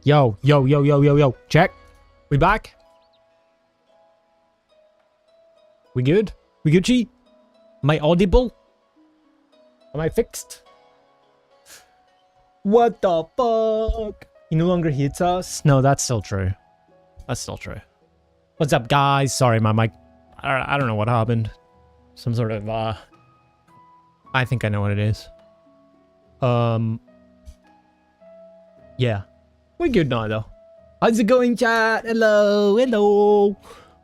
Yo. Check. We back? We good? We Gucci? Am I audible? Am I fixed? What the fuck? He no longer hates us? No, that's still true. That's still true. What's up, guys? Sorry, my mic. I don't know what happened. Some sort of, I think I know what it is. Yeah. We're good now, though. How's it going, chat? Hello.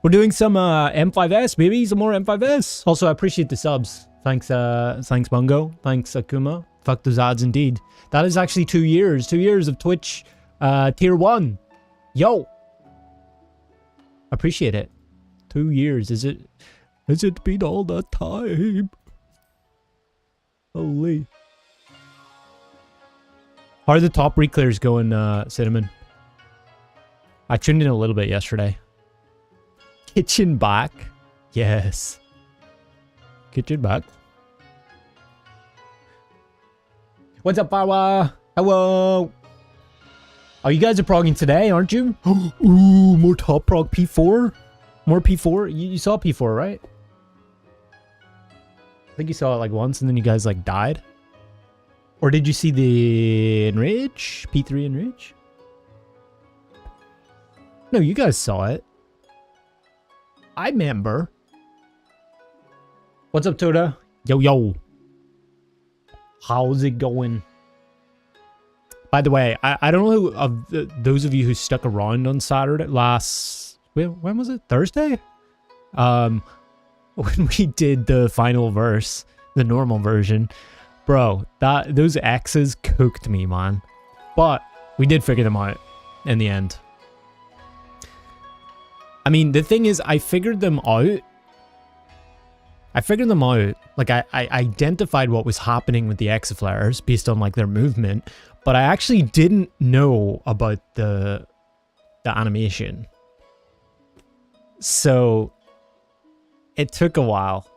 We're doing some, M5S, baby. Some more M5S. Also, I appreciate the subs. Thanks, thanks, Bungo. Thanks, Akuma. Fuck those ads, indeed. That is actually 2 years. 2 years of Twitch, tier 1. Yo. Appreciate it. 2 years. Is it been all that time? Holy. How are the top reclears going, Cinnamon? I tuned in a little bit yesterday. Kitchen back? Yes. Kitchen back. What's up, Fawa? Hello. Oh, you guys are progging today, aren't you? Ooh, more top prog P4? More P4? You saw P4, right? I think you saw it like once and then you guys like died. Or did you see the Enrage? P3 Enrage? No, you guys saw it. I remember. What's up, Toda? Yo. How's it going? By the way, I don't know who, those of you who stuck around on Saturday when was it? Thursday? When we did the final verse, the normal version. Bro, those X's cooked me, man. But we did figure them out in the end. I mean, the thing is, I figured them out. Like, I identified what was happening with the X flares based on, like, their movement. But I actually didn't know about the animation. So, it took a while.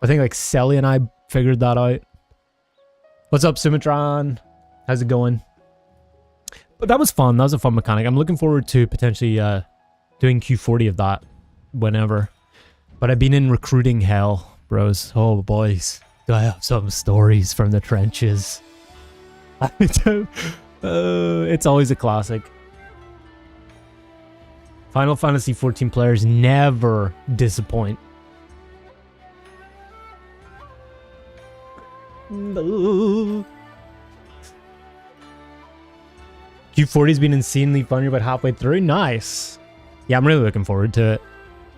I think, like, Selly and I figured that out. What's up, Sumatron? How's it going? But that was fun. That was a fun mechanic. I'm looking forward to potentially doing Q40 of that whenever. But I've been in recruiting hell, bros. Oh, boys. Do I have some stories from the trenches? It's always a classic. Final Fantasy XIV players never disappoint. No. Q40's been insanely fun. You're about halfway through. Nice. Yeah, I'm really looking forward to it.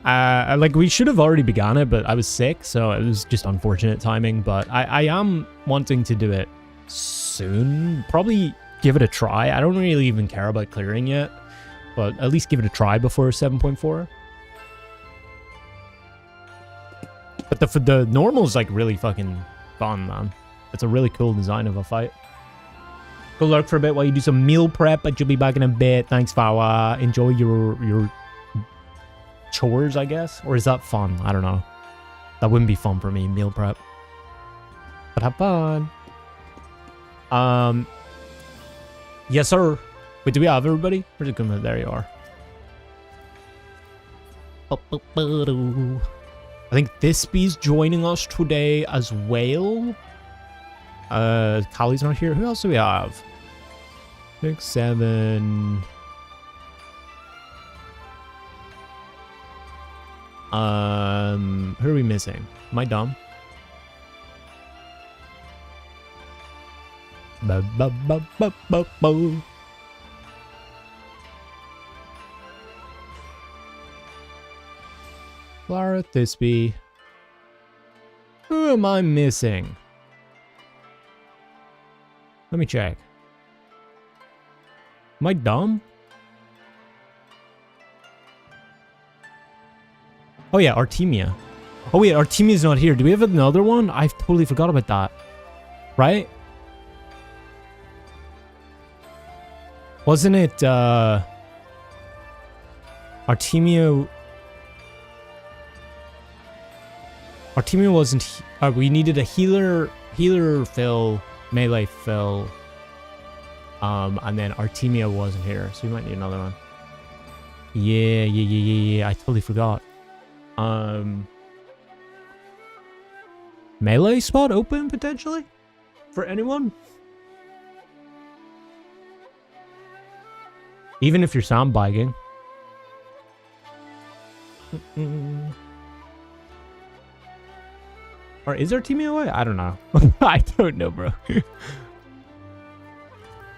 Like, we should have already begun it, but I was sick, so it was just unfortunate timing. But I am wanting to do it soon. Probably give it a try. I don't really even care about clearing yet, but at least give it a try before 7.4. But the normal's like really fucking fun, man. It's a really cool design of a fight. Go lurk for a bit while you do some meal prep, but you'll be back in a bit. Thanks, Fawa. Enjoy your chores, I guess? Or is that fun? I don't know. That wouldn't be fun for me, meal prep. But have fun. Yes, sir. Wait, do we have everybody? Where's it coming? There you are. I think Thisby's joining us today as well. Kali's not here. Who else do we have? 6, 7. Who are we missing? Am I dumb? Clara Thisby. Who am I missing? Let me check. Am I dumb? Oh yeah, Artemia. Oh wait, Artemia's not here. Do we have another one? I totally forgot about that. Right? Wasn't it, Artemia... Artemia wasn't... we needed a healer fill, melee fill. And then Artemia wasn't here, so we might need another one. Yeah. I totally forgot. Melee spot open potentially for anyone? Even if you're sandbagging. Or is Artemia away? I don't know. I don't know, bro.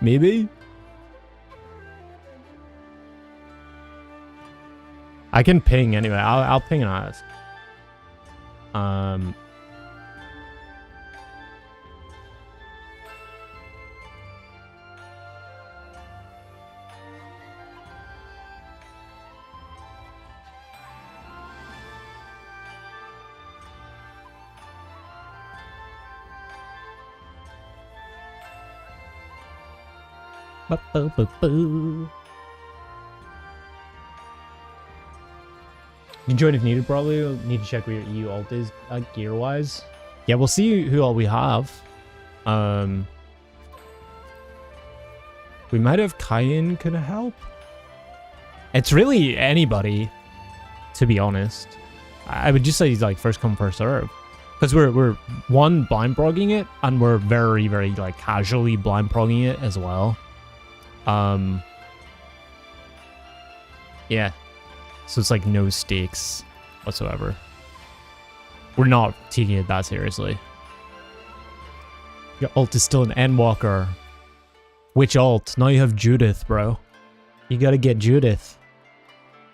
Maybe? I can ping anyway. I'll ping and ask. You can join if needed, probably. You'll need to check where your EU alt is, gear-wise. Yeah, we'll see who all we have. We might have Cayenne can help. It's really anybody, to be honest. I would just say he's like first come, first serve. Because we're one blind progging it, and we're very, very like casually blind progging it as well. Yeah. So it's like no stakes whatsoever. We're not taking it that seriously. Your ult is still an Endwalker. Which ult? Now you have Judith, bro. You gotta get Judith.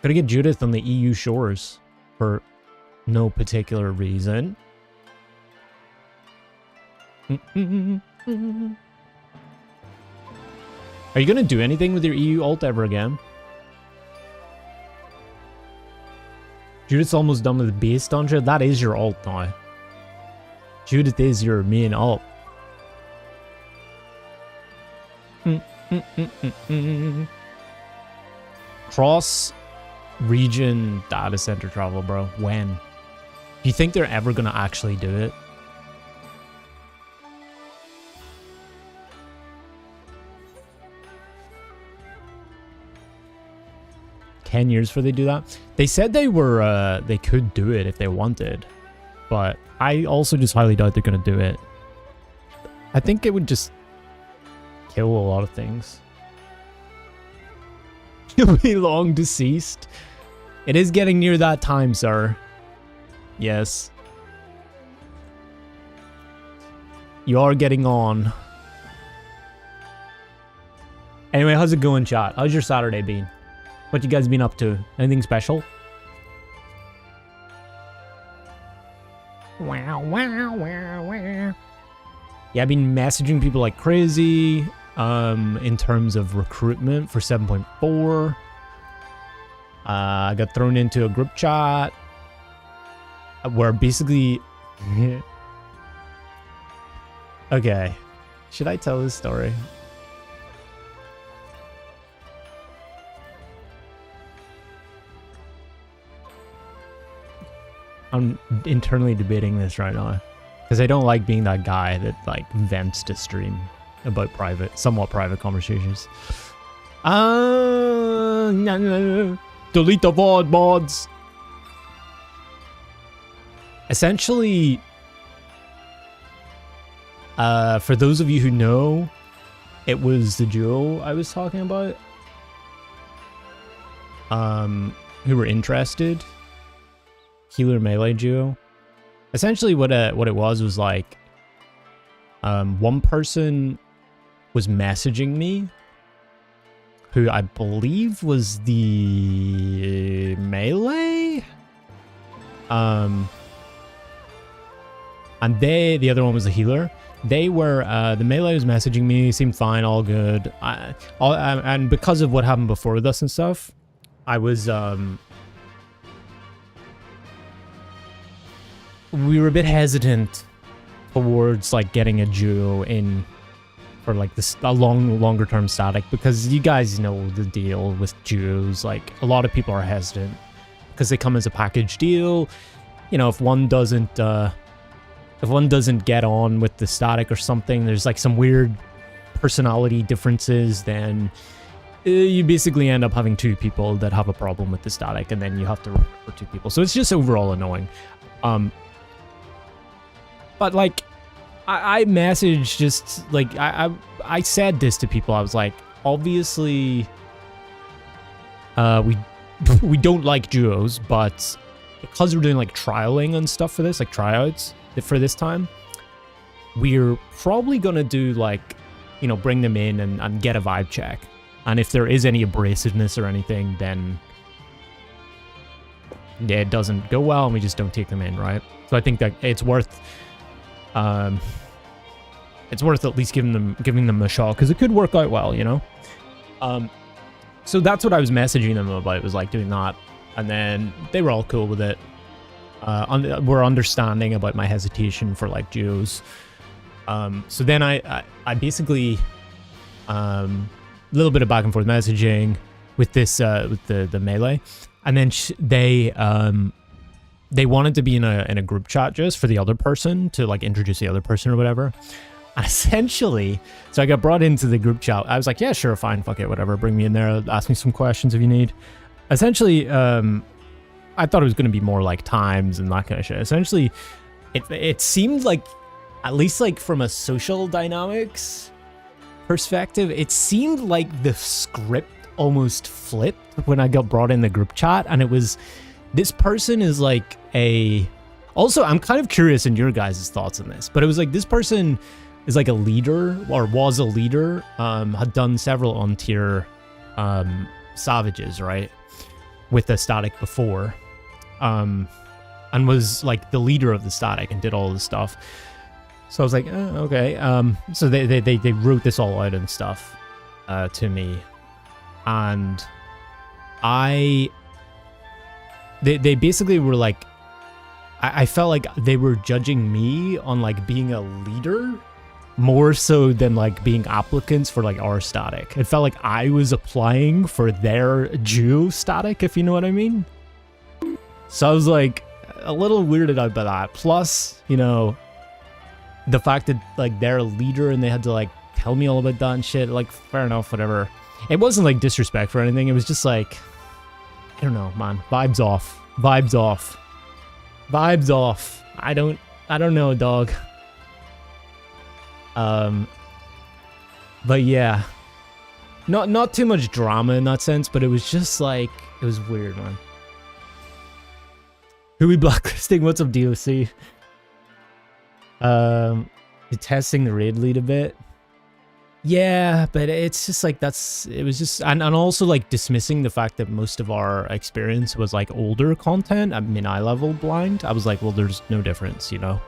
Gotta get Judith on the EU shores. For no particular reason. Are you gonna do anything with your EU ult ever again? Judith's almost done with the base dungeon. That is your ult now. Judith is your main ult. Cross region data center travel, bro. When? Do you think they're ever gonna actually do it? Years before they do that. They said they were they could do it if they wanted, but I also just highly doubt they're gonna do it. I think it would just kill a lot of things. You'll be long deceased. It is getting near that time, sir. Yes. You are getting on. Anyway, how's it going, chat? How's your Saturday been? What you guys been up to? Anything special? Wow. Yeah, I've been messaging people like crazy in terms of recruitment for 7.4. I got thrown into a group chat where basically... Okay. Should I tell this story? I'm internally debating this right now because I don't like being that guy that like vents to stream about somewhat private conversations. No. Delete the VOD mods. Essentially, for those of you who know, it was the duo I was talking about, who were interested. Healer melee duo. Essentially what it was like one person was messaging me who I believe was the melee, and the other one was the healer. They were the melee was messaging me, seemed fine, all good. And because of what happened before with us and stuff, I was we were a bit hesitant towards like getting a duo in for like a longer term static, because you guys know the deal with duos. Like a lot of people are hesitant because they come as a package deal. You know, if one doesn't get on with the static or something, there's like some weird personality differences, then you basically end up having 2 people that have a problem with the static, and then you have to run it for 2 people. So it's just overall annoying. But like, I messaged just like I said this to people. I was like, obviously, we don't like duos, but because we're doing like trialing and stuff for this, like tryouts for this time, we're probably gonna do like, you know, bring them in and get a vibe check. And if there is any abrasiveness or anything, then yeah, it doesn't go well, and we just don't take them in, right? So I think that it's worth at least giving them a shot, because it could work out well, you know. So that's what I was messaging them about. It was like doing that, and then they were all cool with it. Were understanding about my hesitation for like duos. So then I basically little bit of back and forth messaging with this with the melee, and then they wanted to be in a group chat just for the other person to like introduce the other person or whatever. And essentially, so I got brought into the group chat. I was like, yeah, sure, fine, fuck it, whatever, bring me in there, ask me some questions if you need. Essentially, I thought it was going to be more like times and that kind of shit. Essentially, it seemed like, at least like from a social dynamics perspective, it seemed like the script almost flipped when I got brought in the group chat, and it was, this person is like a, also I'm kind of curious in your guys' thoughts on this, but it was like this person is like a leader, or was a leader, had done several on-tier savages, right, with the static before, and was like the leader of the static and did all this stuff. So I was like, oh, okay. So they wrote this all out and stuff to me, and they basically were like, I felt like they were judging me on like being a leader more so than like being applicants for like our static. It felt like I was applying for their duo static, if you know what I mean. So I was like a little weirded out by that. Plus, you know, the fact that like they're a leader and they had to like tell me all about that and shit. Like, fair enough, whatever. It wasn't like disrespect or anything. It was just like, I don't know, man. Vibes off. Vibes off. Vibes off. I don't know, dog. But yeah, not too much drama in that sense, but it was just like, it was weird, man. Who we blacklisting? What's up, DOC? Testing the raid lead a bit. Yeah, but it's just like, it was just, and also like dismissing the fact that most of our experience was like older content at min-eye level blind. I was like, well, there's no difference, you know?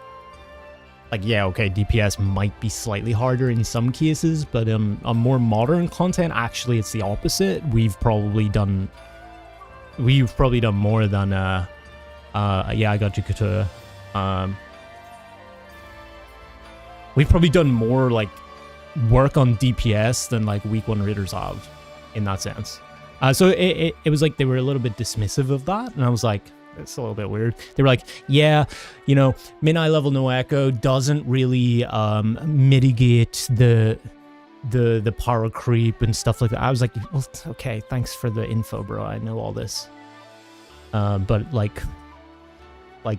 Like, yeah, okay, DPS might be slightly harder in some cases, but on more modern content, actually, it's the opposite. We've probably done more than, yeah, I got you, Couture. We've probably done more, like, work on DPS than, like, week 1 raiders have, in that sense. So it was like they were a little bit dismissive of that, and I was like, it's a little bit weird. They were like, yeah, you know, min-eye level no echo doesn't really mitigate the power creep and stuff like that. I was like, well, okay, thanks for the info, bro. I know all this. But like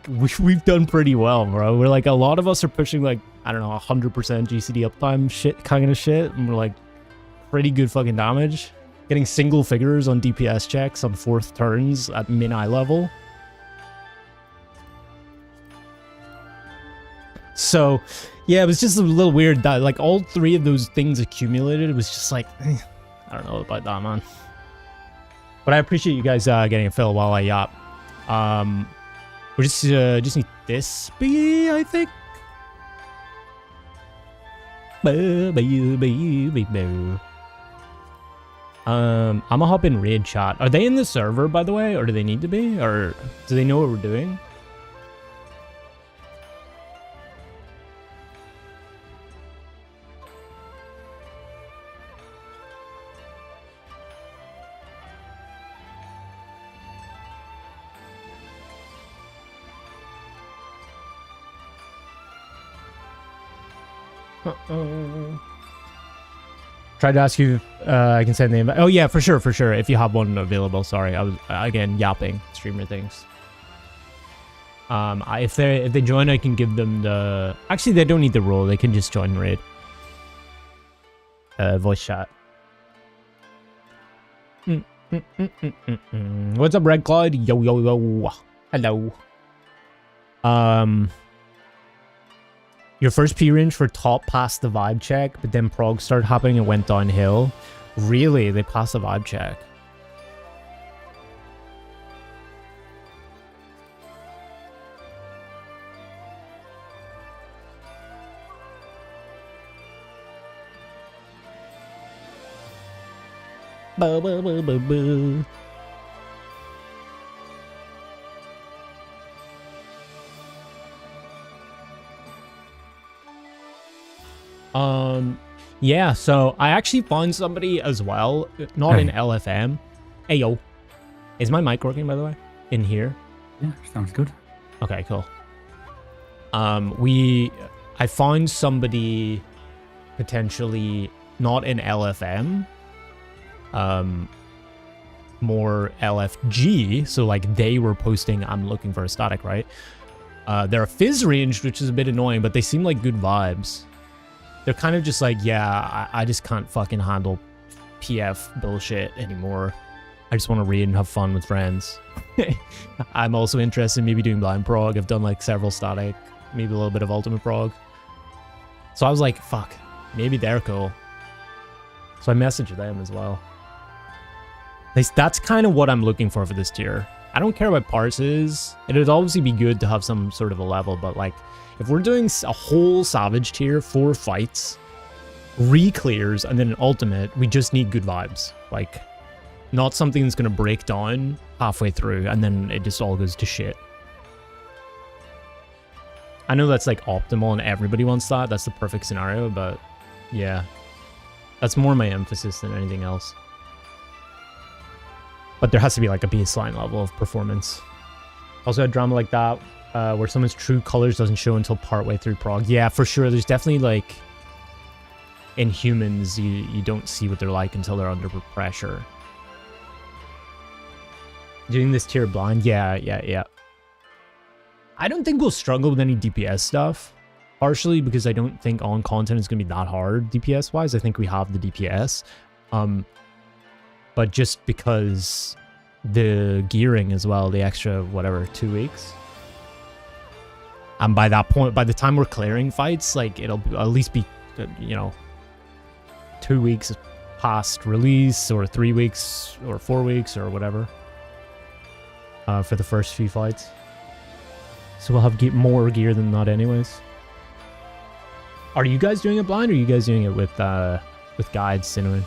we've done pretty well, bro. We're like, a lot of us are pushing like, I don't know, 100% GCD uptime shit, kind of shit, and we're like pretty good fucking damage. Getting single figures on DPS checks on 4th turns at min-eye level. So, yeah, it was just a little weird that, like, all 3 of those things accumulated. It was just like, I don't know about that, man. But I appreciate you guys getting a fill while I yap. We just need this B, I think. I'm gonna hop in raid chat. Are they in the server, by the way, or do they need to be, or do they know what we're doing? Tried to ask you if I can send the invite. Oh yeah, for sure. If you have one available. Sorry, I was again yapping streamer things. If they join, I can give them the. Actually, they don't need the role. They can just join raid. Voice chat. What's up, Red Cloud? Yo yo yo. Hello. Your first P range for top passed the vibe check, but then prog started happening and went downhill. Really? They passed the vibe check. Boo, boo, boo, boo, boo. Yeah, so I actually found somebody as well, not in LFM. Hey, yo. Is my mic working, by the way? In here? Yeah, sounds good. Okay, cool. I found somebody potentially not in LFM, more LFG, so like they were posting, I'm looking for a static, right? They're a fizz range, which is a bit annoying, but they seem like good vibes. They're kind of just like, yeah, I just can't fucking handle PF bullshit anymore. I just want to read and have fun with friends. I'm also interested in maybe doing blind prog. I've done like several static, maybe a little bit of ultimate prog. So I was like, fuck, maybe they're cool. So I messaged them as well. At least that's kind of what I'm looking for this tier. I don't care what parses. It'd obviously be good to have some sort of a level, but like, if we're doing a whole Savage tier, 4 fights, re-clears, and then an ultimate, we just need good vibes. Like, not something that's going to break down halfway through, and then it just all goes to shit. I know that's like optimal and everybody wants that. That's the perfect scenario, but yeah. That's more my emphasis than anything else. But there has to be like a baseline level of performance. Also a drama like that, where someone's true colors doesn't show until partway through prog. Yeah, for sure. There's definitely like, in humans, you don't see what they're like until they're under pressure. Doing this tier blind, yeah. I don't think we'll struggle with any DPS stuff. Partially because I don't think on content is going to be that hard DPS wise. I think we have the DPS. But just because the gearing as well, the extra, whatever, 2 weeks. And by that point, by the time we're clearing fights, like it'll at least be, 2 weeks past release, or 3 weeks, or 4 weeks, or whatever. For the first few fights. So we'll have more gear than that anyways. Are you guys doing it blind, or are you guys doing it with guides, Cinnamon?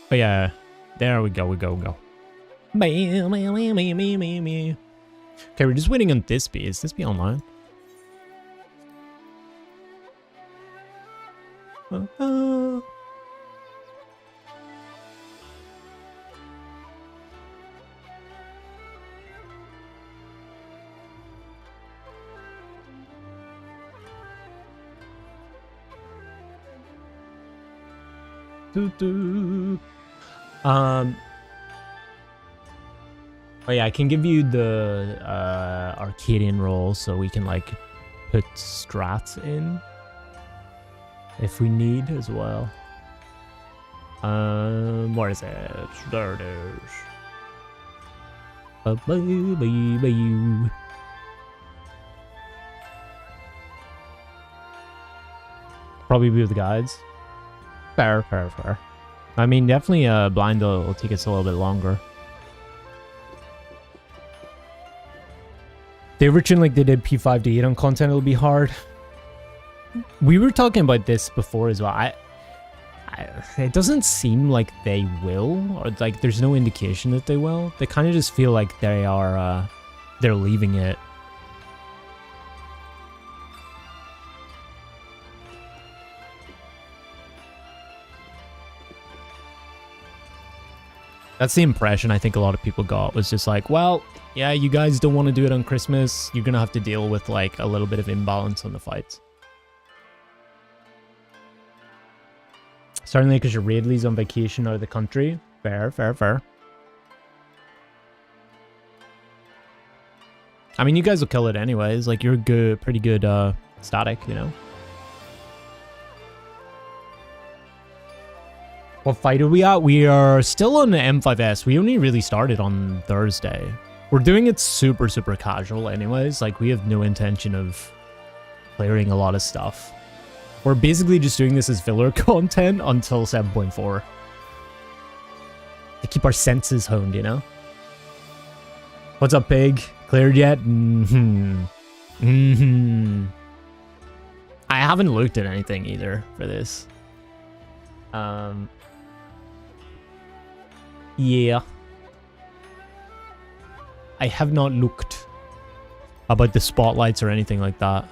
But yeah, there we go, go. Okay, we're just waiting on this be. Is this be online? Oh yeah, I can give you the Arcadian roll, so we can like put strats in if we need as well. Where is it? There it is. Probably be with the guides. Fair. I mean, definitely blind will take us a little bit longer. They originally, like, they did P5 to 8 on content, it'll be hard. We were talking about this before as well. It doesn't seem like they will, or like there's no indication that they will. They kind of just feel like they are, they're leaving it. That's the impression I think a lot of people got, was just like, well, yeah, you guys don't want to do it on Christmas. You're going to have to deal with like a little bit of imbalance on the fights. Certainly because your Raidley's on vacation out of the country. Fair, fair, fair. I mean, you guys will kill it anyways. Like, you're good, pretty good static, you know? What fight are we at? We are still on the M5S. We only really started on Thursday. We're doing it super, super casual anyways. Like, we have no intention of clearing a lot of stuff. We're basically just doing this as filler content until 7.4. To keep our senses honed, you know? What's up, pig? Cleared yet? I haven't looked at anything either for this. Yeah. I have not looked about the spotlights or anything like that.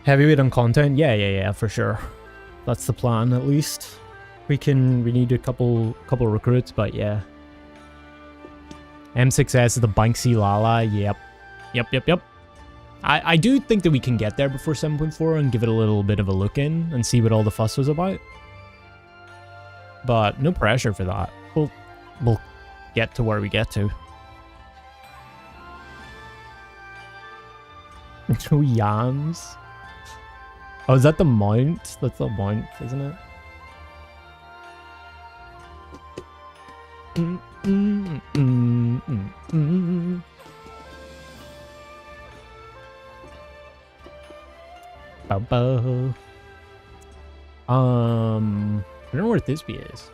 Heavyweight on content? Yeah, for sure. That's the plan, at least. We need a couple recruits, but yeah. M6S is the Banksy Lala. Yep. I do think that we can get there before 7.4 and give it a little bit of a look in and see what all the fuss was about. But no pressure for that. We'll get to where we get to. Two yams. Oh, is that the mount? That's the mount, isn't it? Bow. I don't know where Thisbe is.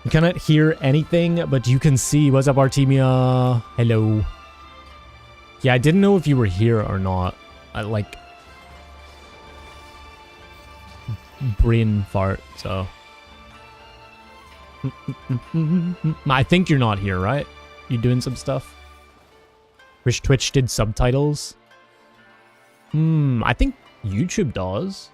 You cannot hear anything, but you can see. What's up, Artemia? Hello. Yeah, I didn't know if you were here or not. I like brain fart, so I think you're not here, right? You doing some stuff? Wish Twitch did subtitles. I think YouTube does.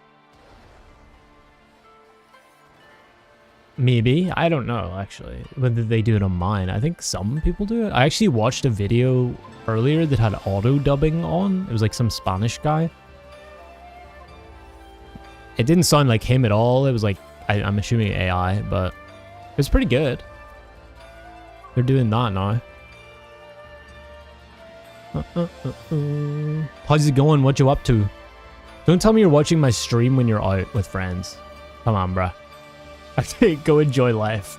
Maybe. I don't know, actually, whether they do it on mine. I think some people do it. I actually watched a video earlier that had auto dubbing on. It was like some Spanish guy. It didn't sound like him at all. It was like, I'm assuming AI, but it was pretty good. They're doing that now. How's it going? What you up to? Don't tell me you're watching my stream when you're out with friends. Come on, bruh. Okay, go enjoy life.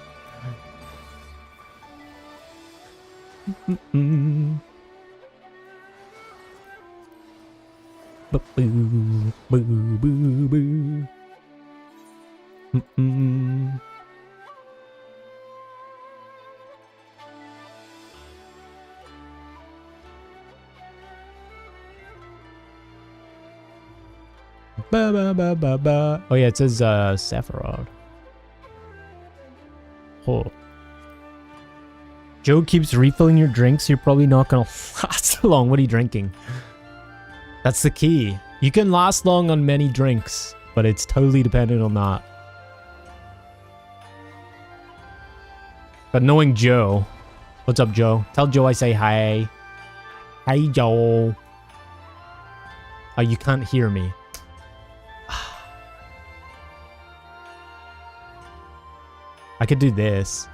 Oh yeah, it says Sephiroth. Oh. Joe keeps refilling your drinks. You're probably not gonna last long. What are you drinking? That's the key. You can last long on many drinks, but it's totally dependent on that. But knowing Joe, what's up, Joe? Tell Joe I say hi. Hi, Joe. Oh, you can't hear me. I could do this.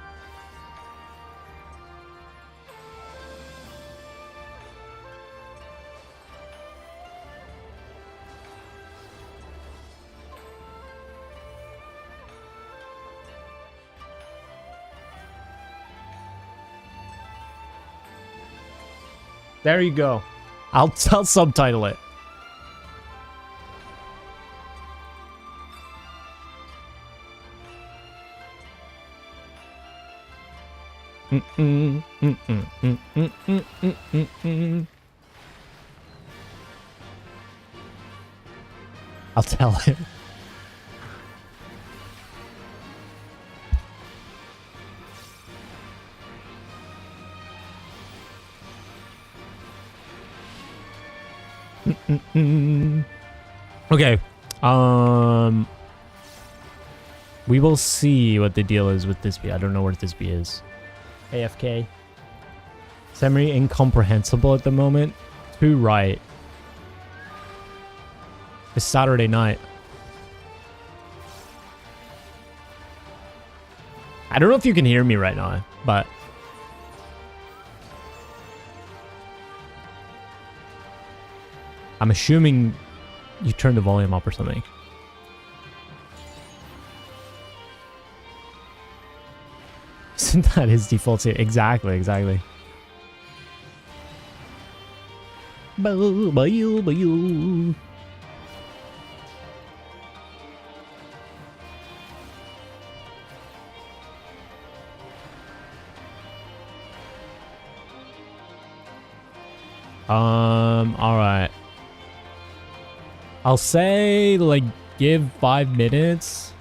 There you go. I'll subtitle it. I'll tell him. Okay. We will see what the deal is with Thisbe. I don't know where Thisbe is. AFK. Semi incomprehensible at the moment. Too right. It's Saturday night. I don't know if you can hear me right now, but I'm assuming you turned the volume up or something. Isn't that his default state? Exactly, exactly. All right. I'll say, like, give 5 minutes.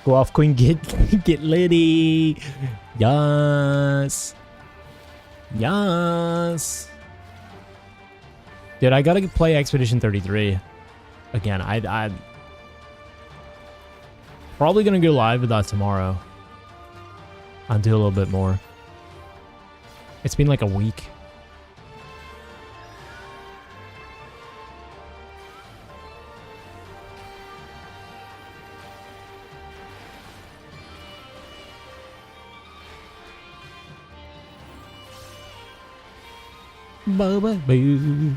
Go off, Queen. Get litty. Yes. Yes. Dude, I gotta play Expedition 33 again. I'm probably gonna go live with that tomorrow. I'll do a little bit more. It's been like a week. Boo.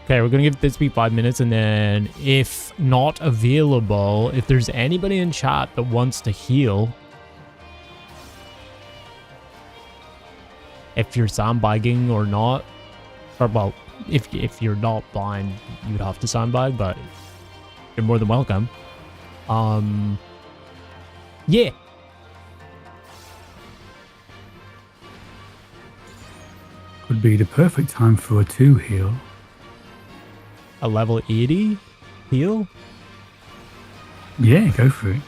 Okay, we're gonna give this be 5 minutes, and then if not available, if there's anybody in chat that wants to heal, if you're sandbagging or not, or well, if you're not blind, you'd have to sandbag, but you're more than welcome. Yeah. Would be the perfect time for a 2 heal. A level 80 heal? Yeah, go for it.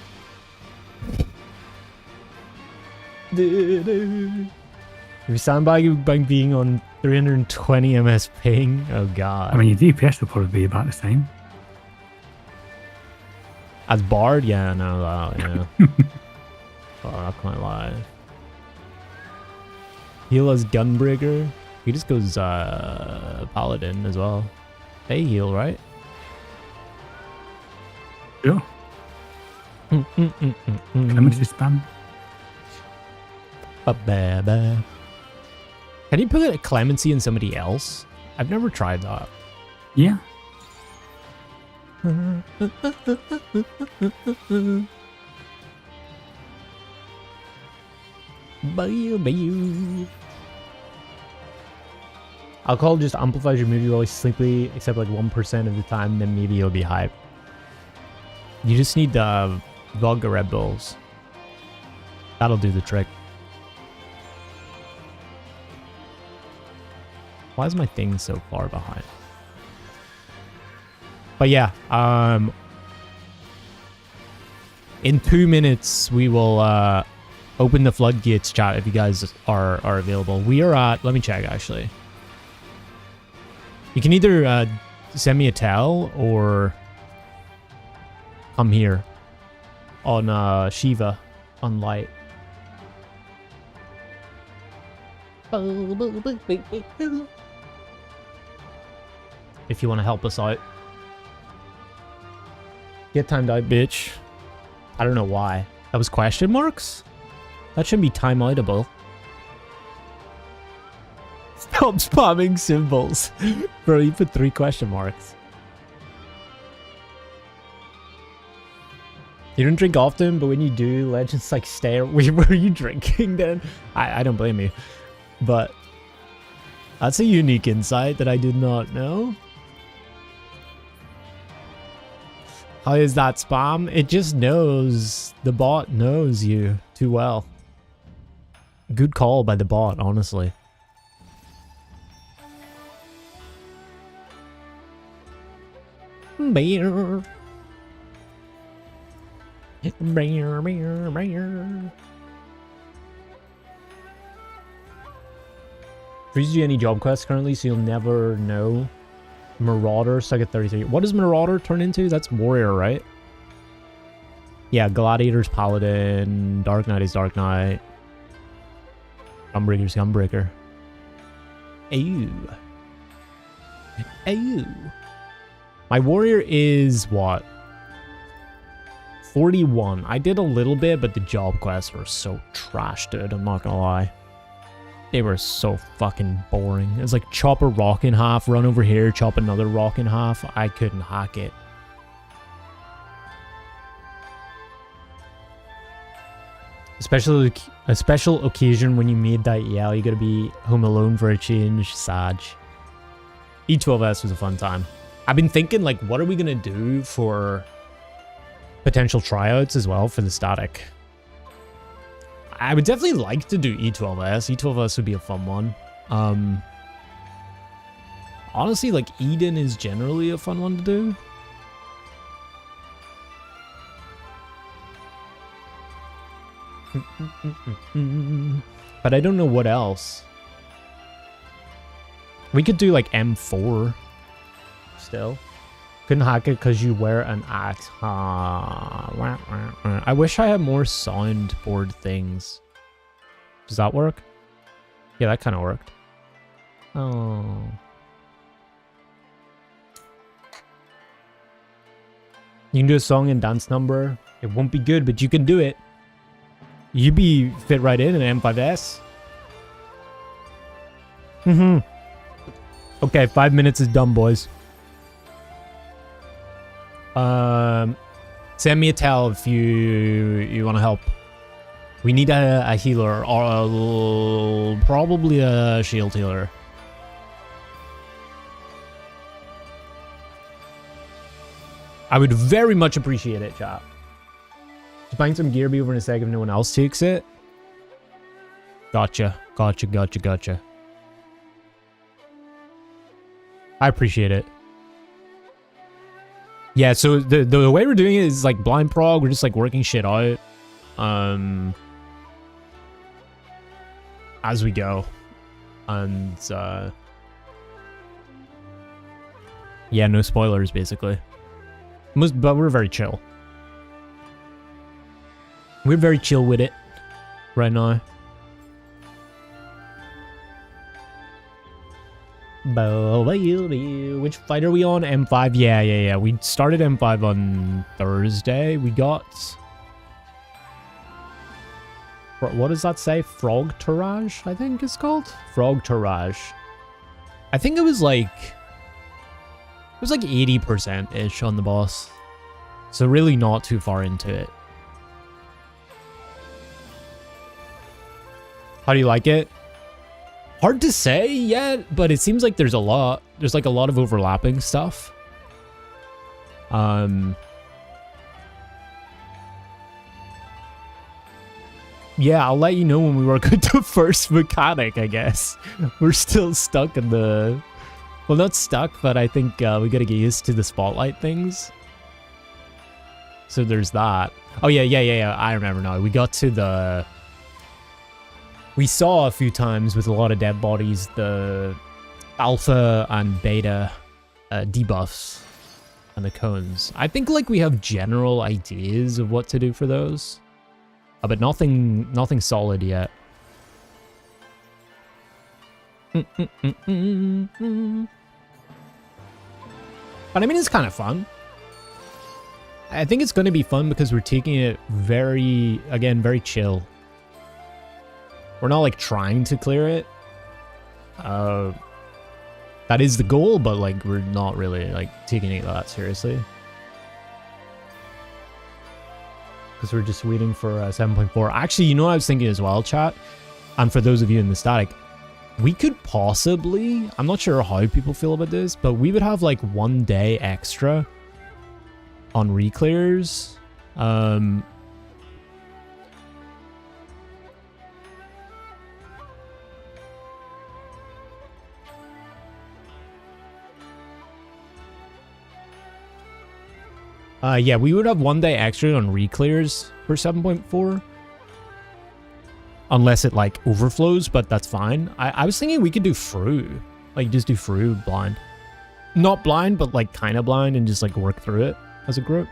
If you sandbag by being on 320 ms ping, oh god. I mean, your DPS will probably be about the same. As Bard? Yeah, I know that, yeah. Oh, I can't lie. Heal as Gunbreaker. He just goes Paladin as well. They heal, right? Sure. Clemency spam. Can you put a Clemency in somebody else? I've never tried that. Yeah. Alcohol just amplifies your mood. You're always sleepy, except like 1% of the time, then maybe you'll be hype. You just need vodka Red Bulls. That'll do the trick. Why is my thing so far behind? But yeah, in 2 minutes, we will open the floodgates, chat, if you guys are available. We are at, let me check, actually. You can either send me a tell or come here on Shiva on Light. If you want to help us out. Get timed out, bitch. I don't know why. That was question marks? That shouldn't be time-outable. Stop spamming symbols. Bro, you put 3 question marks. You don't drink often, but when you do, legends like stay. Were you drinking then? I don't blame you. But that's a unique insight that I did not know. How is that spam? It just knows. The bot knows you too well. Good call by the bot, honestly. Beer. Freeze do any job quests currently, so you'll never know. Marauder, stuck at 33. What does Marauder turn into? That's Warrior, right? Yeah, Gladiator's Paladin. Dark Knight is Dark Knight. Gunbreaker's Gunbreaker. Ew. Ew. My Warrior is what? 41. I did a little bit, but the job quests were so trash, dude. I'm not gonna lie. They were so fucking boring. It's like chop a rock in half, run over here, chop another rock in half. I couldn't hack it. Especially a special occasion when you made that yell. You gotta be home alone for a change. Sag. E12S was a fun time. I've been thinking, like, what are we gonna do for potential tryouts as well for the static? I would definitely like to do E12S. E12S would be a fun one. Honestly, like, Eden is generally a fun one to do. But I don't know what else. We could do, like, M4 still. Couldn't hack it because you wear an axe. I wish I had more soundboard things. Does that work? Yeah, that kind of worked. Oh. You can do a song and dance number. It won't be good, but you can do it. You'd be fit right in an M5S. Okay, 5 minutes is done, boys. Send me a tell if you want to help. We need a healer, or probably a shield healer. I would very much appreciate it, chat. Just buying some gear, be over in a sec if no one else takes it. Gotcha. I appreciate it. Yeah, so the way we're doing it is like blind prog. We're just like working shit out as we go. And yeah, no spoilers basically. But we're very chill. We're very chill with it right now. Which fight are we on? M5? Yeah. We started M5 on Thursday. We got... What does that say? Frog Tirage, I think it's called? Frog Tirage. I think it was like... It was like 80%-ish on the boss. So really not too far into it. How do you like it? Hard to say yet, but it seems like there's a lot. There's like a lot of overlapping stuff. Yeah, I'll let you know when we work out the first mechanic, I guess. We're still stuck in the... Well, not stuck, but I think we gotta get used to the spotlight things. So there's that. Oh, yeah. I remember now. We got to the... We saw a few times with a lot of dead bodies the alpha and beta debuffs and the cones. I think like we have general ideas of what to do for those, but nothing solid yet. But I mean, it's kind of fun. I think it's going to be fun because we're taking it very chill. We're not like trying to clear it. That is the goal, but like we're not really like taking it that seriously. Because we're just waiting for 7.4. Actually, you know what I was thinking as well, chat? And for those of you in the static, we could possibly, I'm not sure how people feel about this, but we would have like 1 day extra on reclears. Yeah, we would have 1 day extra on re-clears for 7.4. Unless it, like, overflows, but that's fine. I was thinking we could do through. Like, just do through blind. Not blind, but, like, kind of blind and just, like, work through it as a group.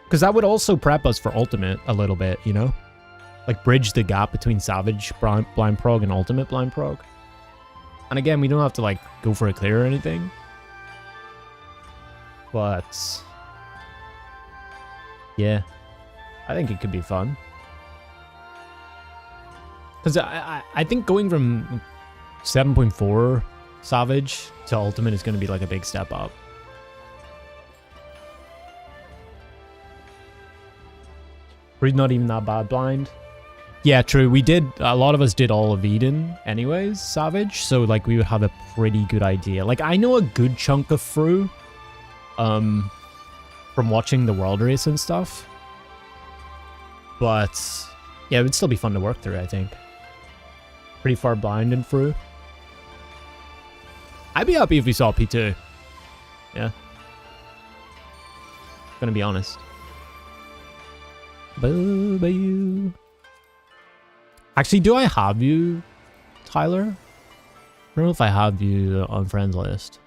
Because that would also prep us for ultimate a little bit, you know? Like, bridge the gap between Savage blind prog and ultimate blind prog. And again, we don't have to, like, go for a clear or anything. But... yeah. I think it could be fun. Because I think going from 7.4 Savage to ultimate is going to be, like, a big step up. We're not even that bad blind. Yeah, true. We did, a lot of us did all of Eden anyways, Savage. So, like, we would have a pretty good idea. Like, I know a good chunk of Fru from watching the World Race and stuff. But, yeah, it would still be fun to work through, I think. Pretty far blind in Fru. I'd be happy if we saw P2. Yeah. Gonna be honest. Actually, do I have you, Tyler? I don't know if I have you on friends list.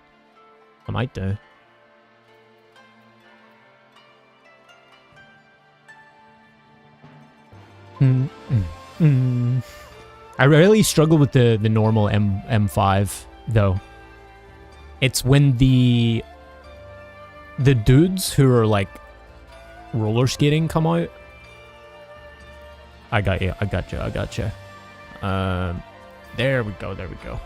I might do. I really struggle with the normal M5 though. It's when the dudes who are like roller skating come out. I got you. There we go.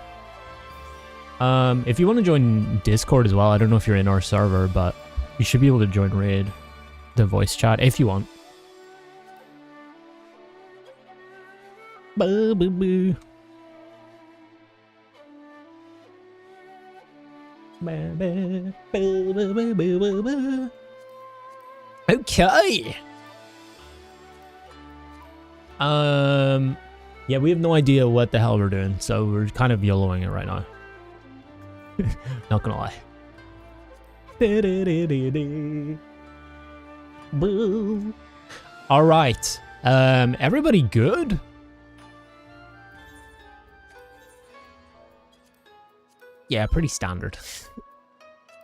If you want to join Discord as well, I don't know if you're in our server, but you should be able to join Raid, the voice chat, if you want. Okay. Yeah, we have no idea what the hell we're doing, so we're kind of YOLOing it right now. Not gonna lie. All right. Everybody good? Yeah, pretty standard.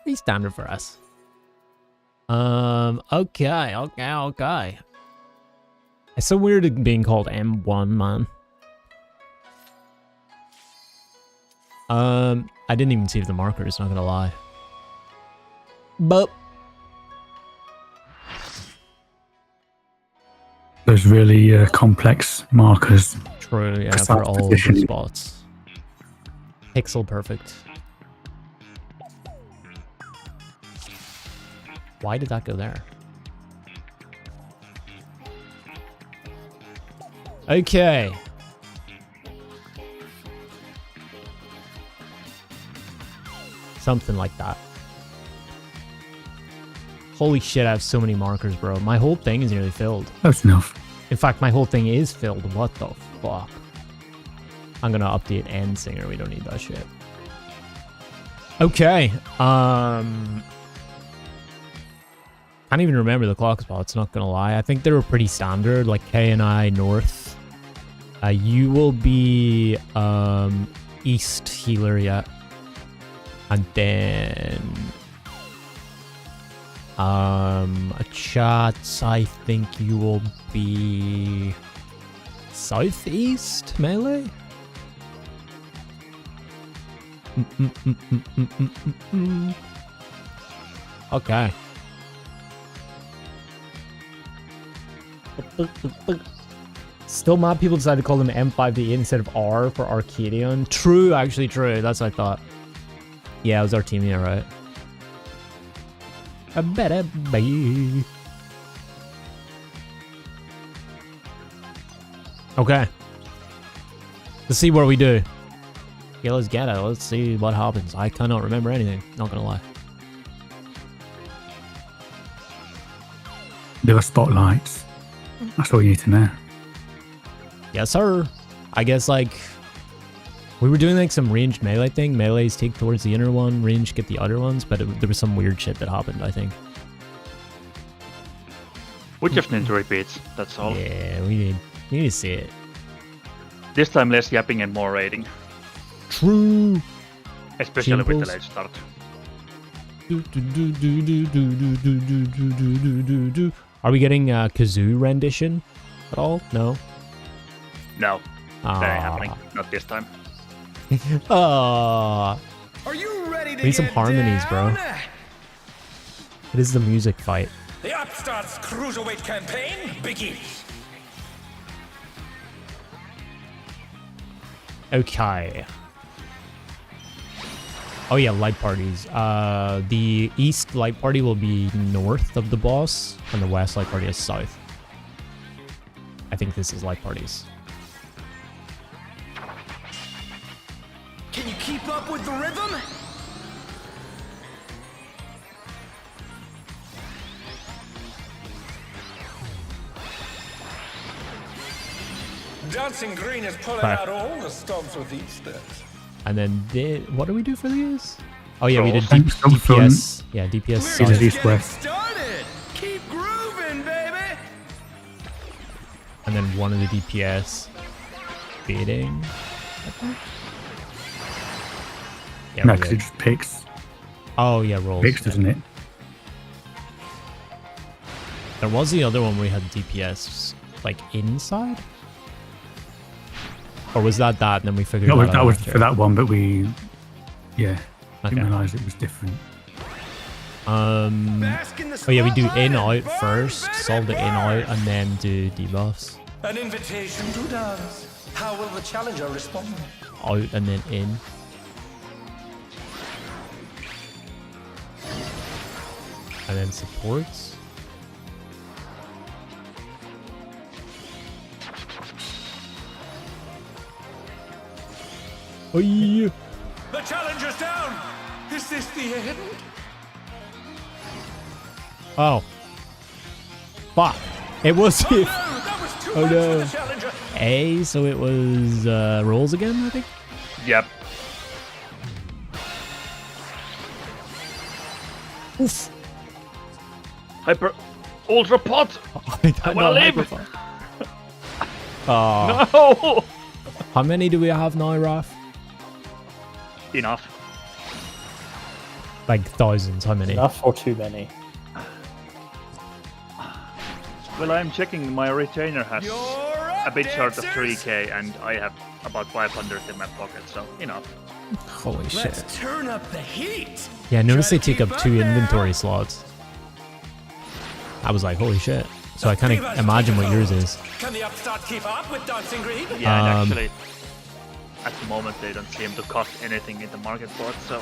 Pretty standard for us. Okay. It's so weird being called M1, man. I didn't even save the markers, not gonna lie. But those really complex markers. True, yeah, for all the spots. Pixel perfect. Why did that go there? Okay. Something like that. Holy shit, I have so many markers, bro. My whole thing is nearly filled. Close enough. In fact, my whole thing is filled. What the fuck? I'm gonna update End Singer. We don't need that shit. Okay. Can't even remember the clock spots, not gonna lie. I think they were pretty standard, like K and I North. You will be East healer, yeah. And then Chats, I think you will be Southeast melee. Okay. Still mad people decided to call them M5D instead of R for Arcadian. True, actually true. That's what I thought. Yeah, it was Artemia, right? I better be. Okay. Let's see what we do. Yeah, let's get it. Let's see what happens. I cannot remember anything. Not gonna lie. There are spotlights. That's all you need to know. Yes, sir. I guess, like, we were doing, like, some ranged melee thing. Melees take towards the inner one, range get the other ones, but there was some weird shit that happened, I think. We just need to repeat, that's all. Yeah, we need to see it. This time less yapping and more raiding. True. Especially with the Chimples. late start. Are we getting a kazoo rendition at all? No. No, that ain't Ah. happening. Not this time. Ah. Are you ready to Need some get harmonies, bro. down? It is the music fight. The Upstart's Cruiserweight campaign begins. Okay. Oh yeah, light parties. The east light party will be north of the boss, and the west light party is south. I think this is light parties. Can you keep up with the rhythm? Dancing Green is pulling Right. out all the stops with each step. And then what do we do for these? Oh yeah, we did Rolls. DPS. Yeah, DPS We're south. east west. Started. Keep grooving, baby. And then one of the DPS beating. Yeah, No, we because it did. just picks. Oh yeah, rolls. Picks, doesn't it? There was the other one we had DPS like inside, or was that and then we figured That was, out that was after? for that one, but we, yeah, Okay. didn't realise it was different. Bask in the Oh yeah, we do in spotlight. out Burn, first, baby, solve the in out, burn. and then do debuffs. An invitation to dance. How will the challenger respond? Out and then in. And then supports. Oh yeah. The challenger's down. Is this the end? Oh. Fuck. It was Oh no, that was too Oh, much no. for the challenger. A, so it was rolls again, I think. Yep. Oof. Hyper Ultra Pot! I wanna live. Oh, No! how many do we have now, Raf? Enough. Like thousands. How many? Enough or too many? Well, I'm checking my retainer has You're a up, bit short of dancers. 3k and I have about 500 in my pocket, so enough. Holy shit. Let's turn up the heat. Yeah, notice Try they to take keep up 2 up now. inventory slots. I was like, holy shit. So I kind of imagine what yours is. Can the Upstart keep up with Dancing Green? Yeah, and Um, actually, at the moment they don't seem to cost anything in the market for it, so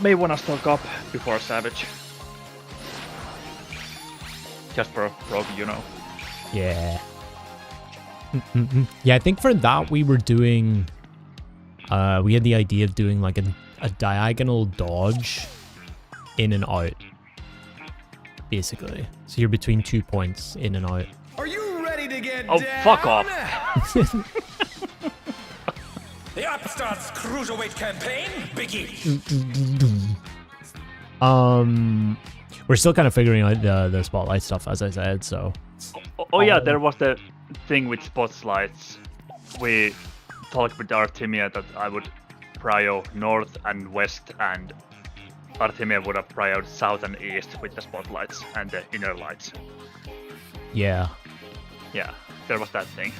may wanna stock up before Savage. Just for rogue, you know. Yeah. Yeah, I think for that we were doing... we had the idea of doing like a diagonal dodge in and out. Basically. So you're between 2 points in and out. Are you ready to get Oh, down? fuck off. The Upstart's Cruiserweight campaign begins. We're still kind of figuring out the spotlight stuff, as I said, so... Oh yeah, there was the thing with spotlights. We talked with Artemia that I would prio north and west, and Artemia would have prioed south and east with the spotlights and the inner lights. Yeah. Yeah, there was that thing.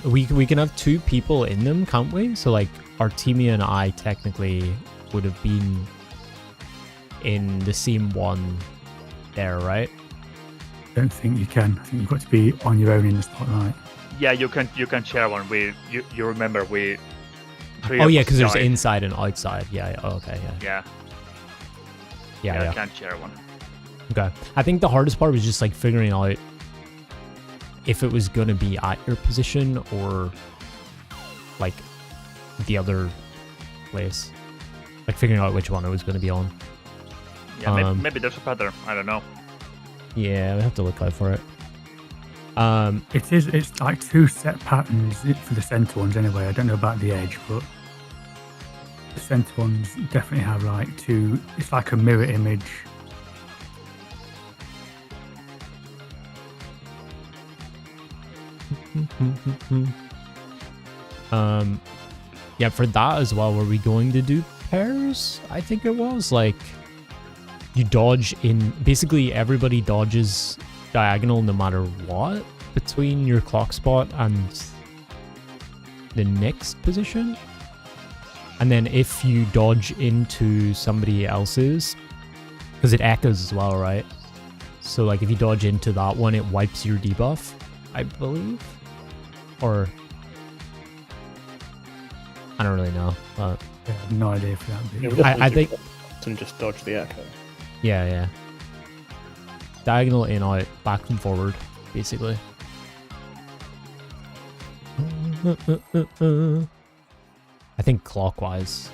We can have 2 people in them, can't we? So like Artemia and I technically would have been in the same one there, right? Don't think you can. I think you've got to be on your own in the spotlight. Yeah, you can share one. You remember we. Three Oh of yeah, us because there's died. inside and outside. Yeah. Oh, okay. Yeah, Yeah. I can't share one. Okay. I think the hardest part was just like figuring out if it was gonna be at your position or like the other place. Like figuring out which one it was gonna be on. Yeah, maybe there's a pattern. I don't know. Yeah, we have to look out for it. It's like 2 set patterns for the center ones anyway. I don't know about the edge, but the center ones definitely have like 2. It's like a mirror image. Yeah, for that as well, were we going to do pairs? I think it was like you dodge in, basically everybody dodges diagonal no matter what between your clock spot and the next position. And then if you dodge into somebody else's, because it echoes as well, right? So like if you dodge into that one, it wipes your debuff, I believe. Or I don't really know, but I have no idea if that Yeah, be. we I think and just dodge the echo. yeah. Diagonal in, out, back and forward, basically. I think clockwise.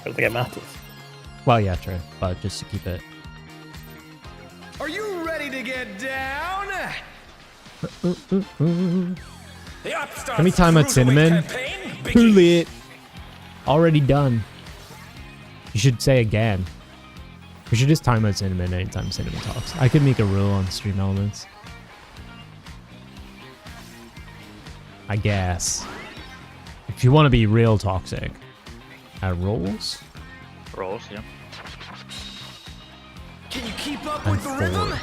I don't think it matters. Well, yeah, true, but just to keep it. Are you ready to get down? The Upstart Let me time out Cruiserweight Cinnamon. campaign Too begins. late. Already done. You should say again. We should just time out Cinnamon anytime Cinnamon talks. I could make a rule on stream elements. I guess. If you want to be real toxic. Rolls? Rolls, yeah. Can you keep up And with the rhythm? forward.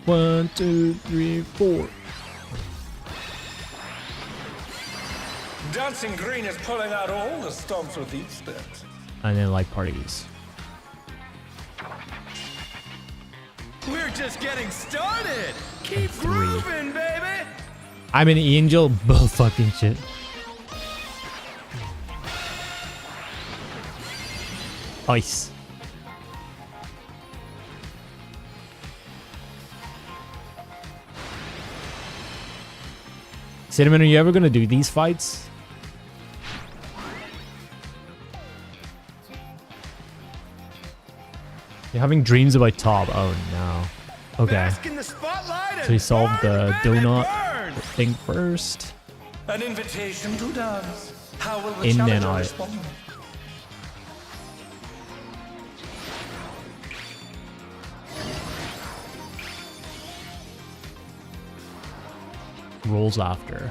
1, 2, 3, 4. Dancing Green is pulling out all the stops with each step. And then like parties. We're just getting started. Keep 3. grooving, baby. I'm an angel. Bull fucking shit. Ice. Cinnamon, are you ever gonna do these fights? You're having dreams about Top. Oh no. Okay. Bask in the spotlight and So he solved the burn, baby, donut burn. thing first. An invitation to dance. How will the In and challenger out. respond? Rolls after.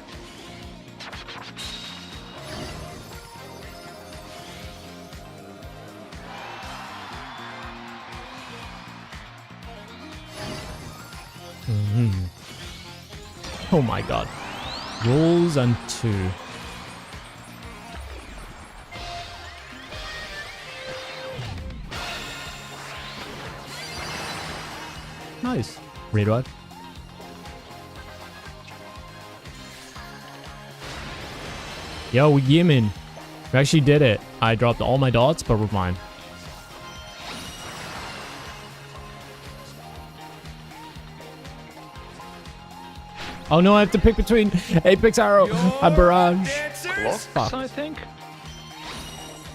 Oh my god. Rolls and 2. Nice. Raid what? Yo, Yimin. We actually did it. I dropped all my dots, but we're fine. Oh no, I have to pick between Apex Arrow and Barrage. Dancers? Clocks, I think.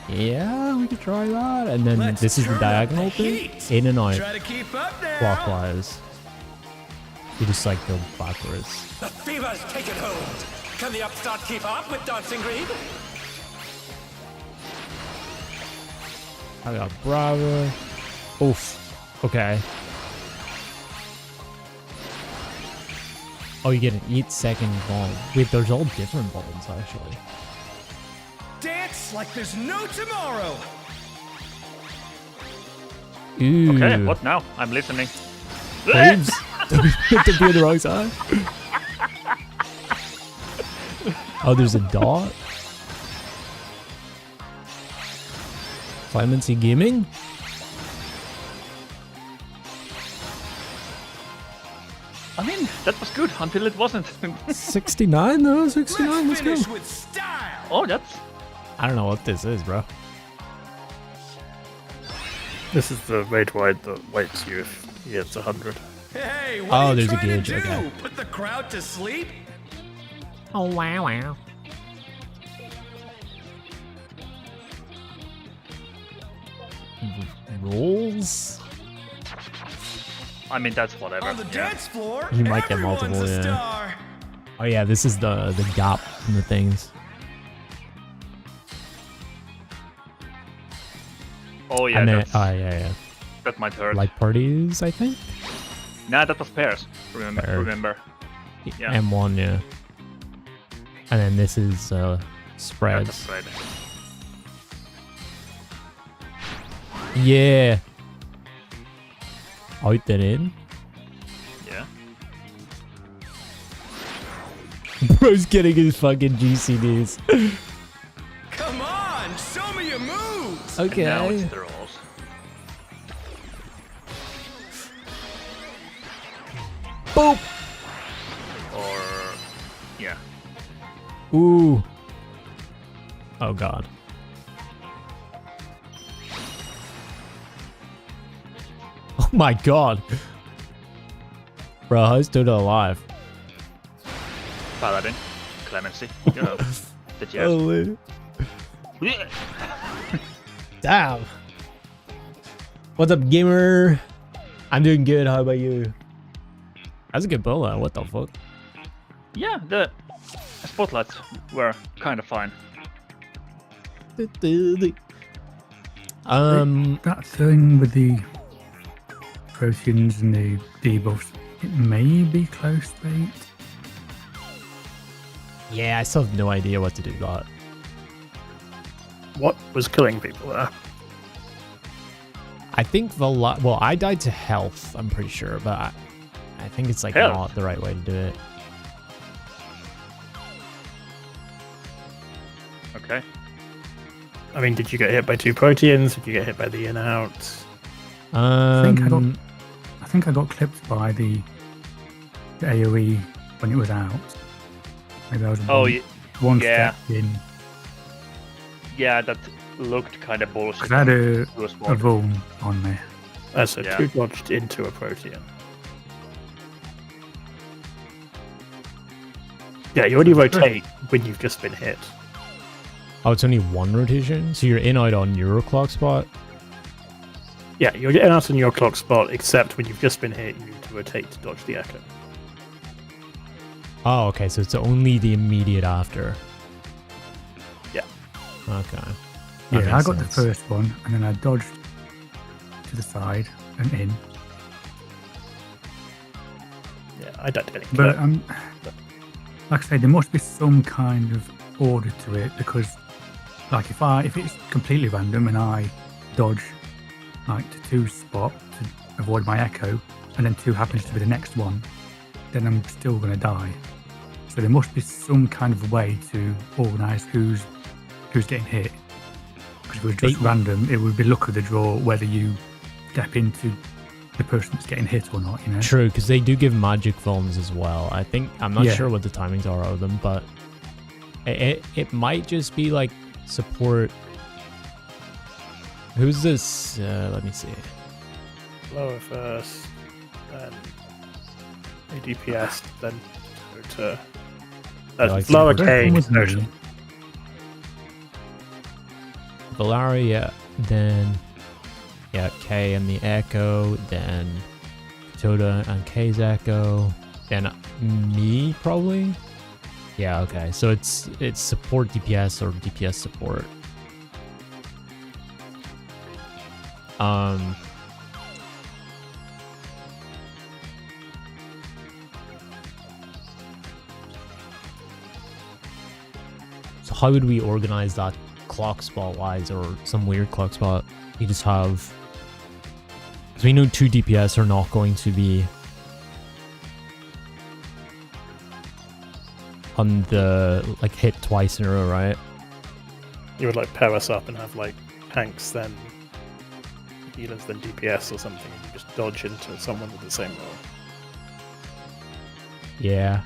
Yeah, we could try that. And then Let's this is the turn up diagonal the thing. heat. In and out, Try to keep up now. clockwise. You just like go backwards. The fever's taken hold. Can the upstart keep up with Dancing Green? I got Bravo. Oof. Okay. Oh, you get an 8-second ball. Wait, there's all different balls actually. Dance like there's no tomorrow. Ooh. Okay, what now? I'm listening. Waves. Don't be on the wrong side. Oh, there's a dot. Clemency Gaming. I mean, that was good until it wasn't. 69 though. 69. Let's Let's go. finish with style. Oh, that's... I don't know what this is, bro. This is the rage wide that waits you if he hits 100. Hey, what Oh, are you there's a trying to gauge, do? okay. Put the crowd to sleep? Oh wow, wow. Rolls. I mean, that's whatever. On the yeah. dance floor, You might get everyone's multiple, a yeah. star. Oh yeah, this is the gap in the things. Oh yeah, And then, that's, yeah. that might hurt. Like parties, I think. Nah, that was pairs. Pairs. Remember. Yeah. M1, yeah. And then this is Yeah, spreads. that's right. Yeah. Out then in. Yeah. Bro's getting his fucking GCDs. Come on, show me your moves. And now Okay. it's the rolls. Boop. Or yeah. Ooh. Oh god. Oh my god. Bro, how's Dodo alive? Paladin. Clemency. You know. The jazz. Holy. Damn. What's up, gamer? I'm doing good. How about you? That's a good bola. What the fuck? Yeah, the spotlights were kind of fine. That thing with the proteins and the debuffs, it may be close bait. Yeah, I still have no idea what to do, God. What was killing people there? I think well, I died to health, I'm pretty sure, but I think it's like Health? not the right way to do it. Okay. I mean, did you get hit by 2 proteins? Did you get hit by the in-out? I think I got clipped by the AoE when it was out. Maybe I was Oh, one yeah. step in. Yeah, that looked kind of bullshit. Because I had a It was small. vuln on me. So Yeah. 2 dodged into a protein. Yeah, you only rotate when you've just been hit. Oh, it's only one rotation? So you're in out on your clock spot? Yeah, you're getting out on your clock spot, except when you've just been hit, you need to rotate to dodge the echo. Oh, okay, so it's only the immediate after. Yeah. Okay. That Yeah, I makes got sense. the first one, and then I dodged to the side and in. Yeah, I don't get it. But like I say, there must be some kind of order to it, because like if it's completely random and I dodge like to 2 spot to avoid my echo, and then 2 happens to be the next one, then I'm still going to die. So there must be some kind of way to organise who's getting hit. Because if it was just random, it would be luck of the draw whether you step into the person that's getting hit or not. You know. True, because they do give magic films as well. I'm not Yeah. sure what the timings are of them, but it might just be like support. Who's this? Let me see. Lower first, then a DPS, then go to like lower The first K. one was notion. me. Valaria, yeah. Then, yeah, K and the Echo. Then Toda and K's Echo. Then me, probably. Yeah, okay. So it's support DPS or DPS support. So how would we organize that clock spot wise, or some weird clock spot? You just have, because we know 2 DPS are not going to be on the like hit twice in a row, right? You would like pair us up and have like tanks, then healers, then DPS or something, and you just dodge into someone with the same role. Yeah.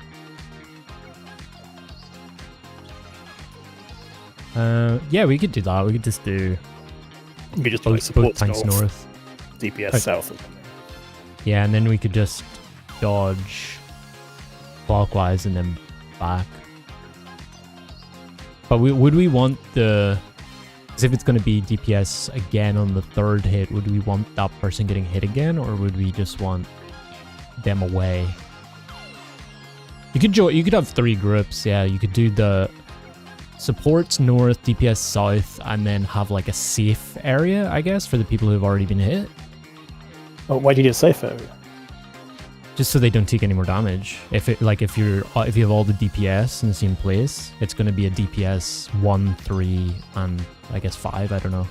Yeah, we could do that. We could just do You could just do like both support tanks north. DPS Right. south or something. Yeah, and then we could just dodge clockwise and then back. But would we want the... Because if it's going to be DPS again on the 3rd hit, would we want that person getting hit again, or would we just want them away? You could have 3 groups, yeah. You could do the supports north, DPS south, and then have like a safe area, I guess, for the people who've already been hit. Oh, why do you get safe area? Just so they don't take any more damage. If you have all the DPS in the same place, it's going to be a DPS 1, 3, and I guess 5. I don't know.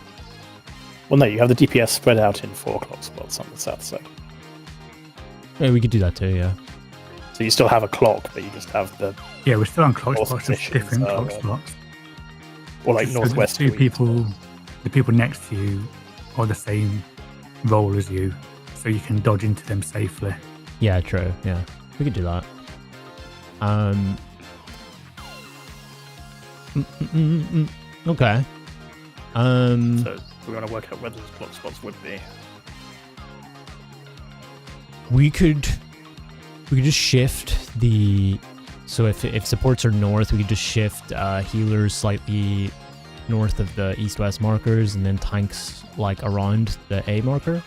Well, no, you have the DPS spread out in 4 clock spots on the south side. Yeah, we could do that too. Yeah. So you still have a clock, but you just have the Yeah, we're still on clock North spots, just positions different are, clock spots. or like So the northwest. two people, the people next to you are the same role as you, so you can dodge into them safely. Yeah, true. Yeah, we could do that. Okay. So we're going to work out where those clock spots would be. We could just shift the. So if supports are north, we could just shift healers slightly north of the east-west markers, and then tanks like around the A marker.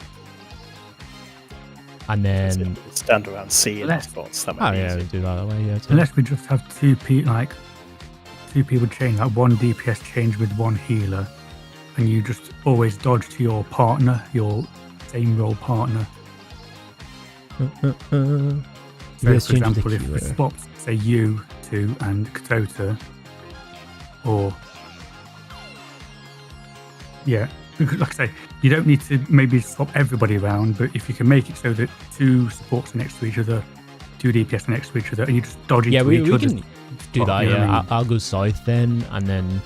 And then Stand around C in the Let's- spots. That oh might be yeah, easy. do that way. Yeah. Too. Unless we just have two people chain, like one DPS change with one healer, and you just always dodge to your partner, your same role partner. So, for example, if we swap, say, you two and Katota, or yeah, like I say, you don't need to maybe swap everybody around, but if you can make it so that two supports are next to each other, two DPS are next to each other, and you just dodge into we each other. can do that. you know what I Yeah, mean? I'll go south then, and then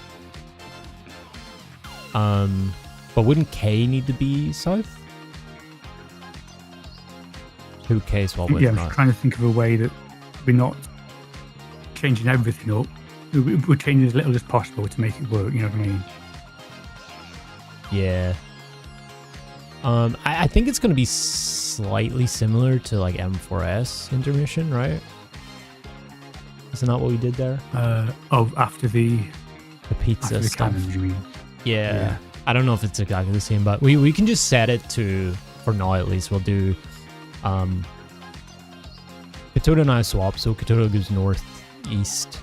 but wouldn't K need to be south? Who K swap with? Yeah, I'm not? just trying to think of a way that we're not changing everything up. We're changing as little as possible to make it work, you know what I mean? Yeah. I think it's gonna be slightly similar to like M4S intermission, right? Isn't that what we did there? After the The stuff. cannons, you mean? Yeah. I don't know if it's exactly the same, but we can just set it to, for now at least, we'll do Katota and I swap, so Katota goes northeast.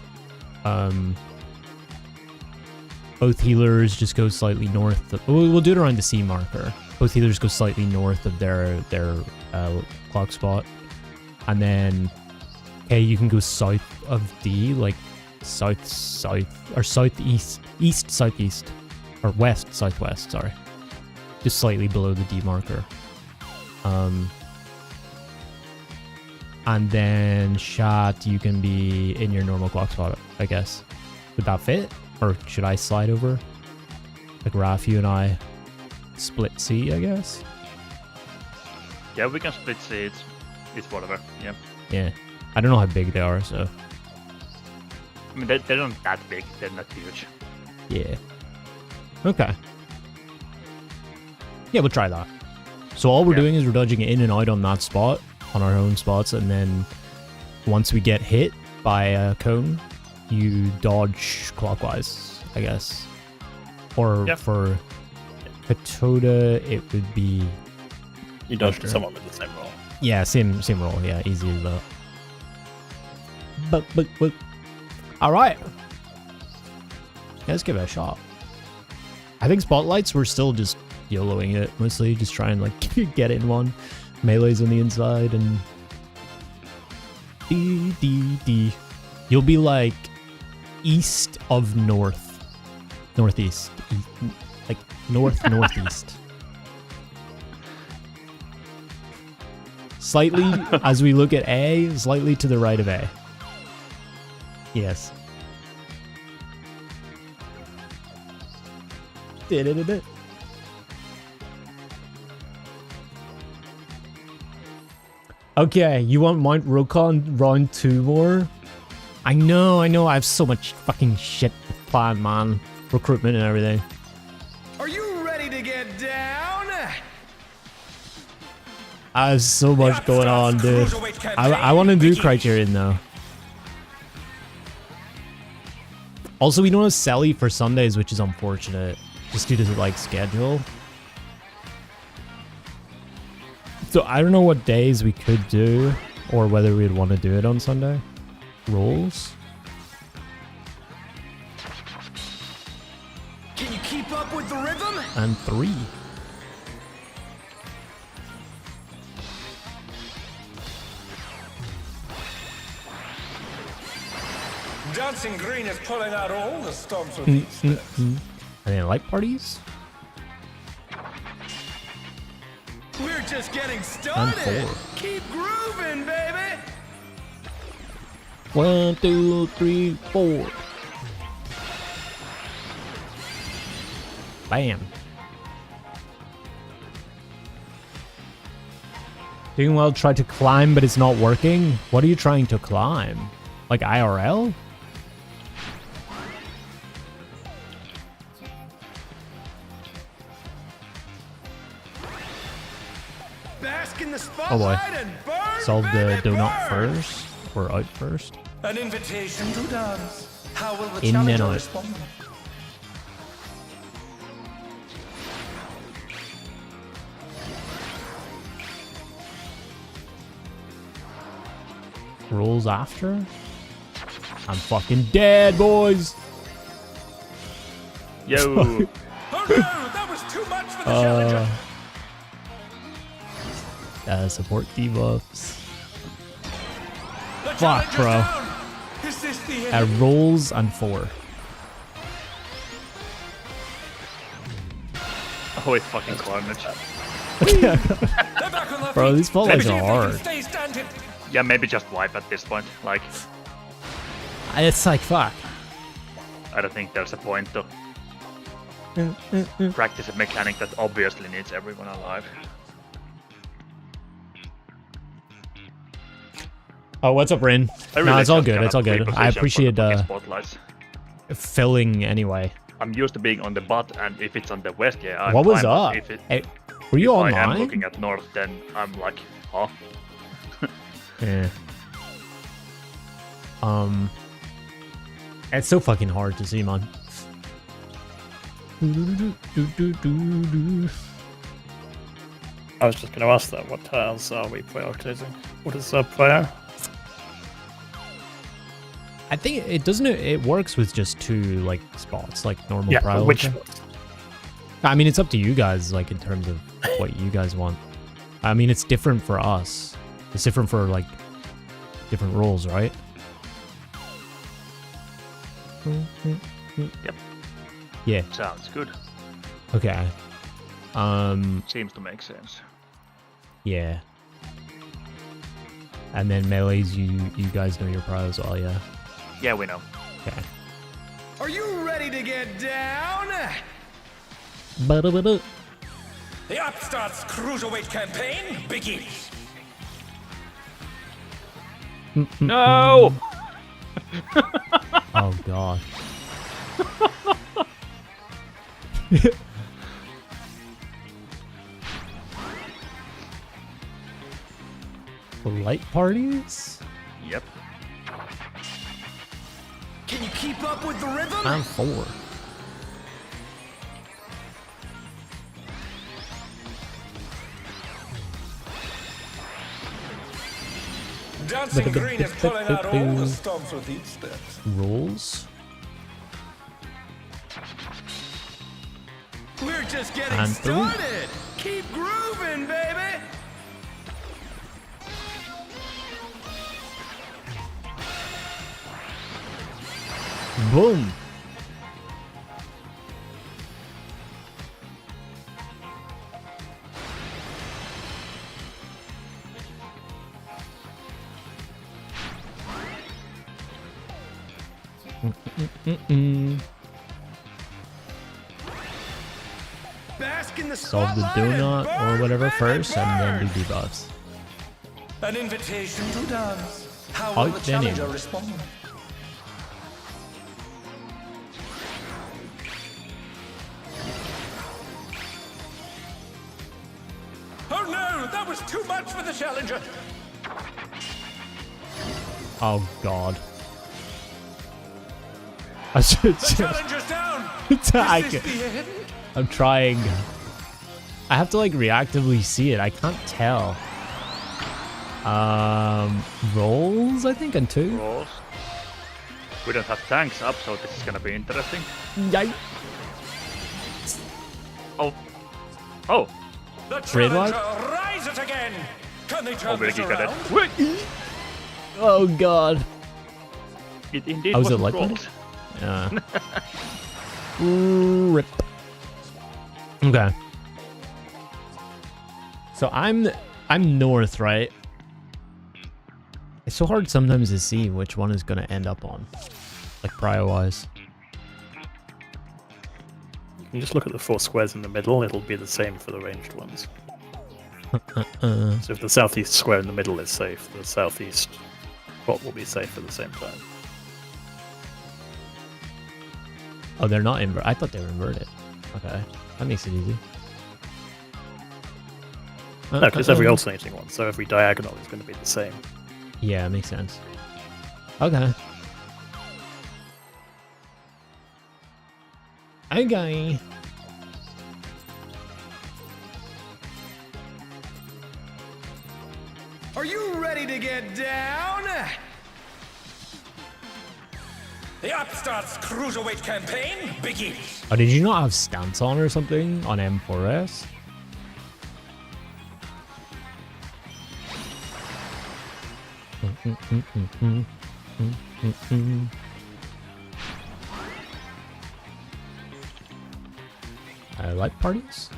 Both healers just go slightly north of, we'll do it around the C marker. Both healers go slightly north of their clock spot. And then okay, you can go south of D, like south or southeast, east southeast, or west southwest, sorry. Just slightly below the D marker. And then Shat, you can be in your normal clock spot, I guess. Would that fit? Or should I slide over? Like Raph, you and I split C, I guess? Yeah, we can split C. It's whatever. Yeah. Yeah. I don't know how big they are, so I mean, they're not that big. They're not huge. yeah. Okay. Yeah, we'll try that. So all we're doing is we're dodging in and out on that spot, on our own spots, and then once we get hit by a cone, you dodge clockwise, I guess. Or for Katota, it would be... You dodge to someone with the same roll. Yeah, same roll. Yeah, easy as that. But all right. Yeah, let's give it a shot. I think spotlights, we're still just YOLOing it mostly, just trying like get in one. Melee's on the inside and D. You'll be like east of northeast, like northeast. Slightly, as we look at A, slightly to the right of A. Yes. Okay, you want Mount Rokon round 2 more? I know, I have so much fucking shit planned, man. Recruitment and everything. Are you ready to get down? I have so much going on, dude. I want to do Criterion, though. Also, we don't have Selly for Sundays, which is unfortunate. Just due to, like, schedule. So, I don't know what days we could do, or whether we'd want to do it on Sunday. Rolls? Can you keep up with the rhythm? And 3. dancing green is pulling out all the stops with these steps. And then light parties. We're just getting And started. 4. Keep grooving, baby. 1, 2, 3, 4. Bam. Doing well, tried to climb, but it's not working. What are you trying to climb? Like IRL? Bask in the Oh boy. spotlight and burn, Solve the baby, donut burn. first. Or out first. An invitation to dance. How will the In and challenger out. respond? Rolls after? I'm fucking dead, boys! Yo. Oh no, that was too much for the challenger. Support debuffs. The Fuck, challenger's bro. down. Is this the end? Rolls and 4. Holy fucking carnage. They're back on their Bro, feet. these spotlights Let's see are if they can hard. stay standing. Yeah, maybe just wipe at this point. Like, It's like, fuck. I don't think there's a point to practice a mechanic that obviously needs everyone alive. Oh, what's up, Rin? I No, really it's all just good. cannot It's all good. reposition I for the appreciate fucking spotlights. filling anyway. I'm used to being on the butt, and if it's on the west, yeah, I'm What was fine, but up? If, it, Hey, were you if I am online? looking at north, then I'm like, huh? Yeah. It's so fucking hard to see, man. I was just going to ask that. What tiles are we prioritizing? What is the player? I think it doesn't. It works with just 2 like spots, like normal Yeah, priority. which I mean, it's up to you guys, like in terms of what you guys want. I mean, it's different for us. It's different for like different roles, right? Yep. Yeah. Sounds good. Okay. Seems to make sense. Yeah. And then melees, you guys know your prio as well, yeah. Yeah, we know. Okay. Are you ready to get down? Ba-da-ba-da. The Upstart's Cruiserweight campaign begins. No! Oh god. Light parties? Yep. Can you keep up with the rhythm? I'm 4. Dancing green is pulling out all the stops with each step. Rolls. We're just getting And 3. started. Keep grooving, baby. Boom. Bask in the Solve the spotlight and donut burn, or whatever baby, first, and then burn. do debuffs. An invitation to dance. How Oh, will the then challenger in. respond? Oh no, that was too much for the challenger. Oh god. I should The challenger's down. attack. Is this the end? I'm trying. I have to like reactively see it. I can't tell. Rolls, I think, on 2. Rolls. We don't have tanks up, so this is gonna be interesting. Yikes. Oh. Oh. The Red challenger light? rises again. Can they turn Oh, this Wilkie got around? it. Oh god. It indeed Oh, was was it light trolls. parties? Rip. Okay. So I'm north, right? It's so hard sometimes to see which one is gonna end up on, like prio-wise. You can just look at the 4 squares in the middle, it'll be the same for the ranged ones. So if the southeast square in the middle is safe, the southeast spot will be safe at the same time. Oh, they're not inverted. I thought they were inverted. Okay, that makes it easy. No, because every alternating one, so every diagonal is going to be the same. Yeah, makes sense. Okay. Okay. Are you ready to get down? The Upstart's Cruiserweight campaign begins. Oh, did you not have stance on or something on M4S? Light parties?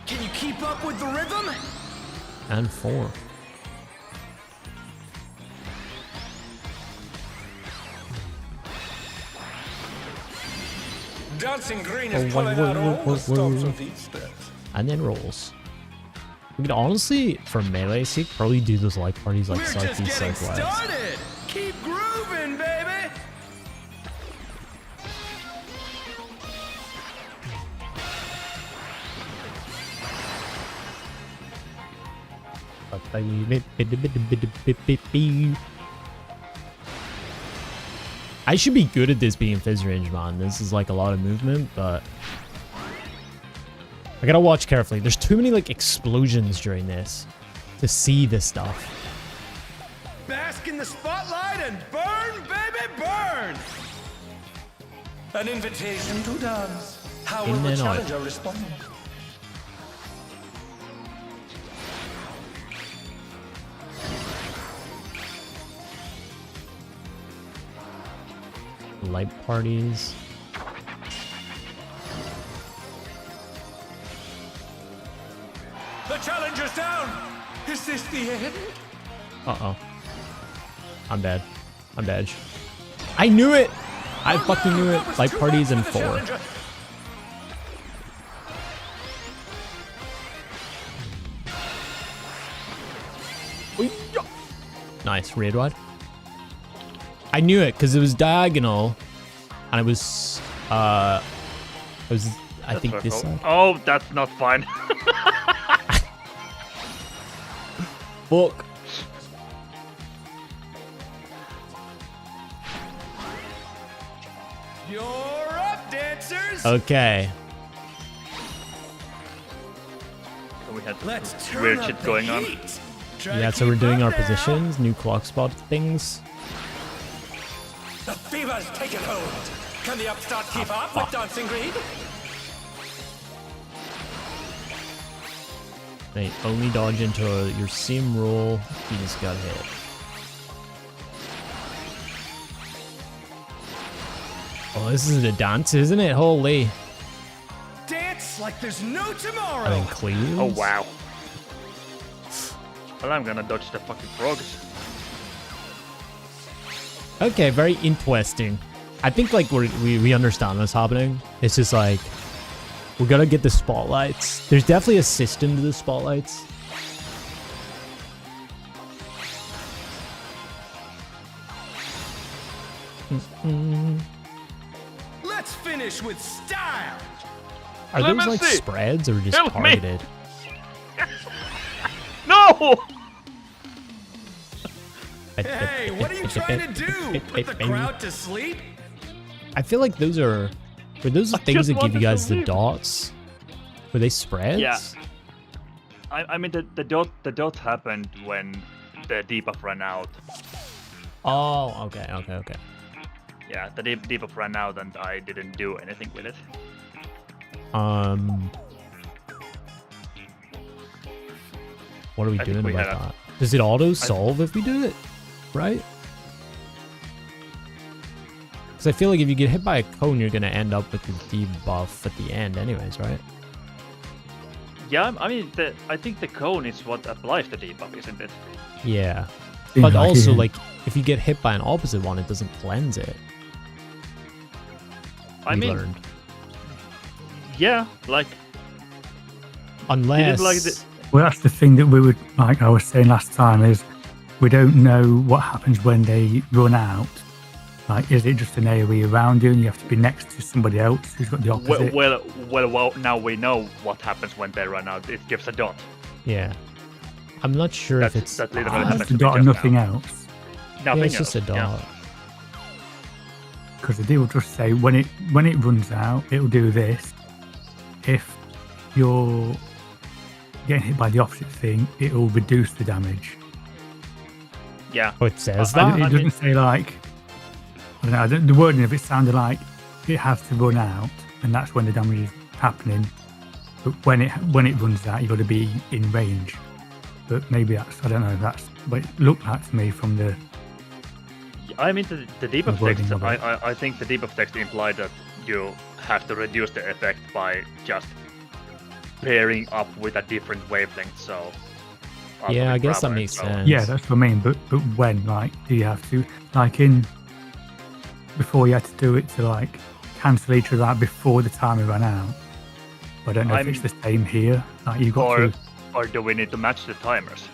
Can you keep up with the rhythm? And 4. Dancing Green is pulling out all the stops of these steps. And then rolls. We could honestly, for melee sake, probably do those light parties like We're just southeast, getting southwest. started. Keep grooving, baby. I should be good at this being phys range, man. This is like a lot of movement, but I gotta watch carefully. There's too many like explosions during this to see this stuff. Bask in the spotlight and burn, baby, burn. An invitation to dance. How will In the and out. challenger respond? Light parties. The challenger's down. Is this the end? Uh-oh. I'm bad. I'm bad. I knew it! I fucking knew it. Light parties and 4. Nice, raid wide. I knew it because it was diagonal, and it was I think this side. Oh, that's not fine. Fuck. You're up, dancers. Okay. We had Let's turn weird up shit the going on. heat. Try Yeah, to so we're keep doing up our now. positions, new clock spot things. The fever's taken hold. Can the upstart keep up with Dancing Green? They only dodge into your sim roll. You just got hit. Oh, this is a dance, isn't it? Holy. Dance like there's no tomorrow. And then clears. Oh wow. Well, I'm gonna dodge the fucking frogs. Okay, very interesting. I think like we understand what's happening. It's just like we gotta get the spotlights. There's definitely a system to the spotlights. Let's finish with style. Are Let those me like see. spreads or just Help me. targeted? No! Hey, what are you trying to do? Put the crowd to sleep? I feel like those are those the things just that give you wanted to guys the leave. dots? Were they spreads? Yeah. I mean the dot happened when the debuff ran out. Oh, okay. Yeah, the debuff ran out and I didn't do anything with it. What are we I think doing we about had a- that? Does it auto solve if we do it? right? Because I feel like if you get hit by a cone, you're gonna end up with the debuff at the end, anyways, right? Yeah, I mean, I think the cone is what applies the debuff, isn't it? Yeah. Seems But like also, it. like, if you get hit by an opposite one, it doesn't cleanse it. I we mean, learned. yeah, like, Unless... like the- Well, that's the thing that we would, like I was saying last time, is we don't know what happens when they run out. Like, is it just an AoE around you and you have to be next to somebody else who's got the opposite? well, now we know what happens when they run out. It gives a dot. Yeah. I'm not sure if That's- it's... that literally It's happens a to me dot and just nothing now. else. Nothing Yeah, it's just a else, dot. yeah. Because they will just say when it runs out, it'll do this. If you're getting hit by the opposite thing, it will reduce the damage. Yeah. Oh, it says I- that? It doesn't say like, I don't know, the wording of it sounded like it has to run out, and that's when the damage is happening. But when it runs out, you've got to be in range. But maybe that's, I don't know, that's what it looked like to me from the... I mean, the debuff wording text, of it. I think the debuff text implied that you have to reduce the effect by just pairing up with a different wavelength, so... Yeah, I atomic guess that power, makes so- sense. Yeah, that's what I mean. But when, like, do you have to, like before you had to do it to, like, cancel each other out before the timer ran out? I don't know if it's the same here. Like, you've got to... Or do we need to match the timers?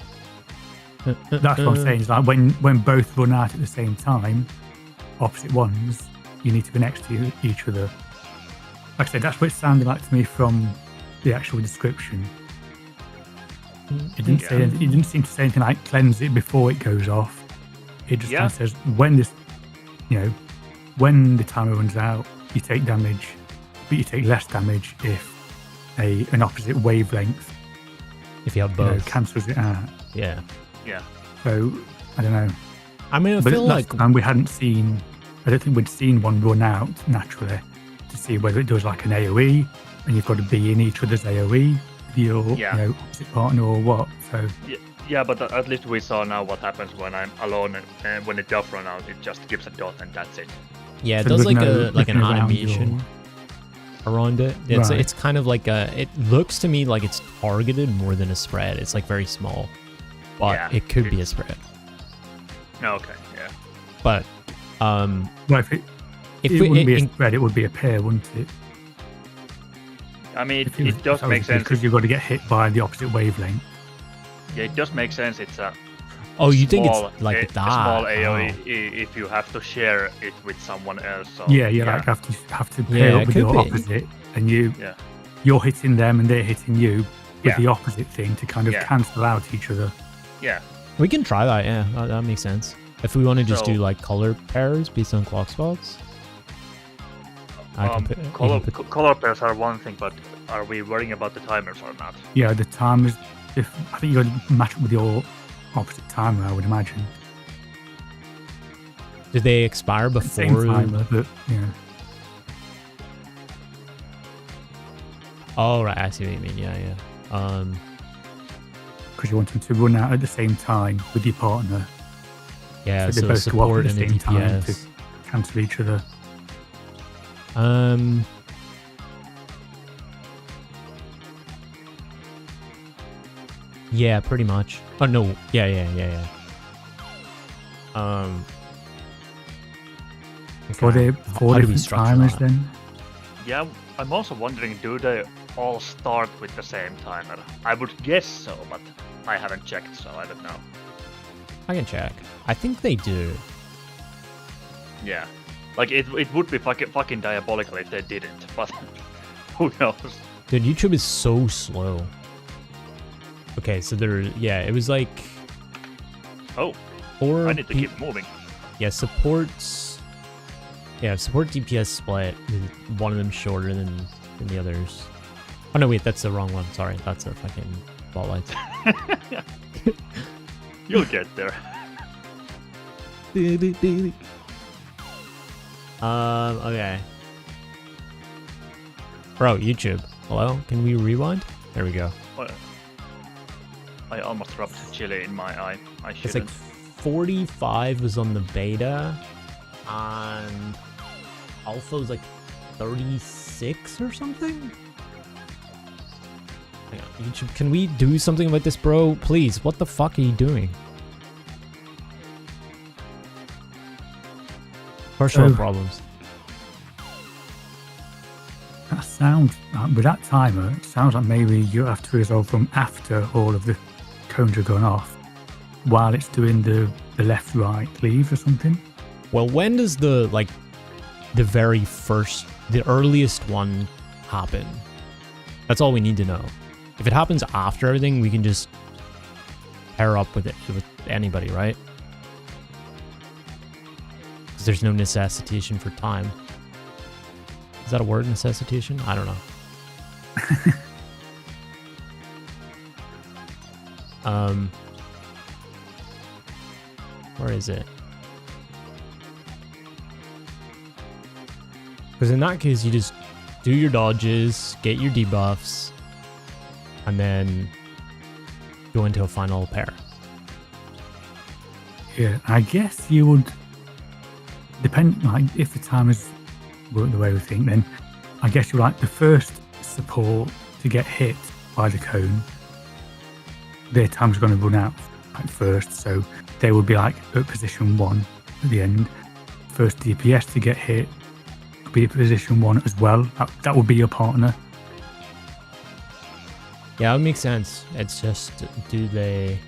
That's what I'm saying. Is like when both run out at the same time, opposite ones, you need to be next to each other. Like I said, that's what it sounded like to me from the actual description. It didn't say. It didn't seem to say anything like cleanse it before it goes off. It just kind of says when this, when the timer runs out, you take damage, but you take less damage if an opposite wavelength If you have both. cancels it out. Yeah. Yeah. So I don't know. I mean, I But feel last like... time we hadn't seen, I don't think we'd seen one run out naturally to see whether it does like an AoE, and you've got to be in each other's AoE with your opposite partner or what. So Yeah, but at least we saw now what happens when I'm alone, and when it does run out, it just gives a dot and that's it. Yeah, it So does there's like no an looking around animation around it. It's Right. it's kind of like it looks to me like it's targeted more than a spread. It's like very small, but Yeah, it could be a spread. No, okay, yeah. But well, if it we- wouldn't be a in- spread, it would be a pair, wouldn't it? I mean, If it does make sense. because you've got to get hit by the opposite wavelength. Yeah, it does make sense. It's a oh, you think small, it's like a that? small Oh. AoE if you have to share it with someone else. So, Yeah, like have to pair Yeah, up it with could your be. opposite, and you're hitting them and they're hitting you with Yeah. the opposite thing to kind of Yeah. cancel out each other. Yeah. We can try that. Yeah, that makes sense. If we want to just So- do like color pairs based on clock spots. I can put- you color, can put- color pairs are one thing, but are we worrying about the timers or not? Yeah, the timers. I think you got to match up with your opposite timer, I would imagine. Did they expire before? Same timer, but Oh right, I see what you mean. Yeah. because you want them to run out at the same time with your partner. Yeah, So they so both go off support at and the a same time DPS. cancel each other. Yeah, pretty much. Oh no, yeah. For okay. the four How do we different structure timers, that? then. Yeah, I'm also wondering, do they all start with the same timer? I would guess so, but I haven't checked, so I don't know. I can check. I think they do. Yeah. Like, it would be fucking diabolical if they didn't, but who knows? Dude, YouTube is so slow. Okay, so it was like Oh, 4 I need to keep moving. Yeah, support DPS split. One of them shorter than the others. Oh no, wait, that's the wrong one. Sorry, that's a fucking spotlight. You'll get there. Okay. Bro, YouTube. Hello? Can we rewind? There we go. Well, I almost dropped chili in my eye. I It's like shouldn't. 45 was on the beta, and alpha was like 36 or something? Hang on, YouTube, can we do something about this, bro? Please, what the fuck are you doing? First world problems. That sounds, with that timer, it sounds like maybe you have to resolve from after all of the cones are gone off, while it's doing the left-right leave or something. Well, when does the very first, the earliest one happen? That's all we need to know. If it happens after everything, we can just pair up with anybody, right? Because there's no necessitation for time. Is that a word, necessitation? I don't know. Where is it? Because in that case, you just do your dodges, get your debuffs, and then go into a final pair. Yeah, I guess you would depend, like, if the timers work the way we think, then I guess you're like the first support to get hit by the cone, their time's going to run out like first, so they would be like at position 1 at the end. First DPS to get hit could be at position 1 as well. That would be your partner. Yeah, that makes sense. It's just, do they...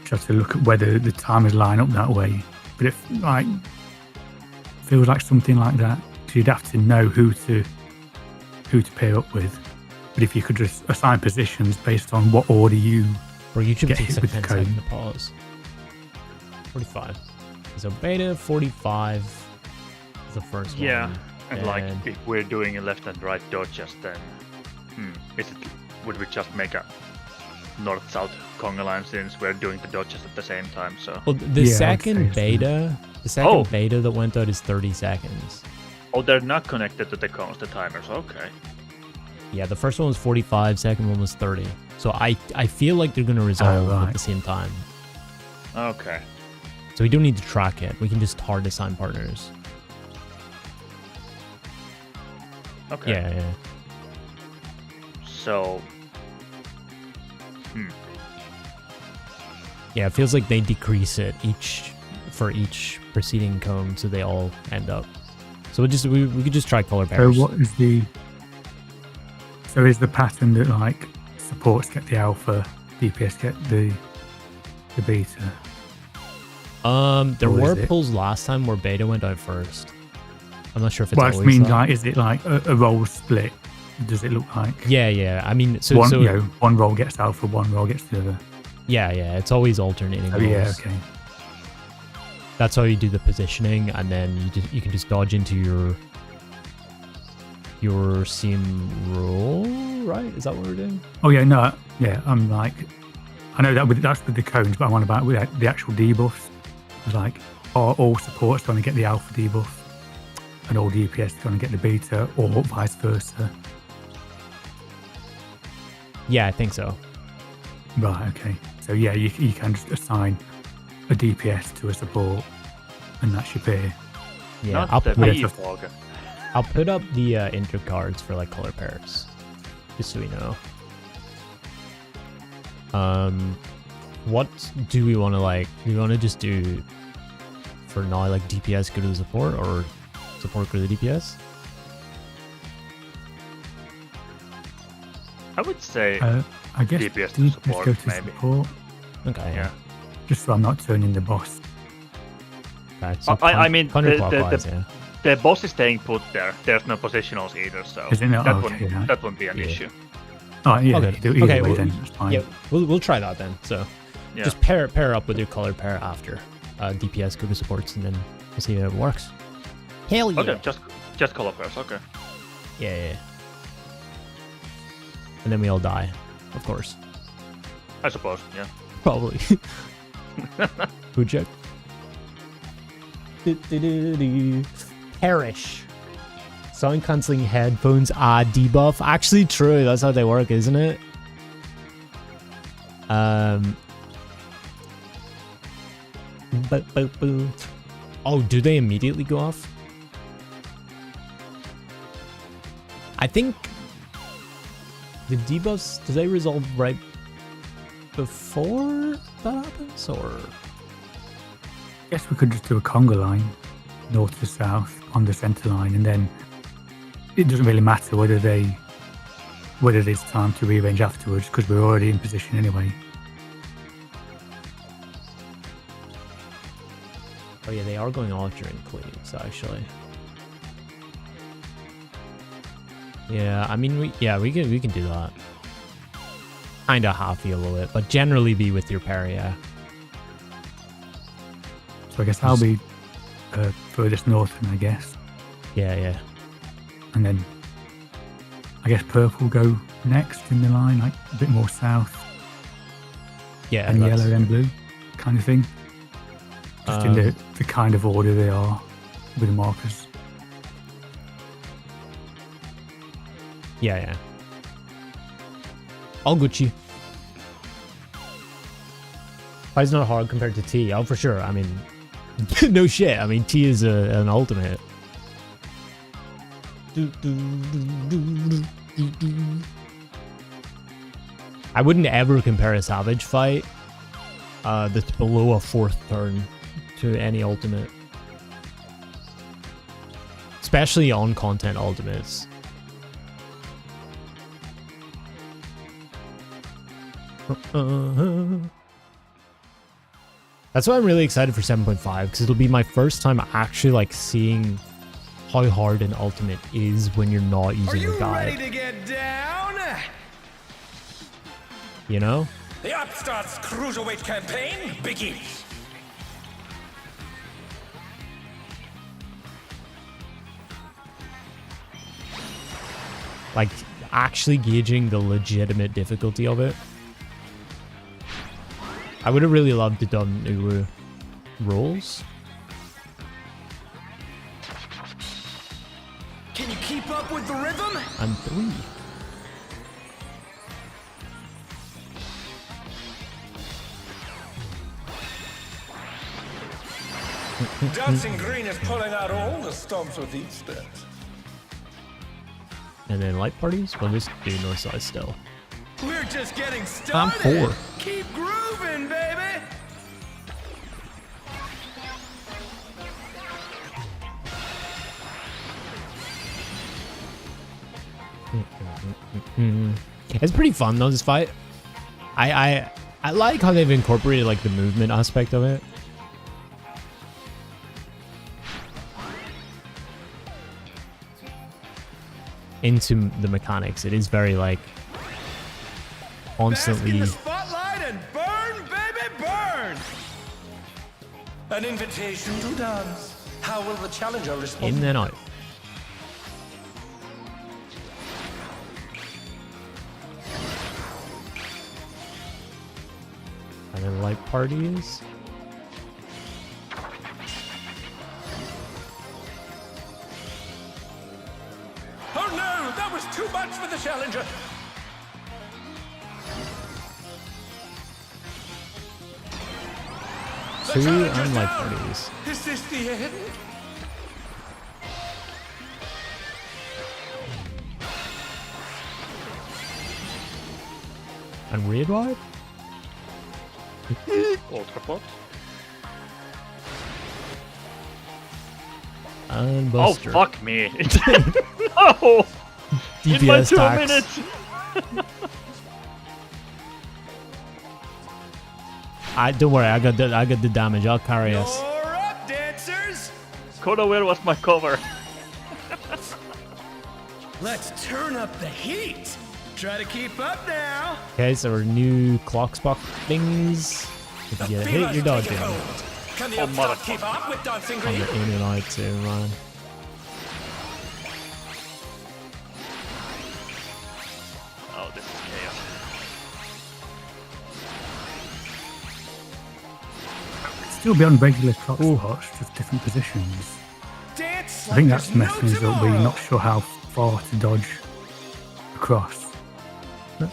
Just to look at whether the timers line up that way. But if like feels like something like that, so you'd have to know who to pair up with. But if you could just assign positions based on what order you Or YouTube get takes hit a with the 10 second cone. to pause. 45. So beta 45 is the first Yeah, one. and like if we're doing a left and right dodges, then would we just make a north-south Kong alliance since we're doing the dodges at the same time? So Well, the Yeah, I'd second say so. beta, the second beta that went out is 30 seconds. they're not connected to the cones, the timers. Okay. Yeah, the first one was 45, second one was 30. So I feel like they're going to resolve right. at the same time. Okay. So we don't need to track it. We can just hard assign partners. Okay. Yeah. So. Yeah, it feels like they decrease it for each preceding cone, so they all end up. So we could just try color So pairs. what is the? So is the pattern that like supports get the alpha, DPS get the beta? There or were is it- pulls last time where beta went out first. I'm not sure if it's Well, I just always mean that. like, is it like a role split? Does it look like? Yeah. I mean, so one role gets alpha, one role gets the other. yeah. It's always alternating. Oh yeah, roles. okay. That's how you do the positioning, and then you can just dodge into your seam roll, right? Is that what we're doing? Oh yeah, no, yeah. I'm like, I know that's with the cones, but I'm on about with the actual debuffs. It's like, are all supports going to get the alpha debuff, and all DPS going to get the beta, or vice versa? Yeah, I think so. Right. Okay. So yeah, you can just assign a DPS to a support, and that's your pair. Yeah, Not I'll the put, Beefog. I'll put up the intro cards for like color pairs, just so we know. What do we want to like? Do we want to just do for now like DPS go to the support or support go to the DPS? I would say I guess DPS to DPS support, go to maybe. support, Okay, yeah. just so I'm not turning the boss. Okay, so I mean, counterclockwise, yeah. the boss is staying put there. There's no positionals either, so Is it not? that Okay, won't right. that won't be an Yeah. issue. Oh yeah, Okay. you do it either Okay, way well, then. That's fine. Yeah, we'll try that then. So Yeah. just pair up with your color pair after DPS go to supports, and then we'll see if it works. Hell yeah! Okay, just color pairs. Okay. Yeah. And then we all die, of course. I suppose. Yeah. Probably. Food check. Perish. Sound cancelling headphones debuff. Actually true, that's how they work, isn't it? Oh, do they immediately go off? I think the debuffs, do they resolve right before that happens, or? Guess we could just do a conga line, north to south on the center line, and then it doesn't really matter whether there's time to rearrange afterwards because we're already in position anyway. Oh yeah, they are going off during cleaves, actually. Yeah, I mean, we can do that. Kinda half heal it, but generally be with your parry, yeah. So I guess I'll be furthest north, I guess. Yeah. And then I guess purple go next in the line, like a bit more south. Yeah, And yellow then blue, kind of thing. Just in the kind of order they are with the markers. Yeah. All Gucci. Why is not hard compared to T? Oh, for sure. I mean, no shit. I mean, T is an ultimate. I wouldn't ever compare a Savage fight that's below a 4th turn to any ultimate. Especially on content ultimates. That's why I'm really excited for 7.5, because it'll be my first time actually like seeing how hard an ultimate is when you're not using a guide. Ready to get down? You know? The Upstart's Cruiserweight campaign begins. Like, actually gauging the legitimate difficulty of it. I would have really loved to done Uru rolls. Can you keep up with the rhythm? And 3. Dancing Green is pulling out all the stops with each step. And then light parties, we'll just do north side still. We're just getting started. I'm 4. Keep grooving, baby. It's pretty fun though, this fight. I like how they've incorporated like the movement aspect of it. Into the mechanics. It is very like constantly Bask in the spotlight and burn, baby, burn. An invitation to dance. How will the challenger respond? in and out. And then light parties. Oh no, that was too much for the challenger. The 2 challenger's and light down. parties. Is this the end? And raid wide? Ultra pot. And Oh, buster. fuck me. No! In my DPS 2 tax. minutes! Don't worry, I got the damage. I'll carry us. You're up, dancers. Koda, where was my cover? Let's turn up the heat. Try to keep up now. Okay, so our new clock spot things. If you get a hit, you're dodging. Can the Oh, Upstart motherfucker. keep up with Dancing On Green? the in and out too, man. Oh, this is chaos. Still be on regular clock spots, just different positions. Dance I think like that's there's messing us no up. We're tomorrow. not sure how far to dodge across.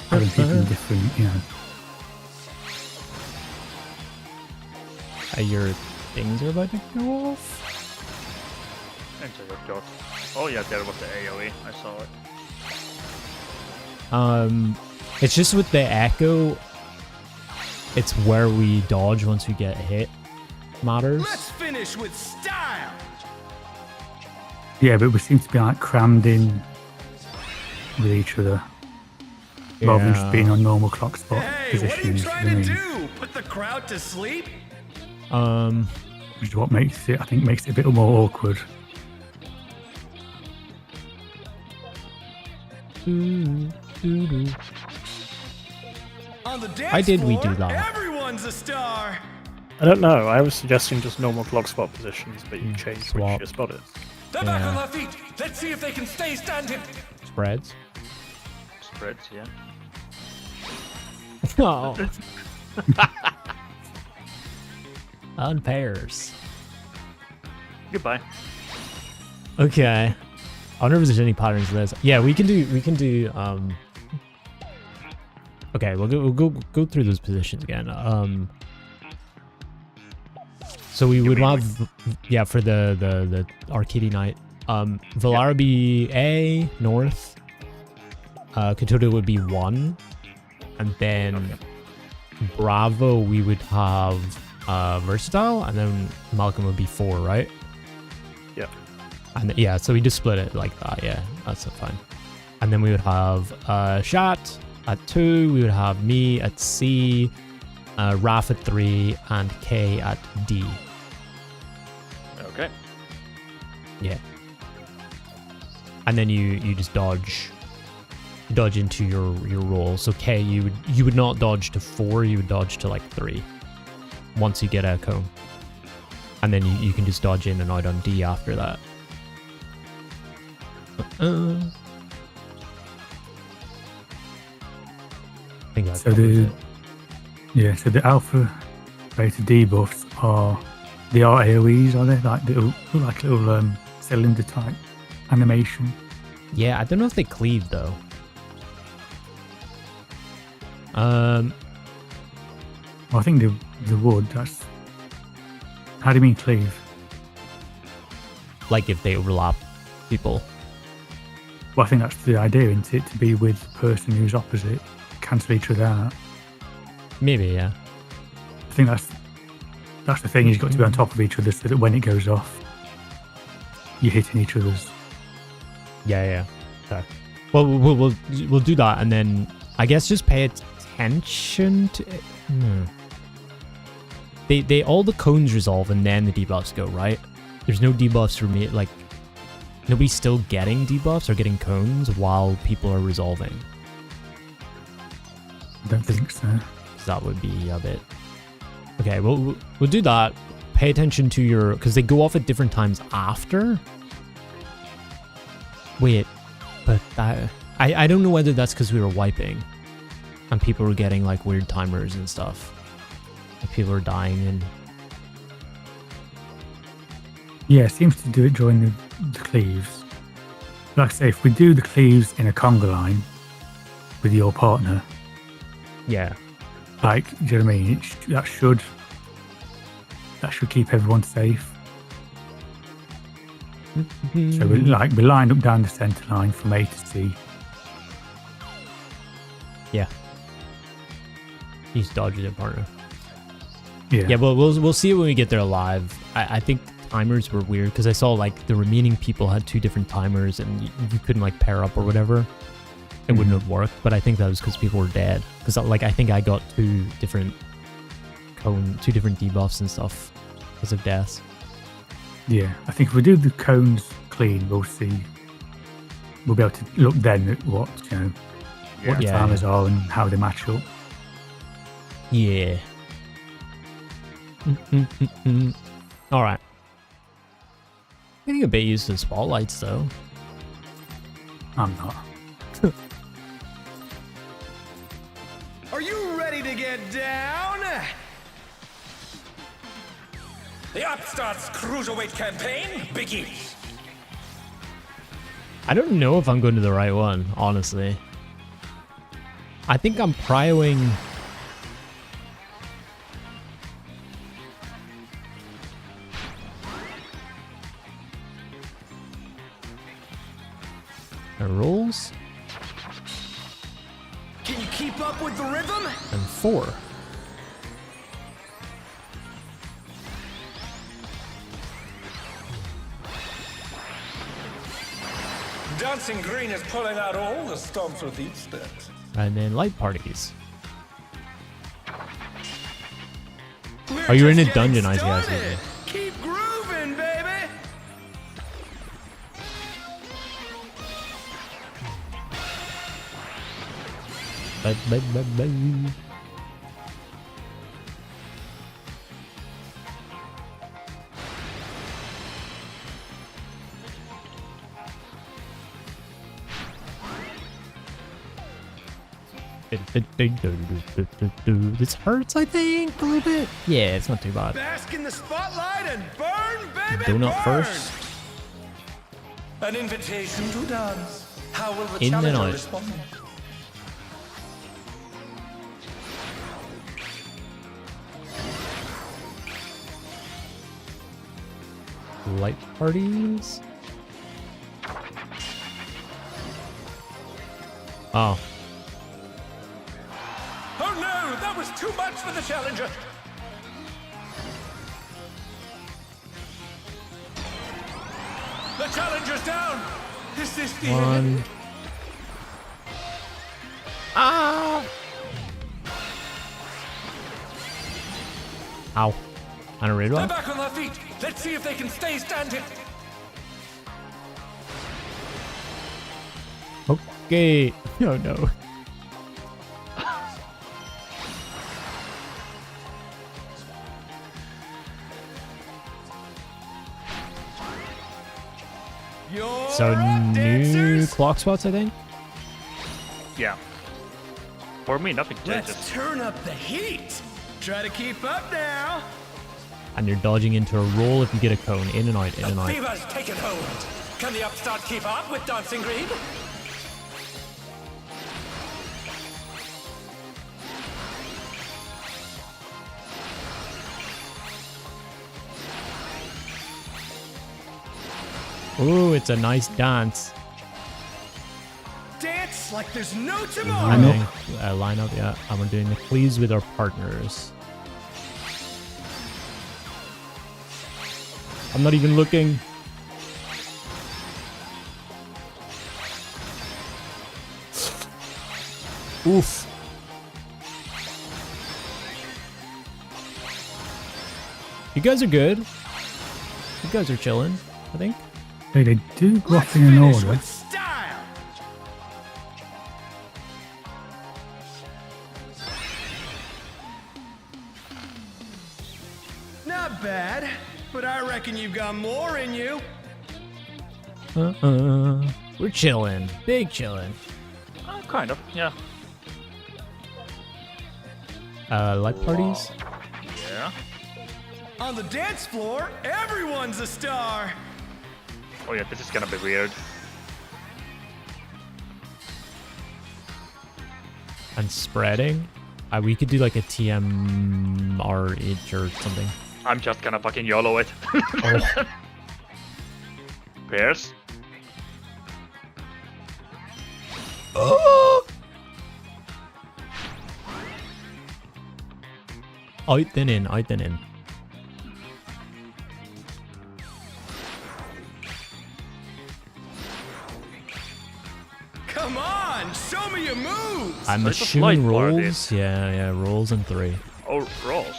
Having people in different, Your things are about to go off. Enjoy your shot. Oh yeah, there was the AoE. I saw it. It's just with the echo. It's where we dodge once we get hit matters. Let's finish with style. Yeah, but we seem to be like crammed in with each other. Rather than just being on normal clock spot Hey, what are you positions. trying to do? Put the crowd to sleep? Which is what makes it, I think, makes it a bit more awkward. On the dance Why did we floor, do that? Everyone's a star. I don't know. I was suggesting just normal clock spot positions, but you changed swap. which your spot is. They're back on their feet. Let's see if they can stay standing. Spreads. Spreads, yeah. Oh. On pairs. Goodbye. Okay. I wonder if there's any patterns to this. Yeah, we can do okay, we'll go through those positions again. So we would have for the arcade night. Valara be A north. Katoda would be 1. And then Bravo we would have Versatile, and then Malcolm would be 4, right? Yeah. And yeah, so we just split it like that. Yeah, that's fine. And then we would have Shat at 2. We would have me at C, Raf at 3, and K at D. Okay. Yeah. And then you just dodge into your roll. So K, you would not dodge to 4. You would dodge to like 3. Once you get a cone, and then you can just dodge in and out on D after that. I think that's So the alpha beta debuffs are AoEs, are they? Like little cylinder type animation. Yeah, I don't know if they cleave though. Well, I think the wood. That's how do you mean cleave? Like if they overlap people. Well, I think that's the idea, isn't it? To be with the person who's opposite, cancel each other out. Maybe, yeah. I think that's the thing. You've got to be on top of each other so that when it goes off, you're hitting each other's. Yeah. Okay. Well, we'll do that, and then I guess just pay attention to it. They all the cones resolve, and then the debuffs go, right? There's no debuffs for me. Like nobody's still getting debuffs or getting cones while people are resolving. I don't think so. That would be a bit. Okay, we'll do that. Pay attention to your, because they go off at different times after. Wait, but that I don't know whether that's because we were wiping, and people were getting like weird timers and stuff. Like people were dying and. Yeah, it seems to do it during the cleaves. Like I say, if we do the cleaves in a conga line with your partner, Yeah. like, do you know what I mean? That should keep everyone safe. So we're lined up down the centre line from A to C. Yeah. He's dodging it, partner. Yeah. Yeah, but we'll see it when we get there live. I think the timers were weird because I saw like the remaining people had 2 different timers and you couldn't like pair up or whatever. It wouldn't have worked, but I think that was because people were dead. Because like I think I got 2 different debuffs and stuff because of deaths. Yeah, I think if we do the cones clean, we'll see. We'll be able to look then at what the timers are and how they match up. Yeah. All right. Getting a bit used to the spotlights though. I'm not. Are you ready to get down? The Upstarts Cruiserweight campaign begins. I don't know if I'm going to the right one, honestly. I think I'm prioing. keep up with the rhythm? And 4. Dancing Green is pulling out all the stops with each step. And then light parties. We're Oh, you're in just a dungeon, getting I see. started. Keep grooving, baby. This hurts, I think, a little bit. Yeah, it's not too bad. Bask in the spotlight and burn, baby, Donut burn. first. An invitation to dance. How will the In the challenger night. respond? Light parties. Oh, Oh no, that was too much for the challenger. The challenger's down. Is this the end? 1. Ah! Ow. On a red They're one? back on their feet. Let's see if they can stay standing. Okay. Oh no. You're So up, new dancers. clock spots, I think. Yeah. For me, nothing Let's changes. turn up the heat. Try to keep up now. And you're dodging into a roll if you get a cone. In and out, in and out. Fever's taken hold. Can the upstart keep up with Dancing Green? Ooh, it's a nice dance. Dance like there's no I tomorrow. know. Line up, yeah. And we're doing the please with our partners. I'm not even looking. Oof. You guys are good. You guys are chilling, I think. They do go Let's off in an finish order. with style. Not bad, but I reckon you've got more in you. We're chilling. Big chilling. Kind of, yeah. Light parties? Yeah. On the dance floor, everyone's a star. Oh yeah, this is gonna be weird. And spreading? We could do like a TMRH or something. I'm just gonna fucking YOLO it. Oh. Pairs? Out then in, out then in. Come on, show me your moves. I'm So it's a assuming flight party. rolls. Yeah, rolls and 3. Oh, rolls.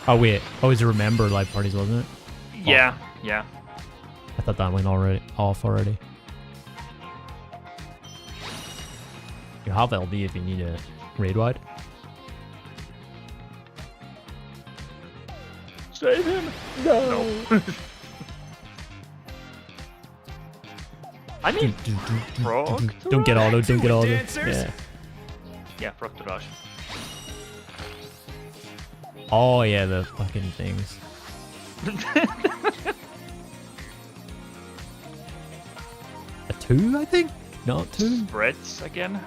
Oh wait, always remember light parties, wasn't it? Yeah, yeah. I thought that went off already. You have LD if you need a raid wide. Save him! No. I mean, frog Don't get auto, don't get to it, auto. dancers. Yeah. yeah, frog to rush. Oh yeah, the fucking things. A 2, I think? Not 2? Spreads again.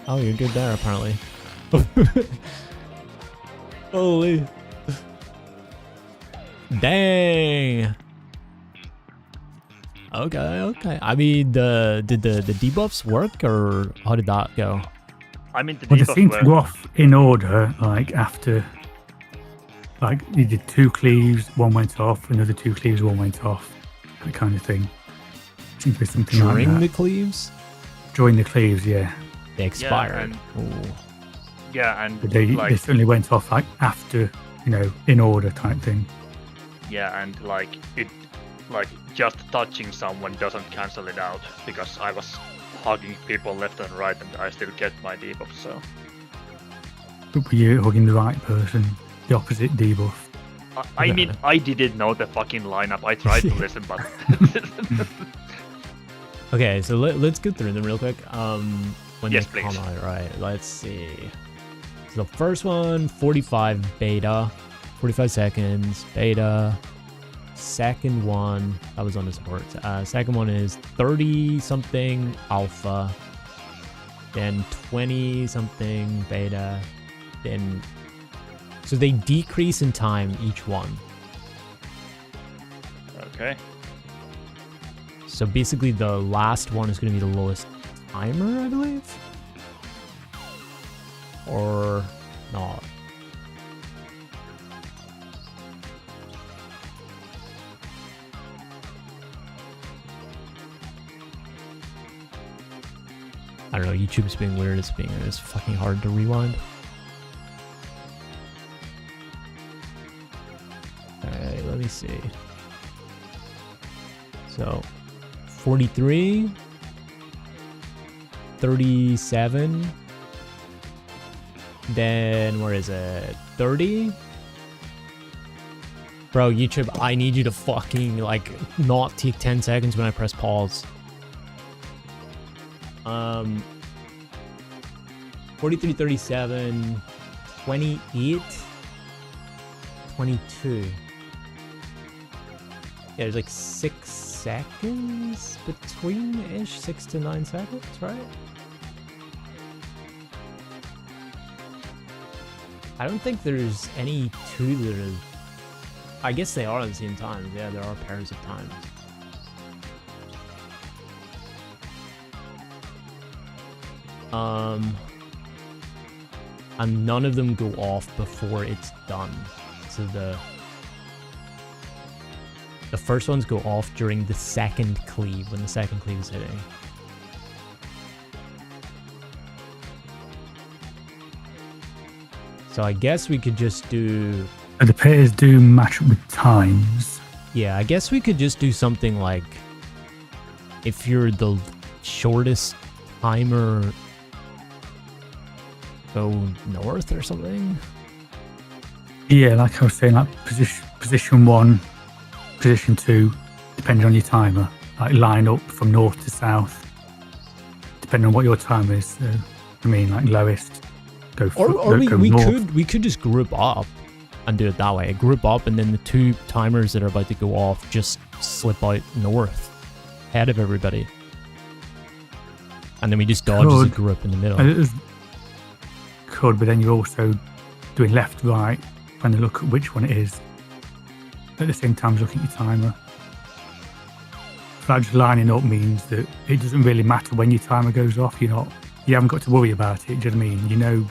Oh, you're good there, apparently. Holy. Dang. Okay. I mean, did the debuffs work, or how did that go? I mean, the Well, they debuffs seem to go were... off in order, like after, like you did 2 cleaves, 1 went off, another 2 cleaves, 1 went off, that kind of thing. Seems to be something During like the that. cleaves, During the cleaves, yeah. they expired. and- Ooh. Yeah, and But they certainly went off like after, in order type thing. yeah, and like just touching someone doesn't cancel it out, because I was hugging people left and right and I still get my debuff, so But were you hugging the right person? The opposite debuff. I mean, I didn't know the fucking lineup. I tried to listen, but Okay, so let's go through them real quick. When Yes, they come please. out, right? Let's see. So the first one, 45 beta, 45 seconds beta. Second one, that was on the support. Second one is 30 something alpha, then 20 something beta, then so they decrease in time each one. okay. So basically the last one is going to be the lowest timer, I believe. Or not. I don't know, YouTube's being weird. It's fucking hard to rewind. Alright, let me see. So 43, 37, then where is it? 30? Bro, YouTube, I need you to fucking like not take 10 seconds when I press pause. 43, 37, 28, 22. Yeah, there's like 6 seconds between-ish, 6 to 9 seconds, right? I don't think there's any two that are... I guess they are at the same time. Yeah, there are pairs of times. And none of them go off before it's done. So the first ones go off during the second cleave, when the second cleave is hitting. So I guess we could just do... And the pairs do match up with times. Yeah, I guess we could just do something like... If you're the shortest timer, go north or something? Yeah, like I was saying, like position 1, position 2, depending on your timer. Like line up from north to south, depending on what your timer is. So, I mean, like lowest, go Or we north. we could just group up and do it that way. Group up, and then the 2 timers that are about to go off just slip out north, ahead of everybody. And then we just dodge as a group in the middle. Could, but then you're also doing left, right, trying to look at which one it is. At the same time as looking at your timer. So just lining up means that it doesn't really matter when your timer goes off. You haven't got to worry about it. Do you know what I mean? You know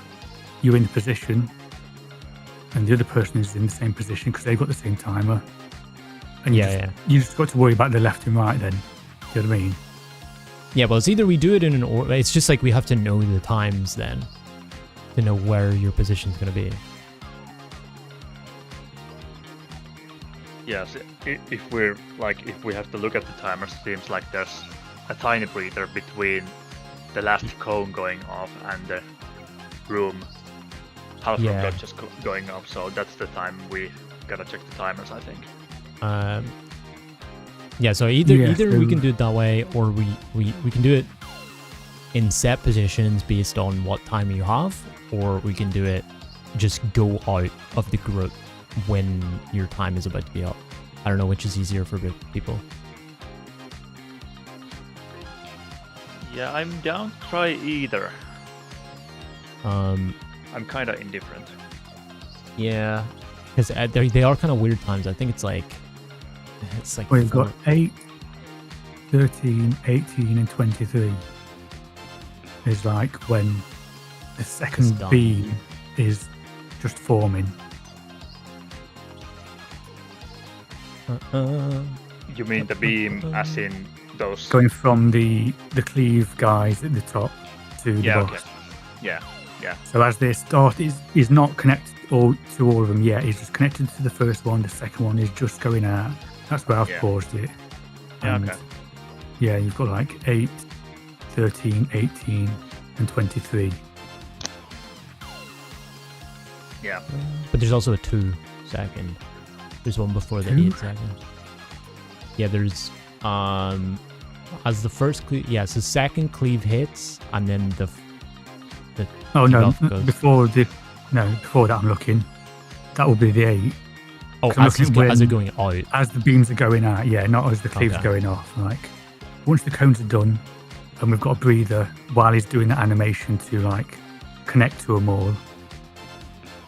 you're in the position, and the other person is in the same position because they've got the same timer. And you just got to worry about the left and right then. Do you know what I mean? Yeah, well, it's either we do it in an order. It's just like we have to know the times then to know where your position's going to be. Yes, if we have to look at the timers, it seems like there's a tiny breather between the last cone going off and the room half room dot just going off. So that's the time we gotta check the timers, I think. Yeah, so either we can do it that way, or we can do it in set positions based on what time you have, or we can do it just go out of the group when your time is about to be up. I don't know which is easier for people. Yeah, I'm down to try either. I'm kind of indifferent. Yeah, because they are kind of weird times. I think it's like We've got 8, 13, 18, and 23 is like when the second done. beam is just forming. You mean the beam as in those? Going from the cleave guys at the top to the Yeah, boss. okay. Yeah, yeah. So as they start, is not connected to all of them yet. It's just connected to the first one. The second one is just going out. That's where I've Yeah. paused it. Yeah, And okay. yeah, you've got like 8, 13, 18, and 23. Yeah. But there's also a 2-second. There's one before the 2? 8-second. Yeah, there's as the first cleave, yeah, so second cleave hits, and then the Oh no, debuff goes. before that I'm looking. That will be the 8. Oh, I'm as, looking at as they're when- going out. As the beams are going out, yeah, not as the cleaves Okay. are going off. Like once the cones are done, and we've got a breather while he's doing the animation to like connect to them all.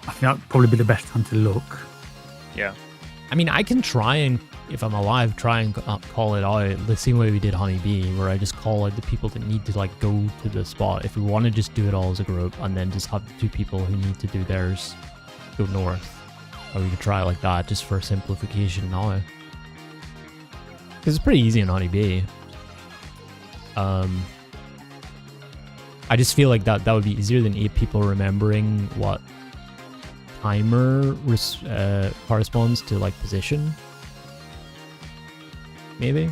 I think that'd probably be the best time to look. Yeah. I mean, I can try and, if I'm alive, try and call it out the same way we did Honeybee, where I just call out the people that need to like go to the spot. If we want to just do it all as a group, and then just have the 2 people who need to do theirs go north, or we could try it like that just for simplification now. Because it's pretty easy in Honeybee. I just feel like that would be easier than 8 people remembering what timer corresponds to like position. Maybe.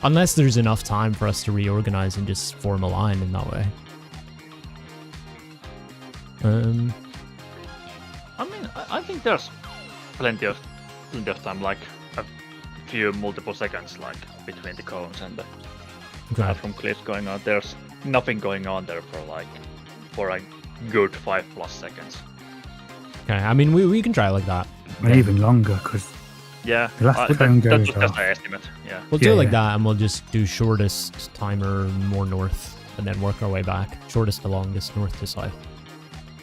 Unless there's enough time for us to reorganize and just form a line in that way. I mean, I think there's plenty of time, like a few multiple seconds, like between the cones and the from cliffs going on. There's nothing going on there for a good 5+ seconds. Okay, I mean, we can try like that. And even longer because Yeah, The last cone that goes was just off. my estimate. Yeah. We'll do Yeah, it like yeah. that, and we'll just do shortest timer more north, and then work our way back. Shortest to longest, north to south.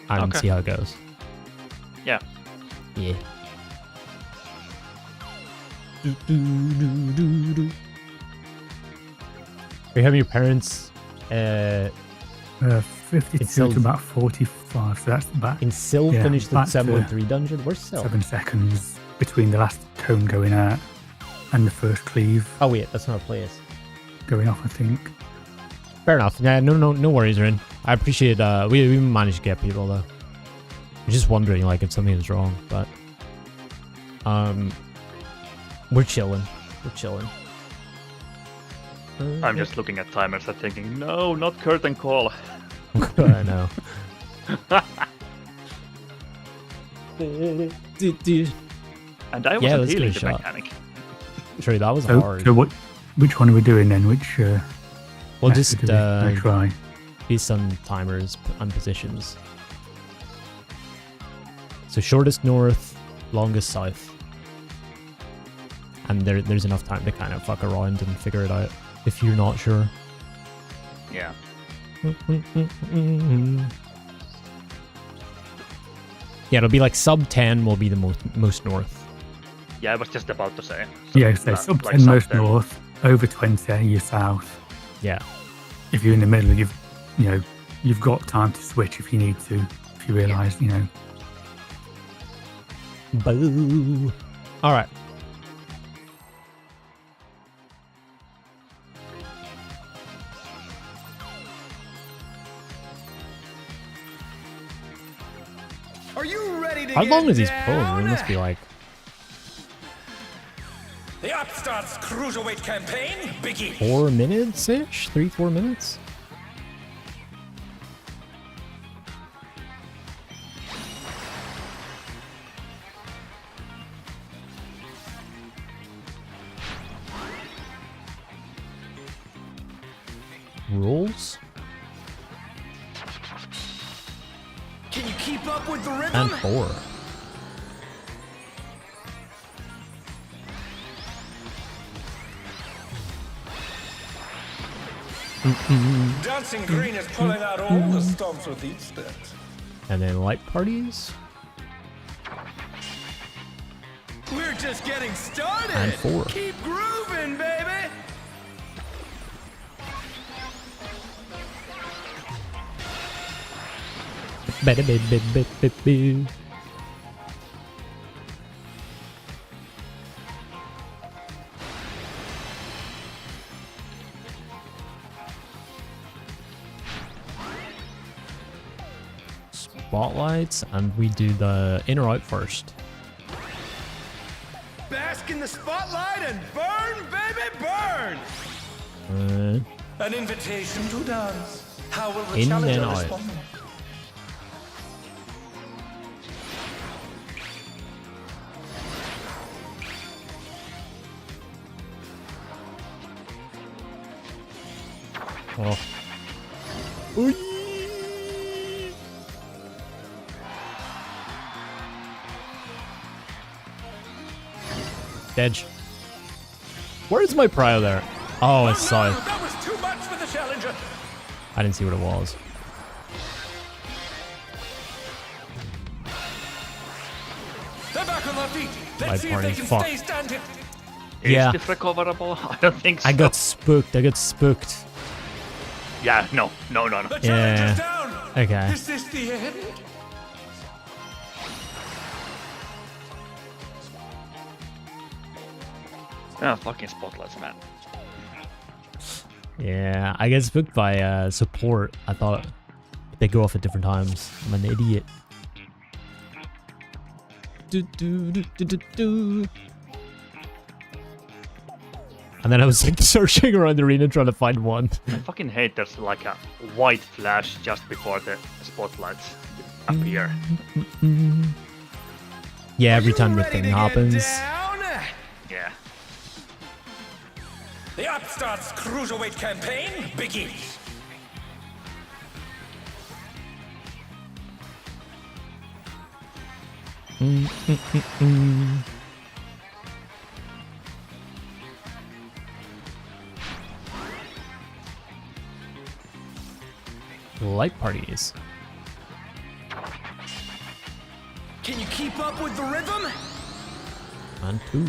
And Okay. see how it goes. Yeah. Yeah. Are you having your parents 52 It's to about 45, so that's about in Sil Yeah, finished the back to 713 dungeon? Where's Sil? 7 seconds between the last cone going out and the first cleave Oh wait, that's not a place. going off, I think. Fair enough. Yeah, no worries, Rin. I appreciate we managed to get people though. I'm just wondering like if something was wrong, but we're chilling. We're chilling. I'm just looking at timers and thinking, no, not curtain call. I know. And I Yeah, wasn't let's give it healing a the shot. mechanic. True, that was So, hard. which one are we doing then? Which We'll method just do we try? based on timers and positions. So shortest north, longest south. And there's enough time to kind of fuck around and figure it out if you're not sure. Yeah. Yeah, it'll be like sub 10 will be the most north. Yeah, I was just about to say. Yeah, so sub 10 most north, over 20 you're south. Yeah. If you're in the middle, you've got time to switch if you need to. If you realise, Boo. All right. Are you ready to How get long is these down? pulling? It must be like The Upstarts Cruiserweight campaign begins. 4 minutes-ish? 3-4 minutes? Rules? Can you keep up with the rhythm? And 4. Dancing Green is pulling out all the stops with each step. And then light parties? We're just getting started. And 4. Keep grooving, baby. Spotlights, and we do the in or out first. Bask in the spotlight and burn, baby, burn. An invitation to dance. How will the In challenger and out. respond? Oh. Edge. Where's my prio there? Oh, I saw it. That was too much for the challenger. I didn't see what it was. They're back on their feet. My Let's see if they party, can fuck. stay standing. Yeah. Is this recoverable? I don't think so. I got spooked. I got spooked. Yeah, no. The challenger's Yeah. down. Okay. Is this the end? Ah, fucking spotlights, man. Yeah, I get spooked by support. I thought they go off at different times. I'm an idiot. And then I was like searching around the arena trying to find one. I fucking hate there's like a white flash just before the spotlights appear. Yeah, every time the Ready thing to get happens. down? Yeah. The Upstart's Cruiserweight campaign begins. Light parties. Can you keep up with the rhythm? And 2.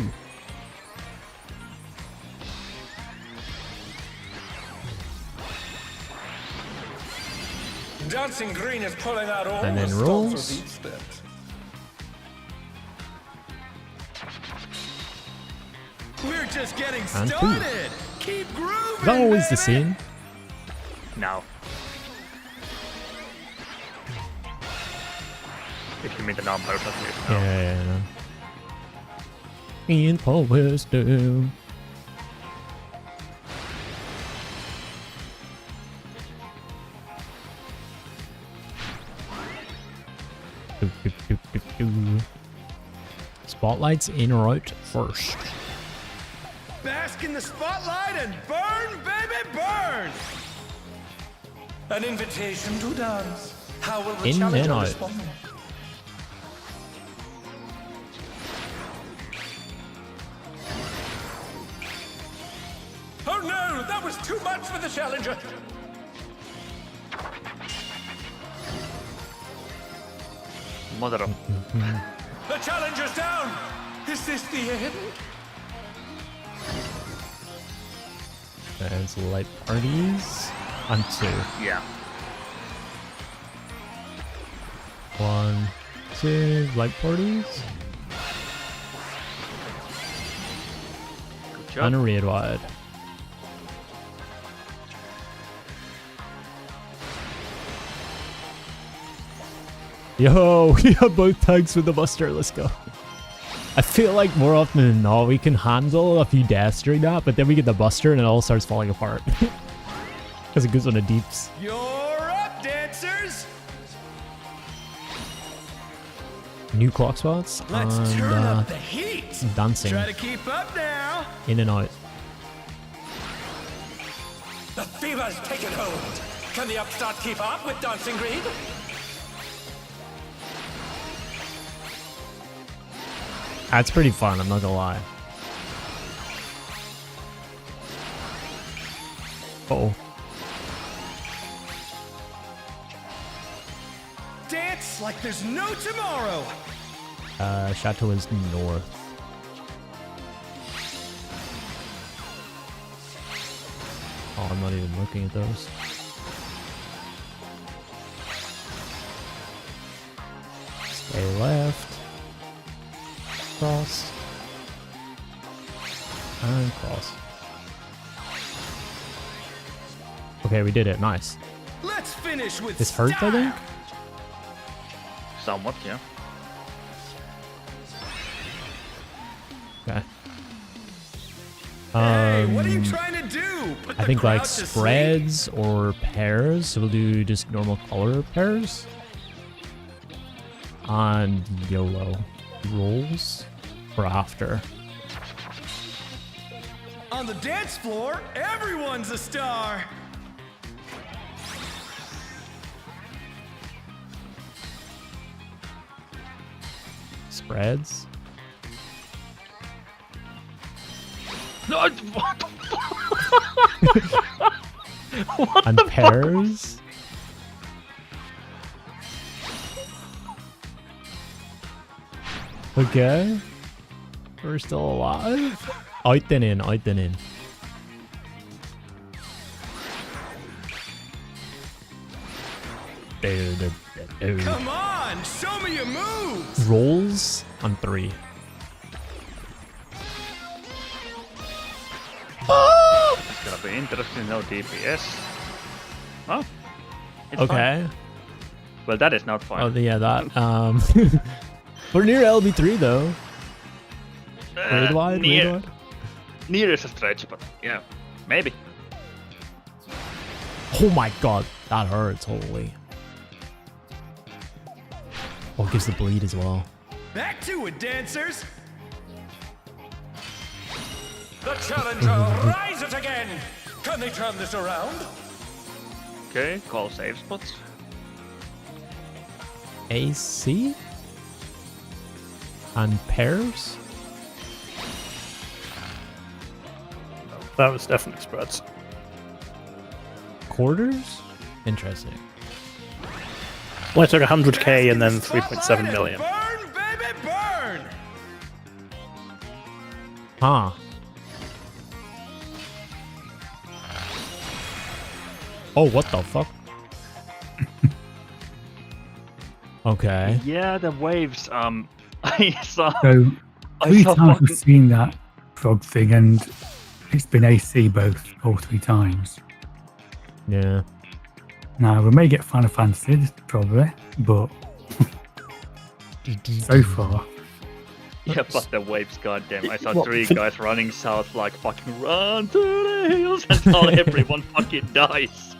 Dancing Green is pulling out all And the then stops rolls. with each step. We're just getting And 2. started. Keep grooving. Is that always the baby. scene? Now. If you mean the numbers at least. No. Yeah. In Paul Wisdom. Spotlights in or out first. Bask in the spotlight and burn, baby, burn. An invitation to dance. How will the In and challenger out. respond? Oh no, that was too much for the challenger. Mother of... The challenger's down. Is this the end? There's light parties. And 2. Yeah. 1, 2, light parties. Good job. And a red wide. Yo, we have both tanks with the Buster. Let's go. I feel like more often than not, we can handle a few deaths during that, but then we get the Buster and it all starts falling apart. Because it goes on the deeps. You're up, dancers. New clock spots Let's and turn up the heat. dancing Try to keep up now. in and out. The fever's taken hold. Can the Upstart keep up with Dancing Green? That's pretty fun, I'm not gonna lie. Uh-oh. Dance like there's no tomorrow. Chateau is north. Oh, I'm not even looking at those. Stay left. Cross. And cross. Okay, we did it. Nice. Let's finish with This hurts, I think? Somewhat, yeah. Okay. Hey, what are you trying to do? Put I the think like crowd to sleep? spreads or pairs. So we'll do just normal color pairs. And YOLO. Rolls for after. On the dance floor, everyone's a star. Spreads. No, what the fuck? What And the fuck? pairs. Okay. We're still alive. Out then in, out then in. Come on, show me your moves. Rolls on 3. It's gonna be interesting, no DPS. Oh, it's fine. Okay. Well, that is not fine. Oh, yeah, that. We're near LB3 though. Raid wide, raid near, wide. near is a stretch, but yeah, maybe. Oh my god, that hurts. Holy. Oh, it gives the bleed as well. Back to it, dancers. The challenger rises again. Can they turn this around? Okay, call save spots. AC? And pairs? That was definitely spreads. Quarters? Interesting. Well, I took 100k and then 3.7 million. Burn, baby, burn. Huh. Oh, what the fuck? Okay. Yeah, the waves. I saw. So I 3 saw times we've fucking- seen that frog thing, and it's been AC all 3 times. Yeah. Now we may get Final Fantasy probably, but so far, Yeah, but the waves, goddamn. I saw Well, 3 guys running south like fucking run to the hills until everyone fucking dies.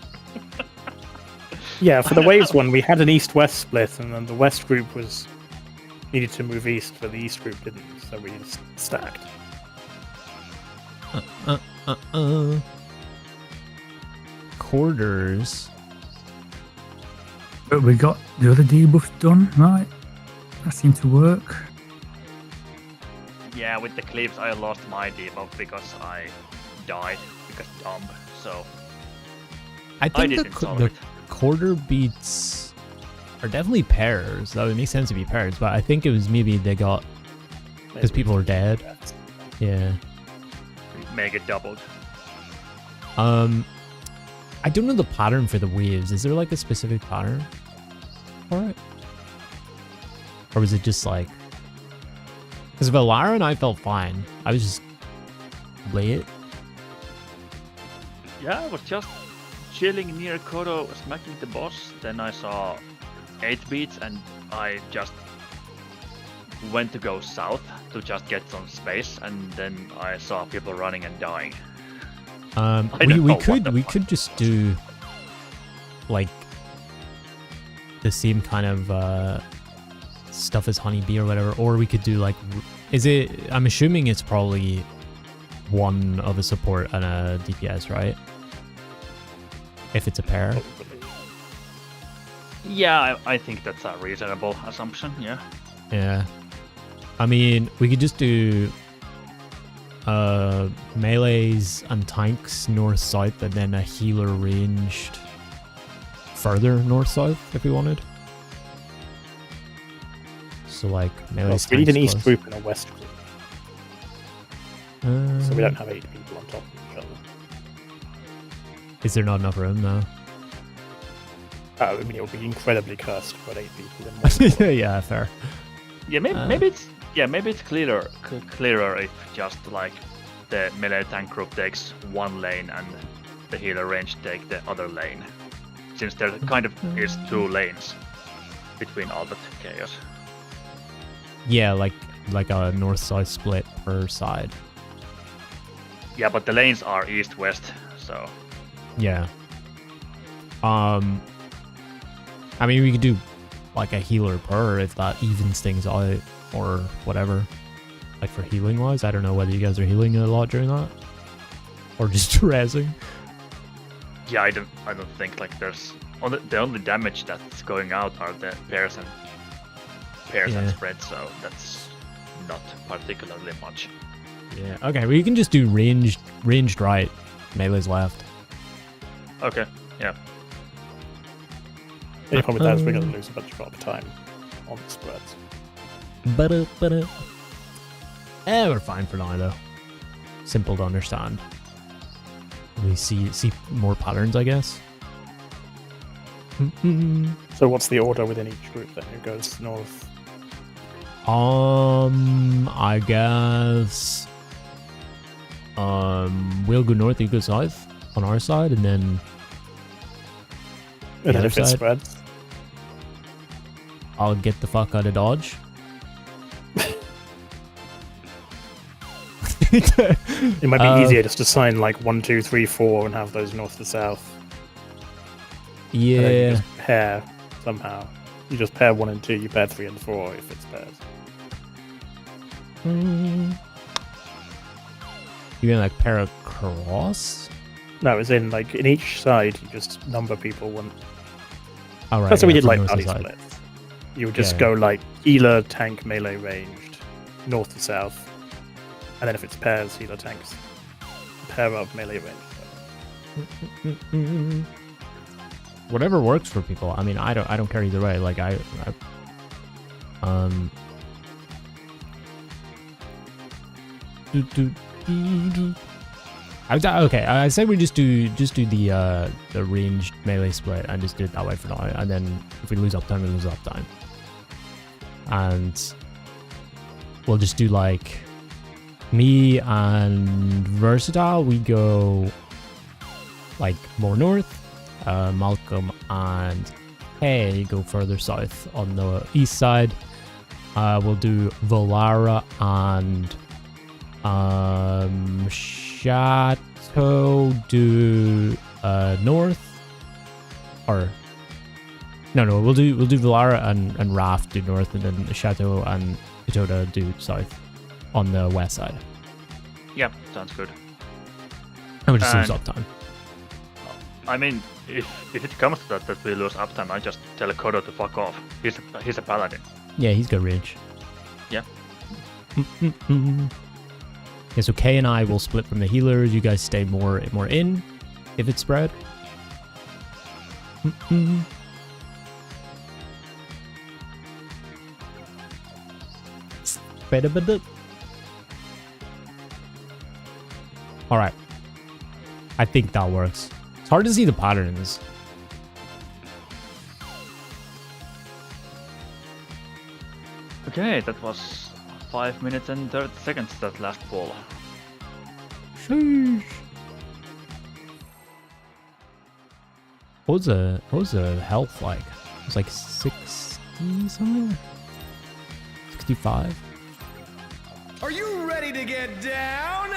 Yeah, for the waves one, we had an east-west split, and then the west group was needed to move east, but the east group didn't, so we just stacked. Quarters. but we got the other debuffs done, right? That seemed to work. Yeah, with the clips, I lost my debuff because I died because dumb. So I think didn't solve the it. quarter beats are definitely pairs. That would make sense to be pairs, but I think it was maybe they got because people were dead. Yeah. make it doubled. I don't know the pattern for the waves. Is there like a specific pattern for it? Or was it just like... Because Valaren, I felt fine. I was just late. Yeah, I was just chilling near Kodo, smacking the boss. Then I saw 8 beats and I just went to go south to just get some space, and then I saw people running and dying. We don't know what could the fuck. just do like the same kind of stuff as Honeybee or whatever, or we could do like, is it? I'm assuming it's probably one of a support and a DPS, right? If it's a pair. Yeah, I think that's a reasonable assumption, yeah. Yeah. I mean, we could just do melees and tanks north-south, and then a healer ranged further north-south if we wanted. So like melees, We need an tanks east plus. group and a west group, so we don't have 8 people on top of each other. Is there not enough room now? I mean, it would be incredibly cursed to put 8 people in one. Yeah, fair. Yeah, maybe it's clearer if just like the melee tank group takes one lane and the healer range take the other lane, since there kind of is 2 lanes between all that chaos. Yeah, like a north-south split per side. Yeah, but the lanes are east-west, so Yeah. I mean, we could do like a healer per if that evens things out or whatever. Like for healing wise, I don't know whether you guys are healing a lot during that or just rezzing. yeah, I don't think like there's the only damage that's going out are the pairs and Yeah. spread, so that's not particularly much. Yeah. Okay, well you can just do ranged right, melee's left. Okay, yeah. The only problem with that is we're going to lose a bunch of our time on the spreads. But we're fine for now though. Simple to understand. We see more patterns, I guess. So what's the order within each group then? Who goes north? I guess we'll go north, you go south on our side, and then And then other if it side. spreads? I'll get the fuck out of Dodge. It might be easier just to sign like 1, 2, 3, 4 and have those north to south. And then you Yeah. just pair somehow. You just pair 1 and 2, you pair 3 and 4 if it's pairs. You mean like pair across? No, as in like in each side you just number people one. Oh, right, That's what we yeah, did from like north to party south. splits. You would just Yeah. go like healer, tank, melee ranged, north to south. And then if it's pairs, healer, tanks, pair up, melee range. Whatever works for people. I mean, I don't care either way. Like okay. I say we just do the ranged melee split and just do it that way for now. And then if we lose uptime, we lose uptime. And we'll just do like me and Versatile. We go like more north. Malcolm and Hay go further south on the east side. We'll do Volara and Chateau do north, or no, we'll do Volara and Raft do north, and then Chateau and Itoda do south on the west side. Yeah, sounds good. And we just lose And- uptime. I mean, if it comes to that we lose uptime, I just tell Kodo to fuck off. He's a paladin. Yeah, he's got range. Yeah. Yeah, so Kay and I will split from the healers. You guys stay more in if it's spread. All right. I think that works. It's hard to see the patterns. Okay, that was 5 minutes and 30 seconds, that last ball. Sheesh. What was the health like? It was like 60 something? 65? Are you ready to get down?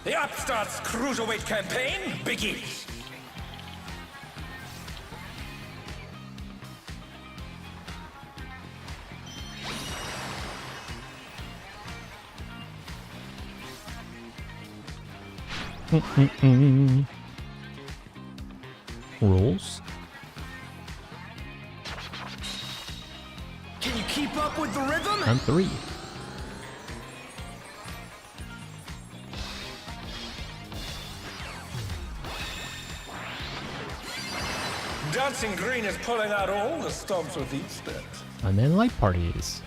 The Upstart's Cruiserweight campaign begins. Rules? Can you keep up with the rhythm? And 3. Dancing Green is pulling out all the stops with each step. And then light parties.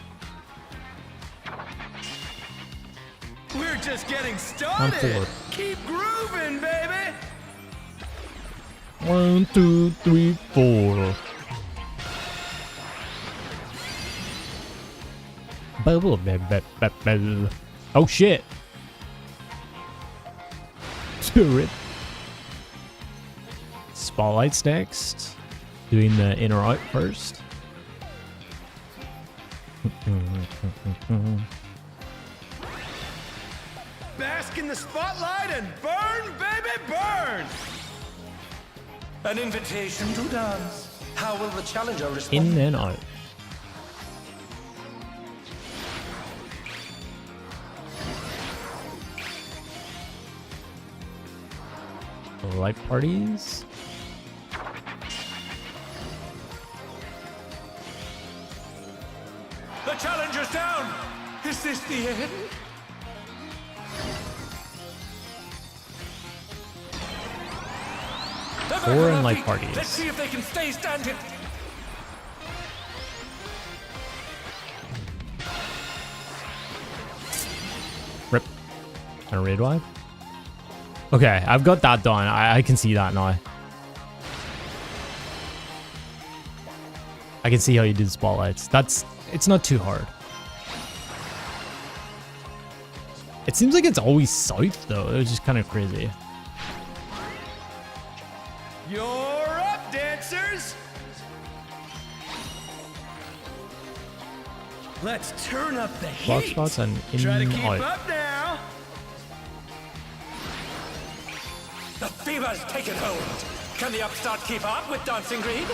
We're just getting On started. 4. Keep grooving, baby. 1, 2, 3, 4. Oh shit. Rip. Spotlight's next. Doing the in or out first. Bask in the spotlight and burn, baby, burn. An invitation to dance. How will the challenger respond? In and out. Light parties. The challenger's down. Is this the end? Four and light parties. Let's see if they can stay standing. Rip. And a raid wide. Okay, I've got that done. I can see that now. I can see how you do the spotlights. It's not too hard. It seems like it's always south though. It's just kind of crazy. You're up, dancers. Let's turn up the heat. Block spots and in Try to keep out. up now. The fever's taken hold. Can the upstart keep up with Dancing Green?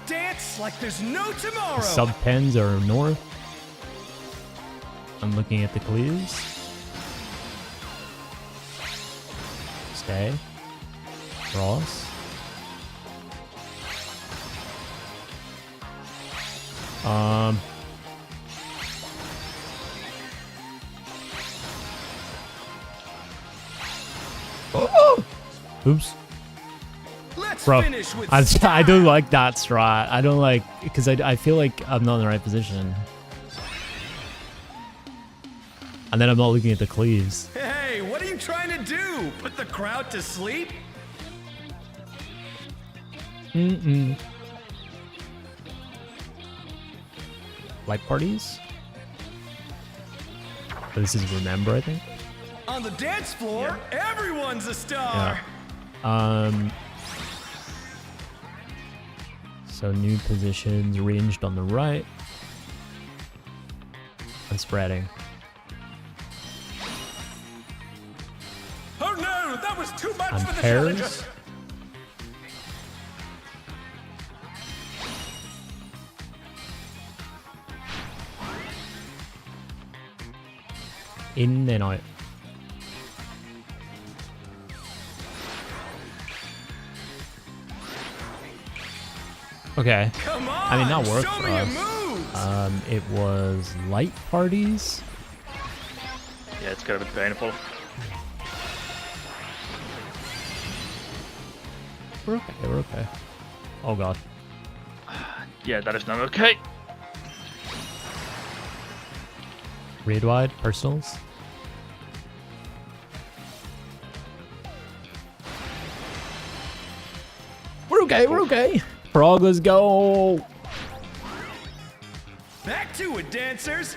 Dance like there's no tomorrow. Sub pens are north. I'm looking at the clues. Stay. Cross. Oh! Oops. Let's Bro, finish with I don't like that strat. I don't like, because I feel like I'm not in the right position. And then I'm not looking at the cleaves. Hey, what are you trying to do? Put the crowd to sleep? Light parties? Oh, this is Remember, I think. On the dance floor, everyone's a star. So new positions ranged on the right. And spreading. Oh no, that was too much And for the challenger. pairs. In and out. Okay. Come on, I mean, that worked show for me your us. moves. It was light parties. Yeah, it's got a bit painful. We're okay. We're okay. Oh god. Yeah, that is not okay. Raid wide personals. We're okay. We're okay. Frog, let's go. Back to it, dancers.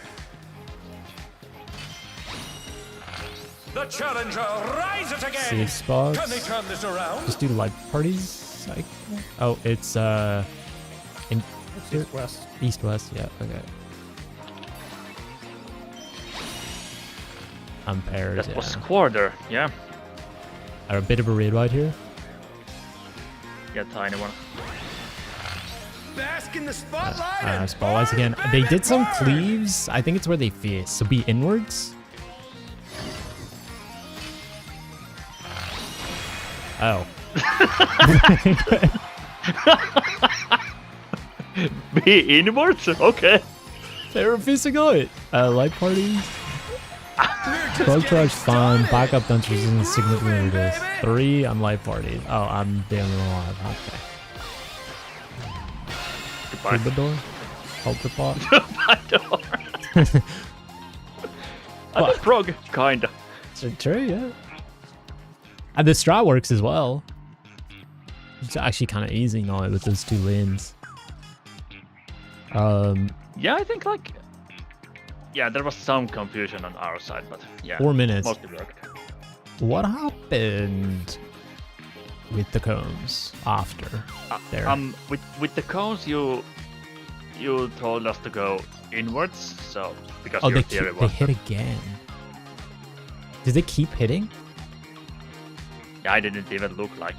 The challenger rises again. Safe spots. Can they turn this around? Just do light parties. Oh, it's in East west. east west. Yeah. Okay. And pairs. That was Yeah. quarter. Yeah. A bit of a raid wide here. Yeah, tiny one. Bask in the spotlight. and Spotlights burn, again. They baby, did some burn. cleaves. I think it's where they face. So be inwards. Oh. Be inwards? Okay. They were facing out. Light parties. We're Frog charge fine. Backup dunce resistance significantly reduced. 3 on life party. Oh, I'm the only one alive. Okay. Goodbye. Troubadour? Ultra pot? Troubadour. I'm a frog, kinda. True, yeah. And the strat works as well. It's actually kind of easy now with those 2 lanes. Yeah, I think like... Yeah, there was some confusion on our side, but yeah. 4 minutes. Mostly worked. What happened with the cones after there? With the cones, you told us to go inwards, so because Oh, your they theory keep, they was hit again. Did they keep hitting? I didn't even look like.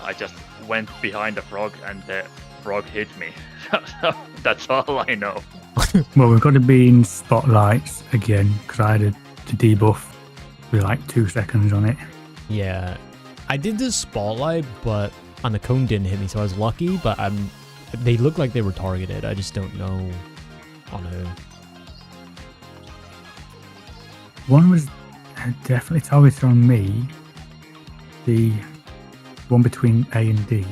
I just went behind the frog and the frog hit me. So that's all I know. Well, we've got to be in spotlights again because I had to debuff with like 2 seconds on it. Yeah, I did the spotlight, but on the cone didn't hit me, so I was lucky. But they look like they were targeted. I just don't know on who. One was definitely targeted on me. The one between A and D.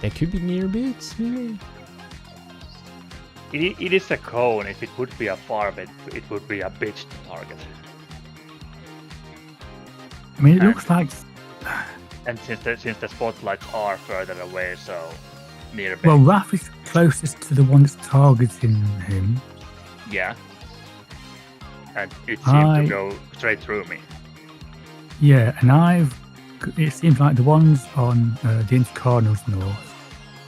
They could be near bits, maybe. It is a cone. If it would be a farm, it would be a bitch to target. I mean, it looks like. And since the spotlights are further away, so near. Well, Raph is closest to the one that's targeting him. Yeah. And it seemed to go straight through me. Yeah, and it seems like the ones on the Intercardinals North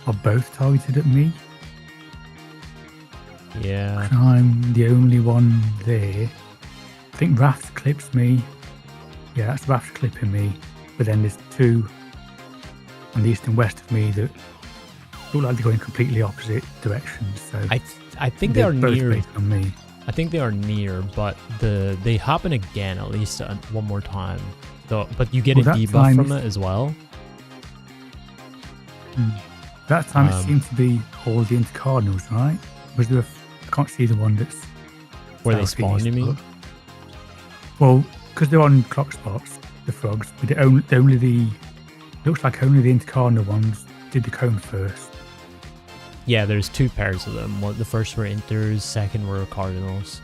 are both targeted at me. Yeah. I'm the only one there. I think Raph's clips me. Yeah, that's Raph's clipping me. But then there's 2 on the east and west of me that look like they're going completely opposite directions. So I think they are both near. based on me. I think they are near, but they happen again at least one more time. So, but you get a that debuff time from it as well. That time it seemed to be all the Intercardinals, right? Was there I can't see the one that's Where they spawn, you mean? Well, because they're on clock spots, the frogs, but looks like only the Intercardinal ones did the cone first. Yeah, there's 2 pairs of them. The first were Inters, second were Cardinals.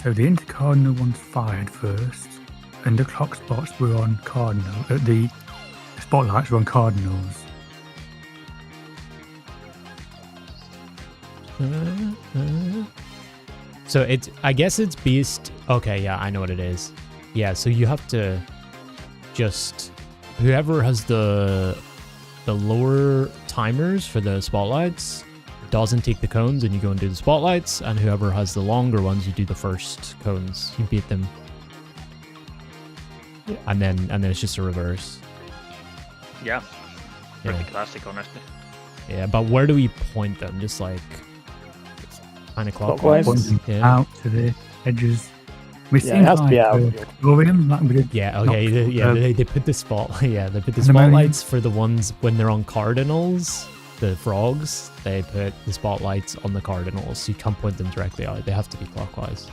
So the Intercardinal ones fired first, and the clock spots were on Cardinal. The spotlights were on Cardinals. So I guess it's Beast. Okay, yeah, I know what it is. Yeah, so you have to just whoever has the lower timers for the spotlights doesn't take the cones, and you go and do the spotlights, and whoever has the longer ones, you do the first cones. You beat them, and then it's just a reverse. Yeah. Pretty Yeah. classic, honestly. Yeah, but where do we point them? Just like kind of Clockwise? clockwise. Pointing Yeah. out to the edges. It Yeah, it has to be out. Drawing, like we did. Yeah, okay. Not- They put the they put the And the Marion. spotlights for the ones when they're on Cardinals, the frogs. They put the spotlights on the Cardinals, so you can't point them directly out. They have to be clockwise.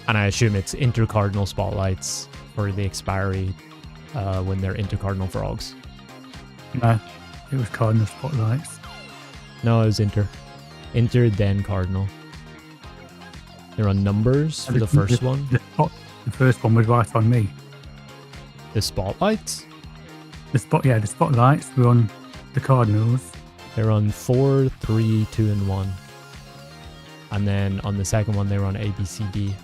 And I assume it's intercardinal spotlights for the expiry when they're intercardinal frogs. No, it was Cardinal spotlights. No, it was inter, then cardinal. They're on numbers for the first one. The first one was right on me. The spotlights. The spotlights were on the Cardinals. They're on 4, 3, 2, and 1. And then on the second one, they were on A, B, C, D.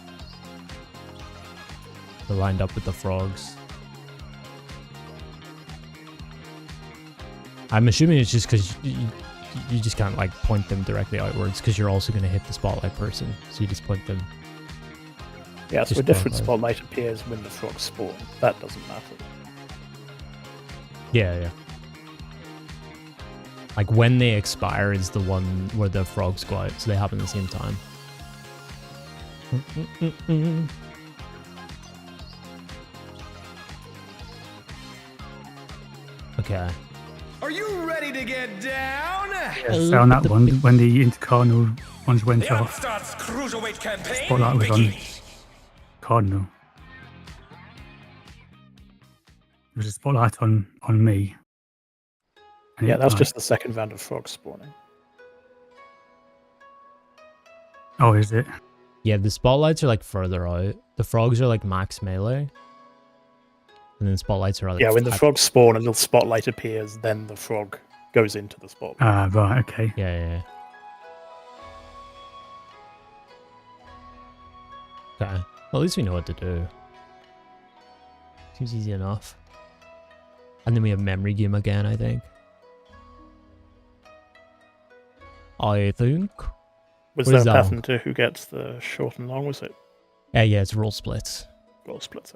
They're lined up with the frogs. I'm assuming it's just because you just can't like point them directly outwards because you're also going to hit the spotlight person. So you just point them. Yeah, so Just a different clockwise. spotlight appears when the frogs spawn. That doesn't matter. Yeah. Like when they expire is the one where the frogs go out. So they happen at the same time. Okay. Are you ready to get down? Yes, on that one, when the intercardinal ones went The off, Upstart's Cruiserweight campaign spotlight was on begins. Cardinal. There was a spotlight on me. And Yeah, it, that's like- just the second round of frogs spawning. Oh, is it? Yeah, the spotlights are like further out. The frogs are like max melee. And then spotlights are like Yeah, when the at- frogs spawn, a little spotlight appears, then the frog goes into the spotlight. Ah, right, okay. Yeah. Okay. Well, at least we know what to do. Seems easy enough. And then we have memory game again, I think. Was What there is a that pattern to who gets the short and long? Was it Yeah, it's roll splits. goal splits?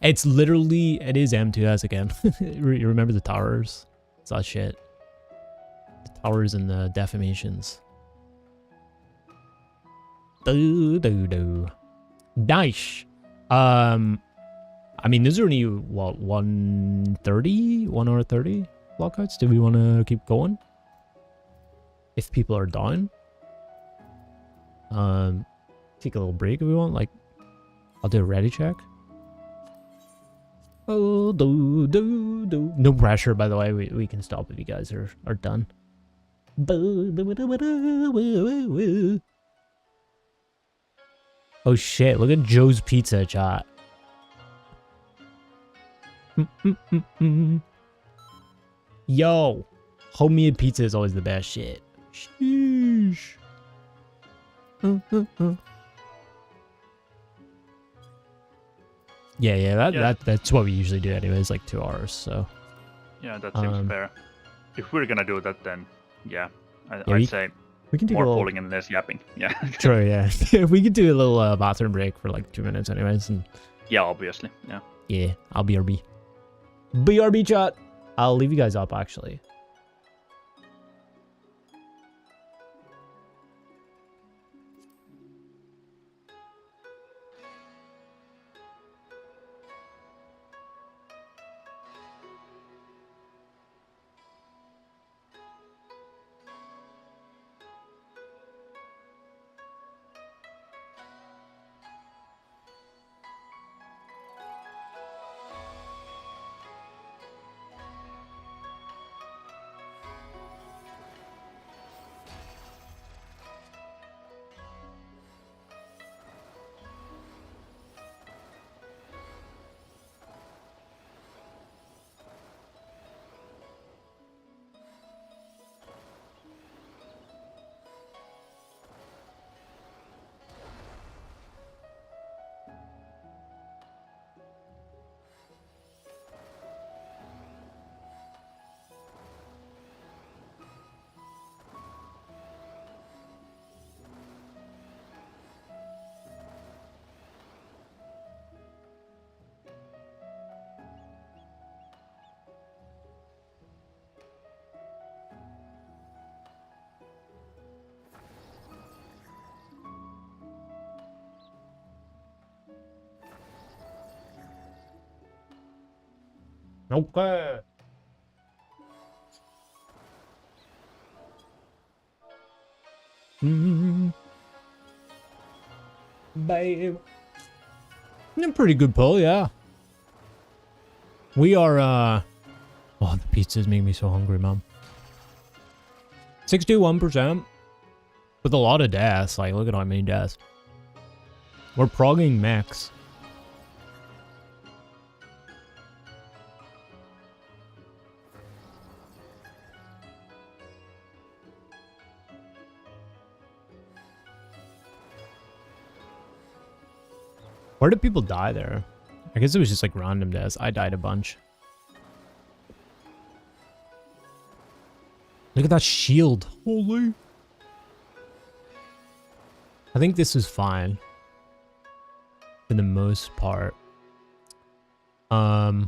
It's literally, it is M2S again. You remember the towers? It's that shit. The towers and the defamations. Nice. I mean, those are only, what, 1:30? 1 hour 30 lockouts? Do we want to keep going? If people are down? Take a little break if we want. Like, I'll do a ready check. Oh, no pressure, by the way. We can stop if you guys are done. Oh shit, look at Joe's Pizza, chat. Yo, homemade pizza is always the best shit. Sheesh. Yeah, that's what we usually do anyways, like 2 hours, so. Yeah, that seems fair. If we're gonna do that, then yeah, we I'd say can do more a little, polling and less yapping. Yeah. True, yeah. We could do a little bathroom break for like 2 minutes anyways, and Yeah, obviously. Yeah. yeah, I'll BRB. BRB chat. I'll leave you guys up actually. Okay. Babe. Pretty good pull, yeah. We are, oh, the pizzas make me so hungry, man. 61%. With a lot of deaths. Like, look at how many deaths. We're progging max. Where did people die there? I guess it was just like random deaths. I died a bunch. Look at that shield. Holy. I think this was fine. For the most part. Okay,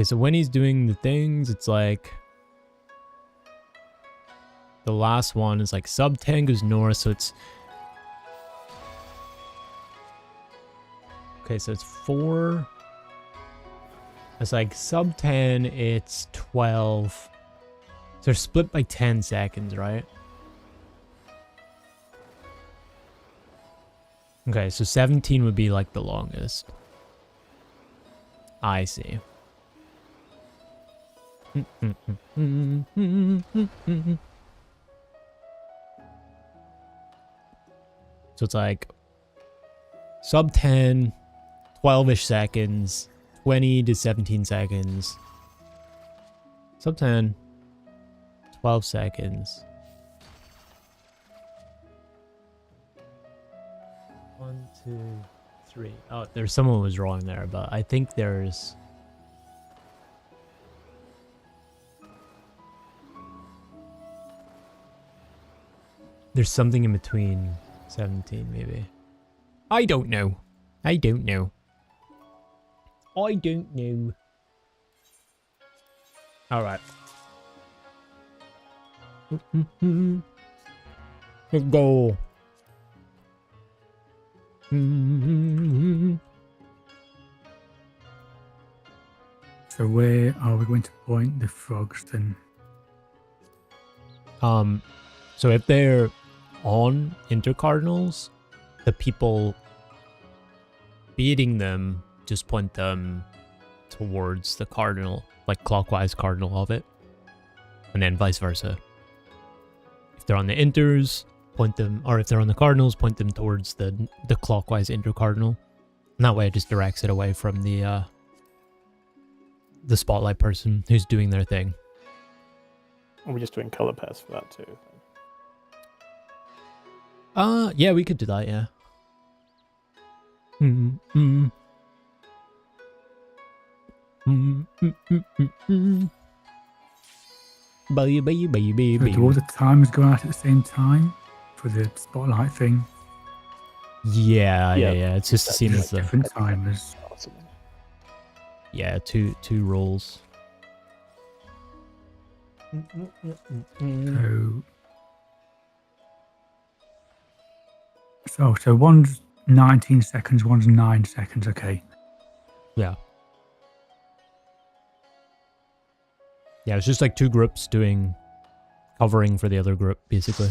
so when he's doing the things, it's like... The last one is like sub 10 goes north, so it's... Okay, so it's 4. It's like sub 10, it's 12. So they're split by 10 seconds, right? Okay, so 17 would be like the longest. I see. So it's like sub 10, 12-ish seconds, 20 to 17 seconds. Sub 10, 12 seconds. 1, 2, 3. Oh, there's someone was wrong there, but I think there's... There's something in between 17, maybe. I don't know. I don't know. I don't know. Alright. Let's go. So where are we going to point the frogs then? So if they're on intercardinals, the people beating them just point them towards the cardinal, like clockwise cardinal of it, and then vice versa. If they're on the inters, point them, or if they're on the cardinals, point them towards the clockwise intercardinal. And that way it just directs it away from the spotlight person who's doing their thing. Are we just doing color pairs for that too? Yeah, we could do that, yeah. Baby. So do all the timers go out at the same time for the spotlight thing? Yeah. It's just the same as the... Different timers. Yeah, two rolls. So one's 19 seconds, one's 9 seconds, okay. Yeah. Yeah, it's just like two groups covering for the other group, basically.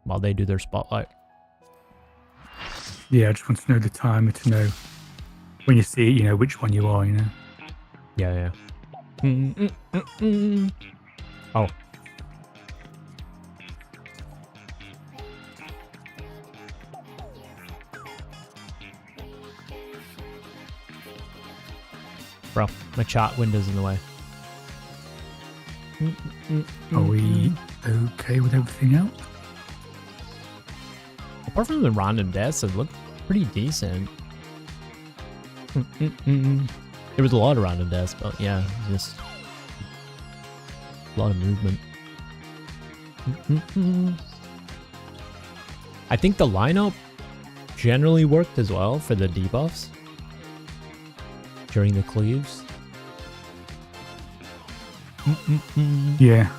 While they do their spotlight. Yeah, I just want to know the timer to know when you see it, you know which one you are, you know. Yeah. Oh. Bro, my chat window's in the way. Are we okay with everything else? Apart from the random deaths, it looked pretty decent. There was a lot of random deaths, but yeah, just a lot of movement. I think the lineup generally worked as well for the debuffs during the cleaves. Yeah.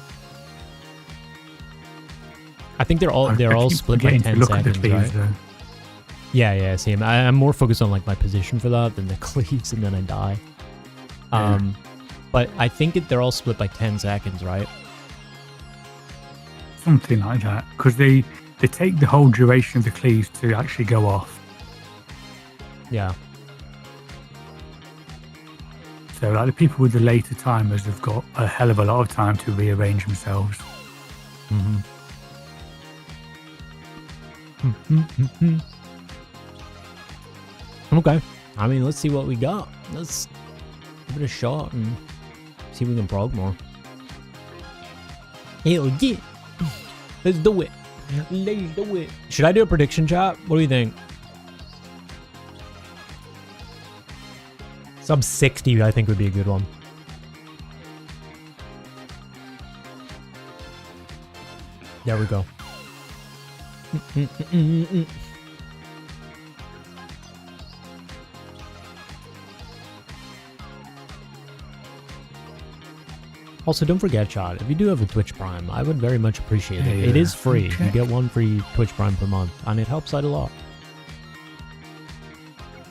I think they're all split by 10 seconds, right? Though. Yeah, same. I'm more focused on like my position for that than the cleaves, and then I die. But I think they're all split by 10 seconds, right? Something like that, because they take the whole duration of the cleaves to actually go off. Yeah. So like the people with the later timers have got a hell of a lot of time to rearrange themselves. Okay. I mean, let's see what we got. Let's give it a shot and see if we can prog more. Hell yeah. Let's do it. Let's do it. Should I do a prediction, chat? What do you think? Sub 60, I think, would be a good one. There we go. Also, don't forget, chat, if you do have a Twitch Prime, I would very much appreciate it. Yeah. It is free. Okay. You get one free Twitch Prime per month, and it helps out a lot.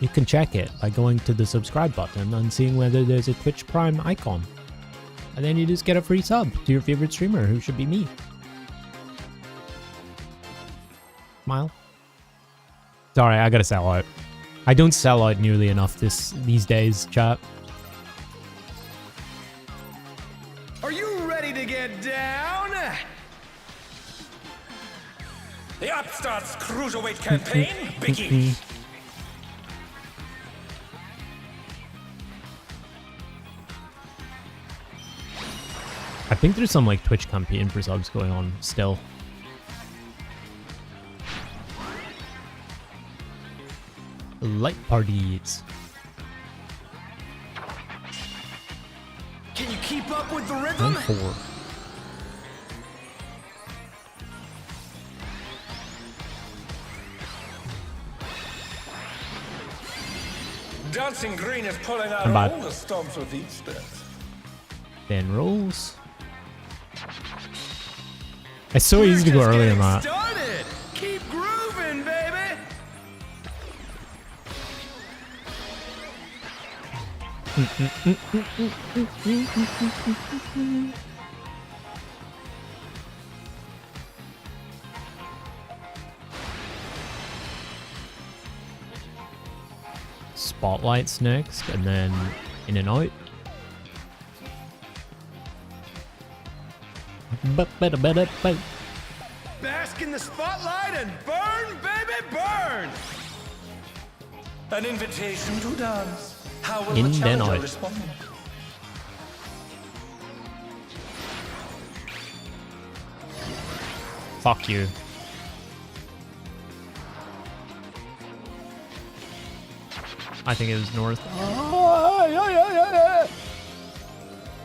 You can check it by going to the subscribe button and seeing whether there's a Twitch Prime icon. And then you just get a free sub to your favorite streamer, who should be me. Smile. Sorry, I gotta sell out. I don't sell out nearly enough these days, chat. Are you ready to get down? The Upstart's Cruiserweight campaign begins. I think there's some like Twitch campaign for subs going on still. Light parties. Can you keep up with the rhythm? 4. Dancing Green is pulling out I'm bad. all the stops with each stance. 10 rolls. It's so easy to go early in that. Started. Keep grooving, baby. Spotlights next, and then in and out. Bask in the spotlight and burn, baby, burn. An invitation to dance. How will In the then challenger out. respond? Fuck you. I think it was north.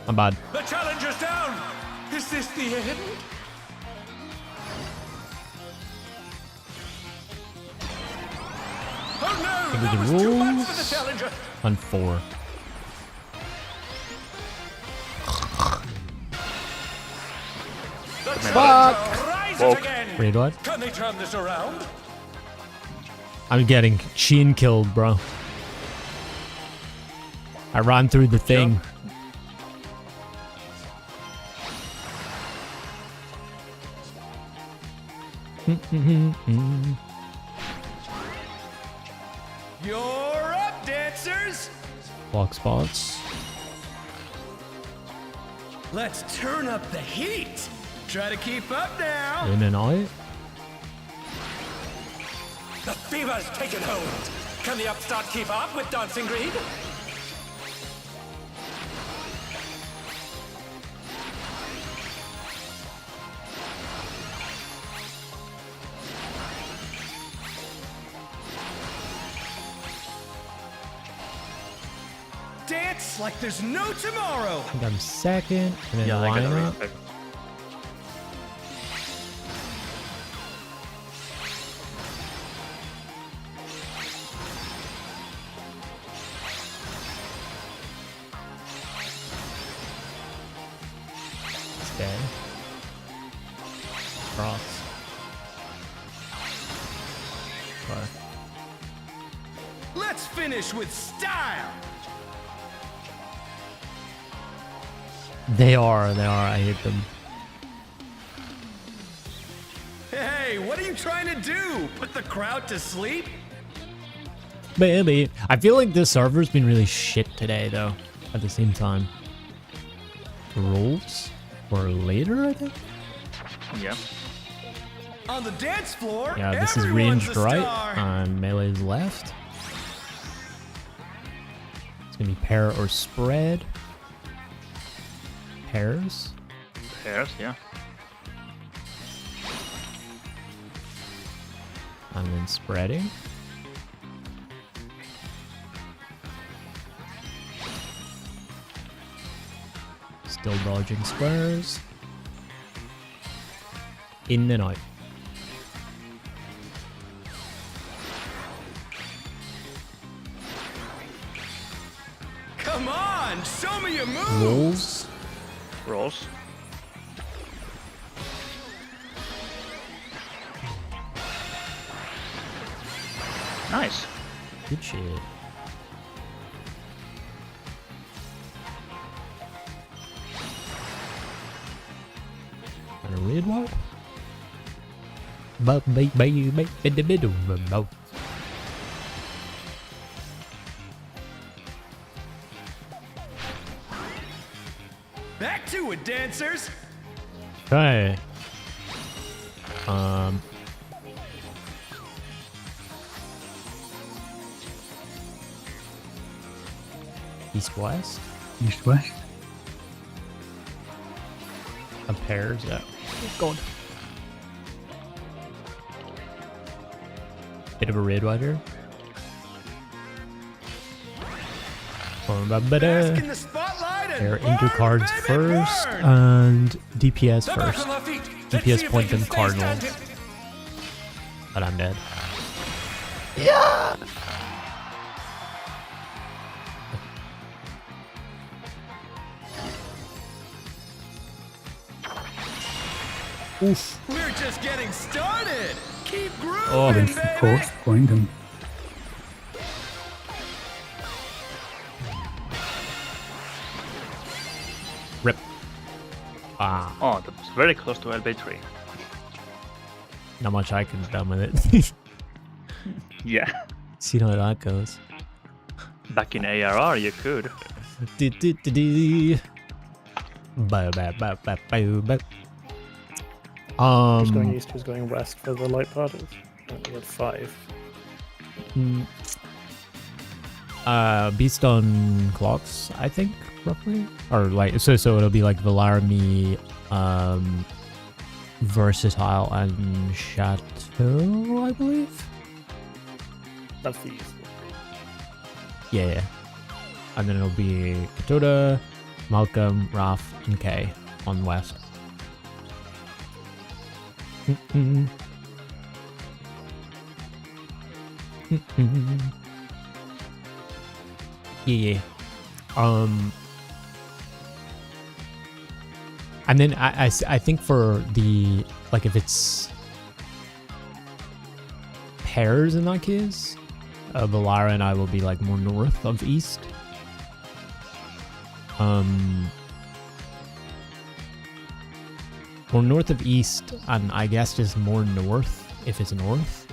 I'm bad. The challenger's down. Is this the end? Oh no! Give me That the was too much rules. for the challenger. On 4. The Fuck. challenger rises Woke. again. Wait, what? Can they turn this around? I'm getting chain killed, bro. I ran through the thing. You're up, dancers. Block spots. Let's turn up the heat. Try to keep up now. In and out. The fever's taken hold. Can the upstart keep up with Dancing Green? Dance like there's no tomorrow. I think I'm second. And then Yeah, I line got a up. respect. Stay. Cross. Sorry. Let's finish with style. They are. I hate them. Hey, what are you trying to do? Put the crowd to sleep? Baby. I feel like this server's been really shit today, though. At the same time. Rolls for later, I think? Yeah. On the dance floor, Yeah, this is everyone's ranged a right, star. and melee's left. It's gonna be pair or spread. Pairs. Pairs, yeah. And then spreading. Still dodging squares. In and out. Come on, show me your moves. Rolls. Rolls. Nice. Good shit. And a red wall? Back to it, dancers. Okay. East west? East west. A pairs, yeah. God. Bit of a red rider. Bask in the spotlight and Air burn, intercards baby, first burn. and DPS They're back first. on their feet. Let's see DPS if they point can them stay Cardinals. standing. But I'm dead. Oof. We're just getting started. Keep grooving, Oh, Against the baby. coast point and Rip. Ah, Oh, that was very close to LB3. not much I could have done with it. Yeah. See how that goes. Back in ARR, you could. Who's going Um, east, who's going west for the light parties? We had 5. based on clocks, I think, roughly, or like so it'll be like Valarmi, Versatile, and Chateau, I believe. That's the east. Yeah. And then it'll be Katoda, Malcolm, Raf, and Kay on west. Yeah. And then I think for the, like, if it's pairs in that case, Valara and I will be like more north of east. More north of east, and I guess just more north if it's north.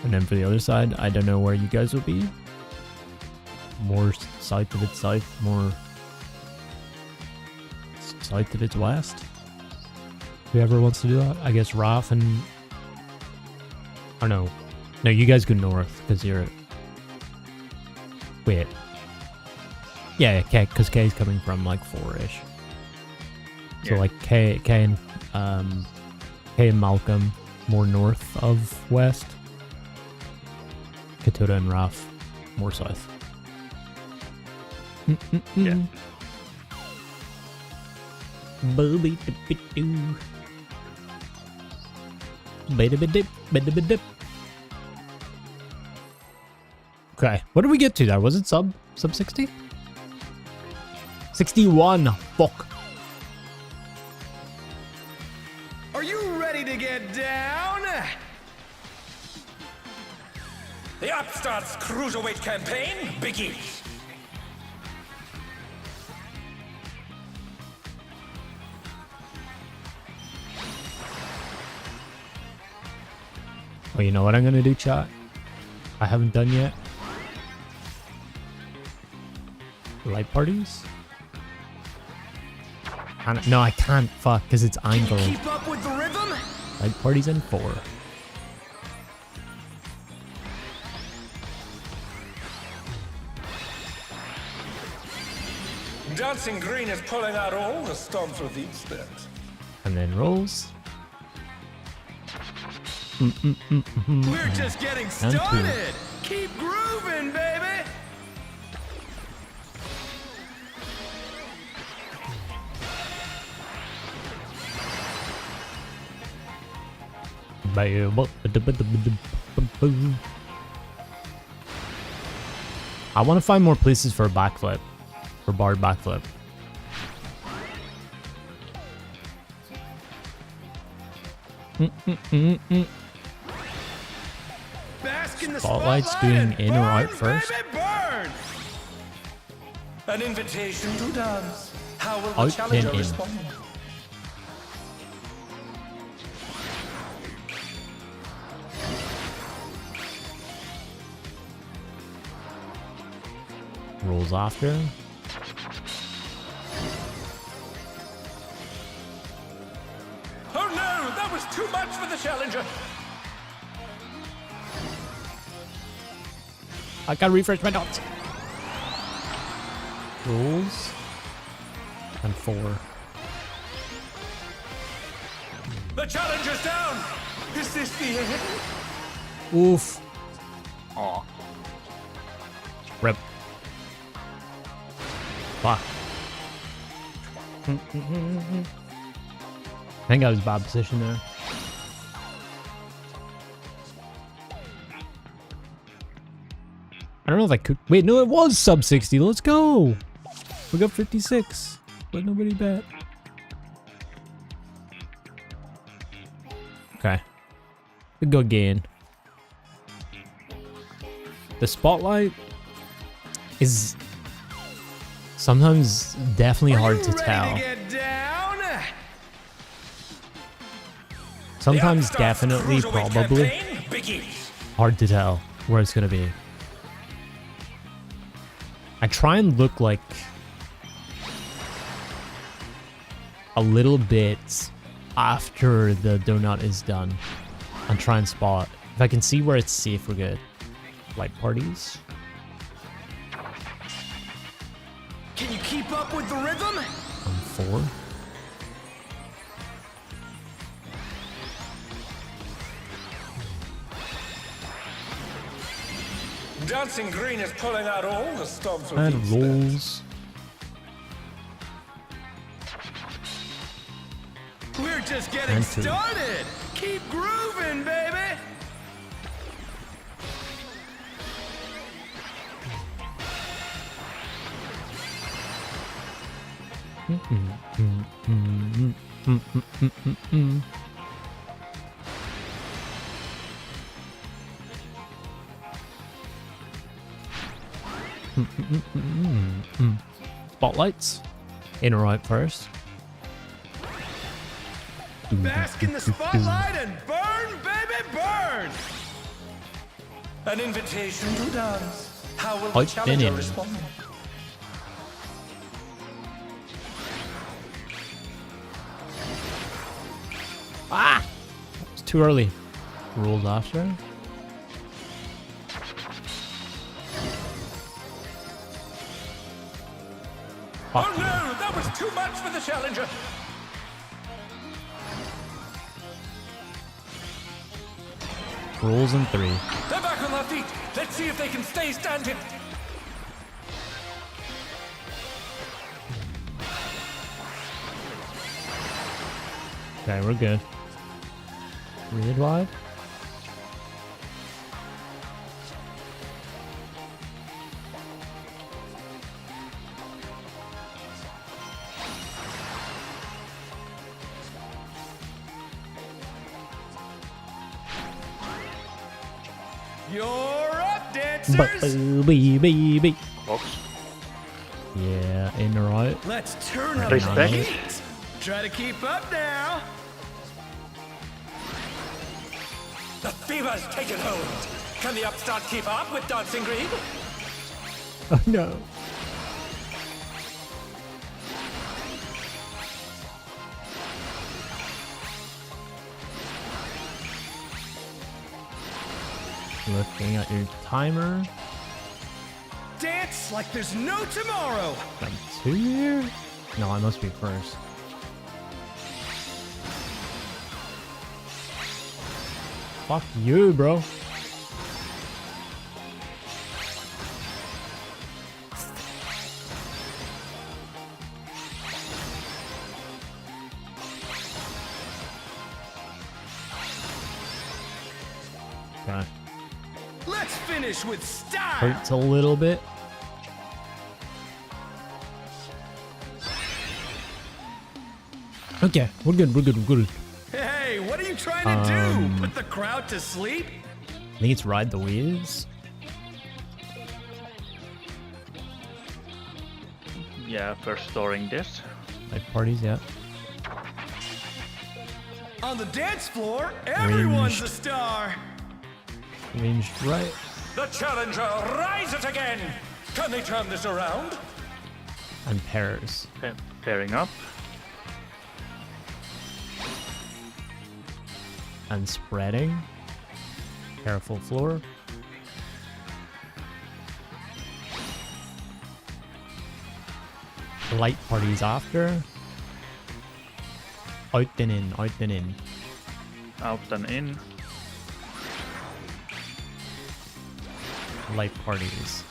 And then for the other side, I don't know where you guys will be. More south of its south, more south of its west. Whoever wants to do that, I guess Raf and... Oh no. No, you guys go north, because you're... Wait. Yeah, K, because K's coming from like 4-ish. So Yeah. like K and Malcolm more north of west. Katoda and Raf more south. Yeah. Booby-dip-dip-doo. Bada-ba-dip, bada-ba-dip. Okay, what did we get to there? Was it sub 60? 61. Fuck. Are you ready to get down? The Upstart's Cruiserweight campaign begins. Well, you know what I'm gonna do, chat? I haven't done yet. Light parties? No, I can't. Fuck, because it's Einville. Keep up with the rhythm? Light parties in 4. Dancing Green is pulling out all the stops with each step. And then rolls. We're just getting And 2. started. Keep grooving, baby. I want to find more places for a backflip. For barred backflip. Bask in the Spotlight's spotlight doing and in or out burn, first. baby, burn. An invitation to dance. How will the Out, challenger in. respond? Rolls after. Oh no, that was too much for the challenger. I gotta refresh my dots. Rolls. And 4. The challenger's down. Is this the end? Oof. Aw. Rip. Fuck. I think I was bad position there. I don't know if I could. Wait, no, it was sub 60. Let's go. We got 56. But nobody bet. Okay. We go again. The spotlight is sometimes definitely hard to tell. Sometimes definitely, probably hard to tell where it's gonna be. I try and look like a little bit after the donut is done and try and spot. If I can see where it's safe, we're good. Light parties. Can you keep up with the rhythm? On 4. Dancing Green is pulling out all the stops with And these steps. rolls. We're just getting And 2. started. Keep grooving, baby. Spotlights. In or out first. Bask in the spotlight and burn, baby, burn. An invitation to dance. How will Out, the in, challenger in. respond? Ah! It's too early. Rolled after. Oh no, that was too much for the challenger. Rolls in 3. They're back on their feet. Let's see if they can stay standing. Okay, we're good. Red wide. You're up, dancers. Baby. Box. Yeah, in or out. Let's turn up the Respect. heat. Try to keep up now. The fever's taken hold. Can the upstart keep up with Dancing Green? Oh no. Looking at your timer. Dance like there's no tomorrow. I'm 2 here? No, I must be first. Fuck you, bro. Okay. Let's finish with style. Hurts a little bit. Okay, we're good, we're good, we're good. Hey, what are you trying to do? Put the crowd to sleep? think it's Ride the Waves. Yeah, first storing this. Like parties, yeah. On the dance floor, everyone's a star. Ranged right. The challenger rises again. Can they turn this around? And pairs. Pairing up. And spreading. Careful floor. Light parties after. Out and in, out and in. Out and in. Light parties.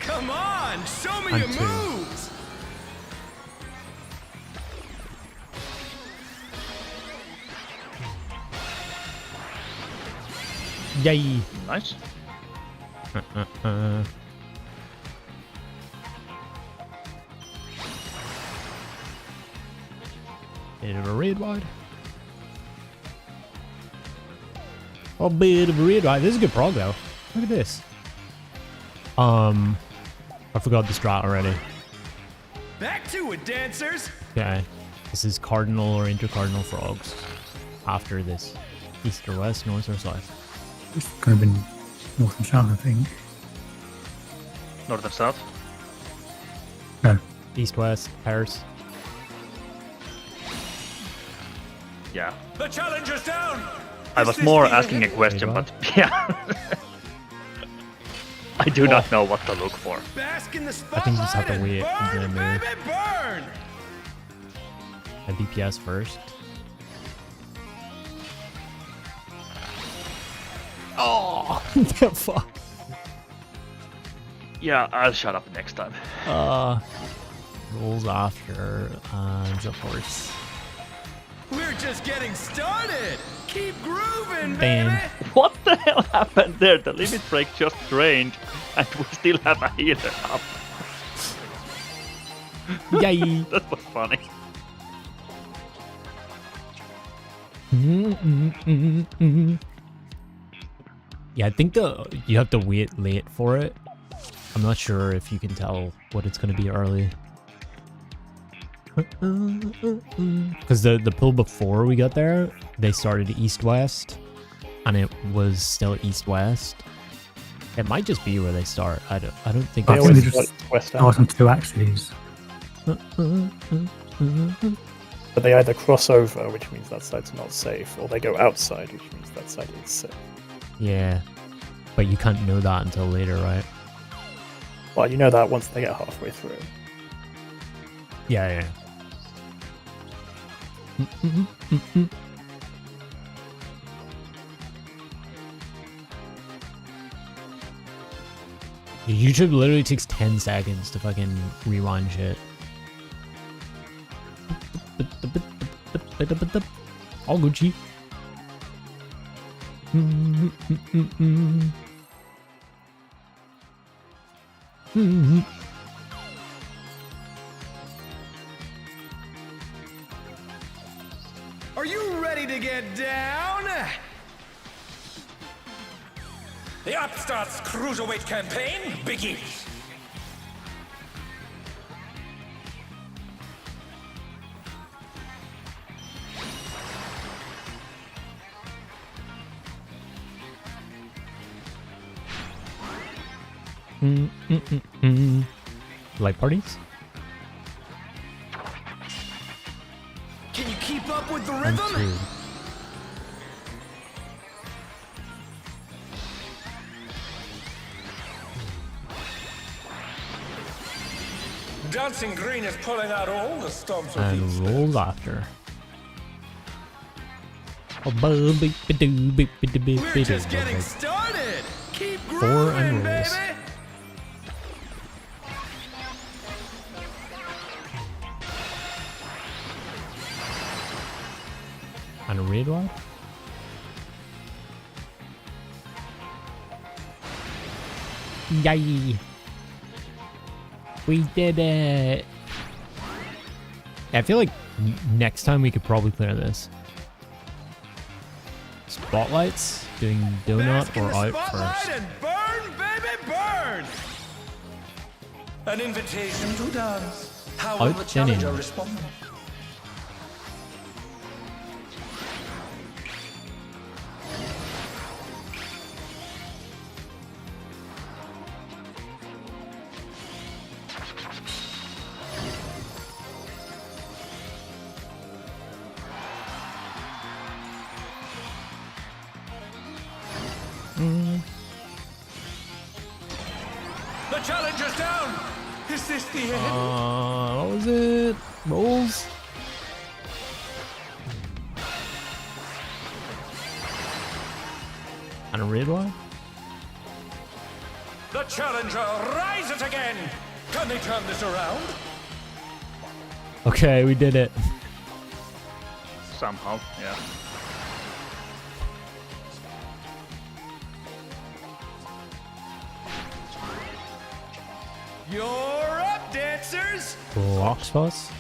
Come on, show me And your two. moves. Yay! Nice. Bit of a red wide. A bit of a red wide. This is a good prog though. Look at this. I forgot the strat already. Back to it, dancers. Okay. This is cardinal or intercardinal frogs. After this. East or west, north or south. It's going to be north and south, I think. North and south. No. East, west, pairs. Yeah. The challenger's down. I Is was this more the asking a end? question, Wait, but yeah. I do not know what to look for. Bask in the I think you just have spotlight to wait and and burn, then baby, burn. A DPS first. Oh, the fuck. Yeah, I'll shut up next time. Rolls after, and of course. We're just getting started. Keep grooving, Damn. baby. What the hell happened there? The limit break just drained, and we still have a healer up. Yay! That was funny. Yeah, I think you have to wait late for it. I'm not sure if you can tell what it's going to be early. Because the pull before we got there, they started east-west, and it was still east-west. It might just be where they start. I don't think They I it's... think always they start just west start out, on two axes. but they either cross over, which means that side's not safe, or they go outside, which means that side is safe. Yeah, but you can't know that until later, right? Well, you know that once they get halfway through. Yeah. YouTube literally takes 10 seconds to fucking rewind shit. All Gucci. Are you ready to get down? The Upstart's Cruiserweight campaign begins. Light parties? Can you keep up with the And rhythm? two. Dancing Green is pulling out all the stops of And these. rolls after. We're just getting started. Keep Four grooving, and rolls. baby. And a red one? Yay! We did it! I feel like next time we could probably clear this. Spotlights? doing donut Bask in or the out spotlight first? and burn, baby, burn! An invitation to dance. How Out will the then challenger in. respond? The challenger's down! Is this the end? What was it? Rolls? And a red one? The challenger rises again! Can they turn this around? Okay, we did it. Somehow, yeah. You're up, dancers! Block spots.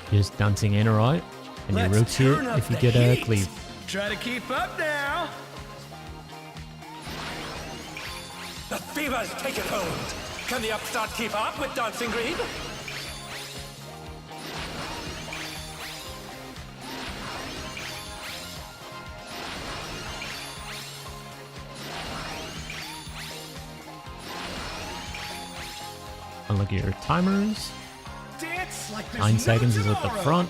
Just dancing in or out. And you Let's rotate turn up if you the get a heat. cleave. Try to keep up now. The fever's taken hold! Can the upstart keep up with Dancing Green? And look at your timers. Dance like there's 9 no seconds is at the tomorrow. front.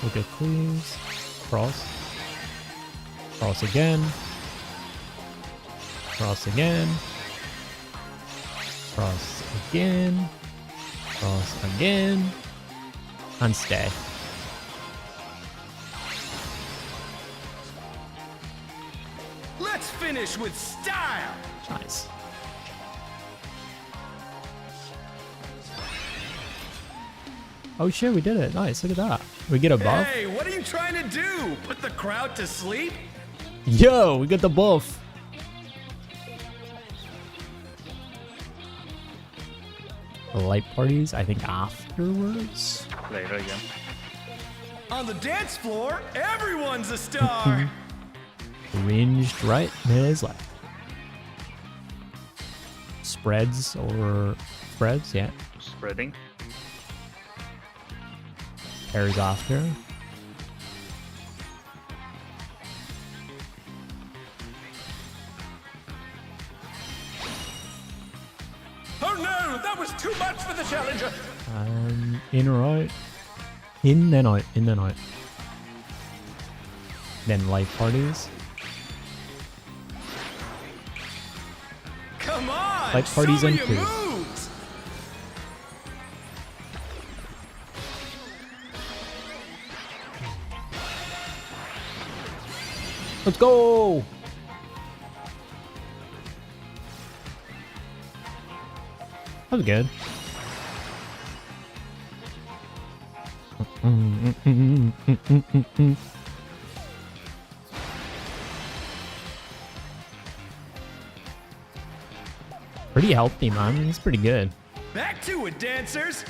Look at cleaves. Cross. Cross again. Cross again. Cross again. Cross again. And stay. Let's finish with style. Nice. Oh shit, we did it. Nice, look at that. We get a buff. Hey, what are you trying to do? Put the crowd to sleep? Yo, we got the buff. The light parties, I think afterwards. Later again. On the dance floor, everyone's a star. Ranged right, mids left. Spreads or spreads, yeah. Spreading. Pairs after. Oh no! That was too much for the challenger! In or out. In then out, in then out. Then light parties. Come on, Like parties show me and your food. moves. Let's go! That was good. Pretty healthy, man. It's pretty good. Back to it, dancers.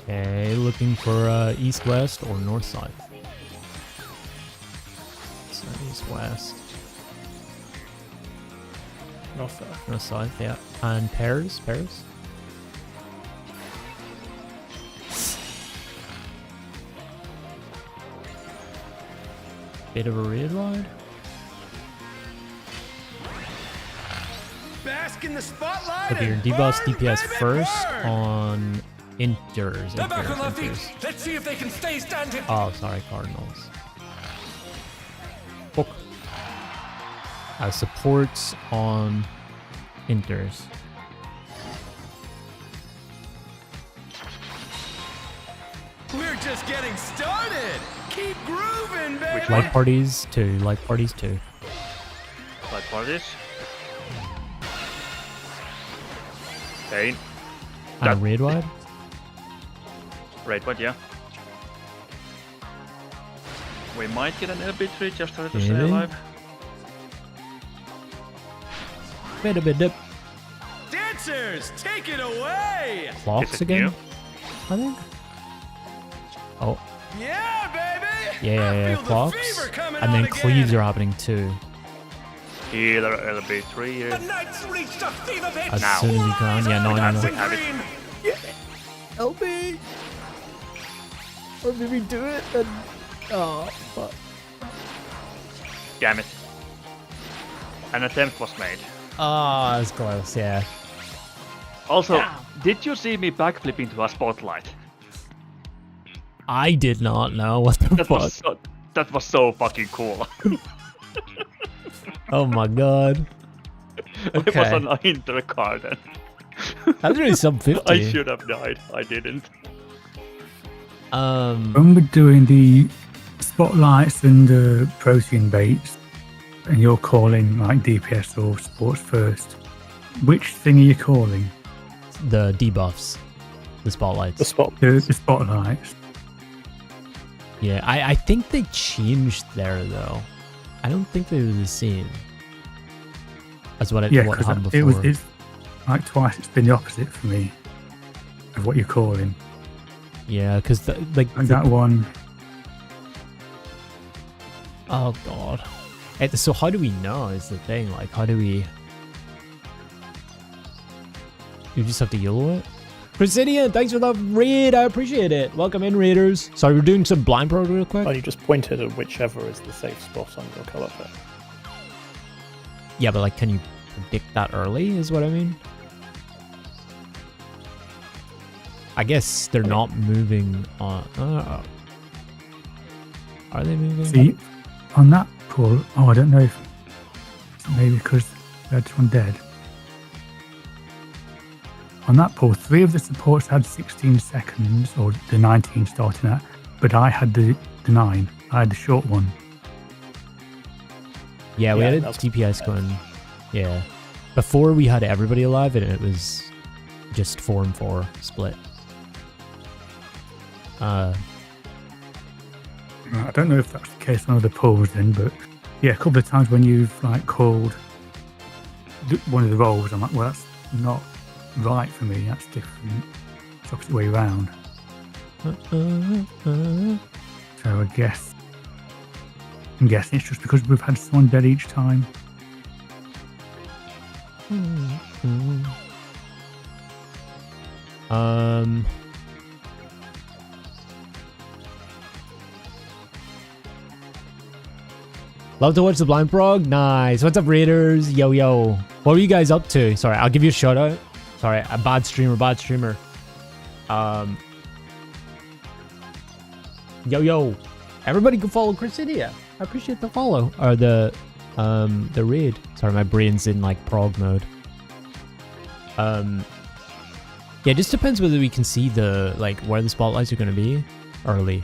Okay, looking for east-west or north-south. So east-west. North. North-south, yeah. And pairs. Bit of a red ride. Bask in the spotlight. Look here, and debuffs burn, DPS baby, first burn. on Inters. They're back on their feet! Let's see if they can stay standing! Oh, sorry, Cardinals. Book. Supports on Inters. We're just getting started. Keep grooving, baby. Which Light parties too. Light parties too. Like parties. Okay. And red wide. Right, but yeah. We might get an LB3 just for it to stay Really? alive. Bit of a dip. Dancers, take it away. Clocks Is it again. new? I think. Yeah, baby. Yeah, I feel the clocks. fever coming And then on cleaves again. are happening too. Either it'll be 3 The years. knight's reached a fever pitch. As Now. soon as you can. Yeah, no. Dancing have it. green. Help me! Or maybe do it and... Oh, fuck. Damn it. An attempt was made. Oh, that's close, yeah. Also, did you see me backflipping to a spotlight? I did not know what the fuck. That was so fucking cool. Oh my god. I was Okay. on an intercard and That's really sub 50. I should have died. I didn't. When we're doing the spotlights and the protein baits, and you're calling like DPS or sports first, which thing are you calling? The debuffs. The spotlights. The spot. The spotlights. Yeah, I think they changed there though. I don't think they were the same. That's what Yeah, what happened because before. it's like twice it's been the opposite for me of what you're calling. Yeah, because like And that one, oh god. So how do we know is the thing? Like how do we? You just have to YOLO it. Presidian, thanks for the raid. I appreciate it. Welcome in, raiders. Sorry, we're doing some blind prog real quick. Oh, you just pointed at whichever is the safe spot on your colour pick. Yeah, but like, can you predict that early? Is what I mean. I guess they're not moving on. Are they moving? see, on that pull, I don't know if maybe because we had one dead. On that pull, 3 of the supports had 16 seconds, or the 19 starting at, but I had the 9. I had the short one. Yeah, we Yeah, had a that's- DPS going. Yeah, before we had everybody alive, and it was just 4 and 4 split. I don't know if that's the case on other pulls then, but yeah, a couple of times when you've like called one of the roles, I'm like, well, that's not right for me. That's different. It's the opposite way around. So I'm guessing it's just because we've had someone dead each time. Love to watch the blind prog. Nice. What's up, raiders? Yo, yo. What were you guys up to? Sorry, I'll give you a shout out. Sorry, a bad streamer. Yo, yo. Everybody can follow Chrysidia. I appreciate the follow. Or the raid. Sorry, my brain's in like prog mode. Yeah, it just depends whether we can see the like where the spotlights are gonna be early.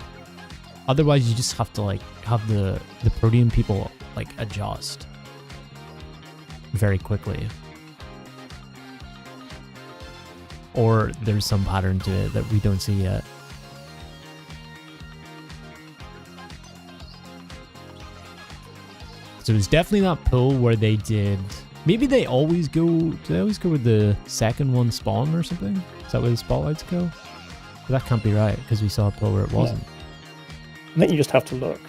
Otherwise, you just have to like have the protein people like adjust very quickly. Or there's some pattern to it that we don't see yet. So it's definitely that pull where they did. Maybe they always go. Do they always go with the second one spawn or something? Is that where the spotlights go? But that can't be right because we saw a pull where it wasn't. I think you just have to look.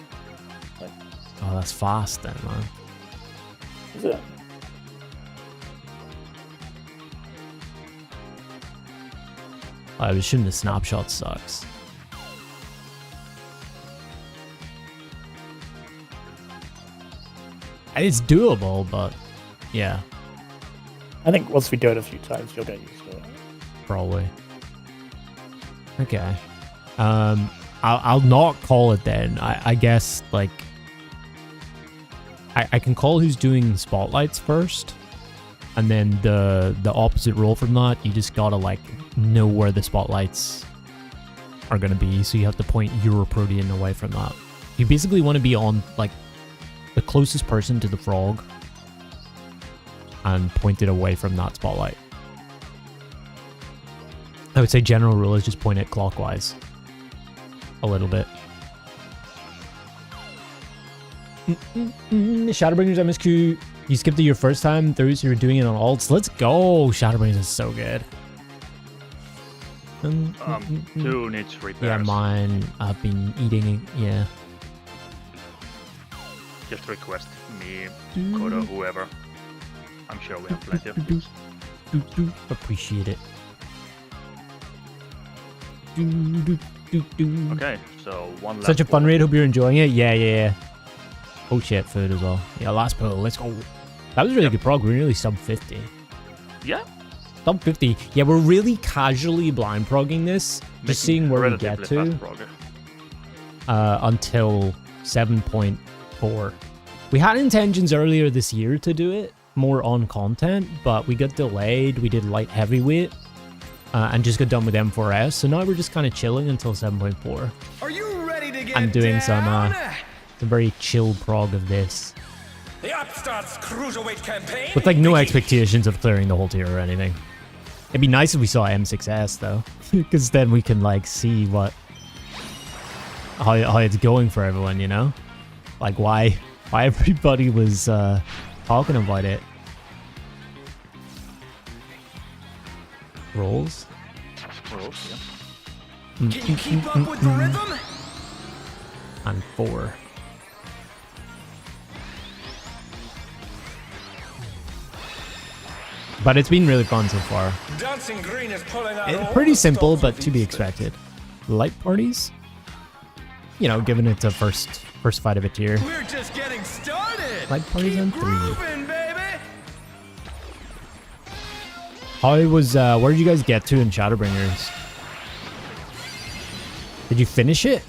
Oh, that's fast then, man. Is it? I was assuming the snapshot sucks. It's doable, but yeah, I think once we do it a few times, you'll get used to it. probably. Okay. I'll not call it then. I guess like I can call who's doing spotlights first, and then the opposite role from that, you just gotta like know where the spotlights are gonna be, so you have to point your protein away from that. You basically want to be on like the closest person to the frog and point it away from that spotlight. I would say general rule is just point it clockwise a little bit. Shadowbringers MSQ, you skipped it your first time through, so you're doing it on alts. Let's go. Shadowbringers is so good. 2 needs repairs. Yeah, mine. I've been eating. Yeah. Just request me, Kodo, whoever. I'm sure we have plenty of these. Appreciate it. Okay, so one last Such a fun pool. raid. Hope you're enjoying it. Yeah. Oh shit, food as well. Yeah, last pull. Let's go. That was really good prog. We're nearly sub 50. Yeah, Sub 50. Yeah, we're really casually blind progging this. Just seeing where we get relatively to. fast progress. Until 7.4. We had intentions earlier this year to do it more on content, but we got delayed. We did light heavyweight and just got done with M4S. So now we're just kind of chilling until 7.4. Are you ready to get I'm doing some down? very chill prog of this The Upstart's Cruiserweight campaign. with like no begins. expectations of clearing the whole tier or anything. It'd be nice if we saw M6S though, because then we can like see how it's going for everyone, you know, like why everybody was talking about it. Rolls. Rolls, yeah. Can you keep up with the rhythm? And 4. But it's been really fun so far. Dancing Green is pulling out all Pretty the simple, stops but to be with these expected. Light parties? You know, given it's a first fight of a tier. We're just getting started. Light parties on 3. Grooving, baby. How was, where did you guys get to in Shadowbringers? Did you finish it?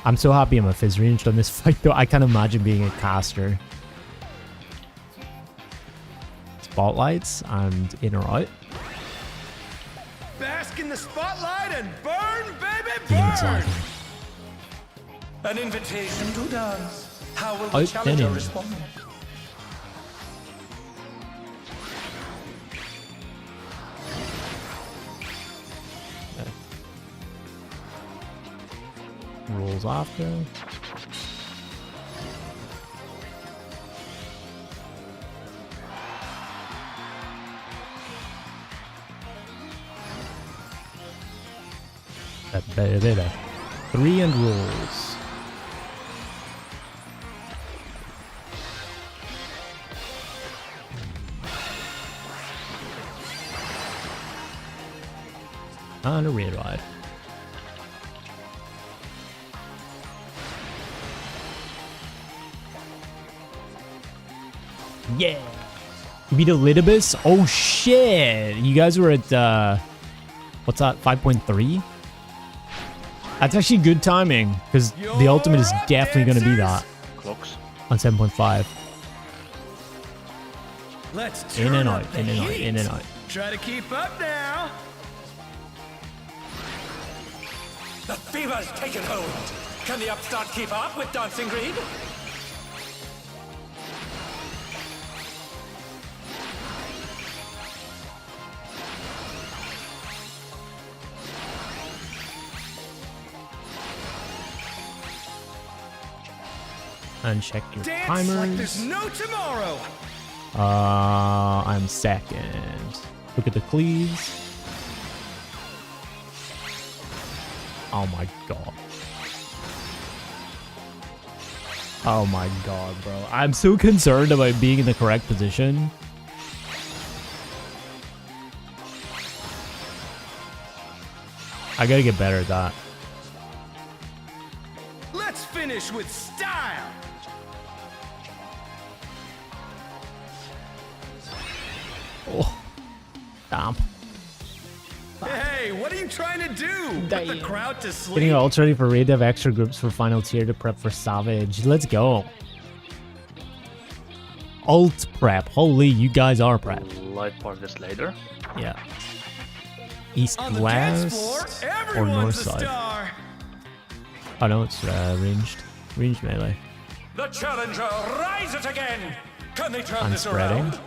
I'm so happy I'm a fizz ranged on this fight though. I can't imagine being a caster. Spotlights and in or out. Bask in the spotlight and burn, baby, Demon's burn. lagging. An invitation to dance. How will Out the challenger and in. respond? Rolls after. Better. 3 and rolls. And a rear ride. Yeah. You beat Elidibus? Oh shit. You guys were at what's that? 5.3? That's actually good timing, because the ultimate is definitely gonna be that Clocks. on 7.5. Let's In turn and up out, the in and out, heat. in and out. Try to keep up now. The fever's taken hold. Can the upstart keep up with Dancing Green? And check your Dance timers. like there's no tomorrow. I'm second. Look at the cleaves. Oh my god. Oh my god, bro. I'm so concerned about being in the correct position. I gotta get better at that. Let's finish with style. Oh, damn. Hey, what are you trying to do? Put the crowd to sleep. Getting our ults ready for raid dev, extra groups for final tier to prep for Savage. Let's go. Ult prep. Holy, you guys are prep. Light part this later. Yeah. East On the dance floor, west or everyone's north a side. star. Oh no, it's ranged melee. The challenger rises again. Can they turn I'm this spreading. around?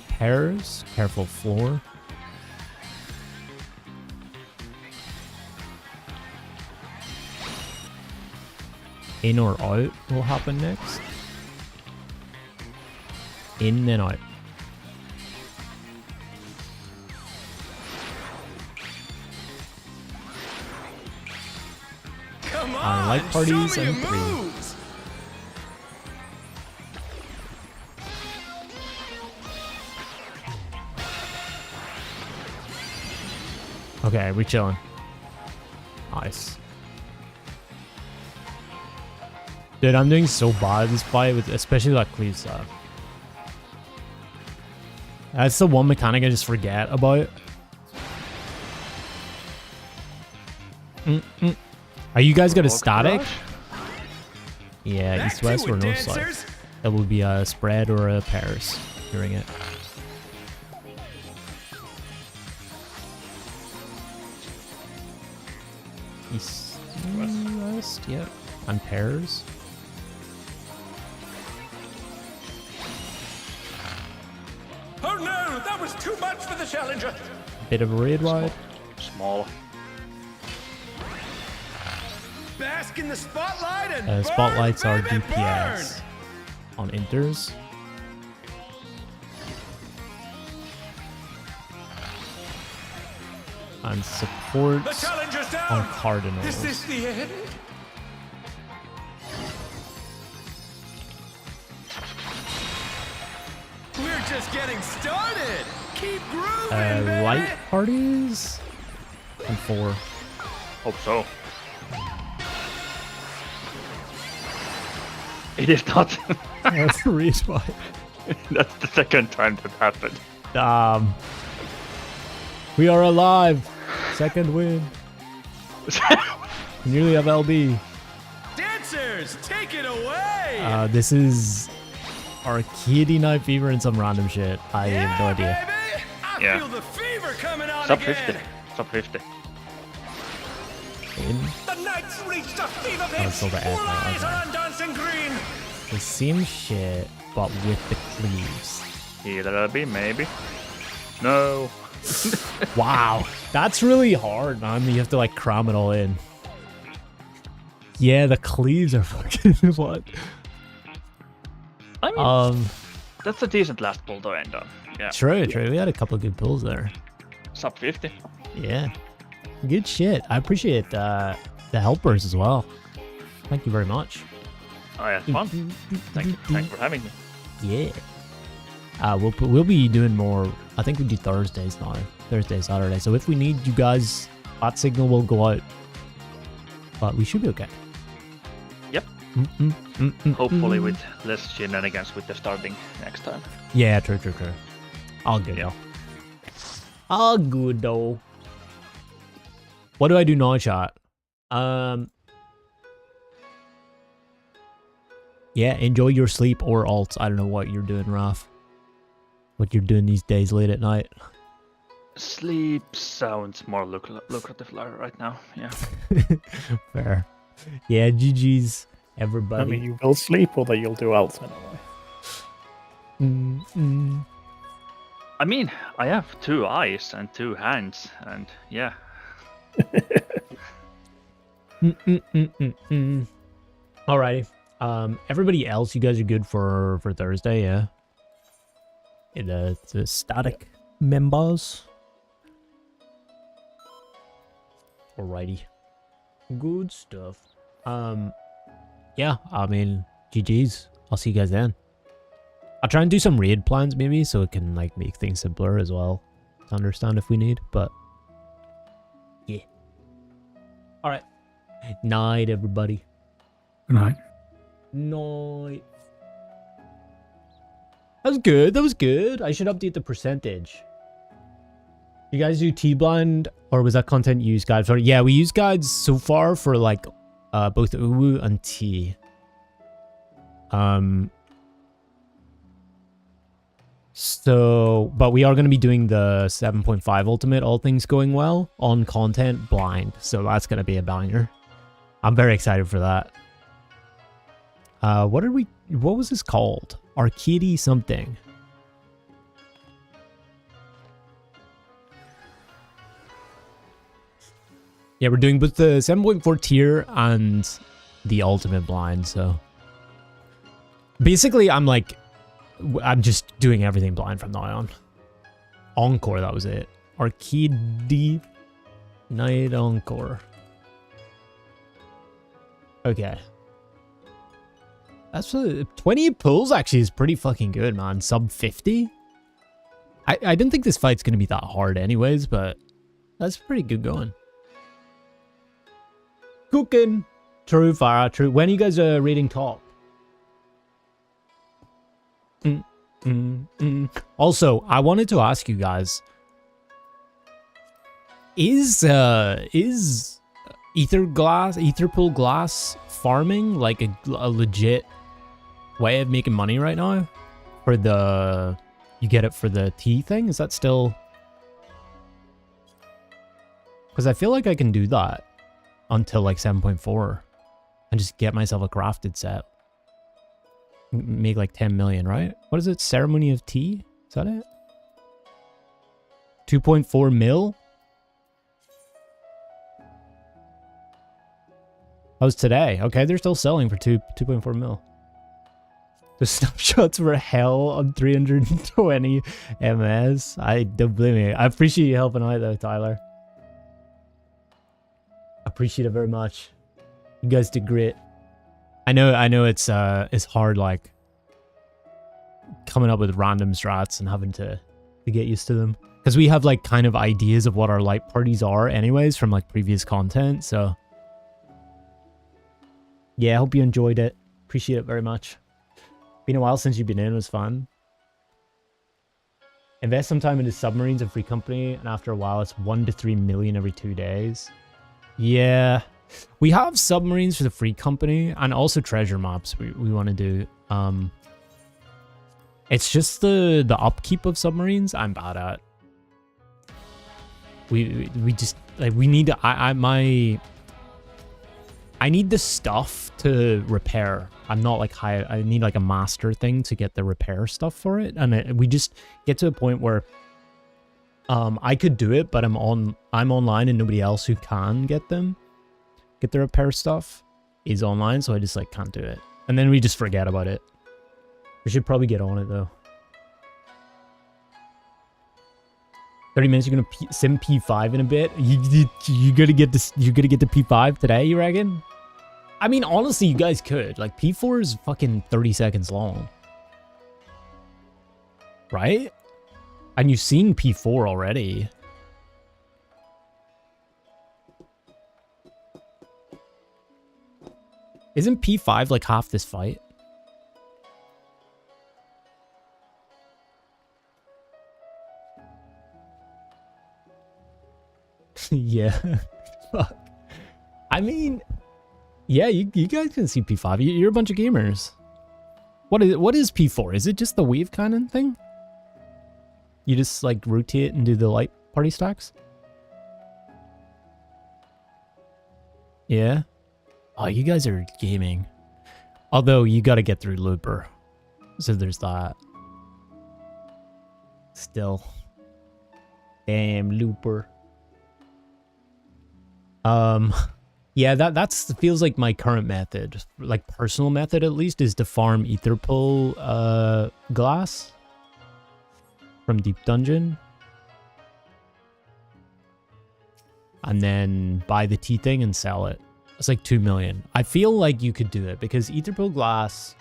Pairs, careful floor. In or out will happen next. In, then out. Come on, I like parties show me and your 3. moves. Okay, we chilling. Nice. Dude, I'm doing so bad this fight, with especially that cleave stuff. That's the one mechanic I just forget about. Are you guys got a static? Yeah, Back east, west, to or it, north dancers. side. That would be a spread or a pairs during it. East, west, yeah. And pairs. Oh no, that was too much for the challenger. Bit of a raid ride. Small. Bask in the spotlight and burn, Spotlights are baby, DPS on inters. And support The challenger's down. on cardinals. Is this the end? Burn. We're just getting started. Keep grooving, baby. Light parties and 4. Hope so. It is not. That's the reason why. That's the second time that happened. We are alive. Second win. Nearly have LB. Dancers, take it away. This is Arcady Night Fever and some random shit. I have no idea. Baby. I Yeah. feel the fever coming on Sub again. 50. Sub 50. In The Knights reached a fever Oh, pitch. it's over All at- eyes okay. are on Dancing Green. the same shit, but with the cleaves. Either LB, maybe. No. Wow, that's really hard, man. You have to like cram it all in. Yeah, the cleaves are fucking what? I mean, that's a decent last pull to end on. Yeah. True. We had a couple of good pulls there. Sub 50. Yeah, good shit. I appreciate the helpers as well. Thank you very much. Oh yeah, fun. Thanks for having me. Yeah. We'll be doing more. I think we do Thursdays now. Thursday, Saturday. So if we need you guys, that signal will go out. But we should be okay. Yep. Hopefully with less shenanigans with the starting next time. Yeah, true. All good Yeah. though. All good though. What do I do now, chat? Yeah, enjoy your sleep or alts. I don't know what you're doing, Raf. What you're doing these days late at night. Sleep sounds more lucrative right now. Yeah. Fair. Yeah, GG's, everybody. I mean, you will sleep or that you'll do else anyway. I mean, I have 2 eyes and 2 hands, and yeah. Alrighty. Everybody else, you guys are good for Thursday, yeah? The static members. Alrighty. Good stuff. Yeah, I mean, GG's. I'll see you guys then. I'll try and do some raid plans maybe, so it can like make things simpler as well to understand if we need, but yeah. Alright. Night, everybody. Good night. Night. That was good. I should update the percentage. You guys do T-blind, or was that content use guides? Sorry, yeah, we use guides so far for like both Uwu and T. So, but we are going to be doing the 7.5 ultimate, all things going well, on content blind. So that's going to be a banger. I'm very excited for that. What was this called? Arcady something. Yeah, we're doing both the 7.4 tier and the ultimate blind, so basically I'm like, I'm just doing everything blind from now on. Encore, that was it. Arcade Night Encore. Okay. That's 20 pulls actually is pretty fucking good, man. Sub 50. I didn't think this fight's gonna be that hard anyways, but that's pretty good going. Cooking. True, Farah, true. When are you guys rating top? Also, I wanted to ask you guys, is etherpool glass farming like a legit way of making money right now? For the, you get it for the tea thing? Is that still? Because I feel like I can do that until like 7.4 and just get myself a crafted set. Make like 10 million, right? What is it? Ceremony of Tea? Is that it? 2.4 mil? How's today? Okay, they're still selling for 2.4 mil. The snapshots were hell on 320 ms. I don't blame you. I appreciate you helping out though, Tyler. Appreciate it very much. You guys did great. I know it's hard, like coming up with random strats and having to get used to them, because we have like kind of ideas of what our light parties are anyways from like previous content. So yeah, I hope you enjoyed it. Appreciate it very much. Been a while since you've been in. It was fun. Invest some time into submarines and free company, and after a while it's 1 to 3 million every 2 days. Yeah, we have submarines for the free company and also treasure maps we want to do. It's just the upkeep of submarines I'm bad at. We just like, we need to, I need the stuff to repair. I'm not like high. I need like a master thing to get the repair stuff for it, and we just get to a point where I could do it, but I'm online and nobody else who can get the repair stuff is online, so I just like can't do it. And then we just forget about it. We should probably get on it though. 30 minutes, you're gonna sim P5 in a bit. You gonna get this? You gonna get to P5 today? You reckon? I mean, honestly, you guys could. Like, P4 is fucking 30 seconds long, right? And you've seen P4 already. Isn't P5 like half this fight? Yeah. Fuck. I mean, yeah, you guys can see P5. You're a bunch of gamers. What is P4? Is it just the wave kind of thing? You just like rotate and do the light party stacks? Yeah. Oh, you guys are gaming. Although you got to get through Looper. So there's that. Still. Damn Looper. Yeah, that's feels like my current method, like personal method at least, is to farm etherpool glass from Deep Dungeon, and then buy the tea thing and sell it. It's like 2 million. I feel like you could do it because etherpool glass,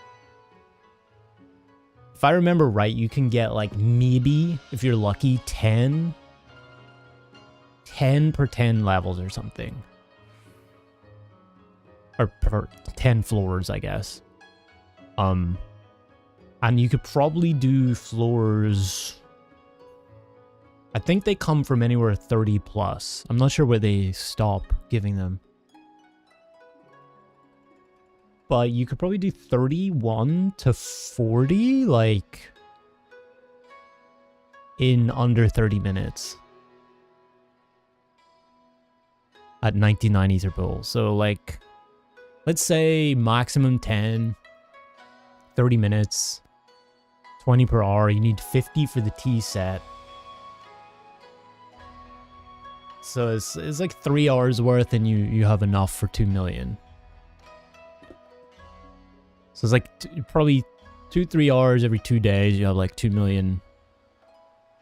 if I remember right, you can get like maybe, if you're lucky, 10 per 10 levels or something. Or per 10 floors, I guess. And you could probably do floors, I think they come from anywhere 30 plus. I'm not sure where they stop giving them. But you could probably do 31 to 40, like, in under 30 minutes. At 99 ether pools. So, like, let's say maximum 10, 30 minutes, 20 per hour. You need 50 for the tea set. So it's like 3 hours worth, and you have enough for 2 million. So it's like probably 2-3 hours every 2 days. You have like 2 million.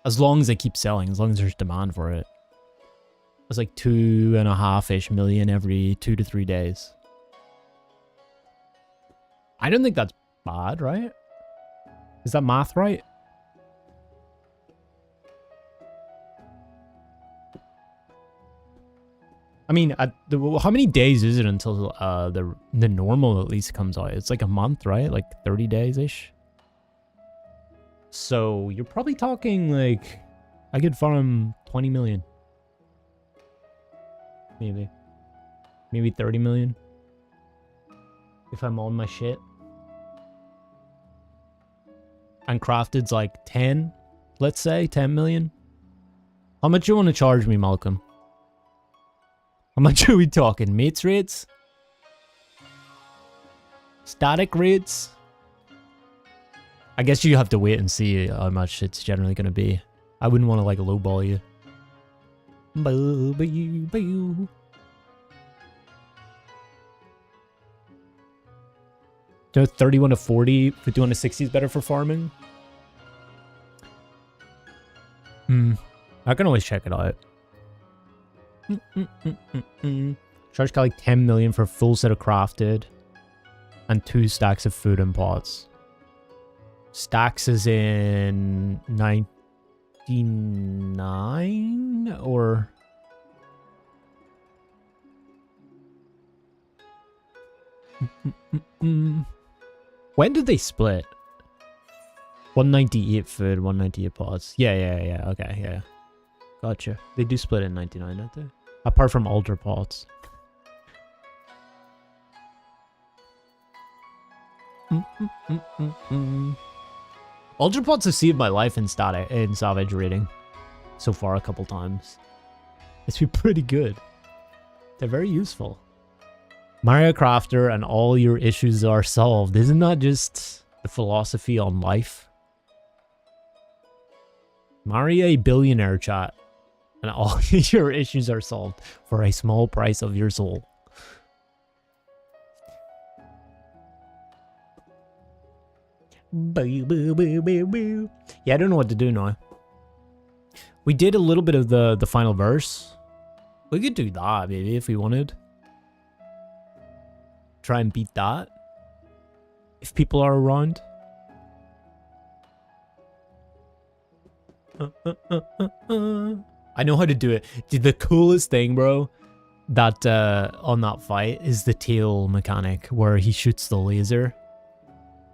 As long as they keep selling, as long as there's demand for it. It's like 2.5-ish million every 2 to 3 days. I don't think that's bad, right? Is that math right? I mean, how many days is it until the normal at least comes out? It's like a month, right? Like 30 days-ish. So you're probably talking like I could farm 20 million. Maybe 30 million. If I'm on my shit. And crafted's like 10, let's say 10 million. How much you want to charge me, Malcolm? How much are we talking? Mates rates? Static rates? I guess you have to wait and see how much it's generally going to be. I wouldn't want to like lowball you. Do 31 to 40 for 260 is better for farming? I can always check it out. Charge like 10 million for a full set of crafted and 2 stacks of food and pots. Stacks is in 99 or when did they split? 198 food, 198 pots. Yeah. Okay, yeah. Gotcha. They do split in 99, don't they? Apart from altar pots. Altar pots have saved my life in Savage raiding so far a couple times. It's been pretty good. They're very useful. Mario Crafter and all your issues are solved. Isn't that just the philosophy on life? Mario a billionaire, chat. And all your issues are solved for a small price of your soul. Yeah, I don't know what to do now. We did a little bit of the final verse. We could do that, maybe, if we wanted. Try and beat that. If people are around. I know how to do it. Dude, the coolest thing, bro, that on that fight is the tail mechanic where he shoots the laser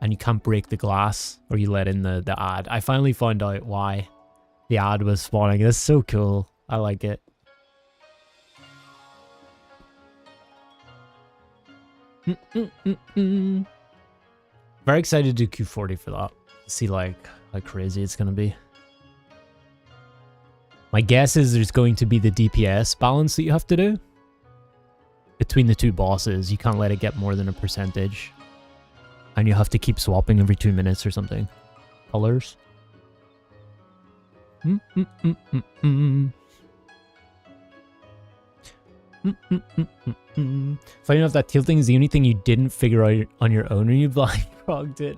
and you can't break the glass or you let in the ad. I finally found out why the ad was spawning. That's so cool. I like it. Very excited to do Q40 for that. See like how crazy it's gonna be. My guess is there's going to be the DPS balance that you have to do between the two bosses. You can't let it get more than a percentage. And you have to keep swapping every 2 minutes or something. Colors. Funny enough, that tail thing is the only thing you didn't figure out on your own when you blind frogged it.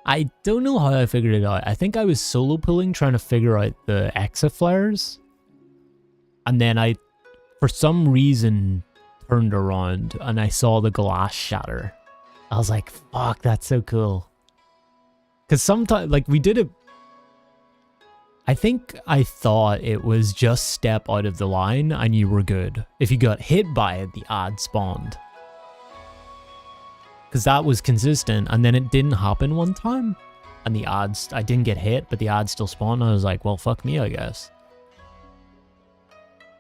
I don't know how I figured it out. I think I was solo pulling trying to figure out the Exa flares. And then I, for some reason, turned around and I saw the glass shatter. I was like, fuck, that's so cool. Because sometimes, like, we did it. I think I thought it was just step out of the line and you were good. If you got hit by it, the ad spawned. Because that was consistent, and then it didn't happen one time. And the ads, I didn't get hit, but the ads still spawned. I was like, well, fuck me, I guess.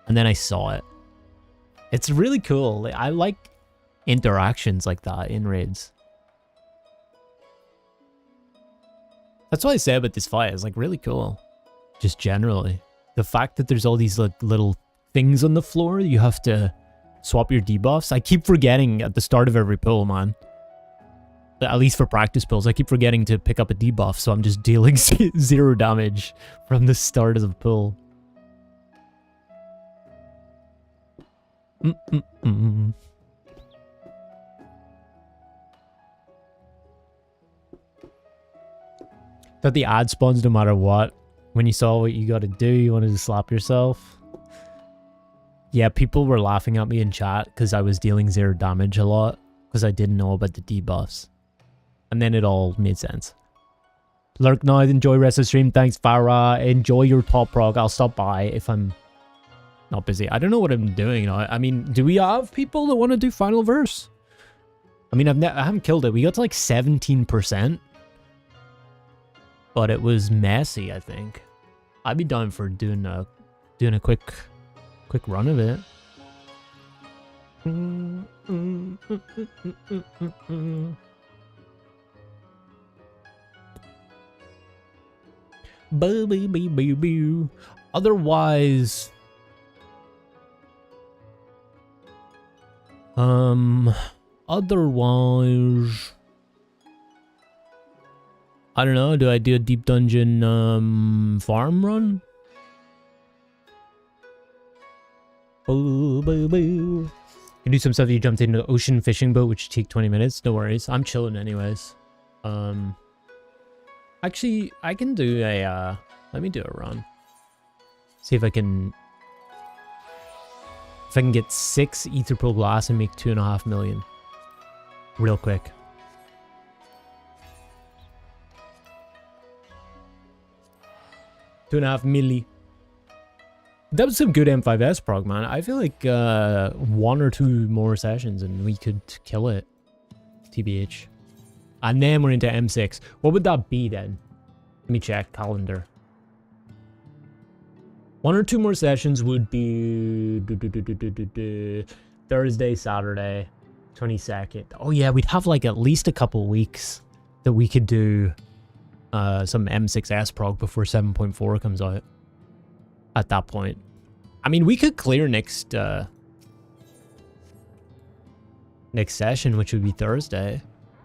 And then I saw it. It's really cool. I like interactions like that in raids. That's what I say about this fight. It's like really cool. Just generally. The fact that there's all these like little things on the floor, you have to swap your debuffs. I keep forgetting at the start of every pull, man. At least for practice pulls, I keep forgetting to pick up a debuff, so I'm just dealing 0 damage from the start of the pull. That the ad spawns no matter what. When you saw what you got to do, you wanted to slap yourself. Yeah, people were laughing at me in chat because I was dealing 0 damage a lot because I didn't know about the debuffs. And then it all made sense. Lurk now, enjoy rest of the stream. Thanks, Farah. Enjoy your top prog. I'll stop by if I'm not busy. I don't know what I'm doing now. I mean, do we have people that want to do final verse? I mean, I haven't killed it. We got to like 17%. But it was messy, I think. I'd be down for doing a quick run of it. Otherwise, I don't know. Do I do a deep dungeon farm run? You can do some stuff. You jumped into the ocean fishing boat, which take 20 minutes. No worries. I'm chilling anyways. Actually, I can do a let me do a run. See if I can get 6 ether pearl glass and make 2.5 million real quick. $2.5 milli. That was some good M5S prog, man. I feel like 1 or 2 more sessions and we could kill it. TBH. And then we're into M6. What would that be then? Let me check calendar. 1 or 2 more sessions would be Thursday, Saturday, 22nd. Oh yeah, we'd have like at least a couple weeks that we could do some M6S prog before 7.4 comes out. At that point, I mean, we could clear next session, which would be Thursday,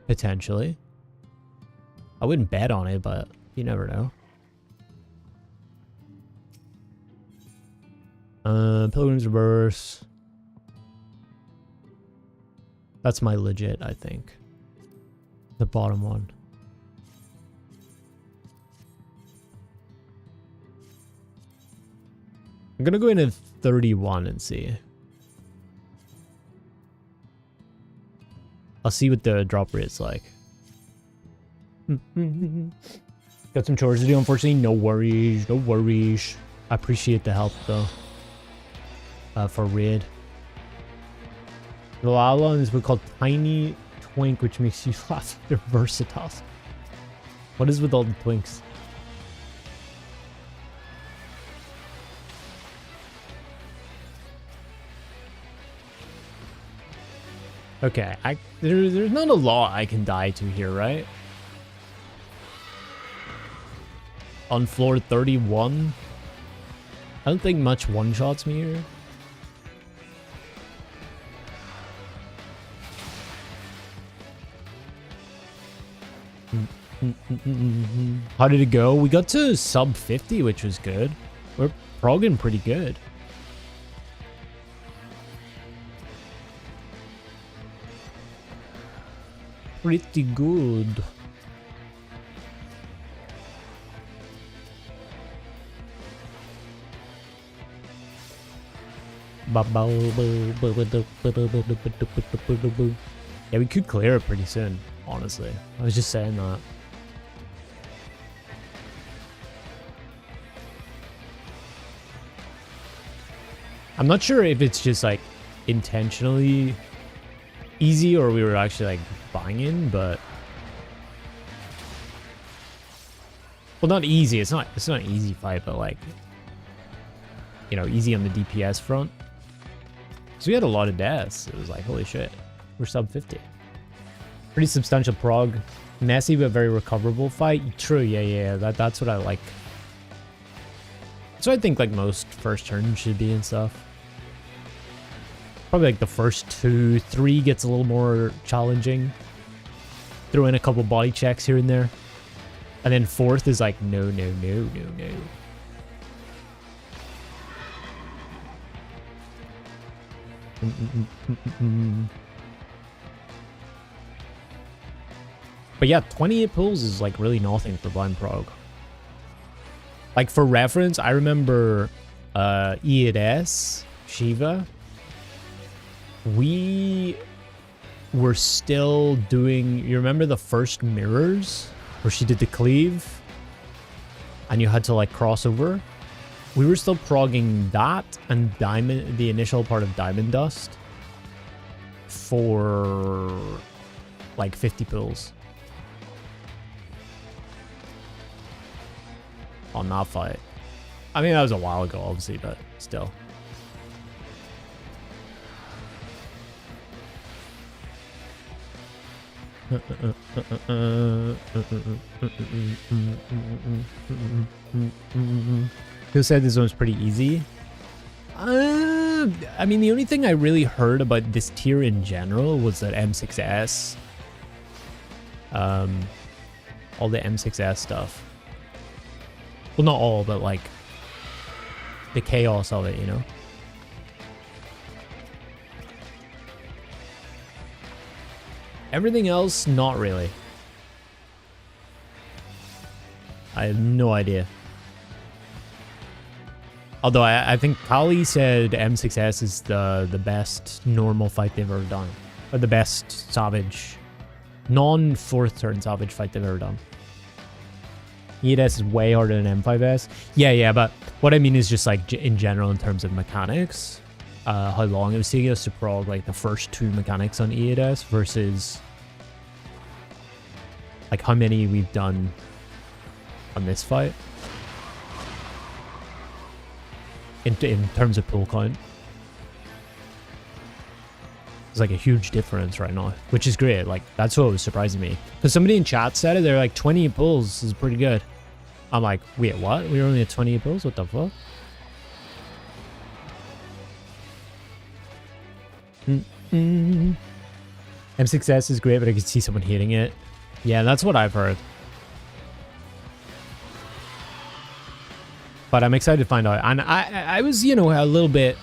potentially. I wouldn't bet on it, but you never know. Pilgrim's Reverse. That's my legit, I think. The bottom one. I'm gonna go into 31 and see. I'll see what the drop rate's like. Got some chores to do, unfortunately. No worries, no worries. I appreciate the help though. For raid. The Lalon is what we call Tiny Twink, which makes you laugh. They're versatile. What is with all the twinks? Okay, there's not a lot I can die to here, right? On floor 31? I don't think much one-shots me here. How did it go? We got to sub 50, which was good. We're progging pretty good. Pretty good. Yeah, we could clear it pretty soon, honestly. I was just saying that. I'm not sure if it's just like intentionally easy or we were actually like banging, but well, not easy. It's not an easy fight, but like, you know, easy on the DPS front. So we had a lot of deaths. It was like, holy shit, we're sub 50. Pretty substantial prog, messy but very recoverable fight. True, yeah. That's what I like. So I think like most first turns should be and stuff. Probably like the first 2-3 gets a little more challenging. Throw in a couple body checks here and there. And then 4th is like, no. But yeah, 28 pulls is like really nothing for blind prog. Like for reference, I remember E8S, Shiva. We were still doing, you remember the first mirrors where she did the cleave and you had to like cross over? We were still progging that and diamond, the initial part of Diamond Dust for like 50 pulls on that fight. I mean, that was a while ago, obviously, but still. Who said this one was pretty easy? I mean, the only thing I really heard about this tier in general was that M6S, all the M6S stuff. Well, not all, but like the chaos of it, you know? Everything else, not really. I have no idea. Although I think Kali said M6S is the best normal fight they've ever done. Or the best Savage, non-fourth turn Savage fight they've ever done. E8S is way harder than M5S. Yeah, but what I mean is just like in general in terms of mechanics. How long it was taking us to prog like the first two mechanics on E8S versus like how many we've done on this fight. In terms of pull count. There's like a huge difference right now, which is great. Like, that's what was surprising me. Because somebody in chat said it, they're like, 28 pulls is pretty good. I'm like, wait, what? We were only at 28 pulls? What the fuck? M6S is great, but I could see someone hating it. Yeah, that's what I've heard. But I'm excited to find out. And I was, you know, a little bit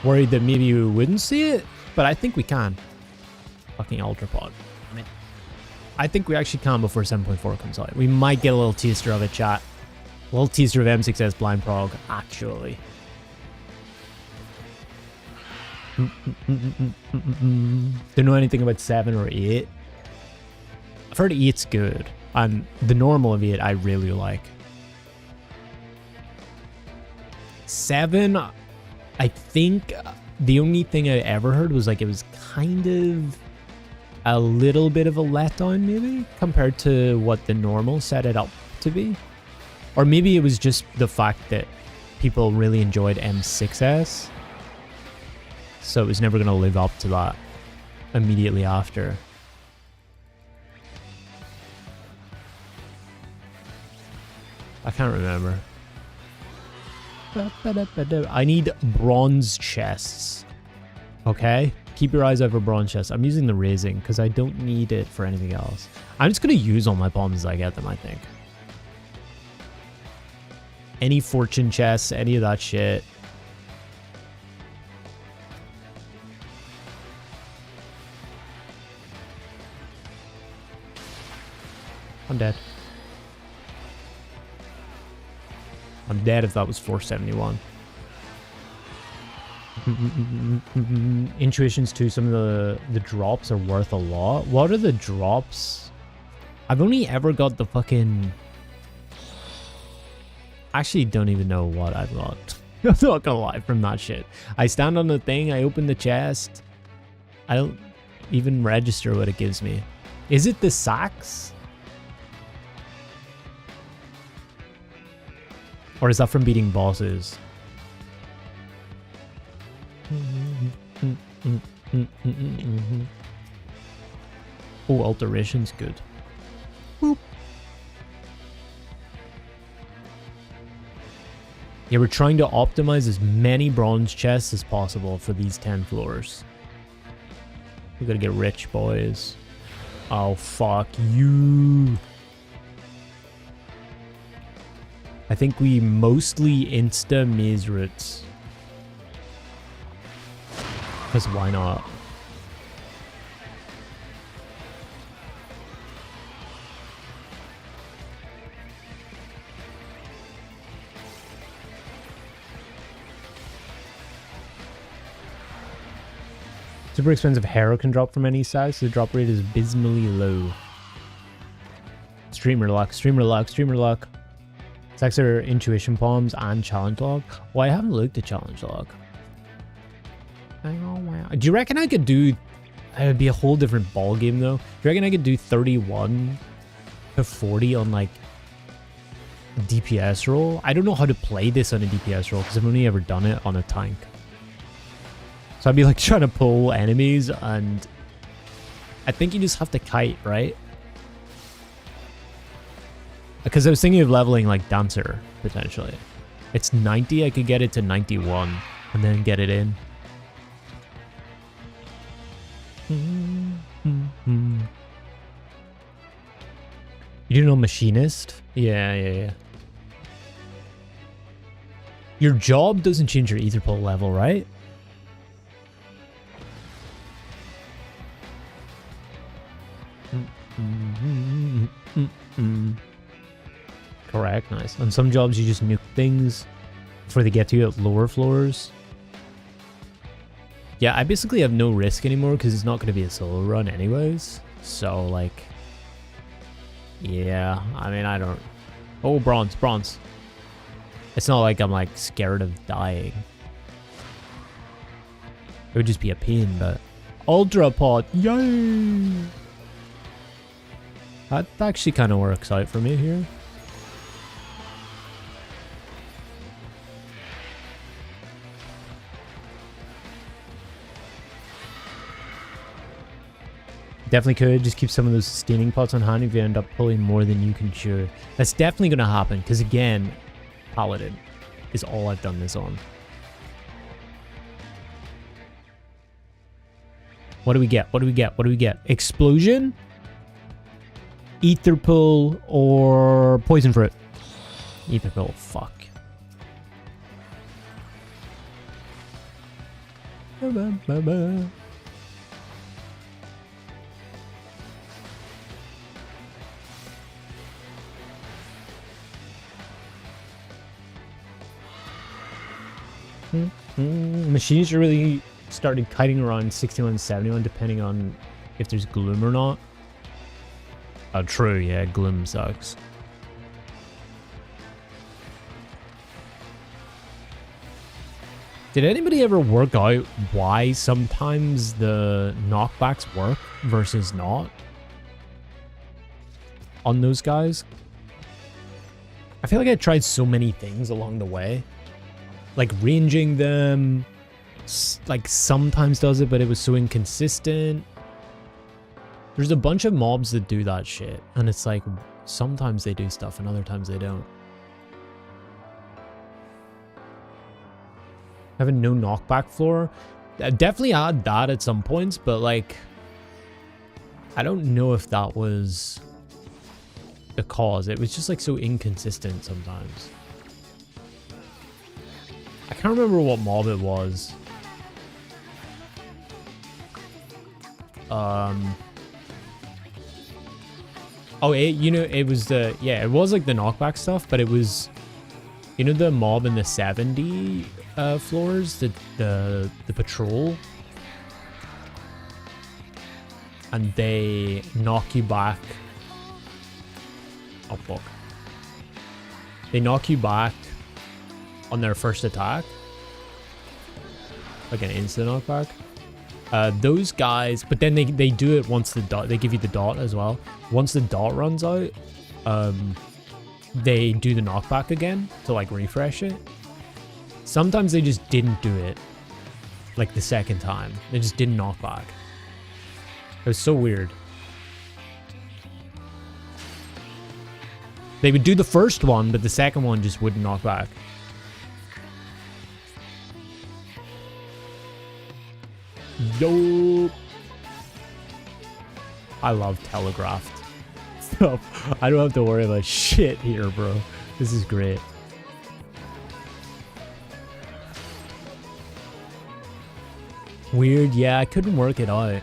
worried that maybe we wouldn't see it, but I think we can. Fucking Ultra Pod. I mean, I think we actually can before 7.4 comes out. We might get a little teaser of it, chat. A little teaser of M6S blind prog, actually. Don't know anything about 7 or 8. I've heard 8's good. And the normal of 8 I really like. 7, I think the only thing I ever heard was like it was kind of a little bit of a letdown maybe compared to what the normal set it up to be. Or maybe it was just the fact that people really enjoyed M6S. So it was never going to live up to that immediately after. I can't remember. I need bronze chests. Okay? Keep your eyes out for bronze chests. I'm using the raising because I don't need it for anything else. I'm just going to use all my bombs as I get them, I think. Any fortune chests, any of that shit. I'm dead. I'm dead if that was 471. Intuitions too, some of the drops are worth a lot. What are the drops? I've only ever got the fucking... Actually don't even know what I've got. I'm not gonna lie from that shit. I stand on the thing, I open the chest. I don't even register what it gives me. Is it the sacks? Or is that from beating bosses? Oh, alteration's good. Boop. Yeah, we're trying to optimize as many bronze chests as possible for these 10 floors. We gotta get rich, boys. Oh, fuck you. I think we mostly insta maze routes. Because why not? Super expensive hero can drop from any size, so the drop rate is abysmally low. Streamer luck, streamer luck, streamer luck. Stacks are intuition palms and challenge log. Well, I haven't looked at challenge log. Do you reckon I could do... It would be a whole different ball game though. Do you reckon I could do 31 to 40 on like a DPS roll? I don't know how to play this on a DPS roll because I've only ever done it on a tank. So I'd be like trying to pull enemies, and I think you just have to kite, right? Because I was thinking of leveling like Dancer, potentially. It's 90, I could get it to 91 and then get it in. You do know Machinist? Yeah. Your job doesn't change your ether pull level, right? Correct, nice. On some jobs you just nuke things before they get to you at lower floors. Yeah, I basically have no risk anymore because it's not going to be a solo run anyways. So, like... Yeah, I mean, I don't... Oh, bronze. It's not like I'm, like, scared of dying. It would just be a pain, but... Ultra pot! Yay! That actually kind of works out for me here. Definitely could just keep some of those sustaining pots on hand if you end up pulling more than you can chew. That's definitely going to happen because, again, Paladin is all I've done this on. What do we get? Explosion, ether pull, or poison fruit? Ether pull, fuck. Machines are really started kiting around 61, 71, depending on if there's gloom or not. Oh, true, yeah, gloom sucks. Did anybody ever work out why sometimes the knockbacks work versus not on those guys? I feel like I tried so many things along the way. Like ranging them, like sometimes does it, but it was so inconsistent. There's a bunch of mobs that do that shit, and it's like sometimes they do stuff and other times they don't. Having no knockback floor, definitely add that at some points, but like I don't know if that was the cause. It was just like so inconsistent sometimes. I can't remember what mob it was. Oh, it was the, yeah, it was like the knockback stuff, but it was, you know, the mob in the 70 floors, the patrol, and they knock you back. Oh fuck! They knock you back on their first attack, like an instant knockback. Those guys, but then they do it once the dot, they give you the dot as well. Once the dot runs out, they do the knockback again to like refresh it. Sometimes they just didn't do it like the second time. They just didn't knock back. It was so weird. They would do the first one, but the second one just wouldn't knock back. Yo, I love telegraphed stuff. I don't have to worry about shit here, bro. This is great. Weird, yeah, I couldn't work it out.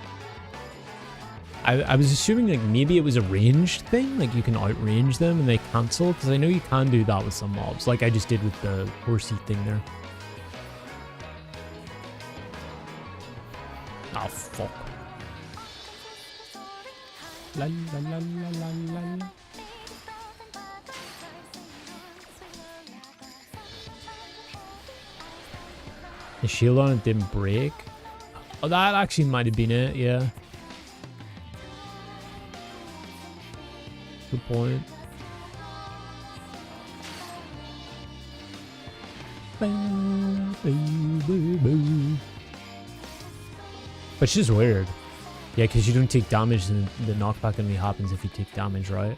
I was assuming like maybe it was a ranged thing, like you can outrange them and they cancel, because I know you can do that with some mobs, like I just did with the horsey thing there. Oh, fuck. La la la la la la la. The shield on it didn't break. Oh, that actually might have been it, yeah. Good point. But it's just weird. Yeah, because you don't take damage and the knockback only happens if you take damage, right?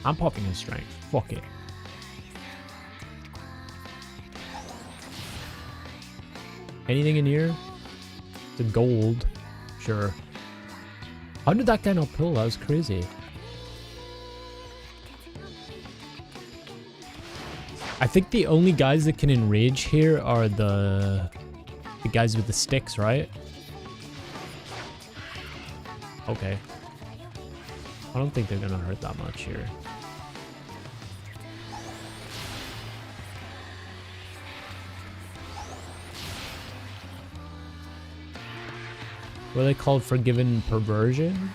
I'm popping in strength. Fuck it. Anything in here? The gold. Sure. How did that guy not pull? That was crazy. I think the only guys that can enrage here are the guys with the sticks, right? Okay. I don't think they're gonna hurt that much here. What are they called? Forgiven perversion?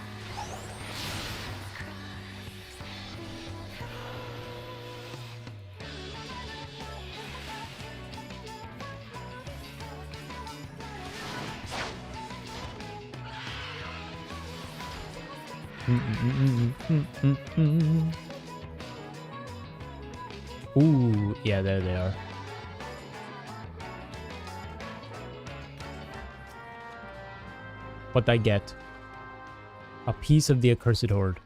Ooh, yeah, there they are. What'd I get? A piece of the accursed horde.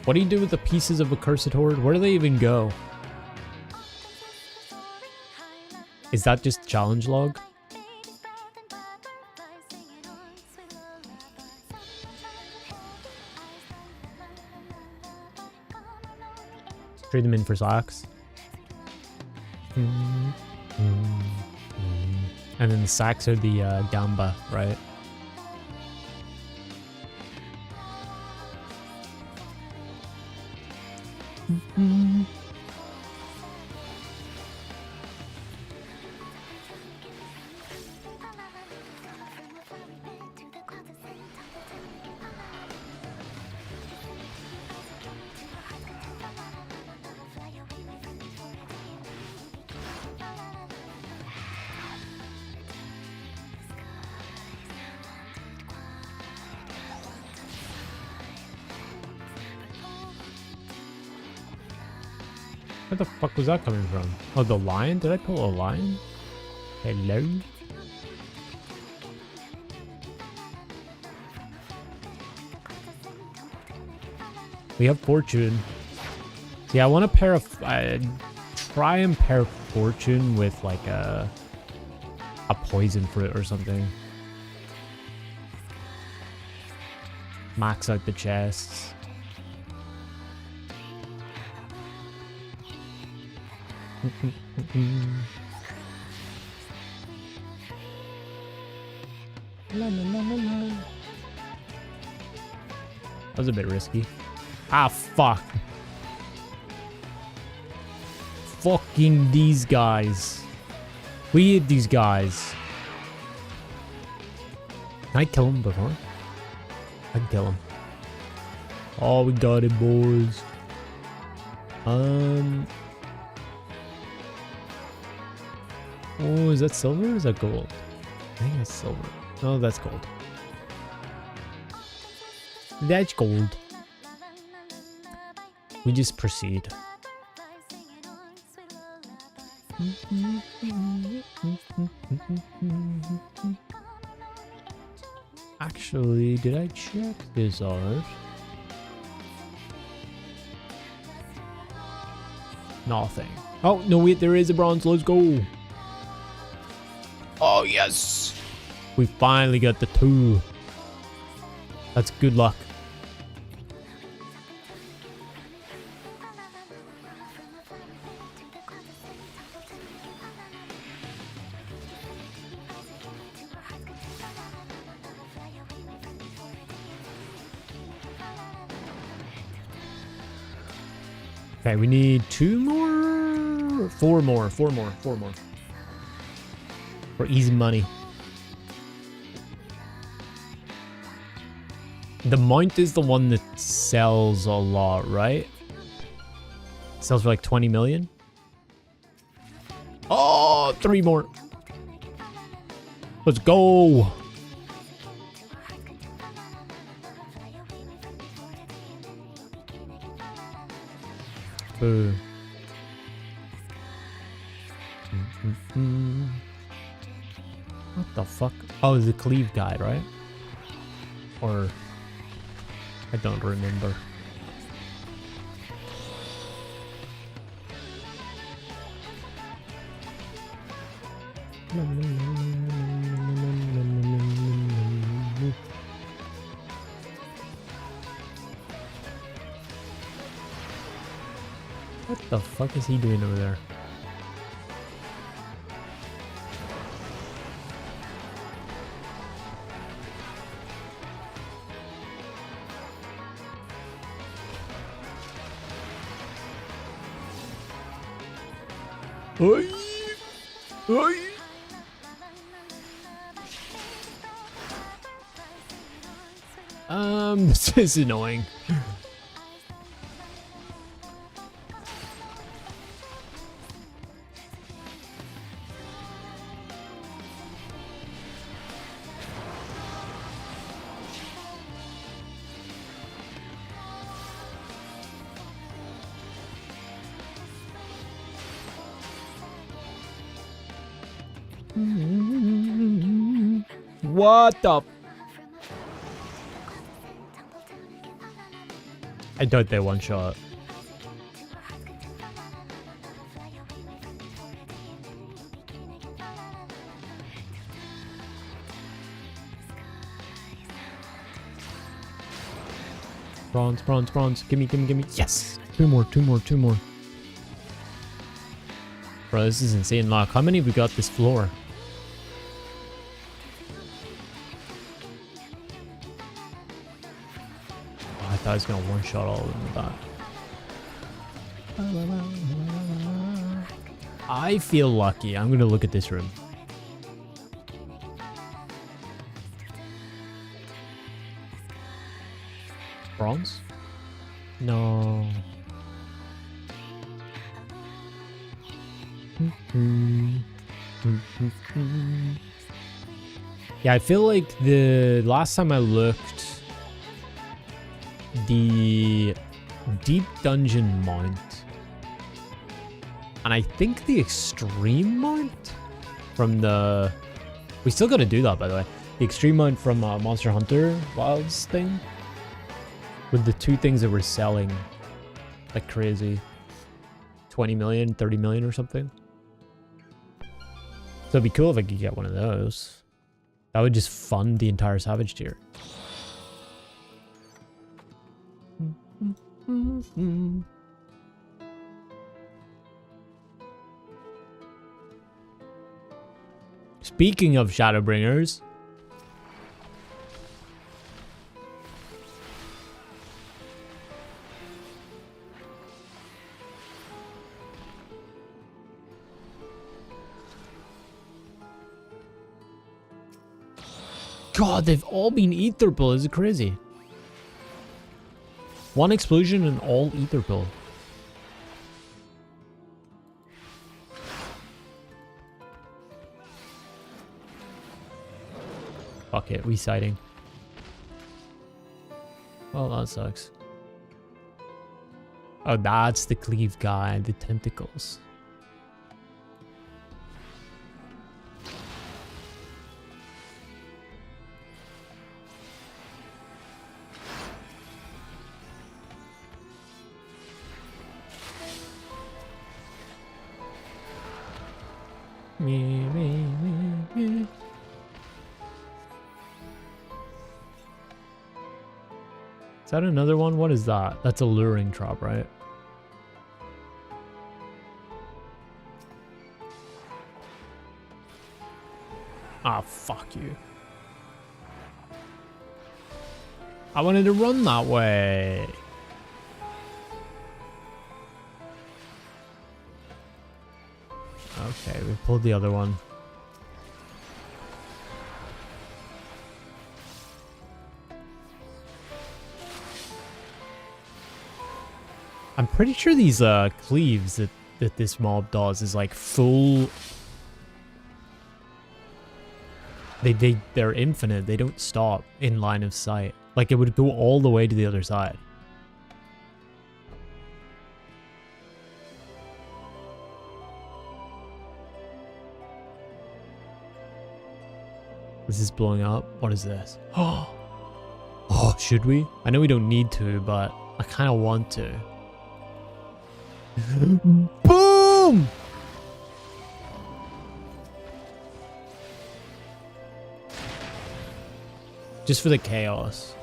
What do you do with the pieces of accursed horde? Where do they even go? Is that just challenge log? Trade them in for sacks. And then the sacks are the gamba, right? Where the fuck was that coming from? Oh, the lion? Did I pull a lion? Hello? We have fortune. See, I want to pair try and pair fortune with like a poison fruit or something. Max out the chests. La, la, la, la, la. That was a bit risky. Ah, fuck. Fucking these guys. We hit these guys. Can I kill him before? I can kill him. Oh, we got it, boys. Oh, is that silver or is that gold? I think it's silver. No, that's gold. That's gold. We just proceed. Actually, did I check this out? Nothing. Oh, no, wait, there is a bronze. Let's go. Oh, yes. We finally got the 2. That's good luck. Okay, we need 2 more? 4 more. For easy money. The mount is the one that sells a lot, right? Sells for like 20 million? Oh, 3 more. Let's go. Boo. What the fuck? Oh, the cleave guy, right? Or I don't remember. What the fuck is he doing over there? Oi! Oi! This is annoying. What the? I doubt they one shot. Bronze, bronze, bronze. Gimme, gimme, gimme. Yes! 2 more, 2 more, 2 more. Bro, this is insane luck. How many have we got this floor? Oh, I thought I was gonna one shot all of them with that. I feel lucky. I'm gonna look at this room. Bronze? No. Yeah, I feel like the last time I looked, the deep dungeon mount, and I think the extreme mount from the... We still gotta do that, by the way. The extreme mount from Monster Hunter Wilds thing, with the 2 things that were selling like crazy. 20 million, 30 million or something. So it'd be cool if I could get one of those. That would just fund the entire Savage tier. Speaking of Shadowbringers, God, they've all been Ether Pill. Is it crazy? 1 explosion and all Ether Pill. Fuck it, resighting. Well, that sucks. Oh, that's the cleave guy, the tentacles. Is that another one? What is that? That's a luring trap, right? Ah, fuck you. I wanted to run that way. Okay, we pulled the other one. I'm pretty sure these cleaves that this mob does is like full. They're infinite. They don't stop in line of sight. Like it would go all the way to the other side. This is blowing up. What is this? Oh, should we? I know we don't need to, but I kind of want to. Boom! Just for the chaos.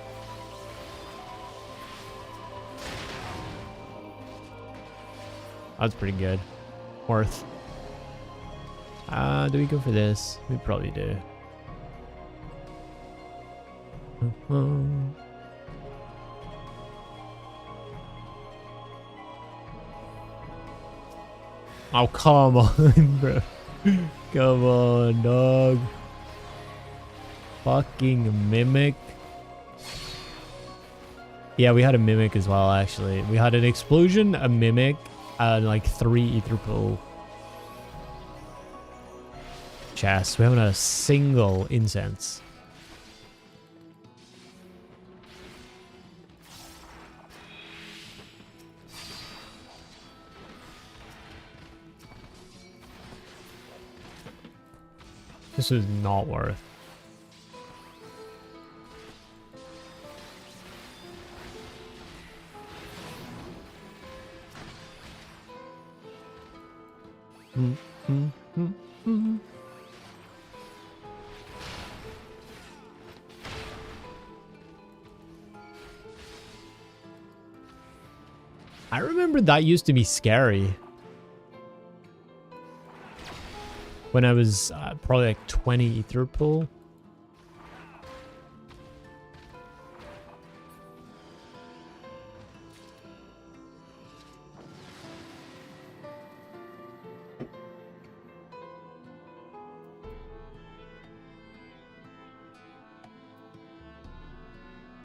That's pretty good. Worth. Do we go for this? We probably do. Oh, come on, bro. Come on, dog. Fucking mimic. Yeah, we had a mimic as well, actually. We had an explosion, a mimic, and like 3 ether pool chests. We haven't had a single incense. This is not worth. I remember that used to be scary. When I was probably like 20 ether pool.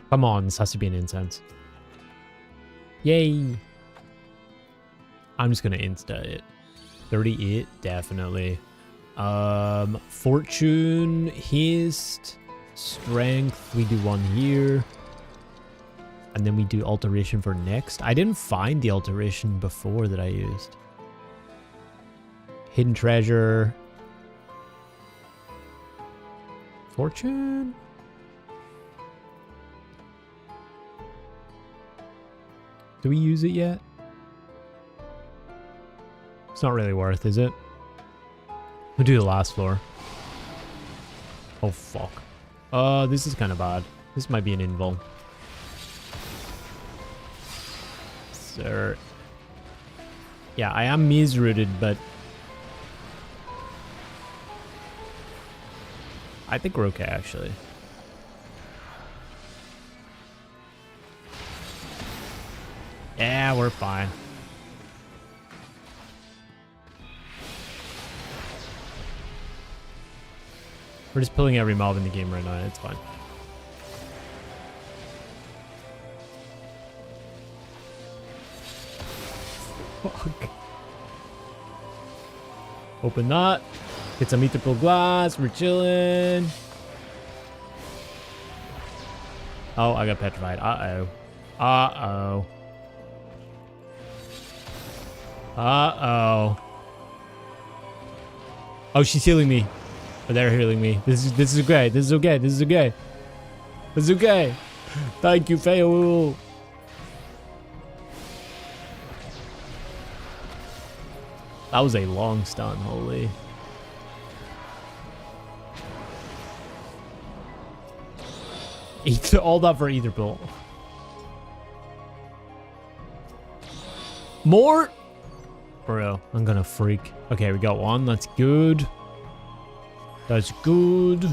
Come on, this has to be an incense. Yay! I'm just gonna insta it. 38, definitely. Fortune, haste, strength, we do 1 here. And then we do alteration for next. I didn't find the alteration before that I used. Hidden treasure. Fortune? Do we use it yet? It's not really worth, is it? We'll do the last floor. Oh, fuck. This is kind of bad. This might be an invul. Sir. Yeah, I am maze-rooted, but... I think we're okay, actually. Yeah, we're fine. We're just pulling every mob in the game right now. It's fine. Fuck. Open that. Get some etherpool glass. We're chilling. Oh, I got petrified. Uh-oh. Uh-oh. Uh-oh. Oh, she's healing me. Oh, they're healing me. This is okay. This is okay. This is okay. This is okay. Thank you, Fail. That was a long stun, holy. All that for ether pool. More? Bro, I'm gonna freak. Okay, we got 1. That's good. That's good.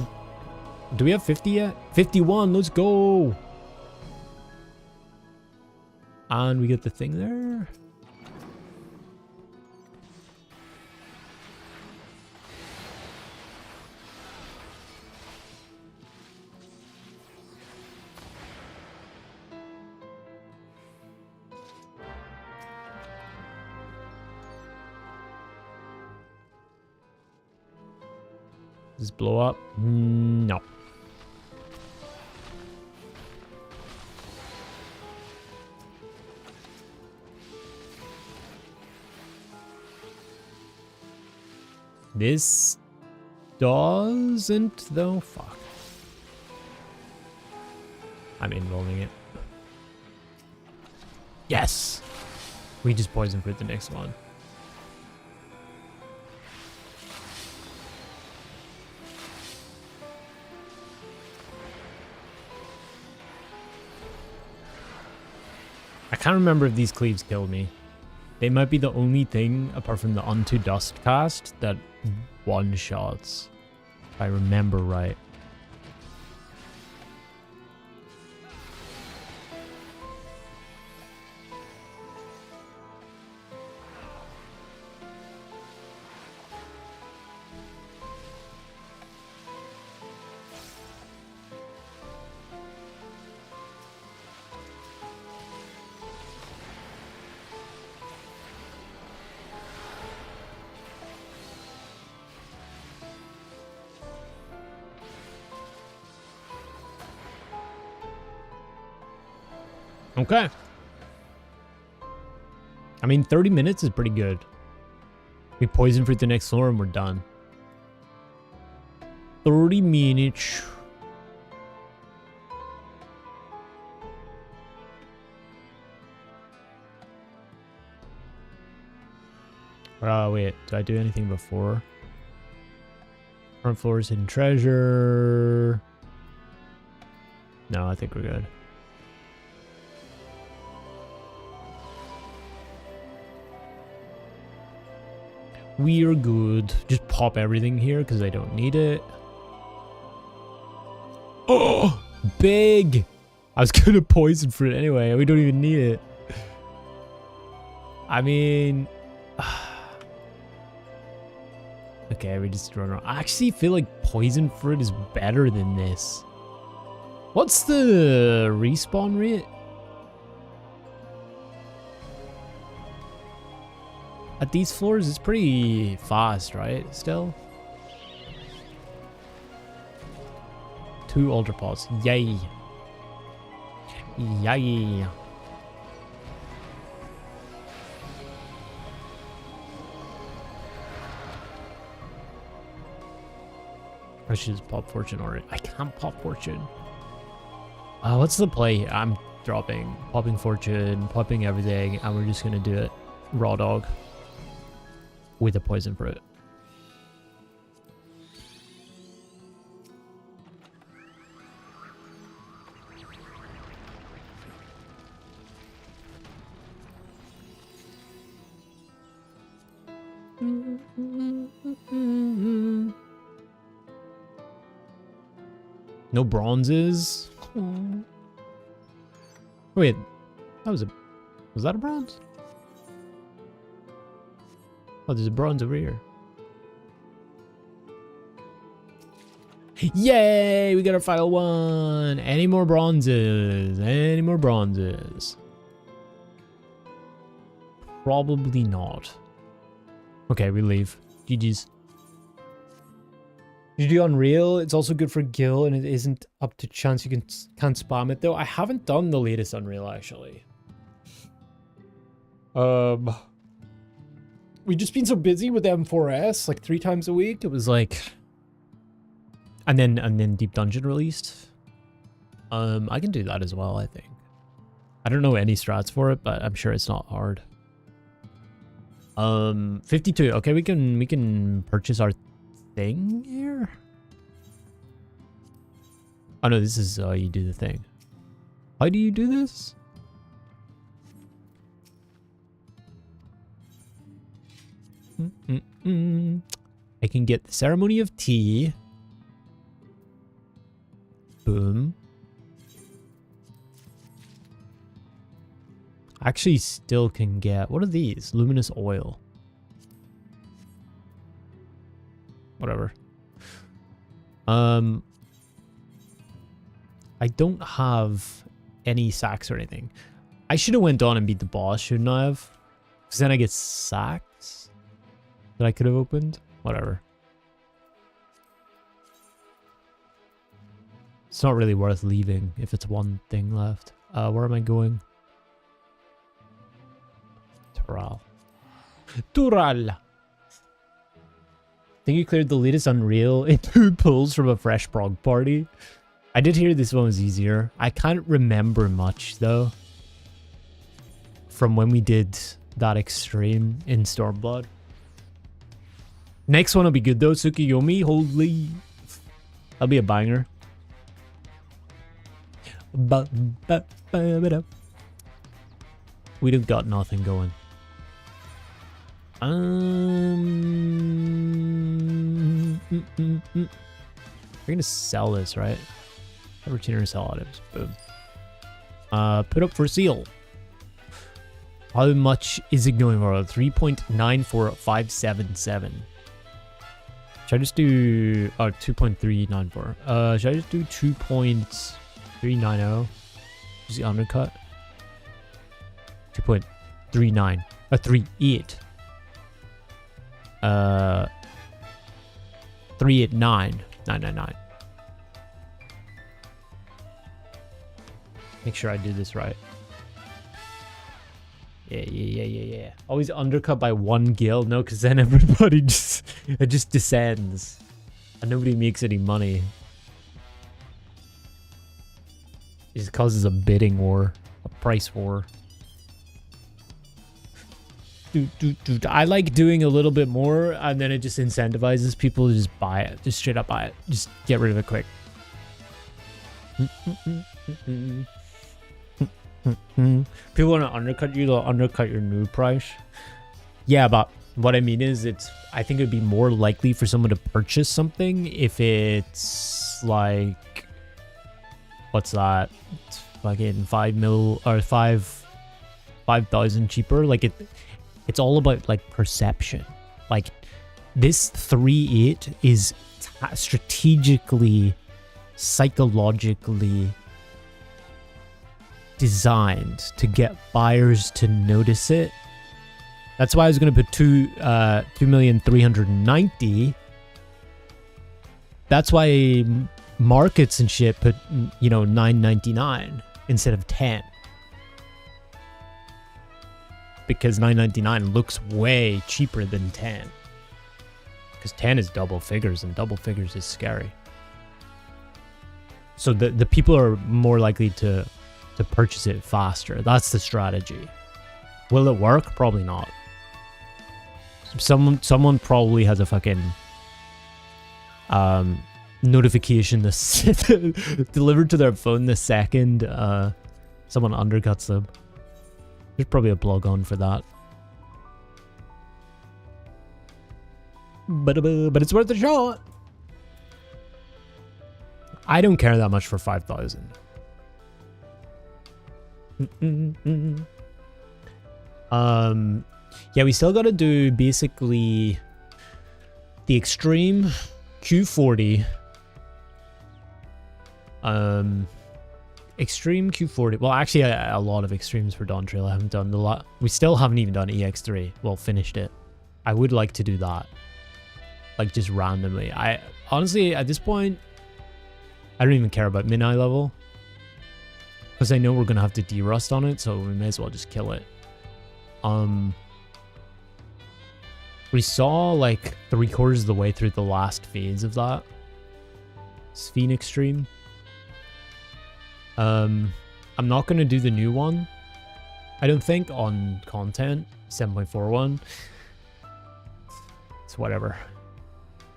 Do we have 50 yet? 51. Let's go. And we get the thing there. Does this blow up? No. This doesn't though. Fuck. I'm involving it. Yes! We just poison fruit the next one. I can't remember if these cleaves killed me. They might be the only thing, apart from the Unto Dust cast, that one-shots. If I remember right. Okay. I mean, 30 minutes is pretty good. We poison fruit the next floor and we're done. 30 minutes. Wait. Did I do anything before? Front floor is hidden treasure. No, I think we're good. We're good. Just pop everything here because I don't need it. Oh, big! I was gonna poison fruit anyway. We don't even need it. I mean... okay, we just run around. I actually feel like poison fruit is better than this. What's the respawn rate? At these floors, it's pretty fast, right? Still? 2 Ultra Pods. Yay. Yay. I should just pop Fortune already. I can't pop Fortune. What's the play? I'm popping Fortune, popping everything, and we're just gonna do it raw dog. With a poison fruit. No bronzes. Wait, was that a bronze? Oh, there's a bronze over here. Yay! We got our final one. Any more bronzes? Any more bronzes? Probably not. Okay, we leave. GG's. GG Unreal. It's also good for Gil, and it isn't up to chance. You can't spam it though. I haven't done the latest Unreal actually. We've just been so busy with M4S, like 3 times a week. It was like, and then Deep Dungeon released. I can do that as well. I think. I don't know any strats for it, but I'm sure it's not hard. 52. Okay, we can purchase our thing here. Oh no, this is you do the thing. How do you do this? I can get the Ceremony of Tea. Boom. Actually still can get, what are these? Luminous oil. Whatever. I don't have any sacks or anything. I should have went on and beat the boss, shouldn't I have? Because then I get sacks that I could have opened. Whatever. It's not really worth leaving if it's one thing left. Where am I going? Tural. Tural! I think you cleared the latest Unreal in 2 pulls from a fresh prog party. I did hear this one was easier. I can't remember much though. From when we did that extreme in Stormblood. Next one will be good though, Tsukiyomi. Holy. That'll be a banger. We don't got nothing going. We're gonna sell this, right? Retainer sell items. Boom. Put up for sale. How much is it going for? 3.94577. Should I just do 2.394? Should I just do 2.390? Is the undercut? 2.39. 38. 389,999. Make sure I do this right. Yeah. Always undercut by 1 gil. No, because then everybody just descends, and nobody makes any money. It just causes a bidding war, a price war. Dude. I like doing a little bit more, and then it just incentivizes people to just buy it. Just straight up buy it. Just get rid of it quick. People want to undercut you, they'll undercut your new price. Yeah, but what I mean is, I think it would be more likely for someone to purchase something if it's like, what's that? It's fucking 5 mil or 5,000 cheaper. Like it's all about like perception. Like this 3.8 is strategically, psychologically designed to get buyers to notice it. That's why I was going to put 2,390,000. That's why markets and shit put 999 instead of 10, because 999 looks way cheaper than 10, because 10 is double figures, and double figures is scary. So the people are more likely to purchase it faster. That's the strategy. Will it work? Probably not. Someone probably has a fucking notification delivered to their phone the second someone undercuts them. There's probably a blog on for that. But it's worth a shot. I don't care that much for 5,000. Yeah, we still got to do basically the extreme Q40. Extreme Q40. Well, actually, a lot of extremes for Dawn Trail. I haven't done a lot. We still haven't even done EX3. Well, finished it. I would like to do that, like just randomly. I honestly, at this point, I don't even care about midnight level, because I know we're gonna have to derust on it, so we may as well just kill it. We saw like 3/4 of the way through the last phase of that Sphene Extreme. I'm not gonna do the new one, I don't think, on content 7.41. It's whatever. I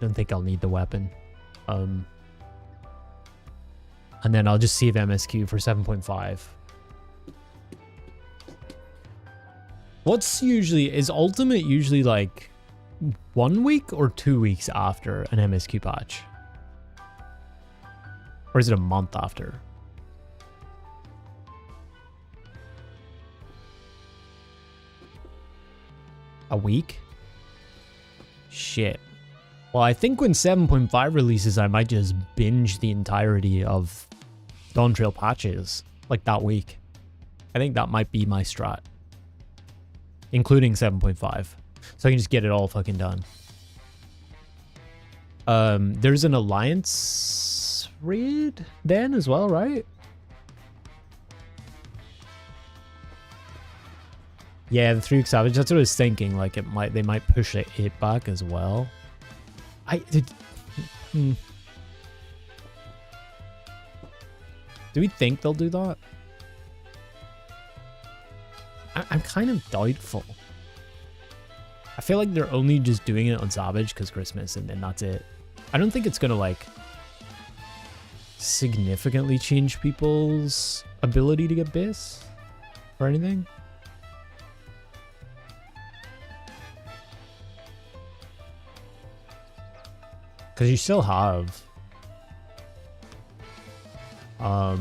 don't think I'll need the weapon. And then I'll just save MSQ for 7.5. What's usually, is Ultimate usually like 1 week or 2 weeks after an MSQ patch? Or is it a month after? A week? Shit. Well, I think when 7.5 releases, I might just binge the entirety of Dawn Trail patches, like that week. I think that might be my strat, including 7.5, so I can just get it all fucking done. There's an alliance raid then as well, right? Yeah, the 3-week Savage. That's what I was thinking. Like they might push it back as well. Do we think they'll do that? I'm kind of doubtful. I feel like they're only just doing it on Savage because Christmas, and then that's it. I don't think it's gonna like significantly change people's ability to get base or anything. Because you still have a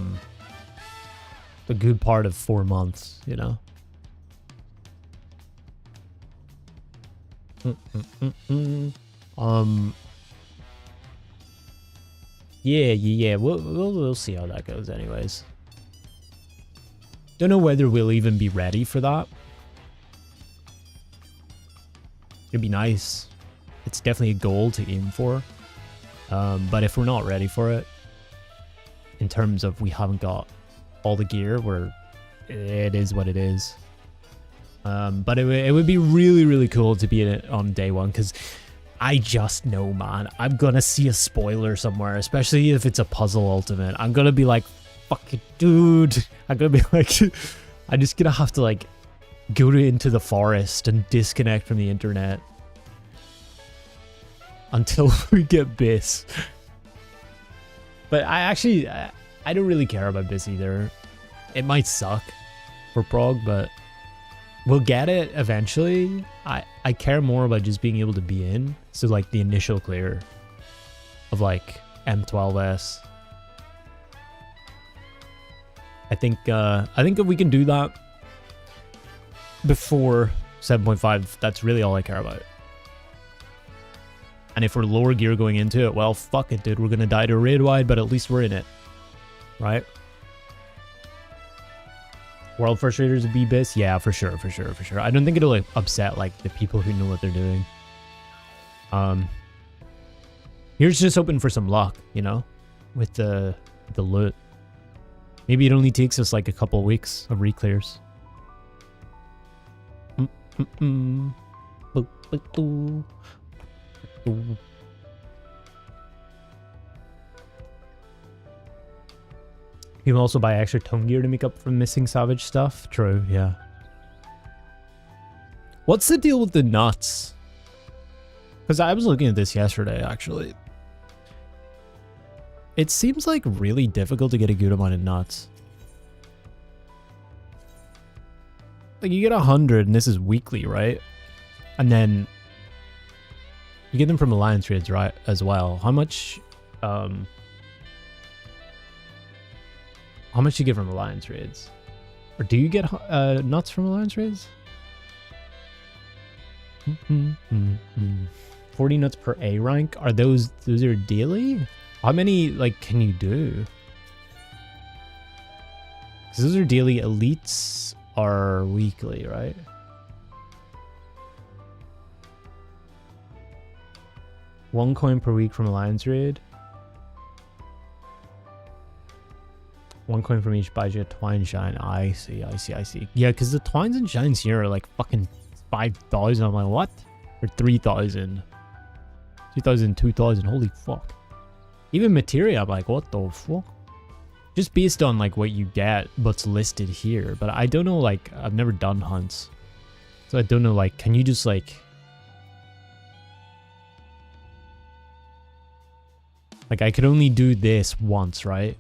good part of 4 months, you know. Yeah. We'll see how that goes, anyways. Don't know whether we'll even be ready for that. It'd be nice. It's definitely a goal to aim for. But if we're not ready for it, in terms of we haven't got all the gear, it is what it is. But it would be really, really cool to be in it on day one, because I just know, man, I'm gonna see a spoiler somewhere, especially if it's a puzzle ultimate. I'm gonna be like, fucking dude. I'm gonna be like, I'm just gonna have to like go into the forest and disconnect from the internet until we get Biss. But I don't really care about Biss either. It might suck for Prog, but we'll get it eventually. I care more about just being able to be in. So like the initial clear of like M12S. I think if we can do that before 7.5, that's really all I care about. And if we're lower gear going into it, well, fuck it, dude. We're gonna die to raid wide, but at least we're in it, right? World Frustrators of B-Biss? Yeah, for sure. I don't think it'll like upset like the people who know what they're doing. Here's just hoping for some luck, you know, with the loot. Maybe it only takes us like a couple of weeks of reclears. You can also buy extra tone gear to make up for missing Savage stuff. True, yeah. What's the deal with the nuts? Because I was looking at this yesterday, actually. It seems like really difficult to get a good amount of nuts. Like you get 100, and this is weekly, right? And then you get them from Alliance raids, right, as well. How much do you get from Alliance raids? Or do you get nuts from Alliance raids? 40 nuts per A rank. Are those are daily? How many like can you do? Because those are daily. Elites are weekly, right? One coin per week from Alliance raid. 1 coin from each buys you a twine shine. I see. Yeah, because the twines and shines here are like fucking 5,000. I'm like, what? Or 3,000. 2,000, 2,000. Holy fuck. Even materia, I'm like, what the fuck? Just based on like what you get, what's listed here. But I don't know, like, I've never done hunts. So I don't know, like, can you just like... Like, I could only do this once, right?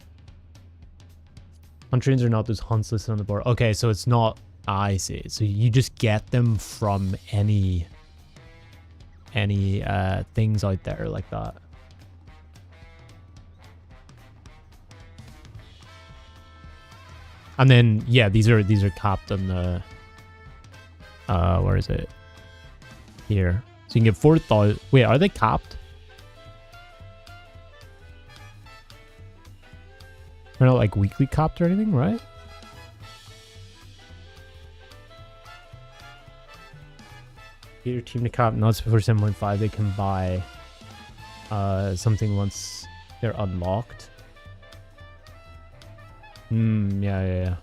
Hunt trains are not those hunts listed on the board. Okay, so it's not... I see. So you just get them from any things out there like that. And then, yeah, these are capped on the... where is it? Here. So you can get 4,000... Wait, are they capped? They're not like weekly capped or anything, right? Get your team to cap nuts before 7.5. They can buy something once they're unlocked. Yeah.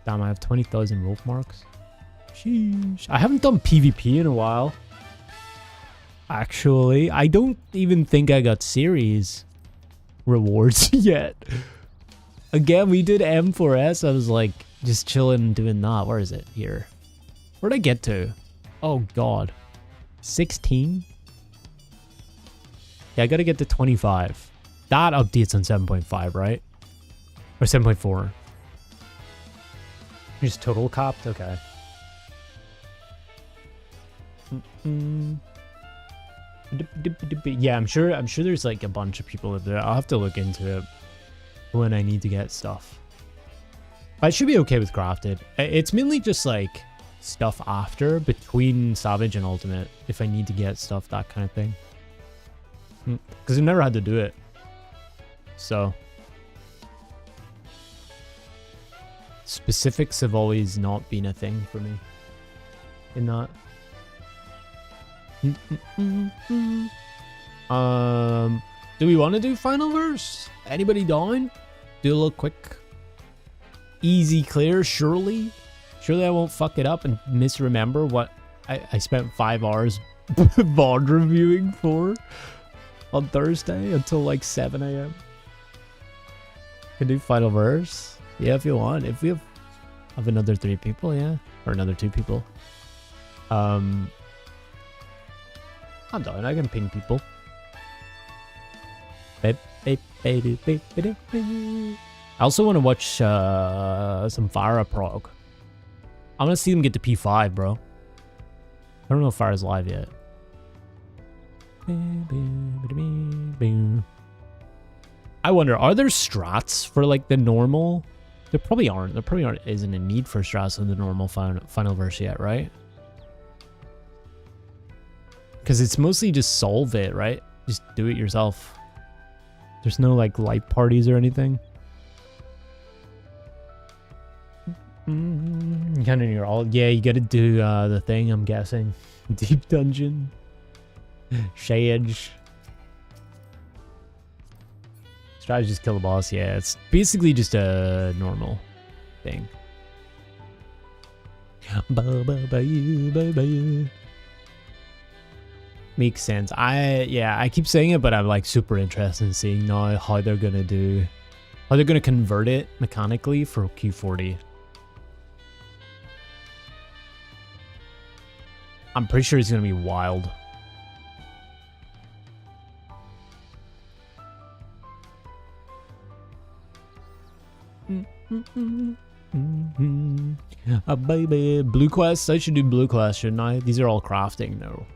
Damn, I have 20,000 rope marks. Sheesh. I haven't done PvP in a while. Actually, I don't even think I got series rewards yet. Again, we did M4S. I was like just chilling doing that. Where is it? Here. Where'd I get to? Oh god. 16? Yeah, I gotta get to 25. That updates on 7.5, right? Or 7.4. Just total copped? Okay. Yeah, I'm sure there's like a bunch of people up there. I'll have to look into it when I need to get stuff. I should be okay with crafted. It's mainly just like stuff after, between Savage and Ultimate, if I need to get stuff, that kind of thing. Because I've never had to do it. So specifics have always not been a thing for me in that. Do we want to do final verse? Anybody down? Do a little quick easy clear, surely I won't fuck it up and misremember what I spent 5 hours VOD reviewing for on Thursday until like 7 a.m. Can do final verse. Yeah, if you want. If we have another 3 people, yeah. Or another 2 people. I'm done. I can ping people. I also want to watch some Farah prog. I want to see them get to P5, bro. I don't know if Farah's live yet. I wonder, are there strats for like the normal? There probably aren't. There probably isn't a need for strats in the normal final verse yet, right? Because it's mostly just solve it, right? Just do it yourself. There's no like light parties or anything. Kind of near all. Yeah, you gotta do the thing, I'm guessing. Deep dungeon. Shade. Strategy just kill the boss. Yeah, it's basically just a normal thing. Makes sense. I keep saying it, but I'm like super interested in seeing now how they're gonna convert it mechanically for Q40. I'm pretty sure it's gonna be wild. Baby, blue quests. I should do blue quests, shouldn't I? These are all crafting, though.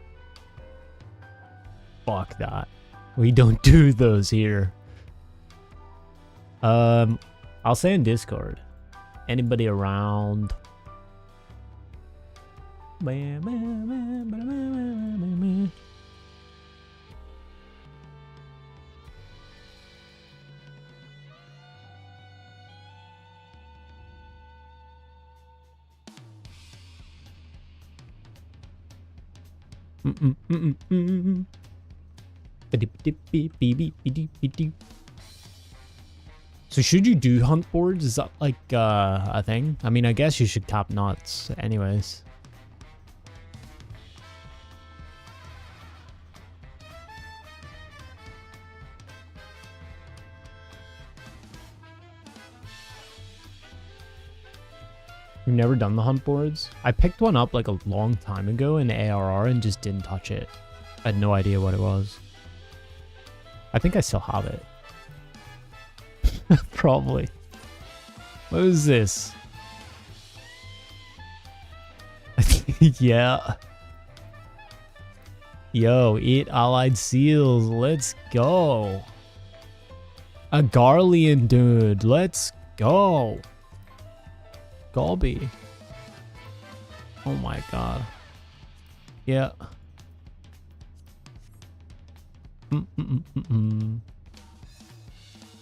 Fuck that. We don't do those here. I'll say in Discord. Anybody around? So should you do hunt boards? Is that like a thing? I mean, I guess you should cap knots anyways. You've never done the hunt boards? I picked one up like a long time ago in ARR and just didn't touch it. I had no idea what it was. I think I still have it. Probably. What is this? Yeah. Yo, 8 allied seals. Let's go. A Garlean dude. Let's go. Golby. Oh my god. Yeah.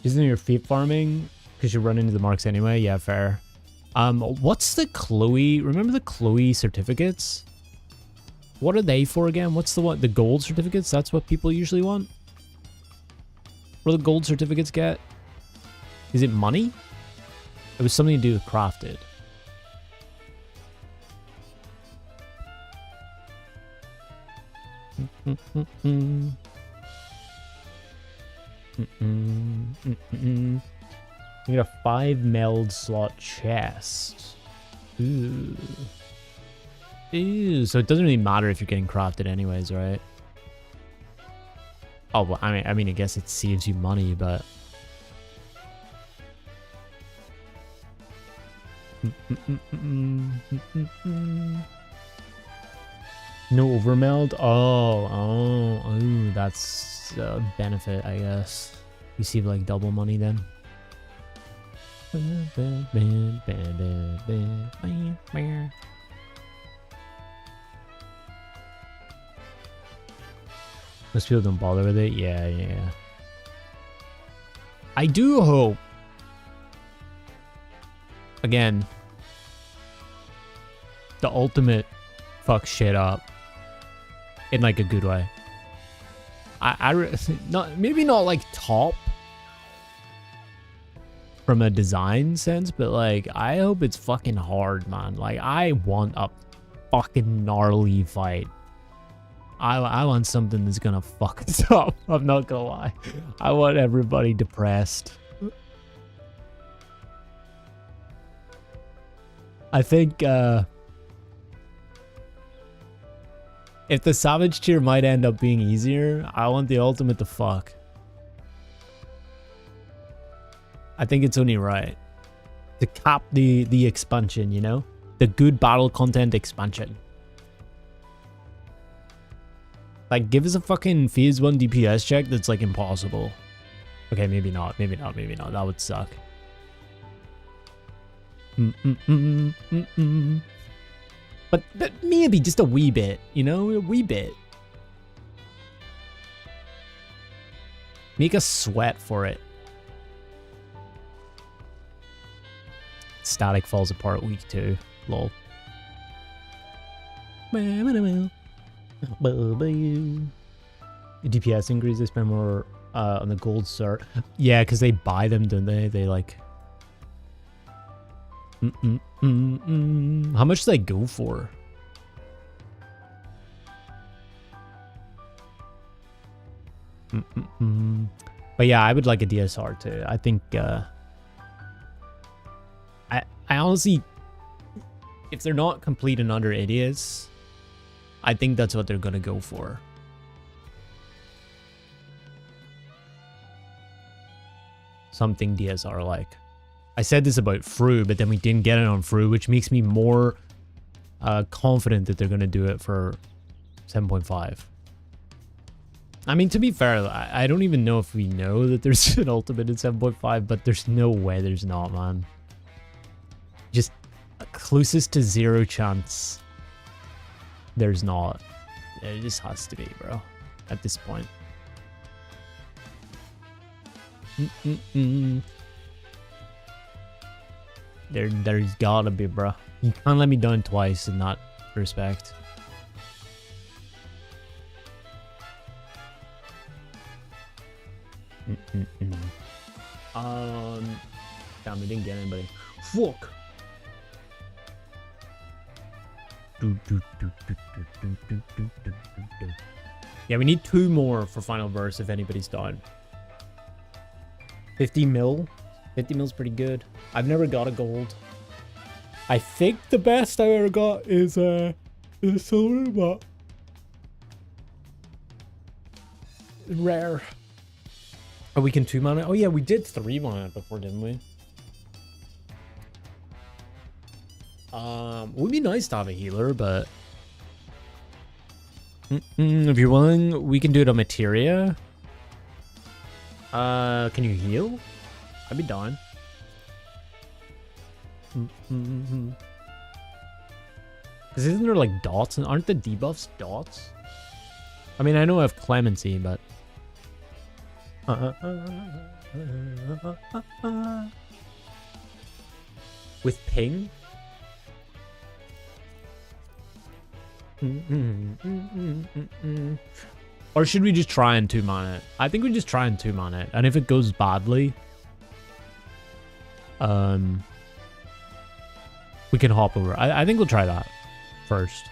Isn't your feet farming? Because you run into the marks anyway? Yeah, fair. What's the Chloe? Remember the Chloe certificates? What are they for again? What's the one? The gold certificates? That's what people usually want? What do the gold certificates get? Is it money? It was something to do with crafted. You get a 5 meld slot chest. Ooh. Ooh, so it doesn't really matter if you're getting crafted anyways, right? Oh, well, I mean, I guess it saves you money, but... No overmeld? Oh, that's a benefit, I guess. You save like double money then. Most people don't bother with it. Yeah. I do hope, again, the ultimate fucks shit up in like a good way. Maybe not like top from a design sense, but like I hope it's fucking hard, man. Like I want a fucking gnarly fight. I want something that's gonna fuck us up. I'm not gonna lie. I want everybody depressed. I think if the Savage tier might end up being easier, I want the ultimate to fuck. I think it's only right to cap the expansion, you know? The good battle content expansion. Like, give us a fucking phase 1 DPS check that's like impossible. Okay, maybe not. That would suck. But maybe just a wee bit, you know? A wee bit. Make us sweat for it. Static falls apart week 2. Lol. DPS increase, they spend more on the gold cert. Yeah, because they buy them, don't they? They like... How much do they go for? But yeah, I would like a DSR too. I think I honestly, if they're not complete and under idiots, I think that's what they're gonna go for. Something DSR like. I said this about Fru, but then we didn't get it on Fru, which makes me more confident that they're gonna do it for 7.5. I mean, to be fair, I don't even know if we know that there's an ultimate in 7.5, but there's no way there's not, man. Just closest to 0 chance there's not. It just has to be, bro, at this point. There's gotta be, bro. You can't let me down twice in that respect. Damn, we didn't get anybody. Fuck. Yeah, we need 2 more for final verse if anybody's down. 50 mil. 50 mil's pretty good. I've never got a gold. I think the best I ever got is a silver, but rare. Oh, we can 2 mana. Oh yeah, we did 3 mana before, didn't we? It would be nice to have a healer, but if you're willing, we can do it on Materia. Can you heal? I'd be down. Because isn't there like dots? And aren't the debuffs dots? I mean, I know I have Clemency, but... With ping? Or should we just try and 2-man it? I think we just try and 2-man it. And if it goes badly, we can hop over. I think we'll try that first.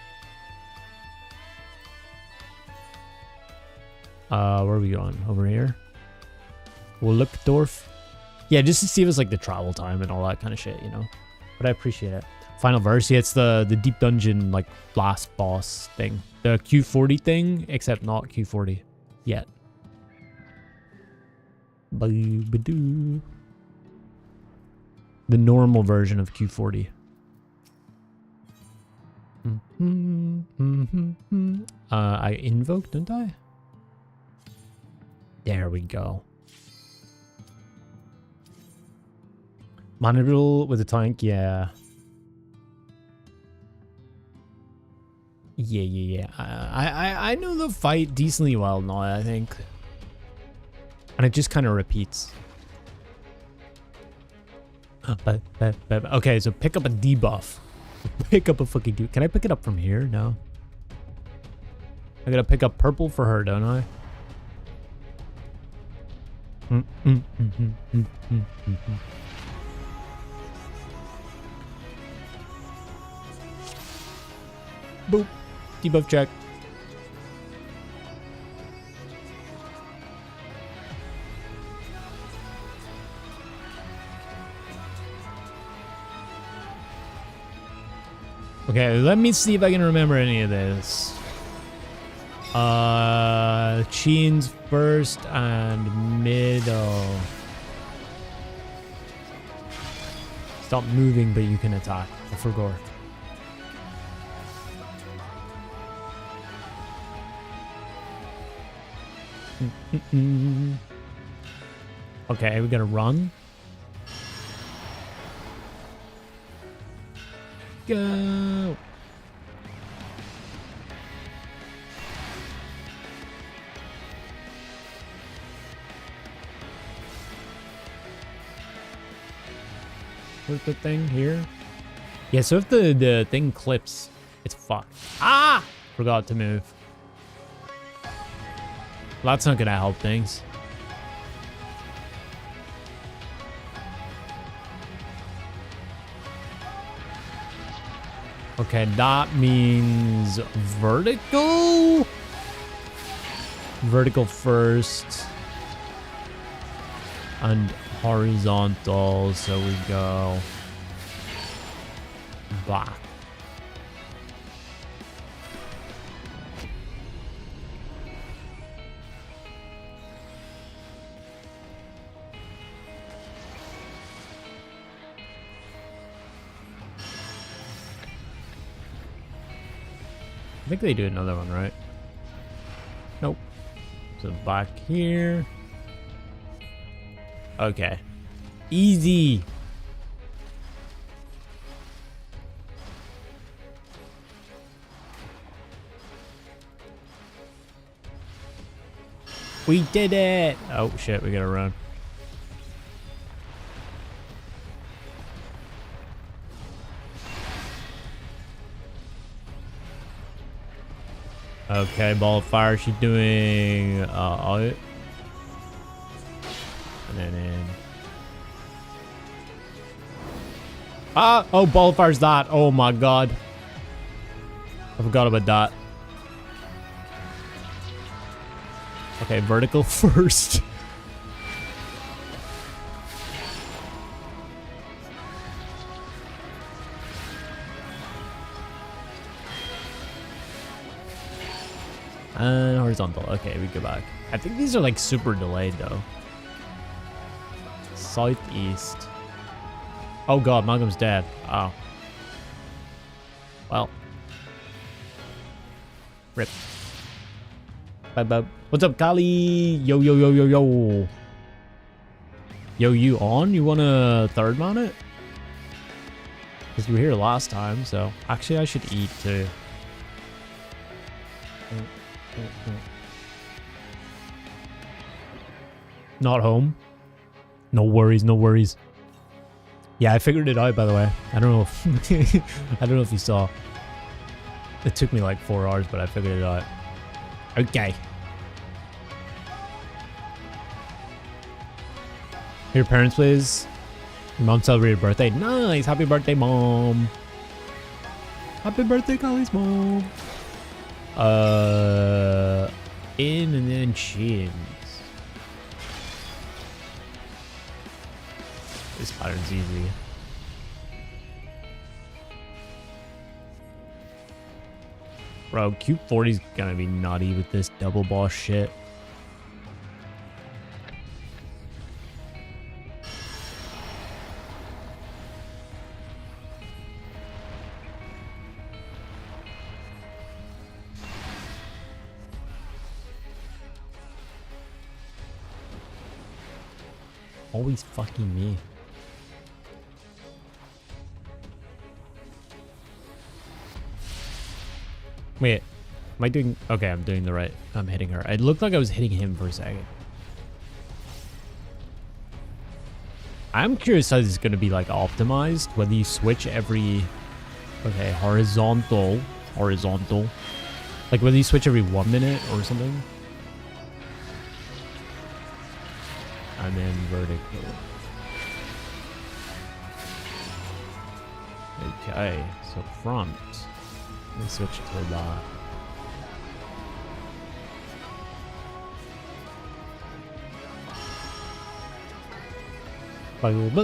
Where are we going? Over here? Wolfdorf? Yeah, just to save us like the travel time and all that kind of shit, you know? But I appreciate it. Final verse, yeah, it's the deep dungeon, like, last boss thing. The Q40 thing, except not Q40 yet. Boo-ba-doo. The normal version of Q40. I invoked, didn't I? There we go. Manadrill with a tank, yeah. Yeah. I know the fight decently well now, I think. And it just kind of repeats. Okay, so pick up a debuff. Pick up a fucking Can I pick it up from here? No. I gotta pick up purple for her, don't I? Boop. Debuff check. Okay, let me see if I can remember any of this. Chains first and middle. Stop moving, but you can attack. I forgot. Okay, we gotta run. Go. Where's the thing here? Yeah, so if the thing clips, it's fucked. Ah! Forgot to move. Well, that's not gonna help things. Okay, that means vertical? Vertical first. And horizontal, so we go back. I think they do another one, right? Nope. So back here. Okay. Easy. We did it. Oh shit, we gotta run. Okay, ball of fire, she's doing out. And then in. Ah! Oh, ball of fire's that. Oh my god. I forgot about that. Okay, vertical first. And horizontal. Okay, we go back. I think these are like super delayed though. Southeast. Oh god, Malcolm's dead. Oh. Well. Rip. Bye. What's up, Kali? Yo. Yo, you on? You wanna third man it? Because you were here last time, so. Actually, I should eat too. Not home. No worries. Yeah, I figured it out, by the way. I don't know if I don't know if you saw. It took me like 4 hours, but I figured it out. Okay. Your parents, please. Your mom celebrated birthday. Nice. Happy birthday, mom. Happy birthday, Kylie's mom. In and then chins. This pattern's easy. Bro, Q40's gonna be nutty with this double boss shit. Always fucking me. Wait, am I doing... Okay, I'm doing the right... I'm hitting her. It looked like I was hitting him for a second. I'm curious how this is going to be, like, optimized. Whether you switch every... Okay, horizontal. Horizontal. Like, whether you switch every 1 minute or something. And then vertical. Okay, so front. Let me switch to that. Baby.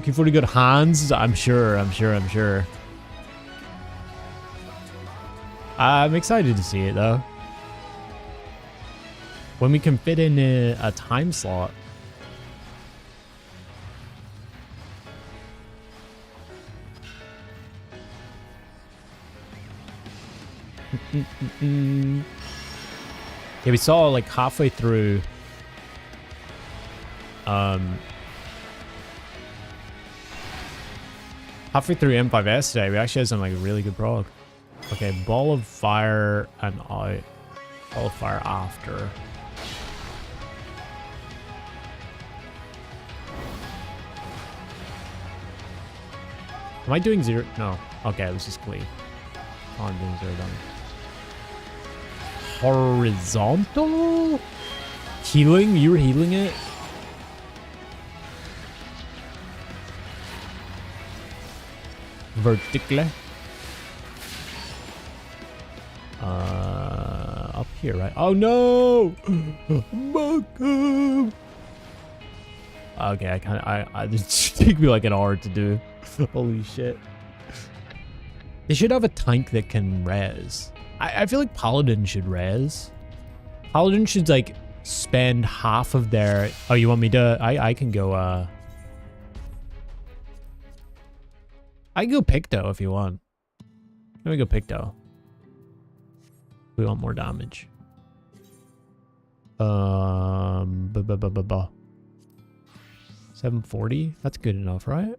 Q40 good hands. I'm sure. I'm excited to see it though. When we can fit in a time slot. Yeah, we saw like halfway through M5S today, we actually had some like really good prog. Okay, ball of fire and out. Ball of fire after. Am I doing zero? No. Okay, it was just clean. Oh, I'm doing zero damage. Horizontal? Healing? You were healing it? Vertically? Up here, right? Oh no! Okay, this took me like an hour to do. Holy shit. They should have a tank that can res. I feel like Paladin should res. Paladin should like spend half of their... Oh, you want me to... I can go I can go Picto if you want. Let me go Picto. We want more damage. 740? That's good enough, right?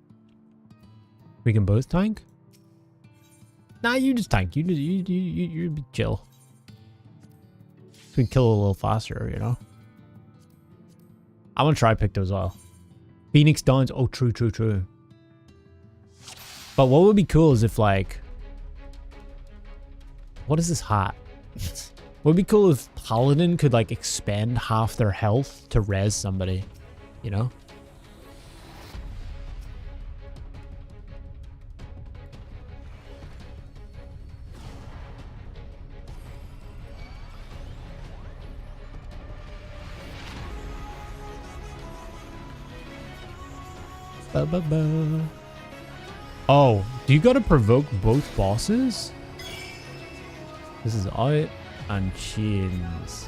We can both tank? Nah, you just tank. You be chill. So we can kill a little faster, you know? I'm gonna try Picto as well. Phoenix Dawns. Oh, true. But what would be cool is if, like... What is this hat? What would be cool if Paladin could, like, expend half their health to res somebody, you know? Oh, do you gotta provoke both bosses? This is out and chins.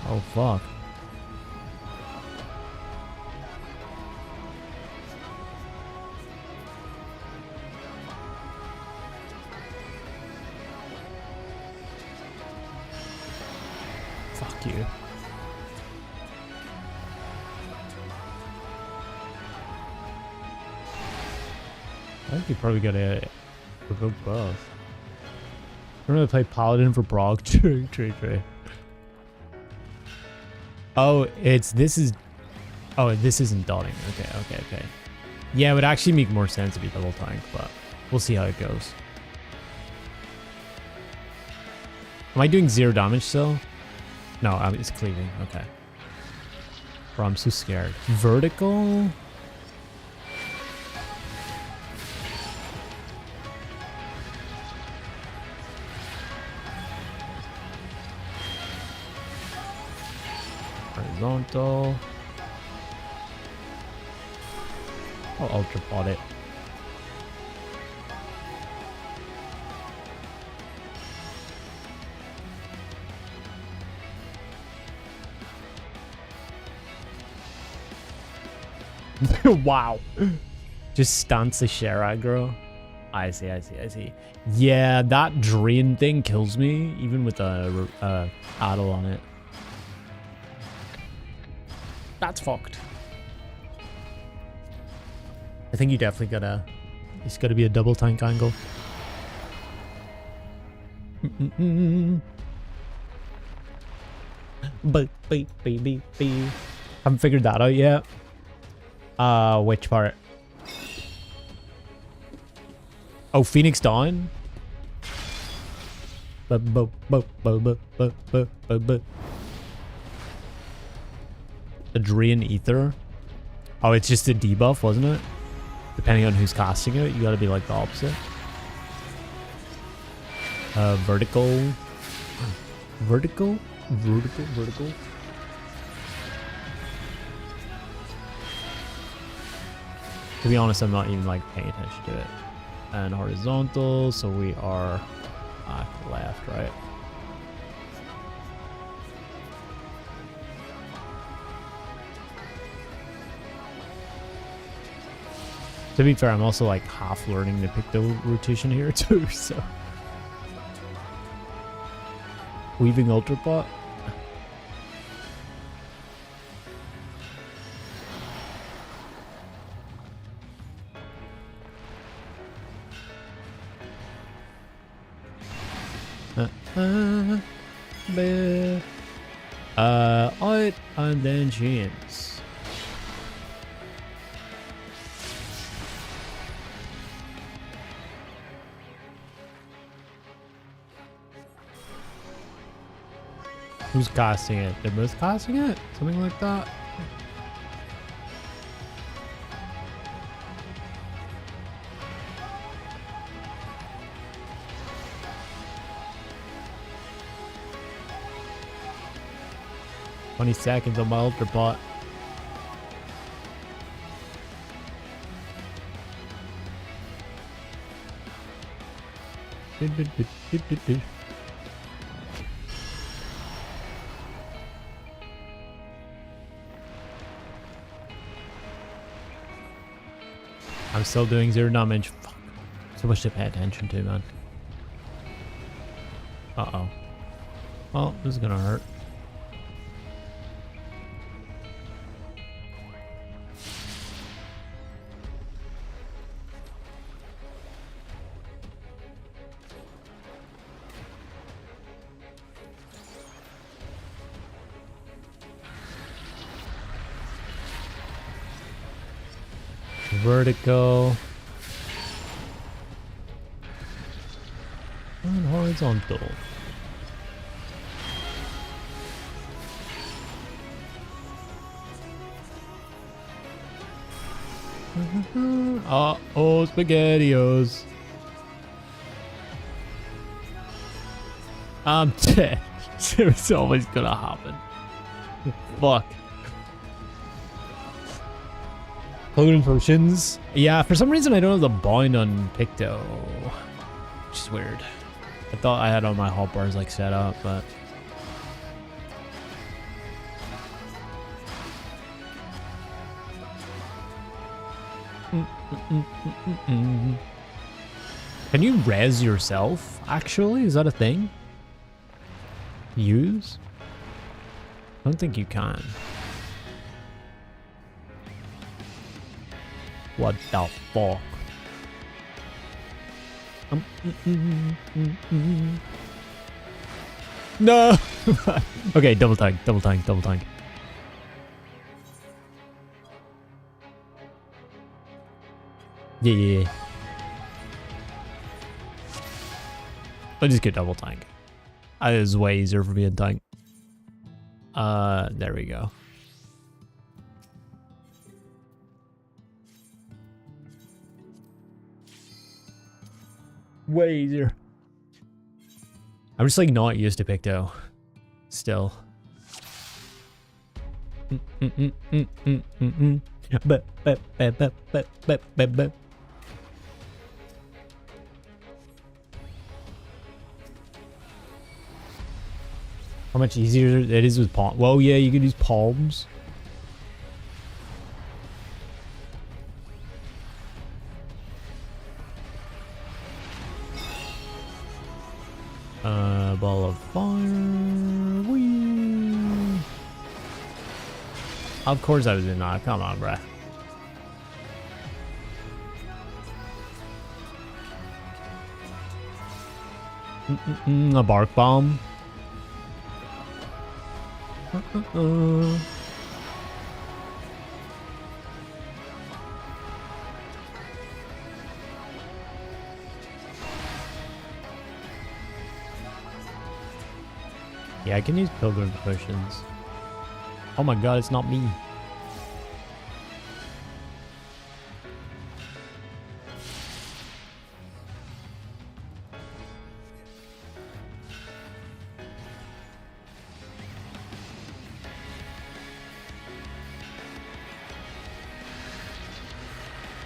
Oh fuck. Fuck you. I think you probably gotta provoke both. I'm gonna play Paladin for Brog. True. Oh, this isn't dotting. Okay. Yeah, it would actually make more sense to be double tank, but we'll see how it goes. Am I doing 0 damage still? No, it's cleaving. Okay. Bro, I'm so scared. Vertical? Horizontal. I'll ultra pot it. Wow. Just stance the share aggro. I see. Yeah, that drain thing kills me, even with a addle on it. That's fucked. I think you definitely gotta... It's gotta be a double tank angle. Baby. Haven't figured that out yet. Which part? Oh, Phoenix Dawn? The Drain Ether? Oh, it's just a debuff, wasn't it? Depending on who's casting it, you gotta be like the opposite. Vertical. Vertical? To be honest, I'm not even like paying attention to it. And horizontal, so we are back left, right? To be fair, I'm also like half learning the picto rotation here too, so. Weaving Ultrapot. Out and then James. Who's casting it? They're both casting it? Something like that? "20 seconds on my ultra bot." I'm still doing 0 damage. Fuck. So much to pay attention to, man. Uh-oh. Well, this is gonna hurt. Vertical and horizontal. Uh-oh, SpaghettiOs. I'm dead. It's always gonna happen. Fuck. Clothing potions. Yeah, for some reason I don't have the bind on Picto, which is weird. I thought I had all my hotbars like set up, but can you res yourself? Actually, is that a thing? Use? I don't think you can. What the fuck? No! Okay, double tank. Yeah. I'll just get double tank. It's way easier for me to tank. There we go. Way easier. I'm just like not used to Picto. Still. How much easier it is with palm. Well, yeah, you could use palms. Ball of fire. Whee. Of course I was in that. Come on, bruh. A bark bomb. Yeah, I can use pilgrim potions. Oh my god, it's not me.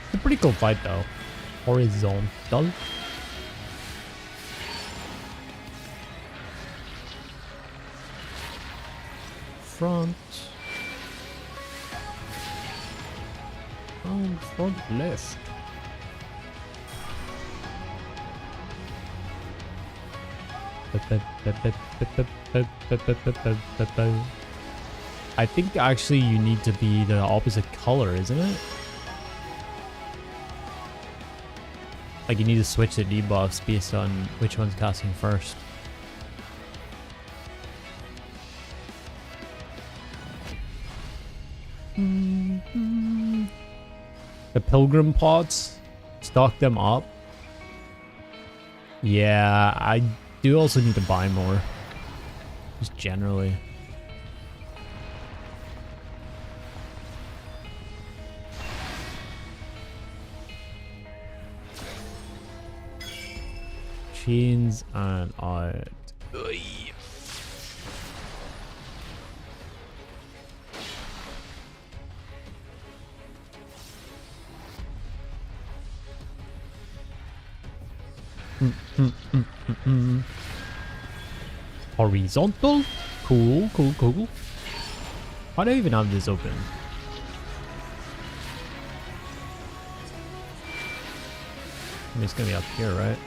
It's a pretty cool fight though. Horizontal. Front left. I think actually you need to be the opposite color, isn't it? Like you need to switch the debuffs based on which one's casting first. The pilgrim pots, stock them up. Yeah, I do also need to buy more. Just generally. Chains and art. Horizontal? Cool. Why do I even have this open? It's gonna be up here, right?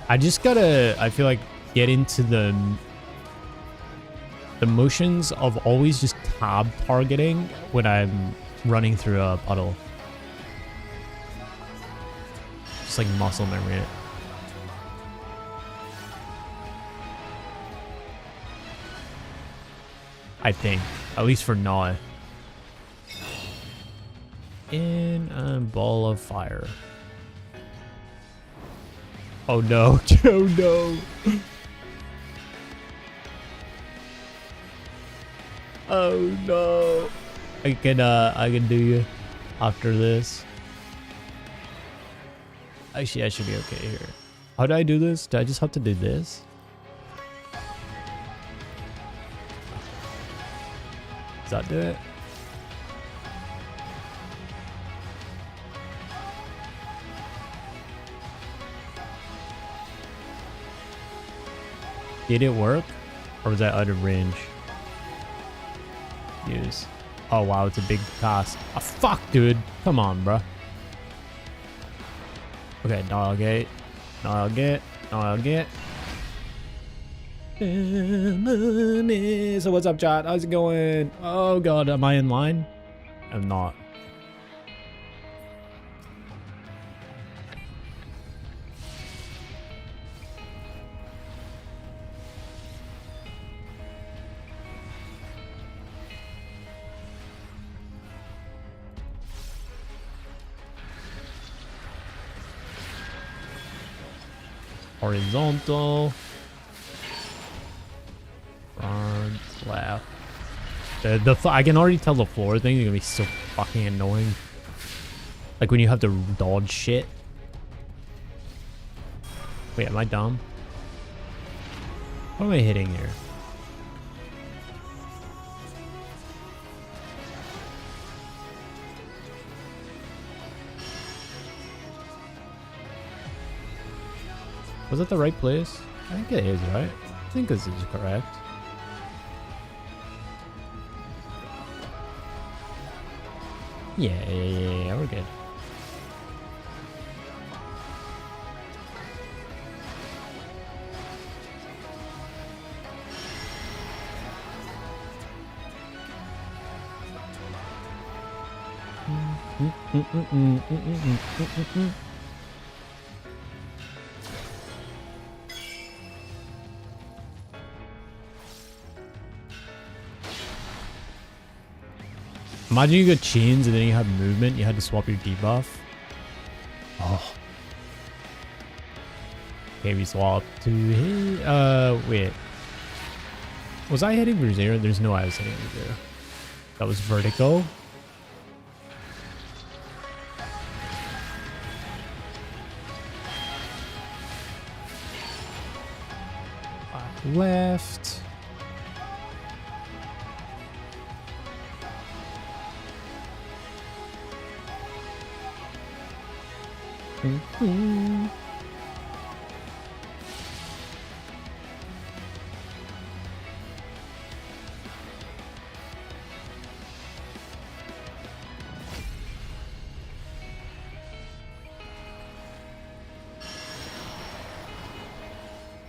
I just gotta, I feel like, get into the motions of always just tab targeting when I'm running through a puddle. Just like muscle memory it. I think, at least for now. In a ball of fire. Oh no, oh no. Oh no. I can do you after this. Actually, I should be okay here. How do I do this? Do I just have to do this? Does that do it? Did it work? Or was that out of range? Use. Oh wow, it's a big cast. Oh fuck, dude. Come on, bro. Okay, now I'll get. So what's up, chat? How's it going? Oh god, am I in line? I'm not. Horizontal. Front, left. I can already tell the floor thing is gonna be so fucking annoying. Like when you have to dodge shit. Wait, am I dumb? What am I hitting here? Was that the right place? I think it is, right? I think this is correct. Yeah, we're good. Imagine you got chains and then you had movement, you had to swap your debuff. Oh. Okay, we swapped to hit. Wait. Was I hitting for zero? There's no way I was hitting for zero. That was vertical. Left.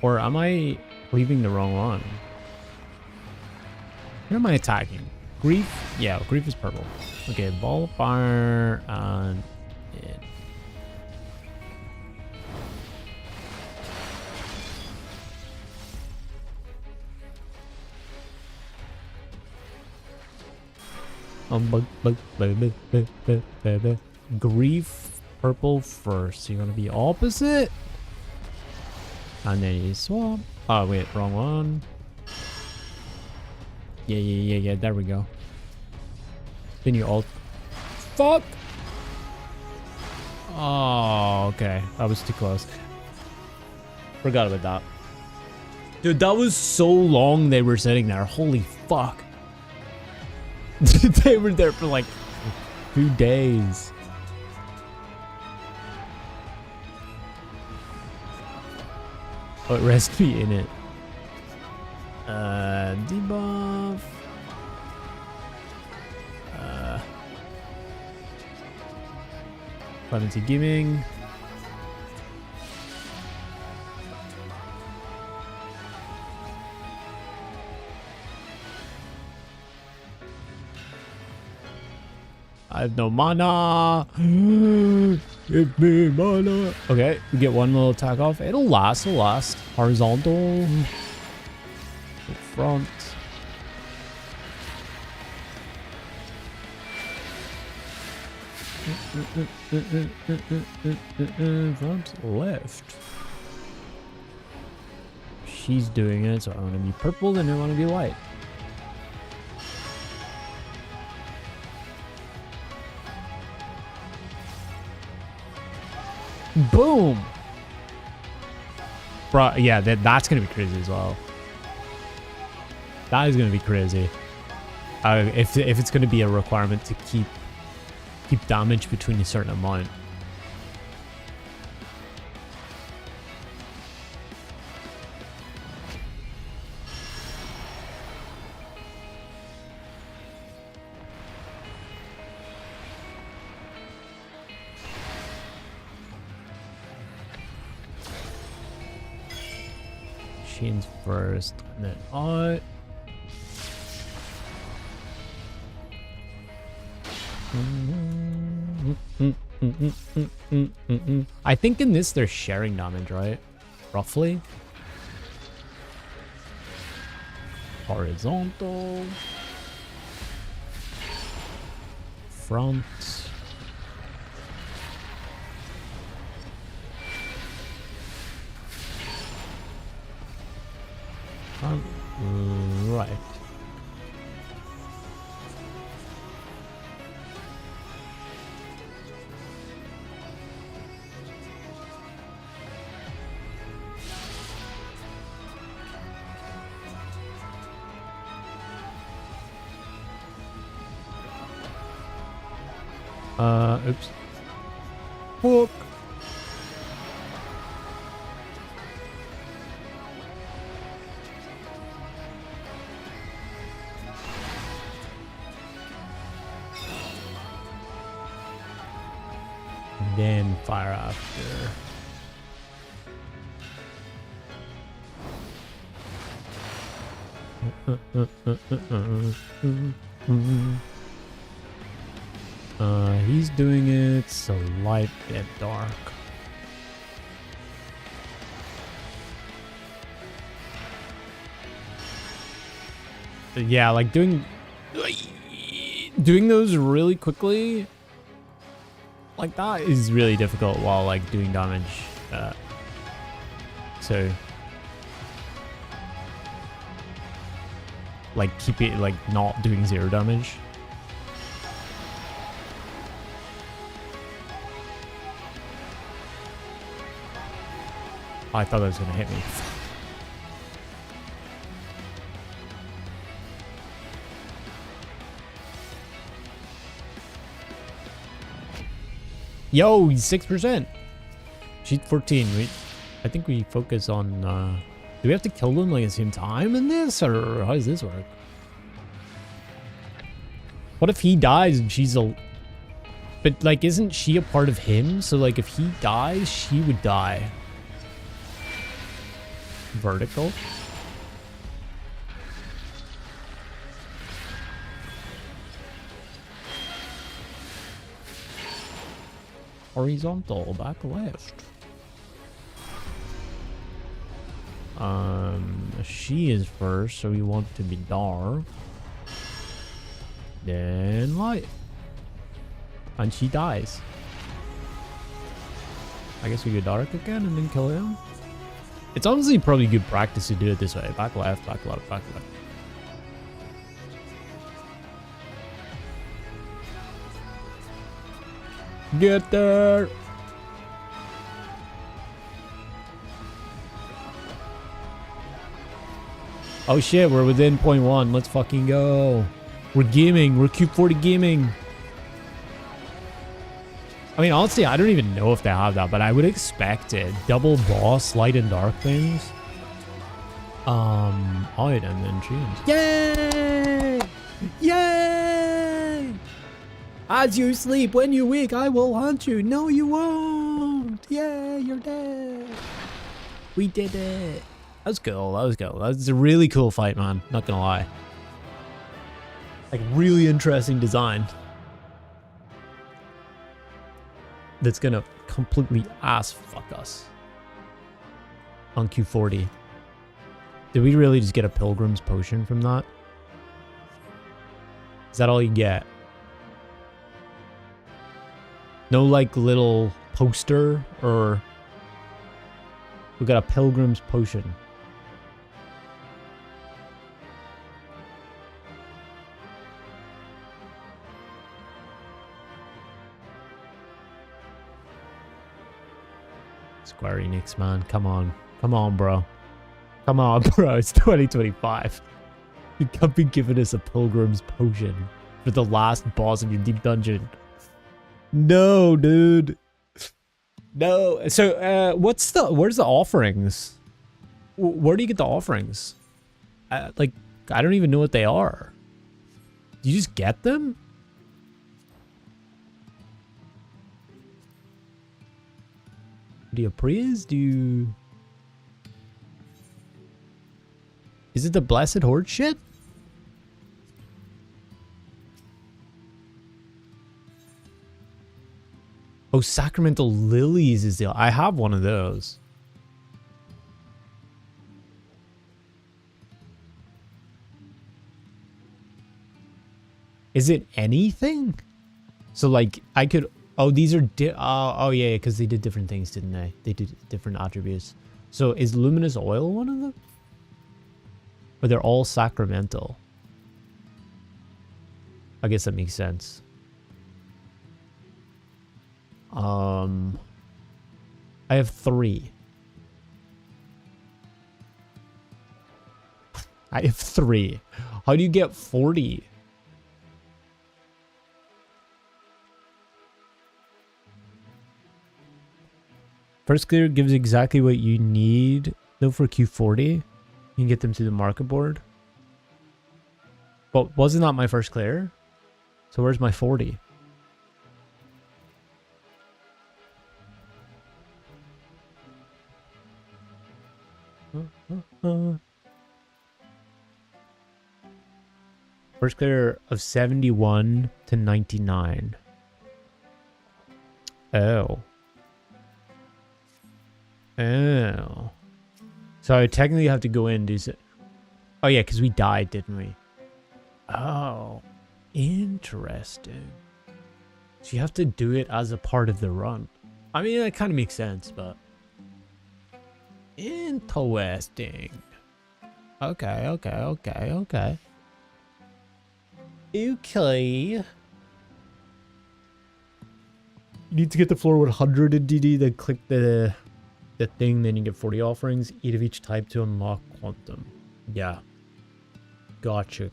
Or am I leaving the wrong one? Who am I attacking? Grief? Yeah, Grief is purple. Okay, Ball of Fire and it. Grief purple first. So you're gonna be opposite. And then you swap. Oh wait, wrong one. Yeah, there we go. Then you alt. Fuck! Oh, okay. That was too close. Forgot about that. Dude, that was so long they were sitting there. Holy fuck. They were there for like 2 days. Oh, rest me in it. Debuff. Clemency Gaming. I have no mana. Give me mana. Okay, we get one little attack off. It'll last. Horizontal. Front. Front left. She's doing it, so I want to be purple and I want to be white. Boom! Bro, yeah, that's gonna be crazy as well. That is gonna be crazy. If it's gonna be a requirement to keep damage between a certain amount. Chains first, and then out. I think in this they're sharing damage, right? Roughly. Horizontal. Front. Right. Oops. Whoop. Then fire after. He's doing it so light get dark. Yeah, like doing those really quickly like that is really difficult while like doing damage. So like keep it like not doing 0 damage. I thought that was gonna hit me. Yo, he's 6%. She's 14. I think we focus on. Do we have to kill them like at the same time in this, or how does this work? What if he dies and she's a? But like, isn't she a part of him? So like, if he dies, she would die. Vertical. Horizontal, back left. She is first, so we want to be dark. Then light. And she dies. I guess we go dark again and then kill him. It's honestly probably good practice to do it this way. Back left, back left, back left. Get there! Oh shit, we're within 0.1. Let's fucking go. We're gaming. We're Cube 40 gaming. I mean, honestly, I don't even know if they have that, but I would expect it. Double boss, light and dark things. Hide and then change. Yay! Yay! As you sleep, when you wake, I will hunt you. No, you won't. Yay, you're dead. We did it. That was cool. That was cool. That was a really cool fight, man. Not gonna lie. Like, really interesting design. That's gonna completely ass fuck us on Q40. Did we really just get a Pilgrim's Potion from that? Is that all you get? No, like, little poster, or we got a Pilgrim's Potion. Square Enix, man. Come on. Come on, bro. Come on, bro. It's 2025. You can't be giving us a Pilgrim's Potion for the last boss of your deep dungeon. No, dude. No. So, where's the offerings? Where do you get the offerings? Like, I don't even know what they are. Do you just get them? Do you praise? Do you... Is it the Blessed Horde shit? Oh, Sacramental Lilies is the... I have one of those. Is it anything? So, like, I could... Oh, these are... oh, yeah, because they did different things, didn't they? They did different attributes. So, is Luminous Oil one of them? Or they're all sacramental. I guess that makes sense. I have 3. I have 3. How do you get 40? First clear gives exactly what you need, though, for Q40. You can get them to the market board. But wasn't that my first clear? So where's my 40? First clear of 71 to 99. Oh. Oh. So I technically have to go in and do... Oh yeah, because we died, didn't we? Oh. Interesting. So you have to do it as a part of the run. I mean, that kind of makes sense, but... Interesting. Okay. Okay. You need to get the floor 100 in DD, then click the thing, then you get 40 offerings, 8 of each type to unlock quantum. Yeah. Gotcha.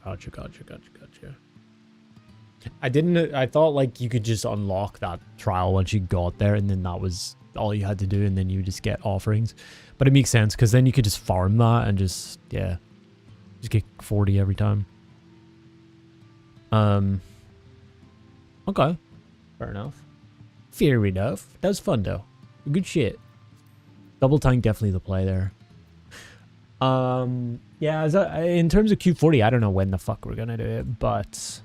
I thought like you could just unlock that trial once you got there, and then that was all you had to do, and then you just get offerings. But it makes sense, because then you could just farm that and just get 40 every time. Okay. Fair enough. That was fun though. Good shit. Double tank definitely the play there. Yeah, in terms of Q40, I don't know when the fuck we're gonna do it, but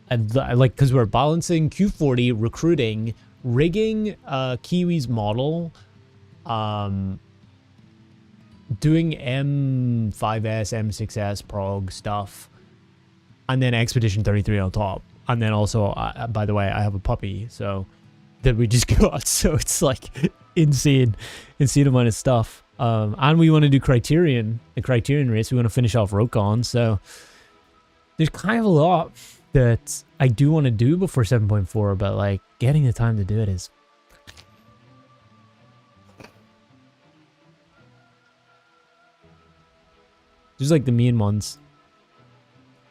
because we're balancing Q40, recruiting, rigging Kiwi's model, doing M5S, M6S prog stuff, and then Expedition 33 on top. And then also, by the way, I have a puppy, so that we just got. So it's like insane amount of stuff. And we want to do the Criterion race. We want to finish off Rokon. So there's kind of a lot that I do want to do before 7.4, but like getting the time to do it is... There's like the main ones.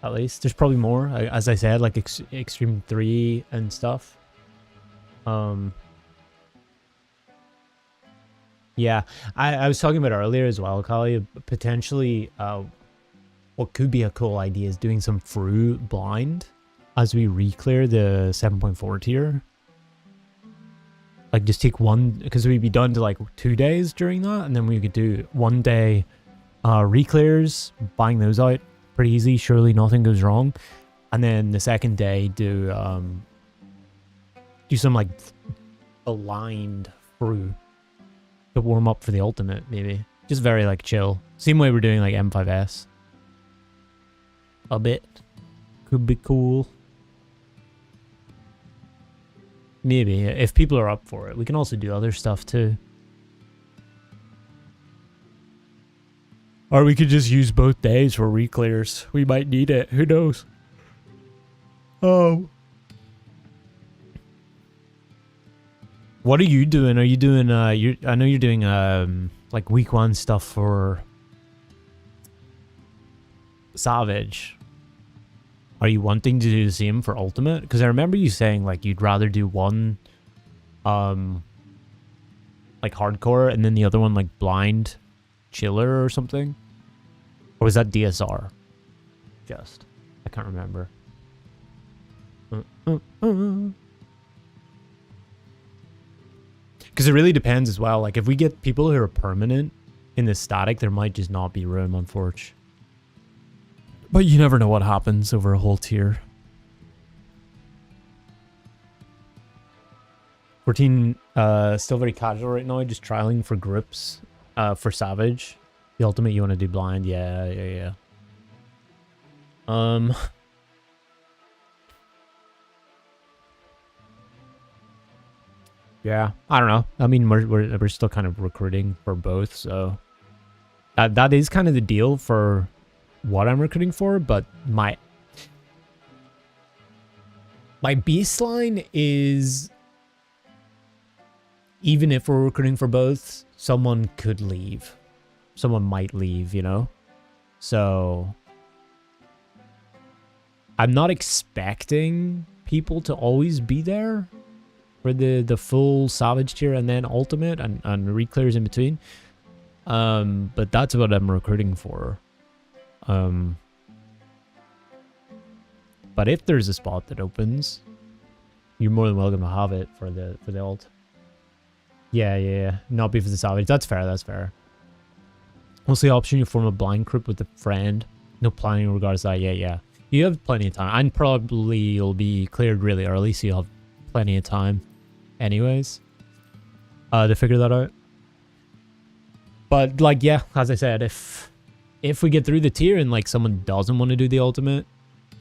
At least. There's probably more. As I said, like Extreme 3 and stuff. Yeah. I was talking about earlier as well, Kali. Potentially, what could be a cool idea is doing some through blind as we re-clear the 7.4 tier. Like just take one, because we'd be done to like 2 days during that, and then we could do 1 day re-clears, buying those out pretty easy, surely nothing goes wrong. And then the second day do some like aligned through to warm up for the ultimate, maybe. Just very like chill. Same way we're doing like M5S. A bit. Could be cool. Maybe, if people are up for it. We can also do other stuff too. Or we could just use both days for re-clears. We might need it. Who knows? Oh. What are you doing? Are you doing, I know you're doing, like week 1 stuff for Savage. Are you wanting to do the same for Ultimate? Because I remember you saying, like, you'd rather do one, like, hardcore, and then the other one, like, blind chiller or something? Or was that DSR? Just. I can't remember. Because it really depends as well. Like, if we get people who are permanent in the static, there might just not be room, unfortunately. But you never know what happens over a whole tier. 14, still very casual right now, just trialing for groups for Savage. The ultimate you want to do blind, yeah. Yeah, I don't know. I mean, we're still kind of recruiting for both, so That is kind of the deal for what I'm recruiting for, but my baseline is, even if we're recruiting for both, someone could leave. Someone might leave, you know? So I'm not expecting people to always be there for the full Savage tier and then Ultimate and reclears in between. But that's what I'm recruiting for. But if there's a spot that opens, you're more than welcome to have it for the ult. Yeah. Not be for the Savage. That's fair, that's fair. What's the option? You form a blind group with a friend. No planning in regards to that. Yeah. You have plenty of time. And probably you'll be cleared really early, so you'll have plenty of time anyways to figure that out. But like, yeah, as I said, if we get through the tier and like someone doesn't want to do the ultimate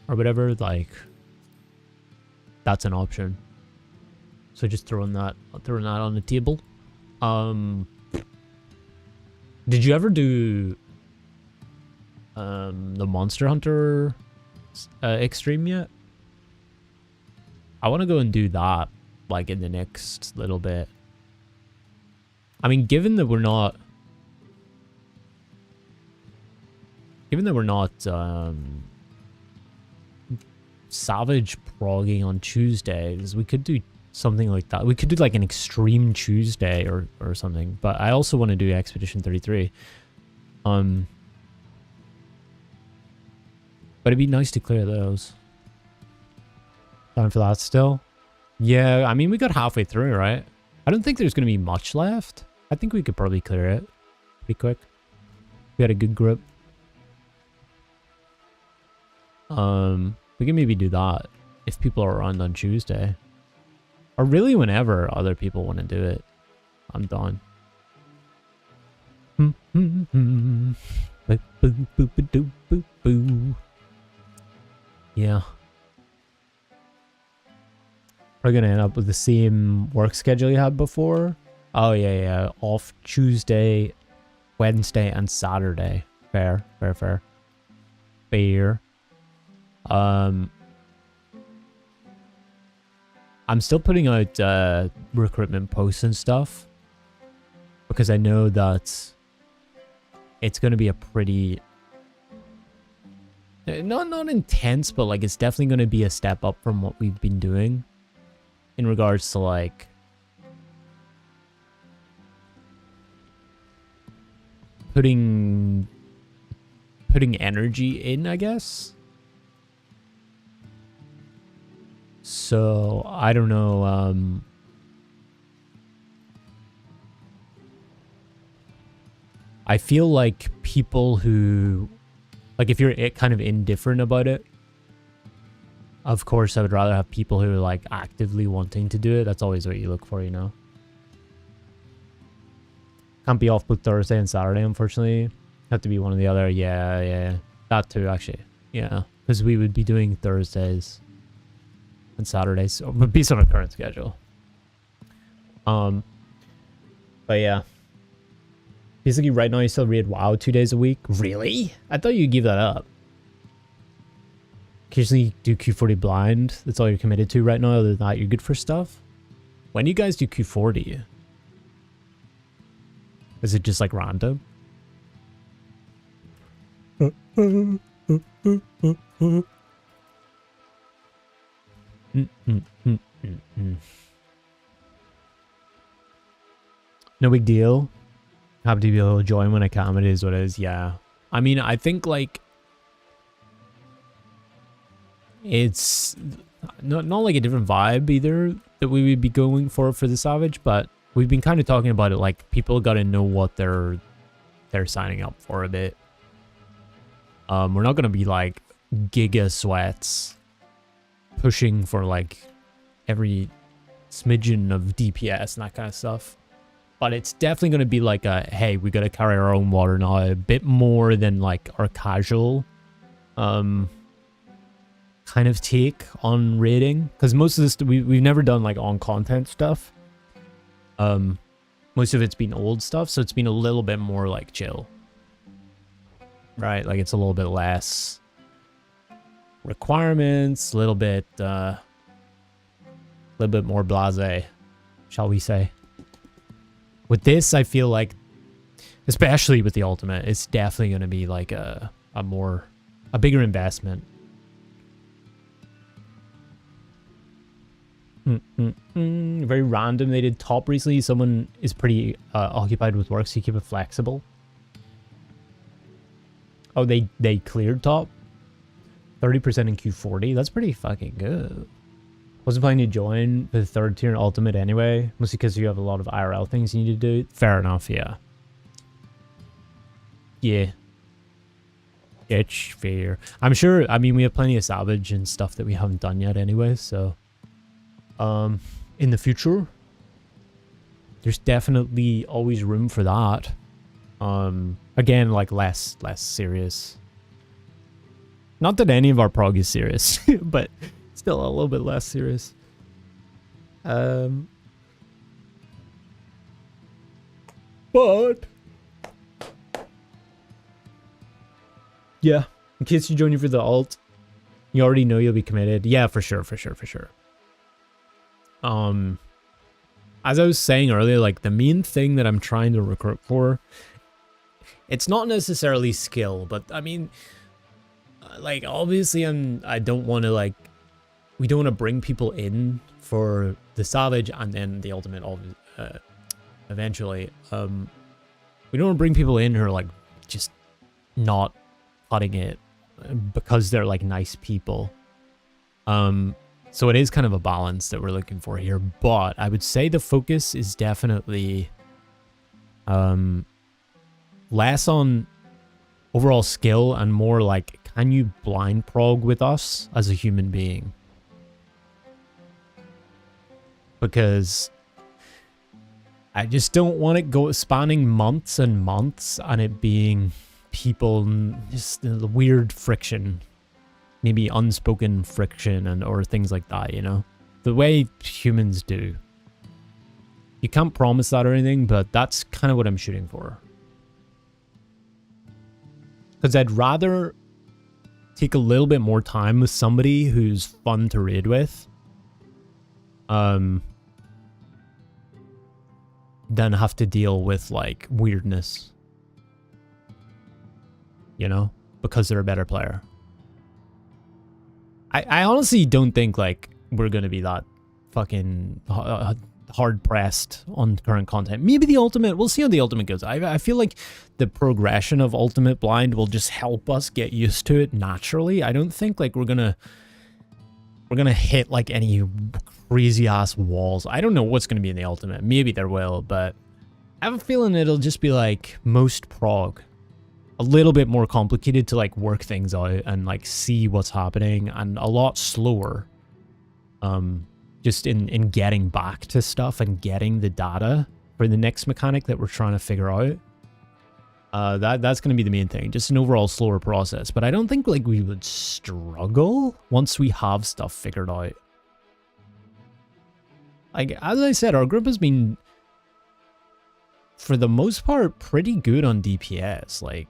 or whatever, like that's an option. So just throwing that on the table. Did you ever do the Monster Hunter Extreme yet? I want to go and do that like in the next little bit. I mean, given that we're not Savage progging on Tuesdays, we could do something like that. We could do like an Extreme Tuesday or something. But I also want to do Expedition 33. But it'd be nice to clear those. Time for that still? Yeah, I mean, we got halfway through, right? I don't think there's going to be much left. I think we could probably clear it pretty quick. We had a good group. We can maybe do that if people are around on Tuesday. Or really whenever other people want to do it. I'm done. Yeah. We're gonna end up with the same work schedule you had before. Oh yeah. Off Tuesday, Wednesday, and Saturday. Fair. I'm still putting out recruitment posts and stuff because I know that it's going to be a pretty not intense, but like it's definitely going to be a step up from what we've been doing in regards to like putting energy in, I guess. So I don't know. I feel like people who, like, if you're kind of indifferent about it, of course I would rather have people who are like actively wanting to do it. That's always what you look for, you know. Can't be off both Thursday and Saturday, unfortunately. Have to be one or the other. Yeah. That too, actually. Yeah, because we would be doing Thursdays and Saturdays, so based on our current schedule. But yeah. Basically, right now you still read WoW 2 days a week. Really? I thought you'd give that up. Occasionally do Q40 blind. That's all you're committed to right now. Other than that, you're good for stuff. When do you guys do Q40? Is it just like random? No big deal. Happy to be able to join when I can. It is what it is. Yeah. I mean, I think like it's not like a different vibe either that we would be going for the Savage, but we've been kind of talking about it like people got to know what they're signing up for a bit. We're not going to be like giga sweats pushing for like every smidgen of DPS and that kind of stuff. But it's definitely going to be like a, hey, we got to carry our own water now, a bit more than like our casual kind of take on raiding. Because most of this, we've never done like on content stuff. Most of it's been old stuff, so it's been a little bit more like chill. right? Like it's a little bit less requirements, a little bit more blasé, shall we say. With this, I feel like, especially with the ultimate, it's definitely going to be like a bigger investment. Very random. They did top recently. Someone is pretty occupied with work, so you keep it flexible. Oh, they cleared top. 30% in Q40. That's pretty fucking good. Wasn't planning to join the 3rd tier in ultimate anyway, mostly because you have a lot of IRL things you need to do. Fair enough, yeah. Yeah. It's fair. I'm sure, I mean, we have plenty of salvage and stuff that we haven't done yet anyway, so... in the future, there's definitely always room for that. Again, like less serious. Not that any of our prog is serious, but still a little bit less serious. But yeah, in case you join you for the alt, you already know you'll be committed. Yeah, for sure. As I was saying earlier, like the main thing that I'm trying to recruit for, it's not necessarily skill, but I mean, like obviously I don't want to like, we don't want to bring people in for the savage and then the ultimate eventually. We don't want to bring people in who are like just not cutting it because they're like nice people. So it is kind of a balance that we're looking for here, but I would say the focus is definitely less on overall skill and more like, can you blind prog with us as a human being? Because I just don't want it spanning months and months and it being people, just the weird friction. Maybe unspoken friction or things like that, you know? The way humans do. You can't promise that or anything, but that's kind of what I'm shooting for. Because I'd rather take a little bit more time with somebody who's fun to raid with. Than have to deal with, like, weirdness. You know? Because they're a better player. I honestly don't think, like, we're going to be that fucking hard-pressed on current content. Maybe the ultimate, we'll see how the ultimate goes. I feel like the progression of ultimate blind will just help us get used to it naturally. I don't think, like, we're gonna hit, like, any crazy-ass walls. I don't know what's going to be in the ultimate. Maybe there will, but I have a feeling it'll just be, like, most prog. A little bit more complicated to like work things out and like see what's happening, and a lot slower just in getting back to stuff and getting the data for the next mechanic that we're trying to figure out. That's going to be the main thing, just an overall slower process. But I don't think like we would struggle once we have stuff figured out. Like, as I said, our group has been, for the most part, pretty good on DPS. Like,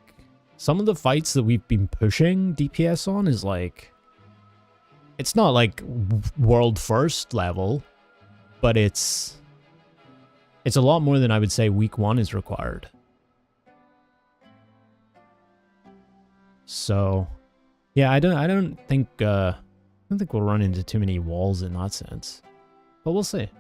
some of the fights that we've been pushing DPS on is like, it's not like world first level, but it's a lot more than I would say week 1 is required. So, yeah, I don't think we'll run into too many walls in that sense, but we'll see.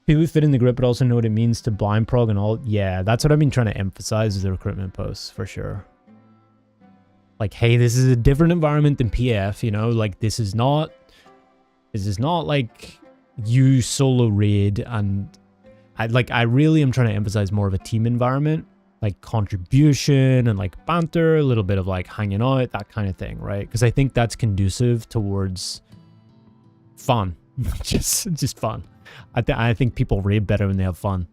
People who fit in the group but also know what it means to blind prog and all. Yeah, that's what I've been trying to emphasize with the recruitment posts, for sure. Like, hey, this is a different environment than PF, you know? Like, this is not like you solo raid, and I really am trying to emphasize more of a team environment, like contribution and like banter, a little bit of like hanging out, that kind of thing, right? Because I think that's conducive towards fun. just fun. I think people raid better when they have fun.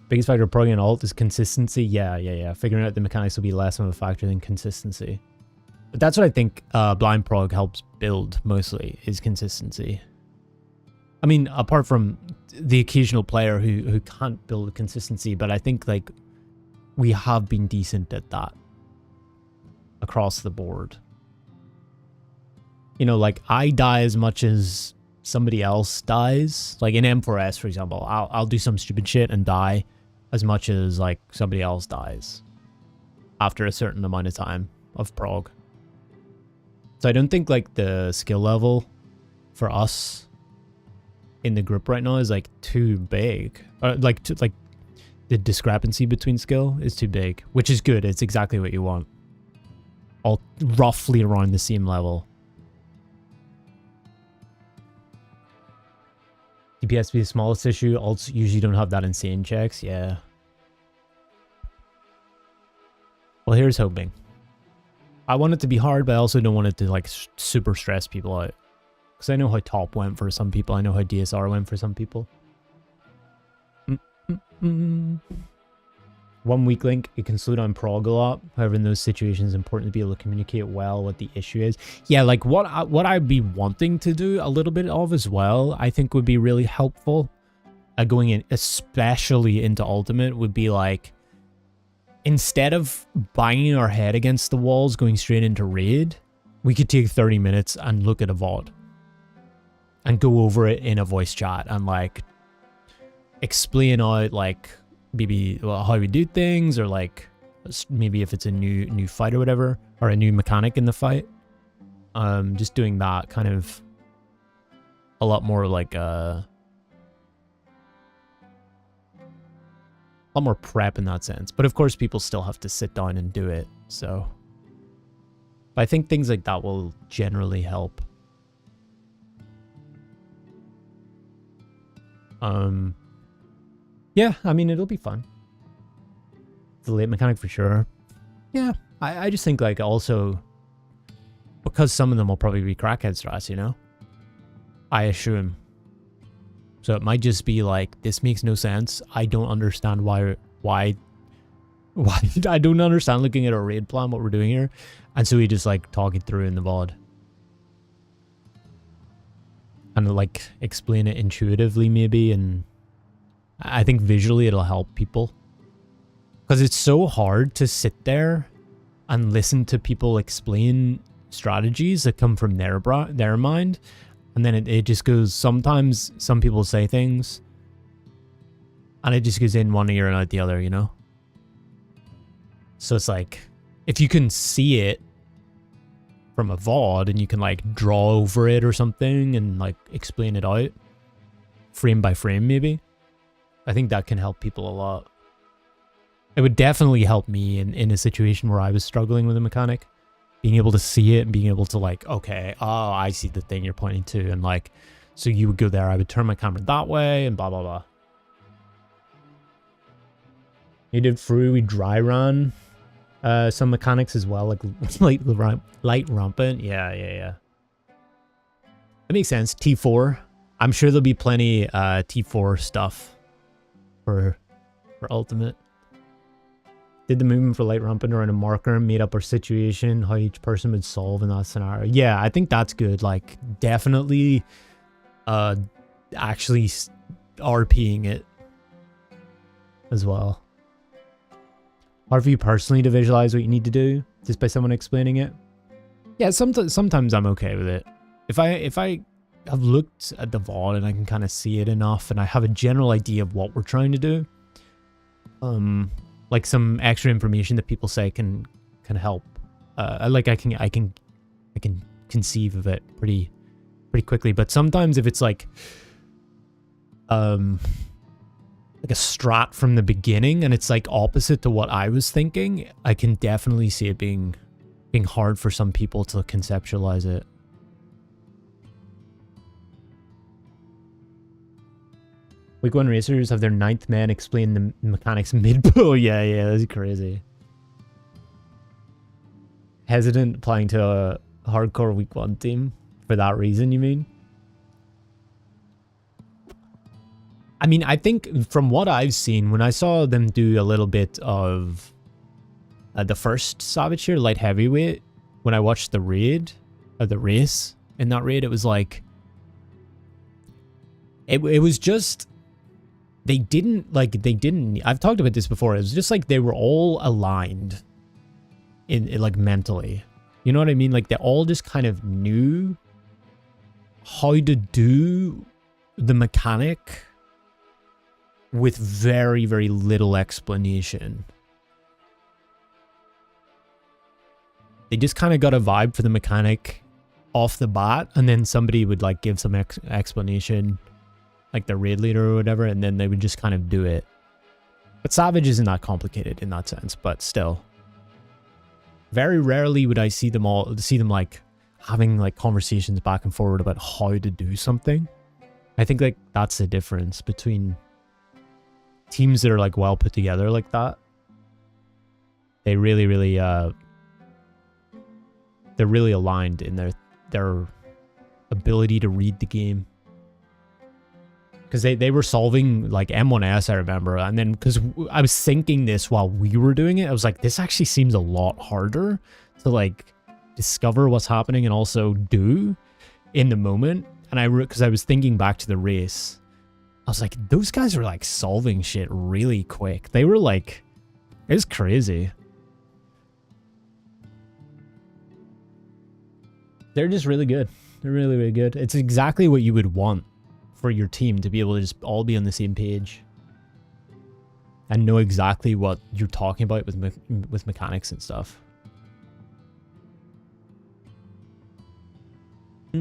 Biggest factor of progging and alt is consistency. Yeah. Figuring out the mechanics will be less of a factor than consistency. But that's what I think blind prog helps build mostly, is consistency. I mean, apart from the occasional player who can't build consistency, but I think like we have been decent at that across the board. You know, like I die as much as somebody else dies. Like in M4S, for example, I'll do some stupid shit and die as much as like somebody else dies after a certain amount of time of prog. So I don't think like the skill level for us in the group right now is like too big. Like the discrepancy between skill is too big, which is good. It's exactly what you want. All roughly around the same level. DPS be the smallest issue. Alts usually don't have that insane checks. Yeah. Well, here's hoping. I want it to be hard, but I also don't want it to like super stress people out. Because I know how top went for some people. I know how DSR went for some people. 1 weak link, it can slow down prog a lot. However, in those situations, it's important to be able to communicate well what the issue is. Yeah, like what I'd be wanting to do a little bit of as well, I think would be really helpful. Going in, especially into Ultimate, would be like, instead of banging our head against the walls, going straight into Raid, we could take 30 minutes and look at a VOD. And go over it in a voice chat and like explain out like maybe how we do things, or like maybe if it's a new fight or whatever, or a new mechanic in the fight. Just doing that kind of a lot more like a lot more prep in that sense. But of course people still have to sit down and do it. So but I think things like that will generally help. Yeah, I mean, it'll be fun. The late mechanic for sure. Yeah, I just think like also because some of them will probably be crackhead strats, you know? I assume. So it might just be like, this makes no sense. I don't understand why I don't understand looking at our raid plan, what we're doing here. And so we just like talk it through in the VOD. And like explain it intuitively maybe, and I think visually it'll help people. Because it's so hard to sit there and listen to people explain strategies that come from their mind. And then it just goes, sometimes some people say things and it just goes in one ear and out the other, you know? So it's like, if you can see it from a VOD and you can like draw over it or something and like explain it out frame by frame maybe, I think that can help people a lot. It would definitely help me in a situation where I was struggling with a mechanic. Being able to see it and being able to like, okay, oh, I see the thing you're pointing to. And like, so you would go there, I would turn my camera that way and blah, blah, blah. You did we dry run some mechanics as well, like light rampant. Yeah. That makes sense. T4. I'm sure there'll be plenty T4 stuff for Ultimate. Did the movement for light rampant around a marker, made up our situation, how each person would solve in that scenario. Yeah, I think that's good. Like, definitely actually RPing it as well. Hard for you personally to visualize what you need to do just by someone explaining it. Yeah, sometimes I'm okay with it. If I have looked at the VOD and I can kind of see it enough and I have a general idea of what we're trying to do, like some extra information that people say can help. Like I can conceive of it pretty quickly. But sometimes if it's like a strat from the beginning and it's like opposite to what I was thinking, I can definitely see it being hard for some people to conceptualize it. Week 1 racers have their 9th man explain the mechanics mid-pull. Yeah, that's crazy. Hesitant applying to a hardcore week 1 team for that reason, you mean? I mean, I think from what I've seen, when I saw them do a little bit of the first Savage here, light heavyweight, when I watched the raid, the race in that raid, it was like, it was just, they didn't, I've talked about this before. It was just like they were all aligned in like mentally. You know what I mean? Like they all just kind of knew how to do the mechanic with very, very little explanation. They just kind of got a vibe for the mechanic off the bat, and then somebody would like give some explanation, like the raid leader or whatever, and then they would just kind of do it. But Savage isn't that complicated in that sense, but still. Very rarely would I see them like having like conversations back and forward about how to do something. I think like that's the difference between teams that are like well put together like that. They really, really they're really aligned in their ability to read the game. Because they were solving like M1S, I remember, and then because I was thinking this while we were doing it, I was like, this actually seems a lot harder to like discover what's happening and also do in the moment. And because I was thinking back to the race, I was like, those guys were like solving shit really quick. They were like, it was crazy. They're just really good. They're really, really good. It's exactly what you would want for your team, to be able to just all be on the same page and know exactly what you're talking about with mechanics and stuff. I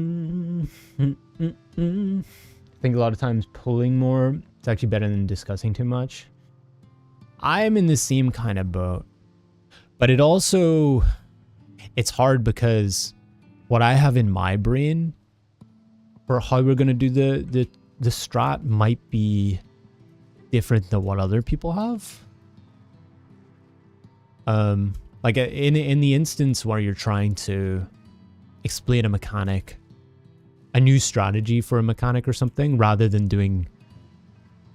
think a lot of times pulling more, it's actually better than discussing too much. I'm in the same kind of boat, but it's hard because what I have in my brain for how we're going to do the strat might be different than what other people have. Like in the instance where you're trying to explain a mechanic, a new strategy for a mechanic or something, rather than doing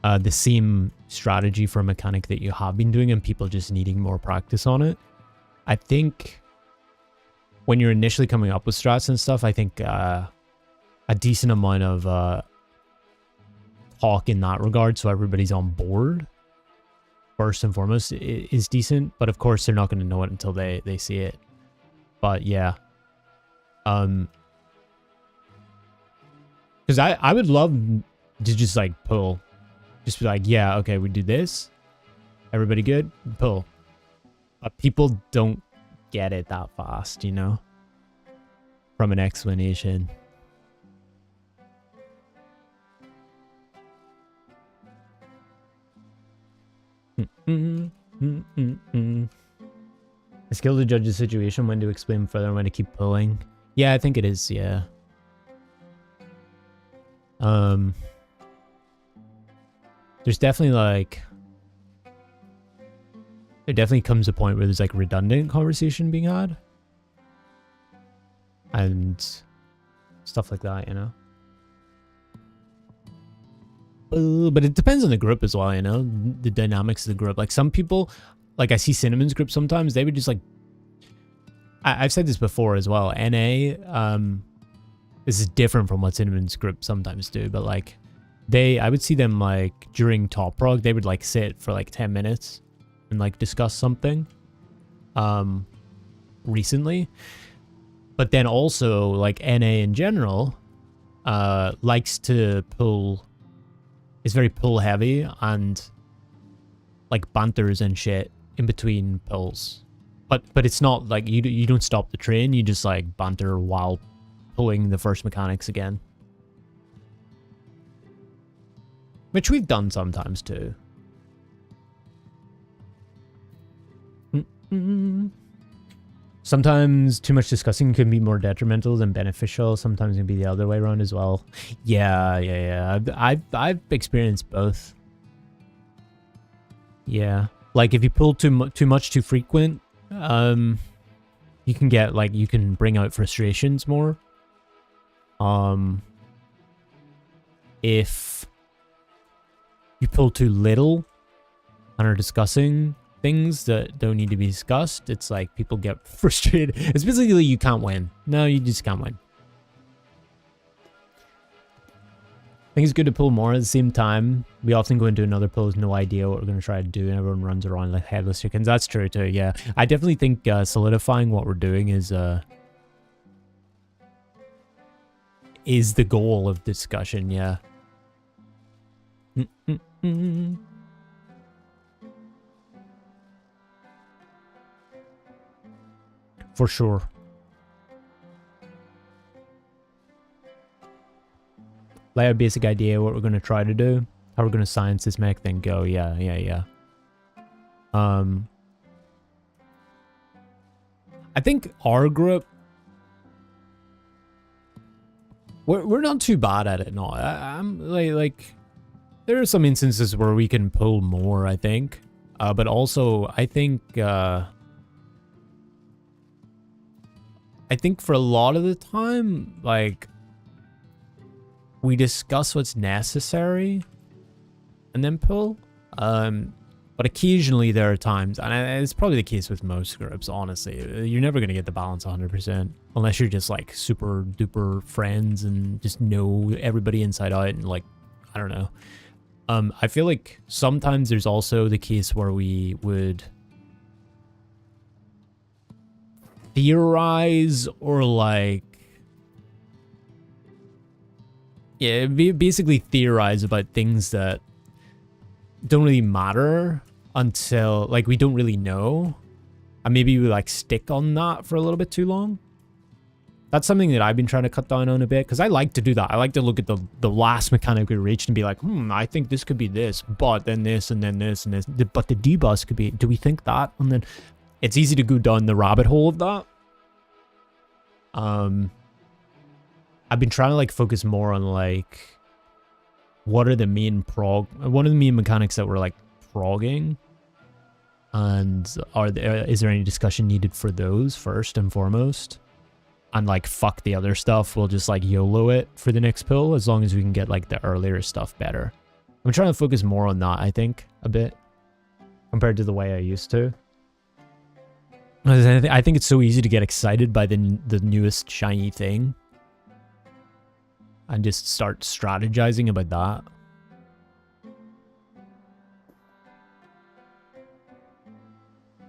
the same strategy for a mechanic that you have been doing and people just needing more practice on it. I think when you're initially coming up with strats and stuff, I think a decent amount of talk in that regard, so everybody's on board first and foremost, is decent. But of course, they're not going to know it until they see it. But yeah, because I would love to just like pull, just be like, yeah, okay, we do this, everybody good, pull. But people don't get it that fast, you know, from an explanation. The skill to judge the situation, when to explain further and when to keep pulling. Yeah, I think it is, yeah. There's definitely like, there definitely comes a point where there's like redundant conversation being had and stuff like that, you know. But it depends on the group as well, you know, the dynamics of the group. Like some people, like I see Cinnamon's group sometimes, they would just like, I've said this before as well, NA, this is different from what Cinnamon's group sometimes do, but like I would see them like during Top Prog, they would like sit for like 10 minutes and like discuss something recently. But then also like NA in general likes to pull, is very pull heavy and like banters and shit in between pulls. But it's not like you don't stop the train, you just like banter while pulling the first mechanics again. Which we've done sometimes too. Sometimes too much discussing can be more detrimental than beneficial. Sometimes it can be the other way around as well. Yeah. I've experienced both. Yeah, like if you pull too much too frequent, you can get like, you can bring out frustrations more. If you pull too little and are discussing things that don't need to be discussed, it's like people get frustrated. It's basically you can't win. No, you just can't win. I think it's good to pull more at the same time. We often go into another pull with no idea what we're going to try to do, and everyone runs around like headless chickens. That's true too, yeah. I definitely think solidifying what we're doing is the goal of discussion, yeah. For sure. Lay out a basic idea what we're going to try to do, how we're going to science this mech, then go. Yeah. I think our group, we're not too bad at it. No, I'm like there are some instances where we can pull more, I think, but also I think for a lot of the time, like, we discuss what's necessary and then pull. But occasionally there are times, and it's probably the case with most groups, honestly. You're never going to get the balance 100% unless you're just like super duper friends and just know everybody inside out and like, I don't know. I feel like sometimes there's also the case where we would theorize or like, yeah, basically theorize about things that don't really matter until, like, we don't really know. And maybe we, like, stick on that for a little bit too long. That's something that I've been trying to cut down on a bit, because I like to do that. I like to look at the last mechanic we reached and be like, I think this could be this, but then this, and then this, and this. But the D-bus could be, do we think that? And then it's easy to go down the rabbit hole of that. I've been trying to like focus more on like what are the main one of the main mechanics that we're like progging, and is there any discussion needed for those first and foremost, and like fuck the other stuff, we'll just like YOLO it for the next pull as long as we can get like the earlier stuff better. I'm trying to focus more on that, I think, a bit compared to the way I used to. I think it's so easy to get excited by the newest shiny thing and just start strategizing about that.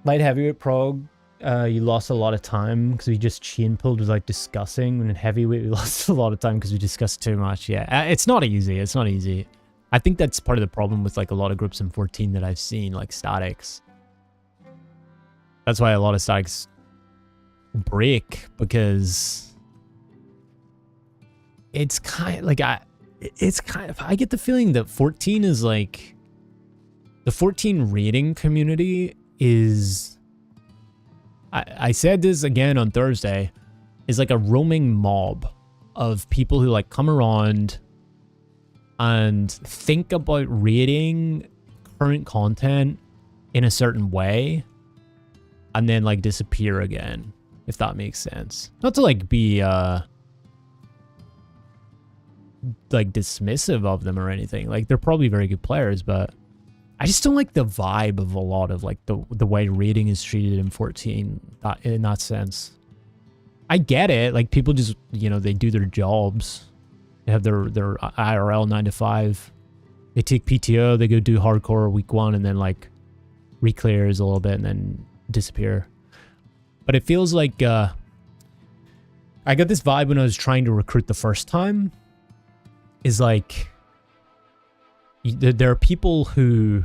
Light heavyweight prog, you lost a lot of time because we just chain pulled without discussing. And in heavyweight, we lost a lot of time because we discussed too much. Yeah, it's not easy. It's not easy. I think that's part of the problem with like a lot of groups in 14 that I've seen, like statics. That's why a lot of statics break, because it's kind of like I get the feeling that 14 is like, the 14 rating community is, I said this again on Thursday, is like a roaming mob of people who like come around and think about rating current content in a certain way and then like disappear again, if that makes sense. Not to like be like dismissive of them or anything. Like they're probably very good players, but I just don't like the vibe of a lot of like the way rating is treated in 14 in that sense. I get it. Like people just, you know, they do their jobs. They have their IRL 9 to 5. They take PTO, they go do hardcore week 1 and then like reclears a little bit and then disappear. But it feels like I got this vibe when I was trying to recruit the first time, is like there are people who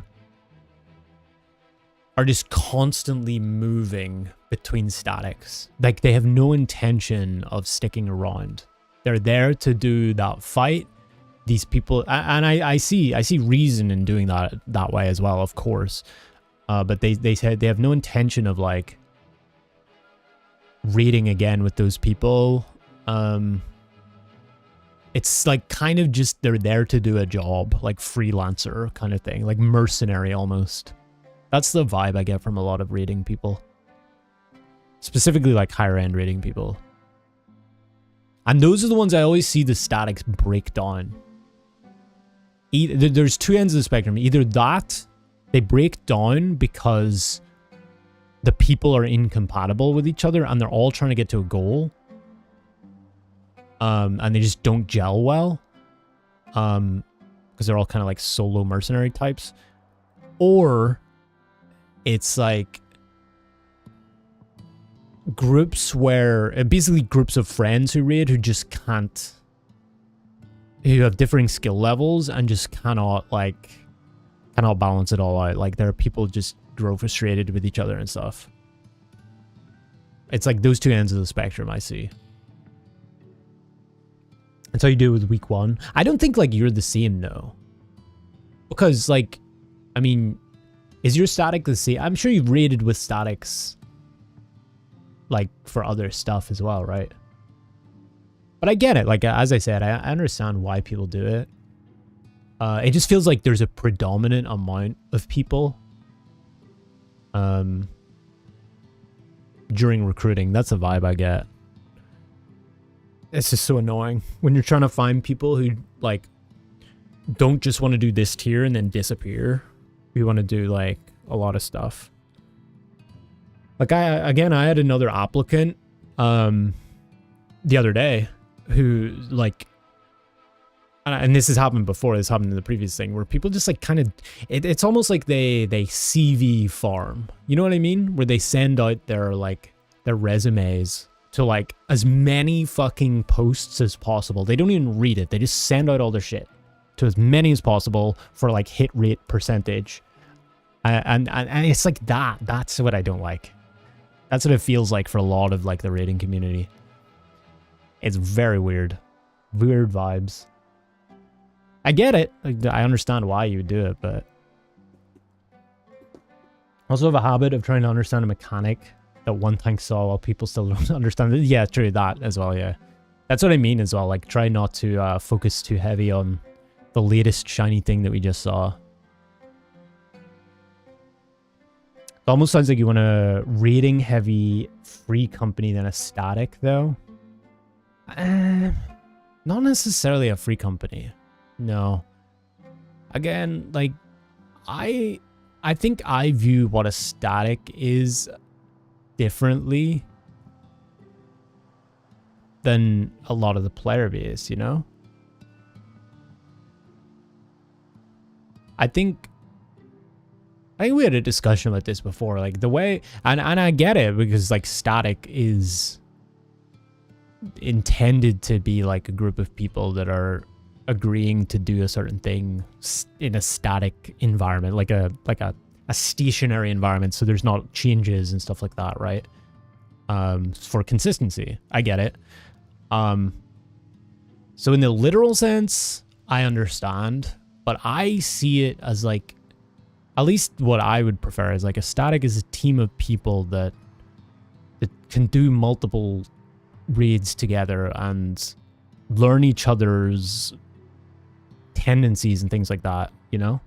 are just constantly moving between statics. Like they have no intention of sticking around. They're there to do that fight. These people, and I see reason in doing that way as well, of course. But they said they have no intention of like raiding again with those people. It's like kind of just they're there to do a job, like freelancer kind of thing, like mercenary almost. That's the vibe I get from a lot of raiding people. Specifically like higher end raiding people. And those are the ones I always see the statics break down. There's two ends of the spectrum. Either that, they break down because the people are incompatible with each other and they're all trying to get to a goal. And they just don't gel well. because they're all kind of like solo mercenary types, or it's like groups where basically groups of friends who raid who just can't, who have differing skill levels and just cannot balance it all out. Like there are people just grow frustrated with each other and stuff. It's like those two ends of the spectrum I see. That's how you do it with week 1. I don't think like you're the same though, because like, I mean, is your static the same? I'm sure you've raided with statics like for other stuff as well, right? But I get it. Like, as I said, I understand why people do it. It just feels like there's a predominant amount of people during recruiting. That's a vibe I get. It's just so annoying when you're trying to find people who like don't just want to do this tier and then disappear. We want to do like a lot of stuff. Like I had another applicant the other day who like, and this has happened before, this happened in the previous thing, where people just like kind of, it's almost like they CV farm, you know what I mean? Where they send out their resumes to like as many fucking posts as possible. They don't even read it. They just send out all their shit to as many as possible for like hit rate percentage. And it's like that. That's what I don't like. That's what it feels like for a lot of like the raiding community. It's very weird. Weird vibes. I get it. Like, I understand why you would do it, but I also have a habit of trying to understand a mechanic that one tank saw while people still don't understand it. Yeah, true, that as well, yeah. That's what I mean as well. Like, try not to focus too heavy on the latest shiny thing that we just saw. It almost sounds like you want a rating heavy free company than a static, though. Not necessarily a free company. No. Again, like, I think I view what a static is differently than a lot of the player base, you know? I think we had a discussion about this before, like the way, and I get it, because like static is intended to be like a group of people that are agreeing to do a certain thing in a static environment, like a stationary environment, so there's not changes and stuff like that, right? For consistency. I get it. So in the literal sense, I understand, but I see it as like, at least what I would prefer is like a static is a team of people that can do multiple raids together and learn each other's tendencies and things like that, you know?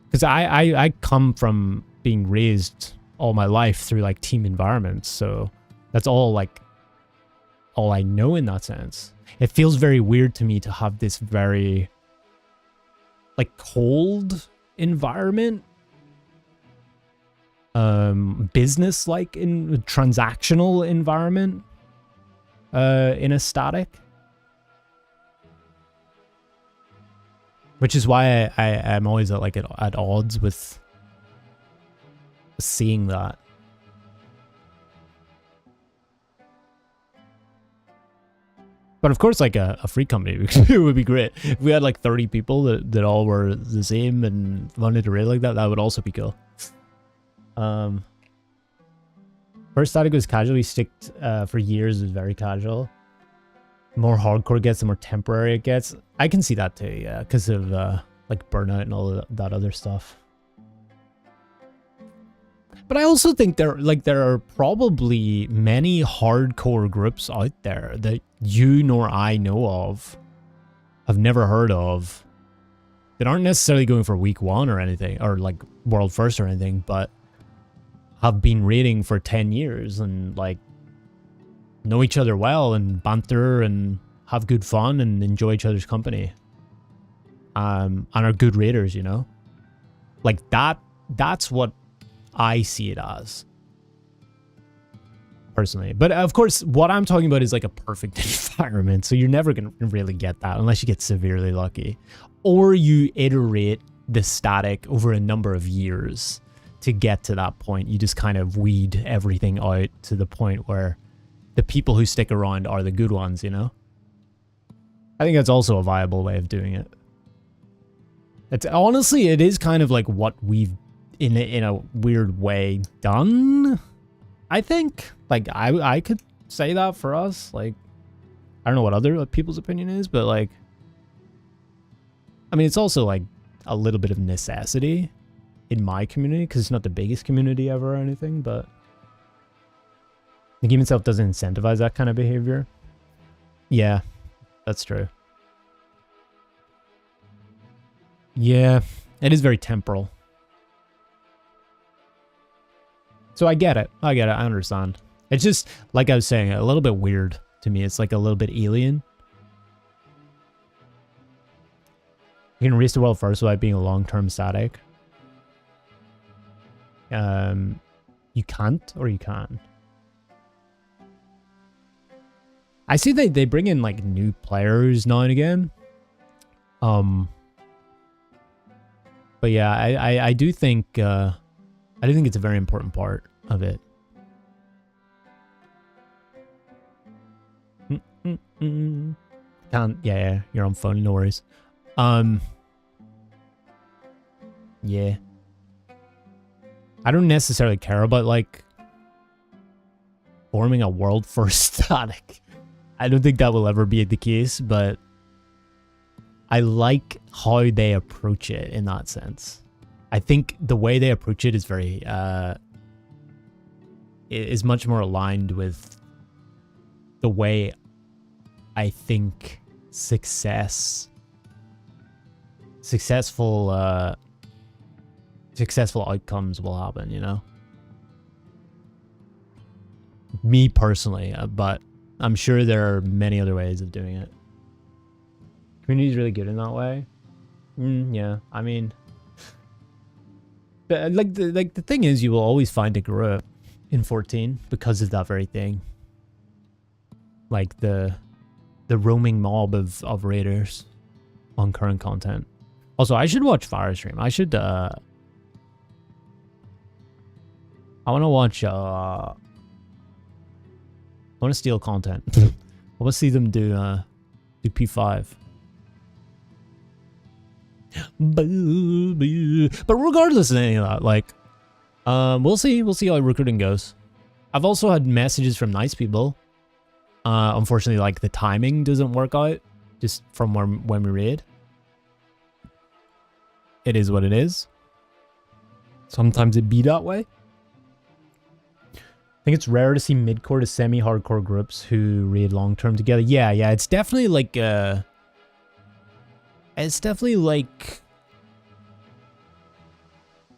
Because I come from being raised all my life through like team environments, so that's all I know in that sense. It feels very weird to me to have this very like cold environment, business like in transactional environment in a static, which is why I'm always at odds with seeing that. But of course, like a free company, it would be great. If we had like 30 people that all were the same and wanted to raid like that, that would also be cool. First static was casually sticked for years, it was very casual. The more hardcore it gets, the more temporary it gets. I can see that too, yeah, because of like burnout and all of that other stuff. But I also think there are probably many hardcore groups out there that you nor I know of, have never heard of, that aren't necessarily going for week 1 or anything, or like world first or anything, but have been raiding for 10 years and like know each other well and banter and have good fun and enjoy each other's company. And are good raiders, you know? Like that's what I see it as. personally. But of course, what I'm talking about is like a perfect environment. So you're never going to really get that unless you get severely lucky. Or you iterate the static over a number of years to get to that point. You just kind of weed everything out to the point where the people who stick around are the good ones, you know? I think that's also a viable way of doing it. It's honestly, it is kind of like what we've in a weird way done. I think, like, I could say that for us. Like, I don't know what other people's opinion is, but like, I mean, it's also like a little bit of necessity in my community because it's not the biggest community ever or anything, but the game itself doesn't incentivize that kind of behavior. Yeah, that's true. Yeah, it is very temporal. So I get it. I understand. It's just, like I was saying, a little bit weird to me. It's like a little bit alien. You can erase the world first without being a long-term static. You can't, or you can. I see they bring in like new players now and again. But yeah, I do think it's a very important part of it. Yeah, you're on phone, no worries. Yeah. I don't necessarily care about like forming a world first static. I don't think that will ever be the case, but I like how they approach it in that sense. I think the way they approach it is very is much more aligned with the way I think successful outcomes will happen, you know? Me personally, but I'm sure there are many other ways of doing it. Community is really good in that way. Yeah, I mean, the thing is, you will always find a group in 14 because of that very thing. Like the roaming mob of raiders on current content. Also, I should watch Firestream. I should I want to watch I want to steal content. I want to see them do P5. But regardless of any of that, like, we'll see how recruiting goes. I've also had messages from nice people. Unfortunately, like, the timing doesn't work out just from when we raid. It is what it is. Sometimes it be that way. I think it's rare to see mid-core to semi-hardcore groups who raid long-term together. Yeah, it's definitely like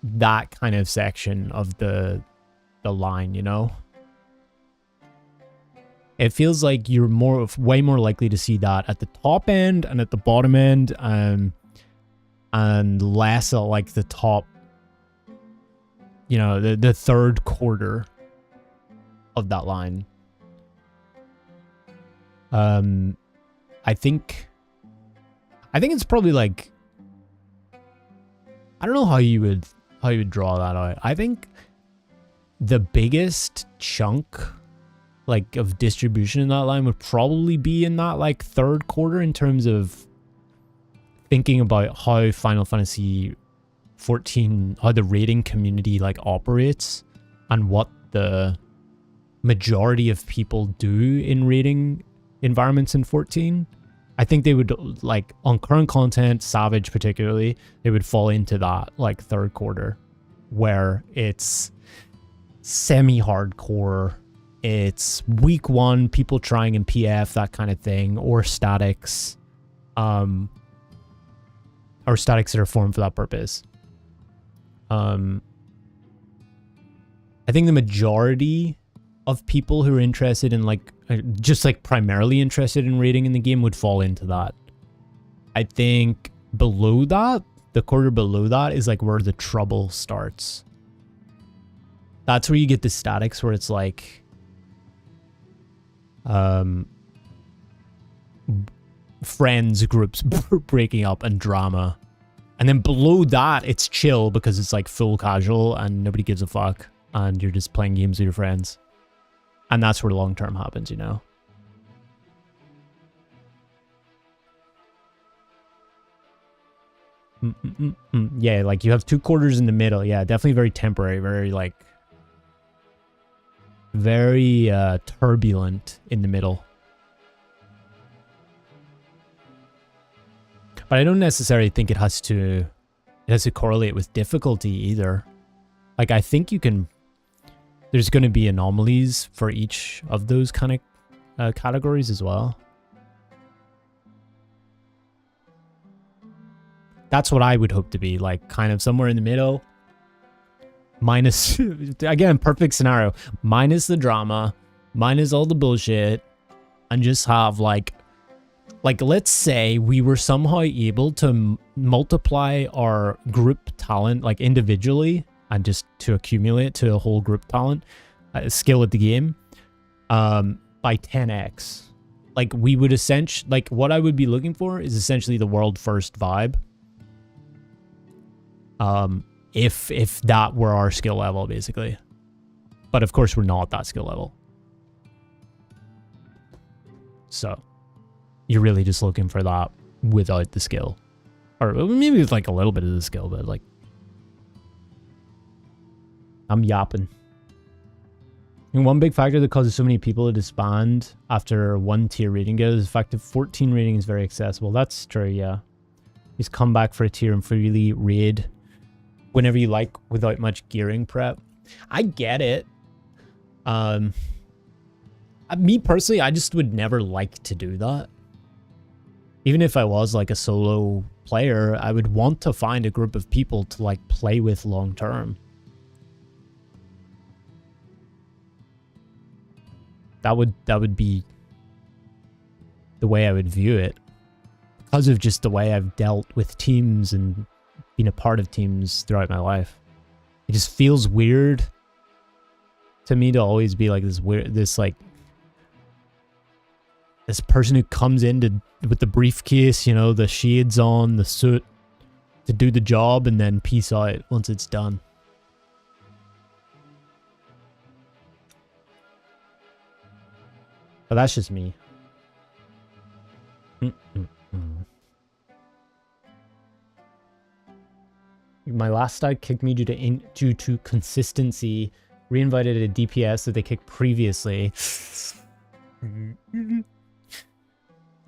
that kind of section of the line, you know? It feels like you're way more likely to see that at the top end and at the bottom end, and less at like the top, you know, the third quarter of that line. I think it's probably like, I don't know how you would draw that out. I think the biggest chunk like of distribution in that line would probably be in that like third quarter in terms of thinking about how Final Fantasy 14, how the raiding community like operates and what the majority of people do in raiding environments in 14. I think they would, like, on current content, Savage particularly, they would fall into that like third quarter where it's semi-hardcore, it's week one, people trying in PF, that kind of thing, or statics, or statics that are formed for that purpose. I think the majority of people who are interested in like, just like primarily interested in raiding in the game would fall into that. I think below that, the quarter below that is like where the trouble starts. That's where you get the statics where it's like, friends groups breaking up and drama. And then below that, it's chill because it's like full casual and nobody gives a fuck. And you're just playing games with your friends. And that's where long term happens, you know? Yeah, like you have 2 quarters in the middle. Yeah, definitely very temporary, very like very turbulent in the middle. But I don't necessarily think it has to correlate with difficulty either. Like I think you can, there's going to be anomalies for each of those kind of categories as well. That's what I would hope to be, like kind of somewhere in the middle. Minus, again, perfect scenario. Minus the drama, minus all the bullshit, and just have like let's say we were somehow able to multiply our group talent, like individually, and just to accumulate to a whole group talent, skill at the game, by 10x. Like we would essentially, like what I would be looking for is essentially the world first vibe. If that were our skill level, basically. But of course, we're not that skill level. So, you're really just looking for that without the skill. Or maybe with like a little bit of the skill, but like... I'm yapping. And one big factor that causes so many people to disband after 1 tier rating goes is the fact that 14 rating is very accessible. That's true, yeah. Just come back for a tier and freely raid whenever you like without much gearing prep. I get it. Me personally, I just would never like to do that. Even if I was like a solo player, I would want to find a group of people to like play with long term. That would be the way I would view it. Because of just the way I've dealt with teams and been a part of teams throughout my life. It just feels weird to me to always be like this person who comes in with the briefcase, you know, the shades on, the suit, to do the job and then peace out once it's done. But that's just me. My last stag kicked me due to consistency. Reinvited a DPS that they kicked previously.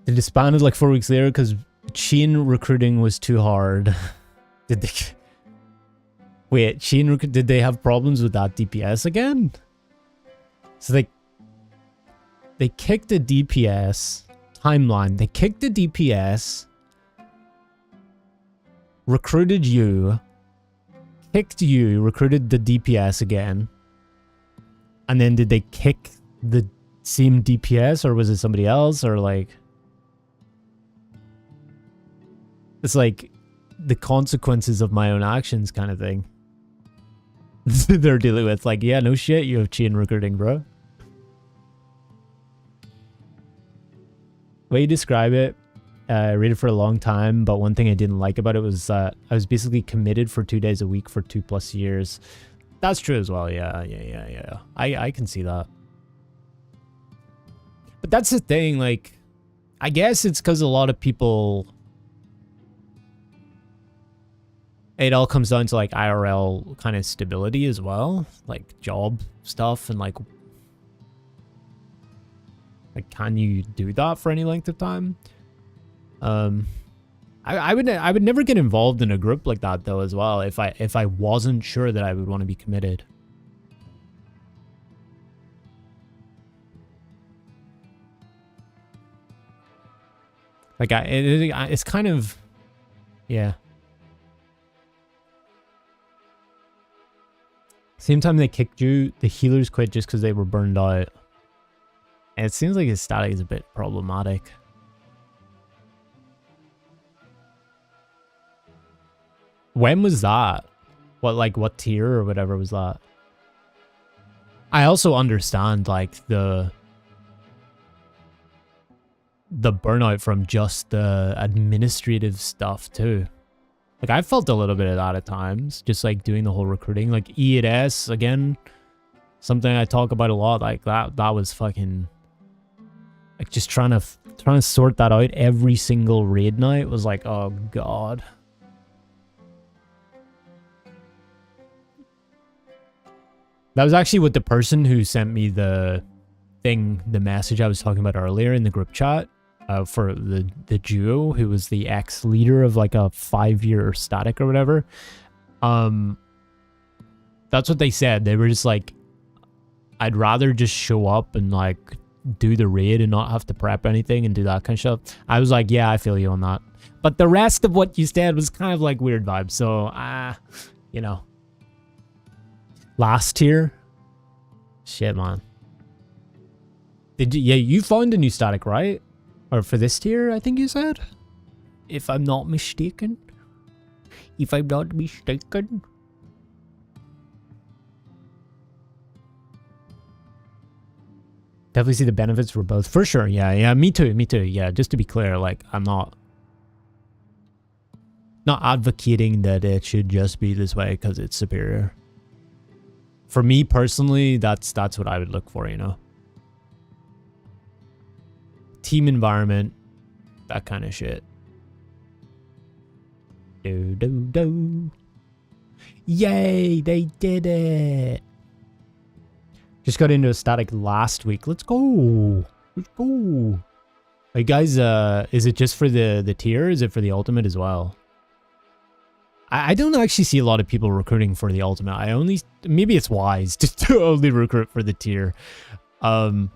They disbanded like 4 weeks later because chain recruiting was too hard. Did they? Wait, did they have problems with that DPS again? So they kicked the DPS timeline. They kicked the DPS. Recruited you, kicked you, recruited the DPS again, and then did they kick the same DPS, or was it somebody else, or like... It's like the consequences of my own actions kind of thing. They're dealing with, like, yeah, no shit, you have chain recruiting, bro. The way you describe it, I read it for a long time, but one thing I didn't like about it was that I was basically committed for 2 days a week for 2+ years. That's true as well, yeah. I can see that. But that's the thing, like, I guess it's because a lot of people... It all comes down to, like, IRL kind of stability as well. Like, job stuff and, like, can you do that for any length of time? I would never get involved in a group like that though as well if I wasn't sure that I would want to be committed. Like it's kind of, yeah. Same time they kicked you, the healers quit just because they were burned out. And it seems like his static is a bit problematic. When was that? What tier or whatever was that? I also understand, like, the the burnout from just the administrative stuff too. Like I felt a little bit of that at times, just like doing the whole recruiting, like E8S again, something I talk about a lot. Like that was fucking like just trying to sort that out every single raid night was like, oh god. That was actually what the person who sent me the message I was talking about earlier in the group chat for the duo, who was the ex-leader of like a 5-year static or whatever. That's what they said. They were just like, I'd rather just show up and like do the raid and not have to prep anything and do that kind of stuff. I was like, yeah, I feel you on that. But the rest of what you said was kind of like weird vibes. So, you know. Last tier? Shit, man. Yeah, you found a new static, right? Or for this tier, I think you said? If I'm not mistaken. If I'm not mistaken. Definitely see the benefits for both. For sure, yeah, me too. Yeah, just to be clear, like, I'm not advocating that it should just be this way because it's superior. For me personally, that's what I would look for, you know. Team environment, that kind of shit. Do. Yay, they did it. Just got into a static last week. Let's go. Hey guys, is it just for the tier or is it for the ultimate as well? I don't actually see a lot of people recruiting for the ultimate. Maybe it's wise to only recruit for the tier. But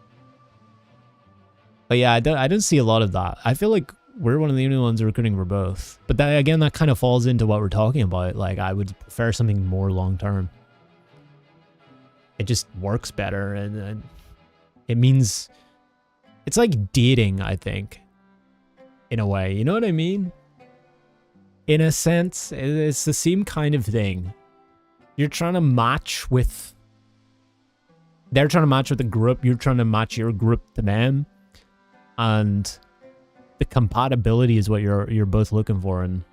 yeah, I don't see a lot of that. I feel like we're one of the only ones recruiting for both. But that, again, that kind of falls into what we're talking about. Like, I would prefer something more long-term. It just works better, and it means... It's like dating, I think. In a way, you know what I mean? In a sense, it's the same kind of thing. You're trying to match with... They're trying to match with the group. You're trying to match your group to them. And the compatibility is what you're both looking for. And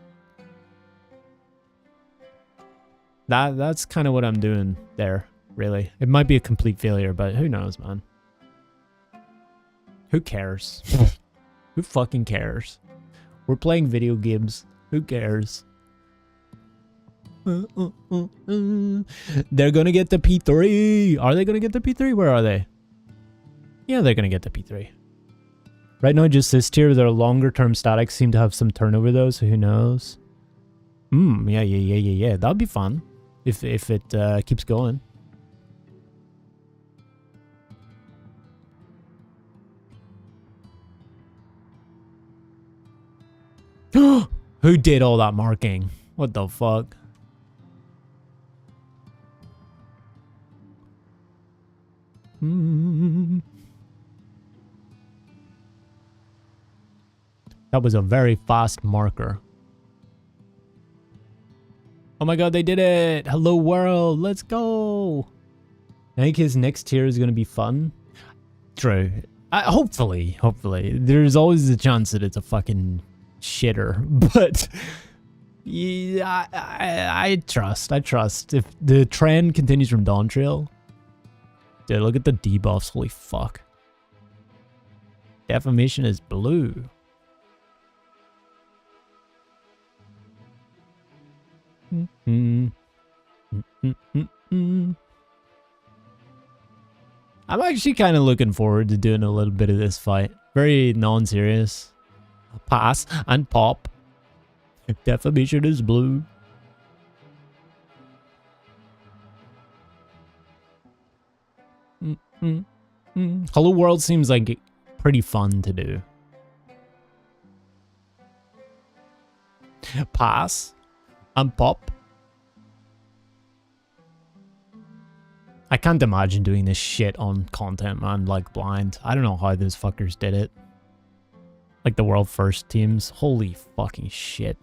that's kind of what I'm doing there, really. It might be a complete failure, but who knows, man? Who cares? Who fucking cares? We're playing video games. Who cares? They're gonna get the P3. Are they gonna get the P3? Where are they? Yeah, they're gonna get the P3. Right now, just this tier, their longer term statics seem to have some turnover though, so who knows? Yeah. That'll be fun if it keeps going. Who did all that marking? What the fuck? That was a very fast marker. Oh my god, they did it! Hello world, let's go! I think his next tier is going to be fun. True. Hopefully. There's always a chance that it's a fucking shitter, but yeah, I trust. If the trend continues from Dawn Trail, dude, look at the debuffs. Holy fuck! Defamation is blue. I'm actually kind of looking forward to doing a little bit of this fight. Very non-serious. Pass and pop. Defamation is blue. Hello World seems like pretty fun to do. Pass and pop. I can't imagine doing this shit on content, man, like blind. I don't know how those fuckers did it. Like the world first teams. Holy fucking shit.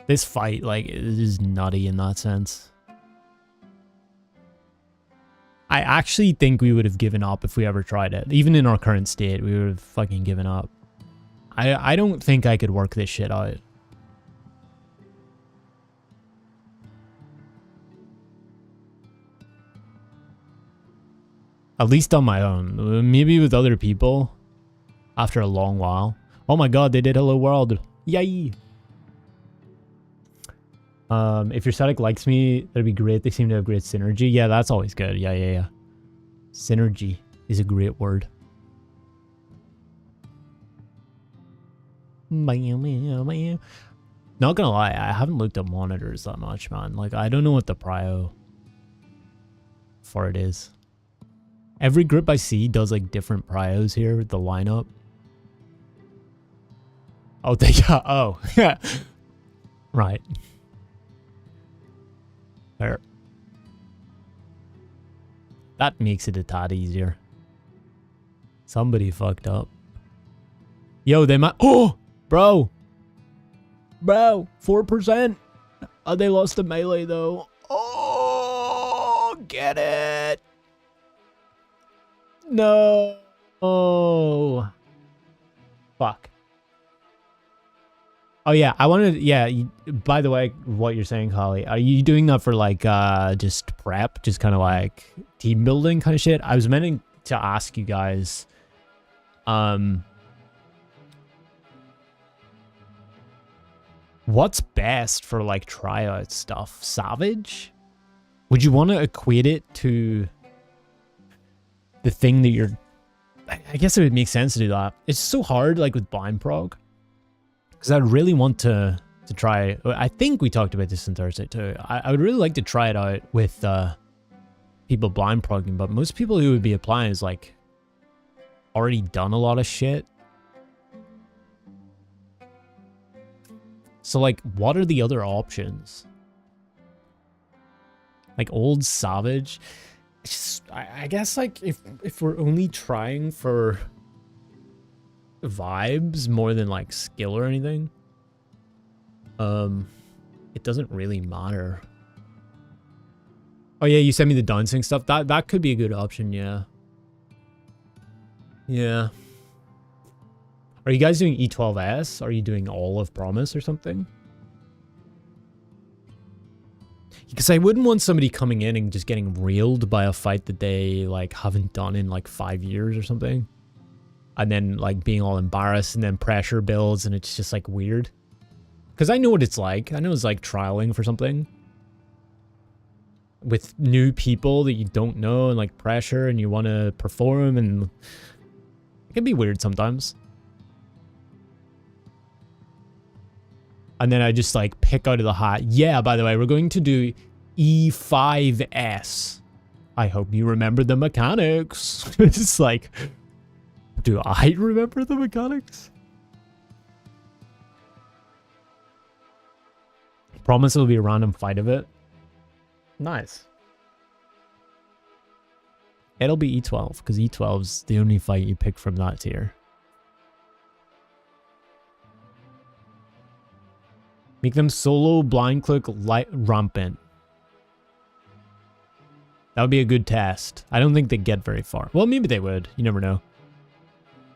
This fight, like, it is nutty in that sense. I actually think we would have given up if we ever tried it. Even in our current state, we would have fucking given up. I don't think I could work this shit out. At least on my own. Maybe with other people. After a long while. Oh my god, they did Hello World. Yay! If your static likes me, that'd be great. They seem to have great synergy. Yeah, that's always good. Yeah. Synergy is a great word. Not gonna lie, I haven't looked at monitors that much, man. Like, I don't know what the prio for it is. Every group I see does like different prios here, the lineup. Oh, they got, oh, yeah. Right. There. That makes it a tad easier. Somebody fucked up. Yo, they might, oh, bro, 4%. They lost the melee though. Oh, get it. No. Oh. Fuck. Oh yeah, I wanted, yeah, by the way, what you're saying, Holly, are you doing that for like just prep, just kind of like team building kind of shit? I was meaning to ask you guys, what's best for like tryout stuff? Savage? Would you want to equate it to the thing that you're, I guess it would make sense to do that. It's so hard like with blind prog. Because I really want to try, I think we talked about this on Thursday too. I would really like to try it out with people blind progging, but most people who would be applying is like already done a lot of shit. So like, what are the other options? Like old Savage? It's just, I guess like if we're only trying for vibes more than like skill or anything, it doesn't really matter. Oh yeah, you sent me the dancing stuff. That could be a good option. Yeah. Are you guys doing E12S? Are you doing all of Promise or something? Because I wouldn't want somebody coming in and just getting reeled by a fight that they like haven't done in like 5 years or something. And then like being all embarrassed and then pressure builds and it's just like weird. Because I know what it's like. I know it's like trialing for something. With new people that you don't know and like pressure and you want to perform and it can be weird sometimes. And then I just like pick out of the hat. Yeah, by the way, we're going to do E5S. I hope you remember the mechanics. It's like, do I remember the mechanics? Promise it'll be a random fight of it. Nice. It'll be E12, because E12's the only fight you pick from that tier. Make them solo blind click light rampant. That would be a good test. I don't think they'd get very far. Well, maybe they would. You never know.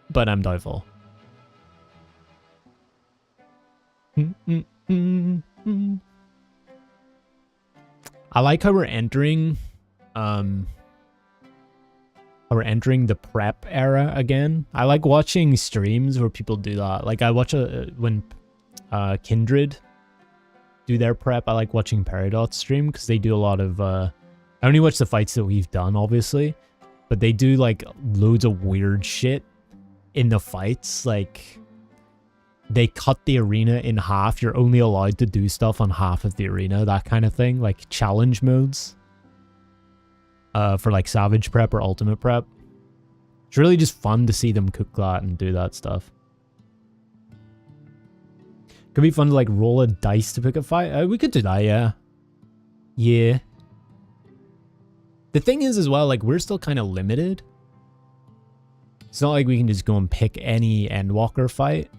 But I'm doubtful. I like how we're entering the prep era again. I like watching streams where people do that. Like I watch when Kindred do their prep. I like watching Peridot's stream because they do a lot of I only watch the fights that we've done, obviously, but they do like loads of weird shit in the fights. Like they cut the arena in half. You're only allowed to do stuff on half of the arena, that kind of thing. Like challenge modes for like Savage prep or Ultimate prep. It's really just fun to see them cook that and do that stuff. Could be fun to like roll a dice to pick a fight. We could do that, yeah. Yeah. The thing is as well, like we're still kind of limited. It's not like we can just go and pick any Endwalker fight.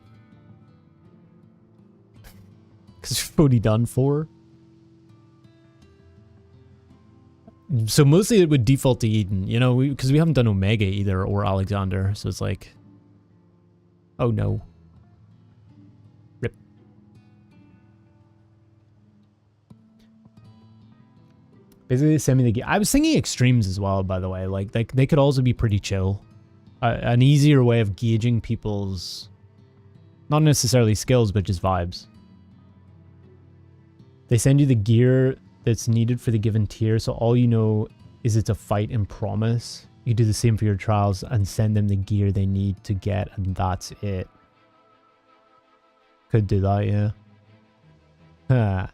Because we've already done 4. So mostly it would default to Eden, you know, because we haven't done Omega either or Alexander. So it's like, oh no. Rip. Basically, send me the gear. I was thinking extremes as well, by the way. Like they could also be pretty chill. An easier way of gauging people's, not necessarily skills, but just vibes. They send you the gear that's needed for the given tier, so all you know is it's a fight and promise. You do the same for your trials and send them the gear they need to get, and that's it. Could do that, yeah.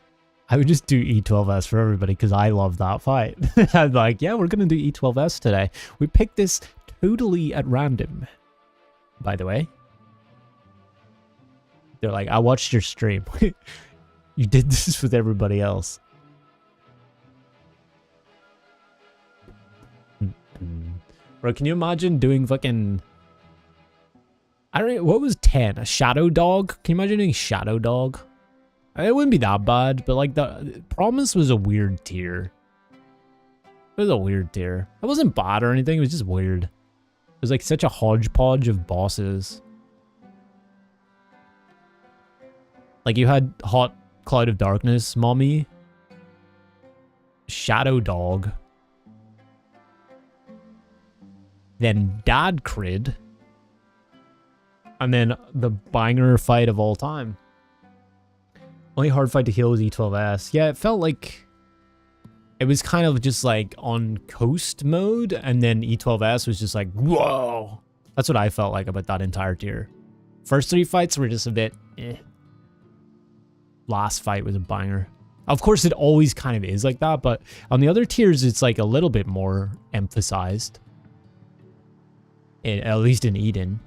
I would just do E12S for everybody because I love that fight. I'm like, yeah, we're going to do E12S today. We picked this totally at random, by the way. They're like, I watched your stream. You did this with everybody else. Bro, can you imagine doing fucking... I don't know, what was 10? A Shadow Dog? Can you imagine doing Shadow Dog? It wouldn't be that bad, but like the Promise was a weird tier. It was a weird tier. It wasn't bad or anything, it was just weird. It was like such a hodgepodge of bosses. Like you had Hot Cloud of Darkness, Mommy, Shadow Dog, then Dad Crid, and then the banger fight of all time. Only hard fight to heal was E12S. Yeah, it felt like it was kind of just like on coast mode, and then E12S was just like, whoa. That's what I felt like about that entire tier. First 3 fights were just a bit eh. Last fight was a banger. Of course, it always kind of is like that, but on the other tiers, it's like a little bit more emphasized. At least in Eden.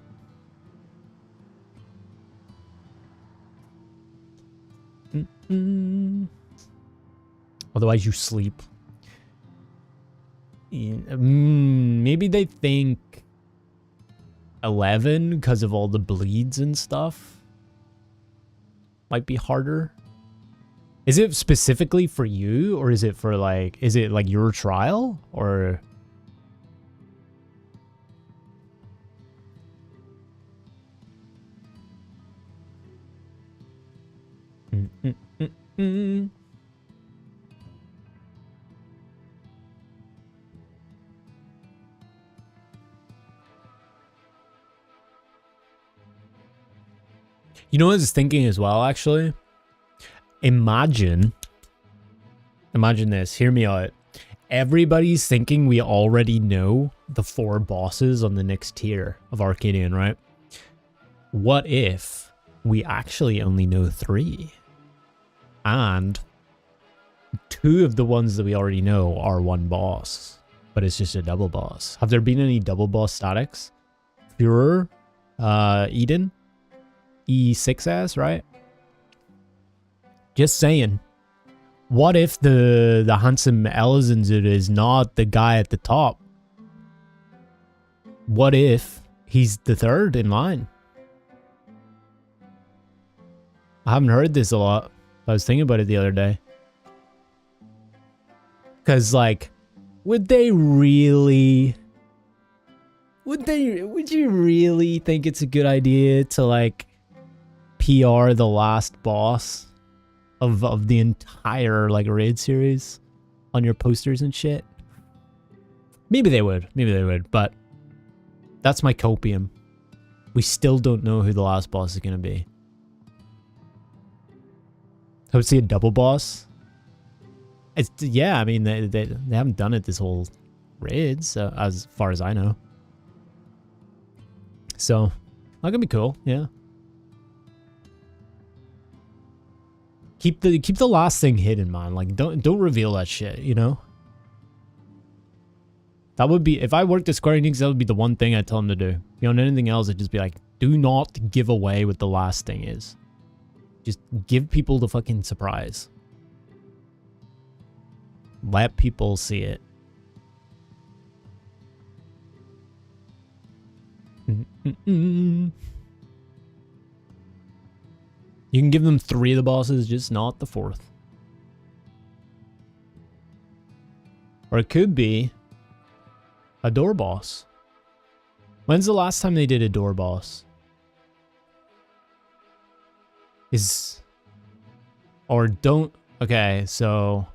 Otherwise, you sleep. Maybe they think 11 because of all the bleeds and stuff. Might be harder. Is it specifically for you, or is it for like, is it like your trial, or? You know what I was thinking as well, actually? Imagine this, hear me out. Everybody's thinking we already know the 4 bosses on the next tier of Arcadian, right? What if we actually only know 3? And 2 of the ones that we already know are 1 boss, but it's just a double boss. Have there been any double boss statics? Führer, Eden, E6S, right? Just saying. What if the handsome Elizanzur is not the guy at the top? What if he's the 3rd in line? I haven't heard this a lot. I was thinking about it the other day. Because, like, would you really think it's a good idea to, like, PR the last boss of the entire, like, raid series on your posters and shit? Maybe they would, but that's my copium. We still don't know who the last boss is going to be. I would see a double boss. It's, yeah, I mean, they haven't done it this whole raid, so, as far as I know. So, that could be cool, yeah. Keep the last thing hidden, man. Like, don't reveal that shit, you know? That would be, if I worked at Square Enix, that would be the one thing I'd tell them to do. Beyond anything else, I'd just be like, do not give away what the last thing is. Just give people the fucking surprise. Let people see it. You can give them 3 of the bosses, just not the 4th. Or it could be a door boss. When's the last time they did a door boss? Okay, so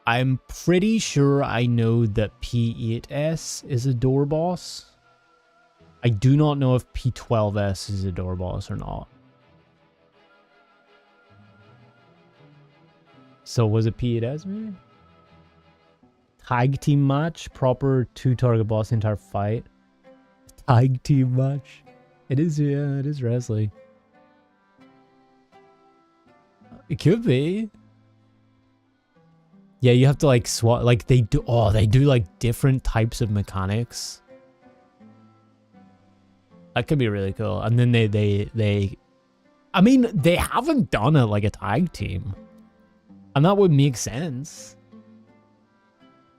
I'm pretty sure I know that P8S is a door boss. I do not know if P12S is a door boss or not. So was it P8S maybe? Tag team match, proper 2-target boss the entire fight. Tag team match. It is, yeah, it is wrestling. It could be. Yeah, you have to like swap, like they do like different types of mechanics. That could be really cool. And then I mean, they haven't done it like a tag team. And that would make sense.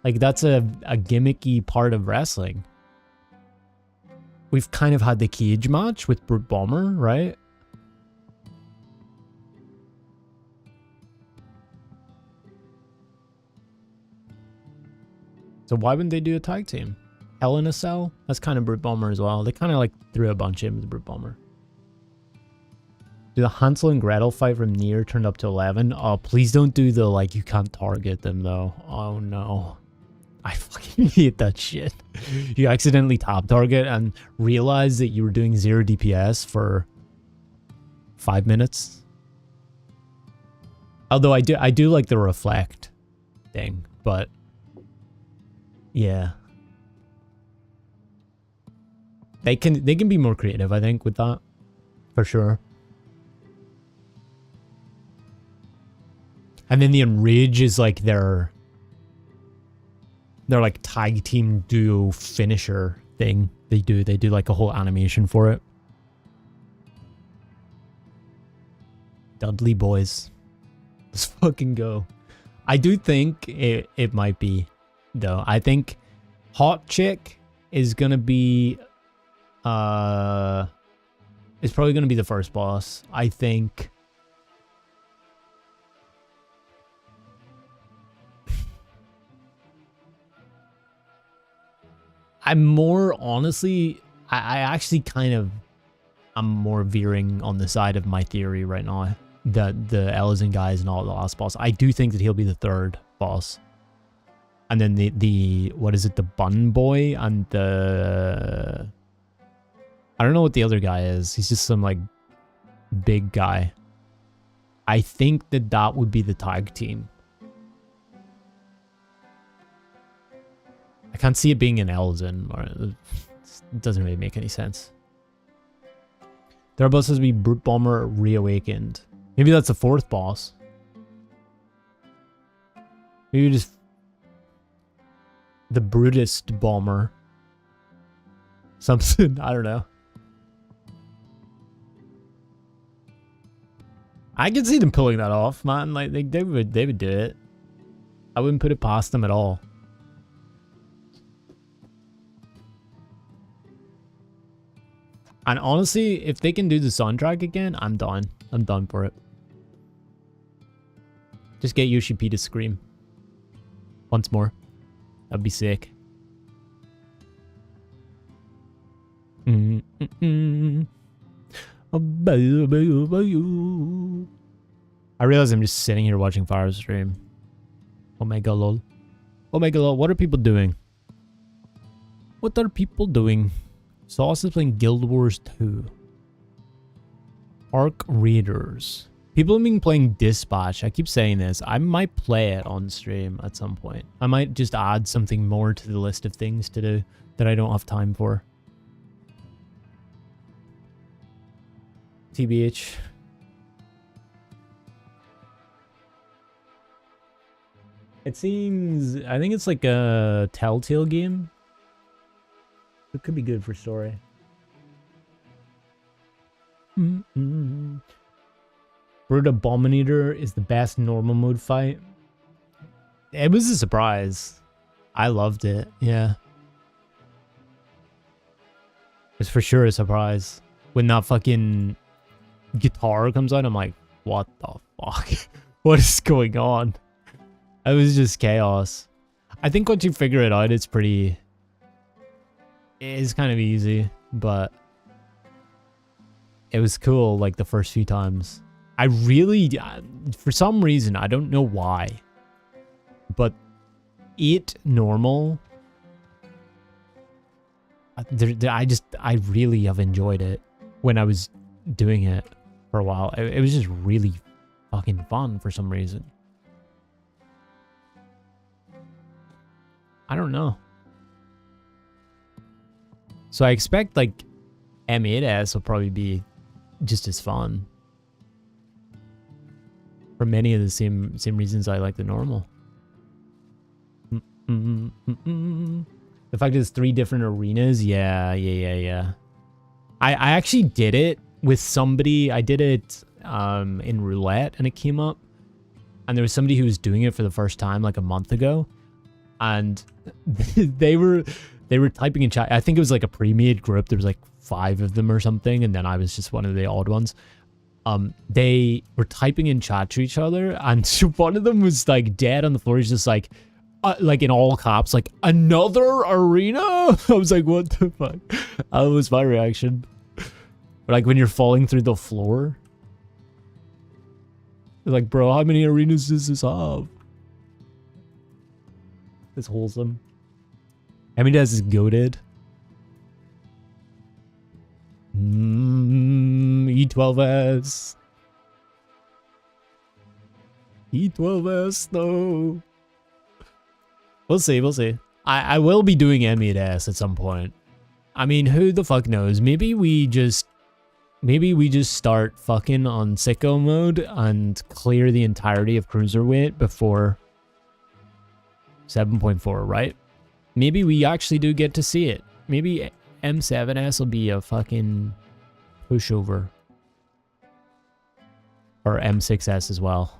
Like that's a gimmicky part of wrestling. We've kind of had the cage match with Brute Bomber, right? So why wouldn't they do a tag team? Hell in a Cell? That's kind of Brute Bomber as well. They kind of like threw a bunch in with Brute Bomber. Do the Hansel and Gretel fight from Nier turned up to 11? Oh, please don't do the like you can't target them though. Oh no. I fucking hate that shit. You accidentally tap target and realize that you were doing 0 DPS for 5 minutes. Although I do like the reflect thing, but yeah. They can be more creative, I think, with that. For sure. And then the Enrage is like their like tag team duo finisher thing. They do like a whole animation for it. Dudley boys. Let's fucking go. I do think it might be though. I think Hot Chick is gonna be it's probably gonna be the first boss. I think I'm more honestly, I actually kind of I'm more veering on the side of my theory right now that the Ellison guy is not the last boss. I do think that he'll be the third boss. And then the what is it, the Bun Boy and the I don't know what the other guy is. He's just some like big guy. I think that would be the tag team. I can't see it being an Elzen, or it doesn't really make any sense. There are bosses to be Brute Bomber Reawakened. Maybe that's the fourth boss. Maybe just the Brutest Bomber. Something, I don't know. I can see them pulling that off, man. Like they would do it. I wouldn't put it past them at all. And honestly, if they can do the soundtrack again, I'm done. I'm done for it. Just get Yoshi P to scream once more. That'd be sick. I realize I'm just sitting here watching Fire stream. Omega lol. Omega lol. What are people doing? What are people doing? Sauce is playing Guild Wars 2. Arc Raiders. People have been playing Dispatch. I keep saying this. I might play it on stream at some point. I might just add something more to the list of things to do that I don't have time for. TBH. It seems... I think it's like a Telltale game. It could be good for story. Brute Abominator is the best normal mode fight. It was a surprise. I loved it. Yeah. It's for sure a surprise. When that fucking guitar comes out, I'm like, what the fuck? What is going on? It was just chaos. I think once you figure it out, it's pretty... It's kind of easy, but... It was cool, like, the first few times. I really... For some reason, I don't know why. But... 8 normal... I really have enjoyed it when I was doing it for a while. It was just really fucking fun for some reason. I don't know. So I expect like M8S will probably be just as fun. For many of the same reasons I like the normal. The fact that it's 3 different arenas, yeah. I actually did it with somebody. I did it in roulette, and it came up, and there was somebody who was doing it for the first time like a month ago, and they were typing in chat. I think it was like a pre-made group. There was like 5 of them or something, and then I was just one of the odd ones. They were typing in chat to each other, and one of them was like dead on the floor. He's just like in all caps, like, another arena? I was like, what the fuck? That was my reaction. Like, when you're falling through the floor. Like, bro, how many arenas does this have? It's wholesome. M8S is goated. E12S. E12S, no. We'll see. I will be doing M8S at some point. I mean, who the fuck knows? Maybe we just start fucking on sicko mode and clear the entirety of Cruiserweight before 7.4, right? Maybe we actually do get to see it. Maybe M7S will be a fucking pushover. Or M6S as well.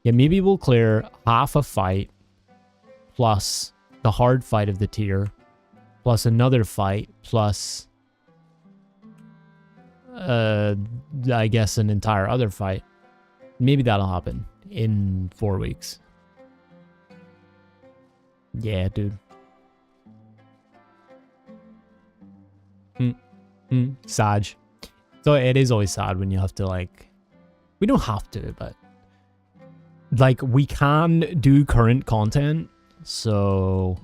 Yeah, maybe we'll clear half a fight plus the hard fight of the tier, plus another fight, plus, I guess an entire other fight. Maybe that'll happen in 4 weeks. Yeah, dude. Sad. So it is always sad when you have to, like... We don't have to, but... Like, we can do current content. So,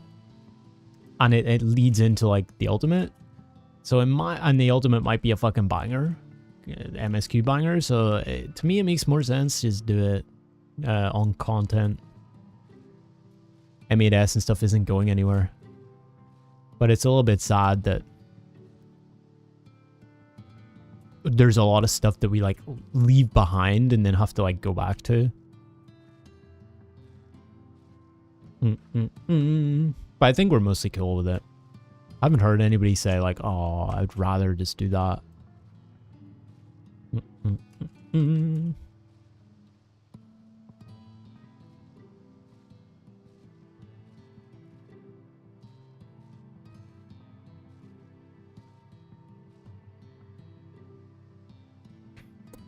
and it leads into like the ultimate. So and the ultimate might be a fucking banger, MSQ banger. So to me, it makes more sense to just do it on content. M8S and stuff isn't going anywhere, but it's a little bit sad that there's a lot of stuff that we like leave behind and then have to like go back to. But I think we're mostly cool with it. I haven't heard anybody say like, oh, I'd rather just do that. On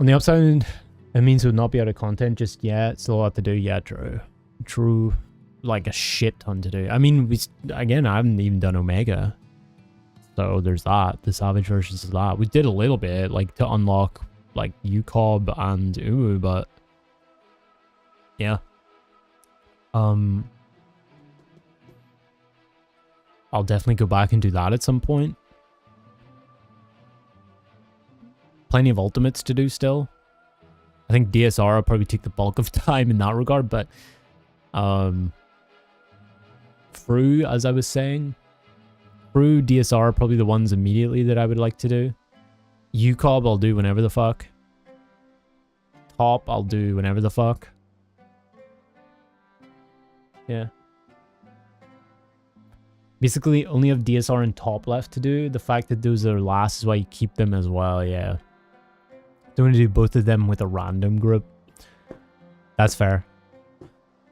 the upside, it means we'll not be out of content just yet. Still a lot to do. Yeah, true. Like a shit ton to do. I mean, again, I haven't even done Omega, so there's that. The Savage versions of that. We did a little bit, like to unlock like UCOB and Uwu, but yeah. I'll definitely go back and do that at some point. Plenty of ultimates to do still. I think DSR will probably take the bulk of time in that regard, but Fru, as I was saying, Fru, DSR are probably the ones immediately that I would like to do. UCOB I'll do whenever the fuck. Top I'll do whenever the fuck. Yeah. Basically, only have DSR and Top left to do. The fact that those are last is why you keep them as well, yeah. Don't want to do both of them with a random group. That's fair.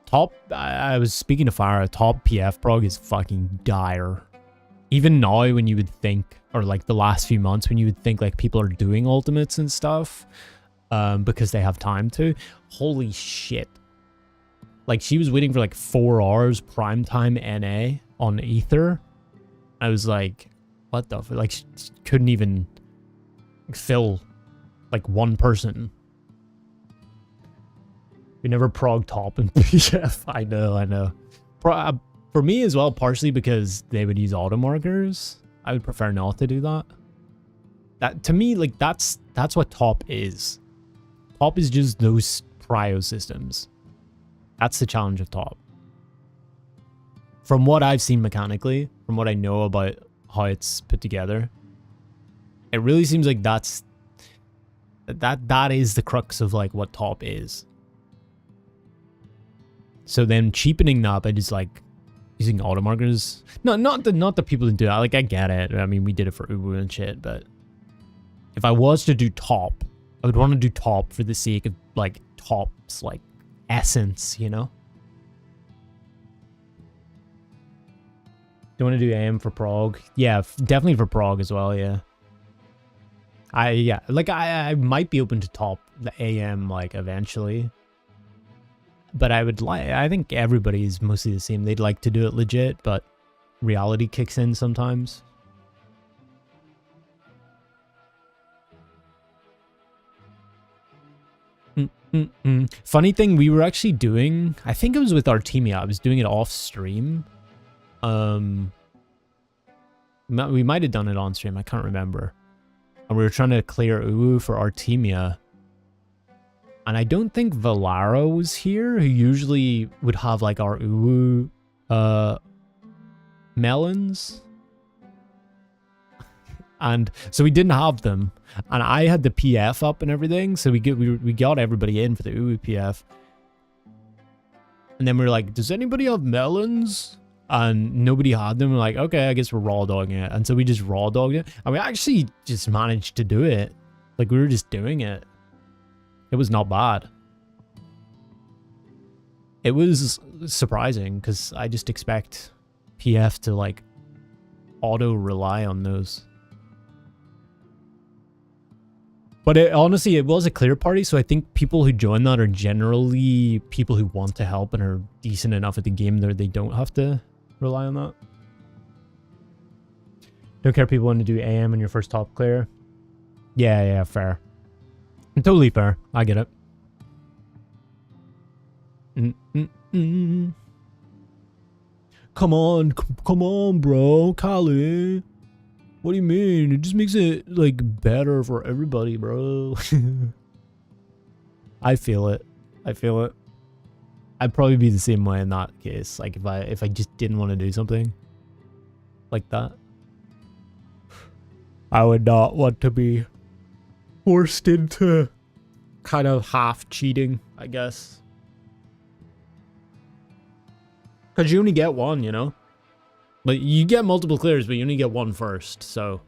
Top, I was speaking to Farah, top PF prog is fucking dire. Even now when you would think, or like the last few months when you would think like people are doing ultimates and stuff, because they have time to, holy shit. Like, she was waiting for like 4 hours primetime NA on Ether. I was like, what the like, she couldn't even fill like one person. We never prog top in PF. I know. For me as well, partially because they would use auto markers. I would prefer not to do that. That to me, like, that's what top is. Top is just those prio systems. That's the challenge of top. From what I've seen mechanically, from what I know about how it's put together, it really seems like that is the crux of like what top is. So then cheapening that by just like using auto markers. No, not the people who do that. Like, I get it. I mean, we did it for Ubu and shit, but if I was to do top, I would want to do top for the sake of like top's like essence, you know? Do you want to do AM for prog? Yeah, definitely for prog as well, yeah. I might be open to top the AM like eventually. But I think everybody's mostly the same. They'd like to do it legit, but reality kicks in sometimes. Funny thing, we were actually doing, I think it was with Artemia. I was doing it off stream. We might have done it on stream. I can't remember. And we were trying to clear Uwu for Artemia. And I don't think Valaro was here, who usually would have like our Uwu melons. And so we didn't have them. And I had the PF up and everything. So we got everybody in for the Uwu PF. And then we were like, does anybody have melons? And nobody had them. We're like, okay, I guess we're raw dogging it. And so we just raw dogged it. And we actually just managed to do it. Like, we were just doing it. It was not bad. It was surprising because I just expect PF to like auto rely on those. But honestly, it was a clear party, so I think people who join that are generally people who want to help and are decent enough at the game that they don't have to rely on that. Don't care if people want to do AM in your first top clear. Yeah, fair. Totally fair. I get it. Come on, bro. Kali. What do you mean? It just makes it, like, better for everybody, bro. I feel it. I'd probably be the same way in that case. Like, if I just didn't want to do something like that, I would not want to be forced into kind of half cheating, I guess. Because you only get one, you know? But you get multiple clears, but you only get one first, so.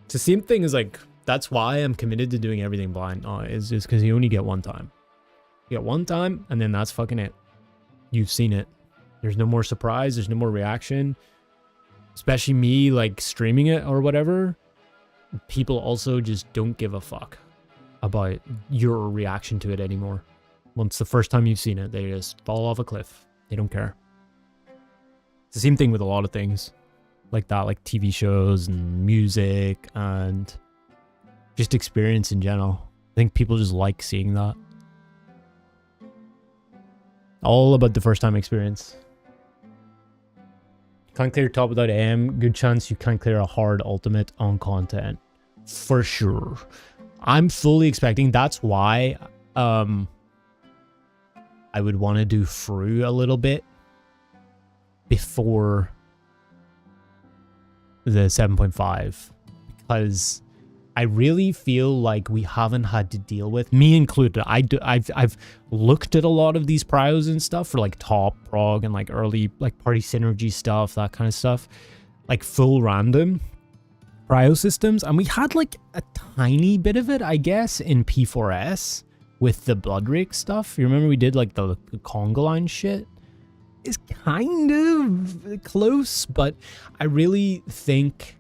It's the same thing as like, that's why I'm committed to doing everything blind. Oh, it's just because you only get one time. You get one time, and then that's fucking it. You've seen it. There's no more surprise, there's no more reaction. Especially me, like, streaming it or whatever. People also just don't give a fuck about your reaction to it anymore. Once the first time you've seen it, they just fall off a cliff. They don't care. It's the same thing with a lot of things like that, like TV shows and music and just experience in general. I think people just like seeing that. All about the first time experience. Can't clear top without AM. Good chance you can't clear a hard ultimate on content. For sure. I'm fully expecting. That's why I would want to do Fru a little bit before the 7.5, because I really feel like we haven't had to deal with, me included. I've looked at a lot of these prios and stuff for like top prog and like early like party synergy stuff, that kind of stuff, like full random prio systems, and we had like a tiny bit of it, I guess, in P4S. With the Bloodrake stuff. You remember we did like the conga line shit? It's kind of close, but I really think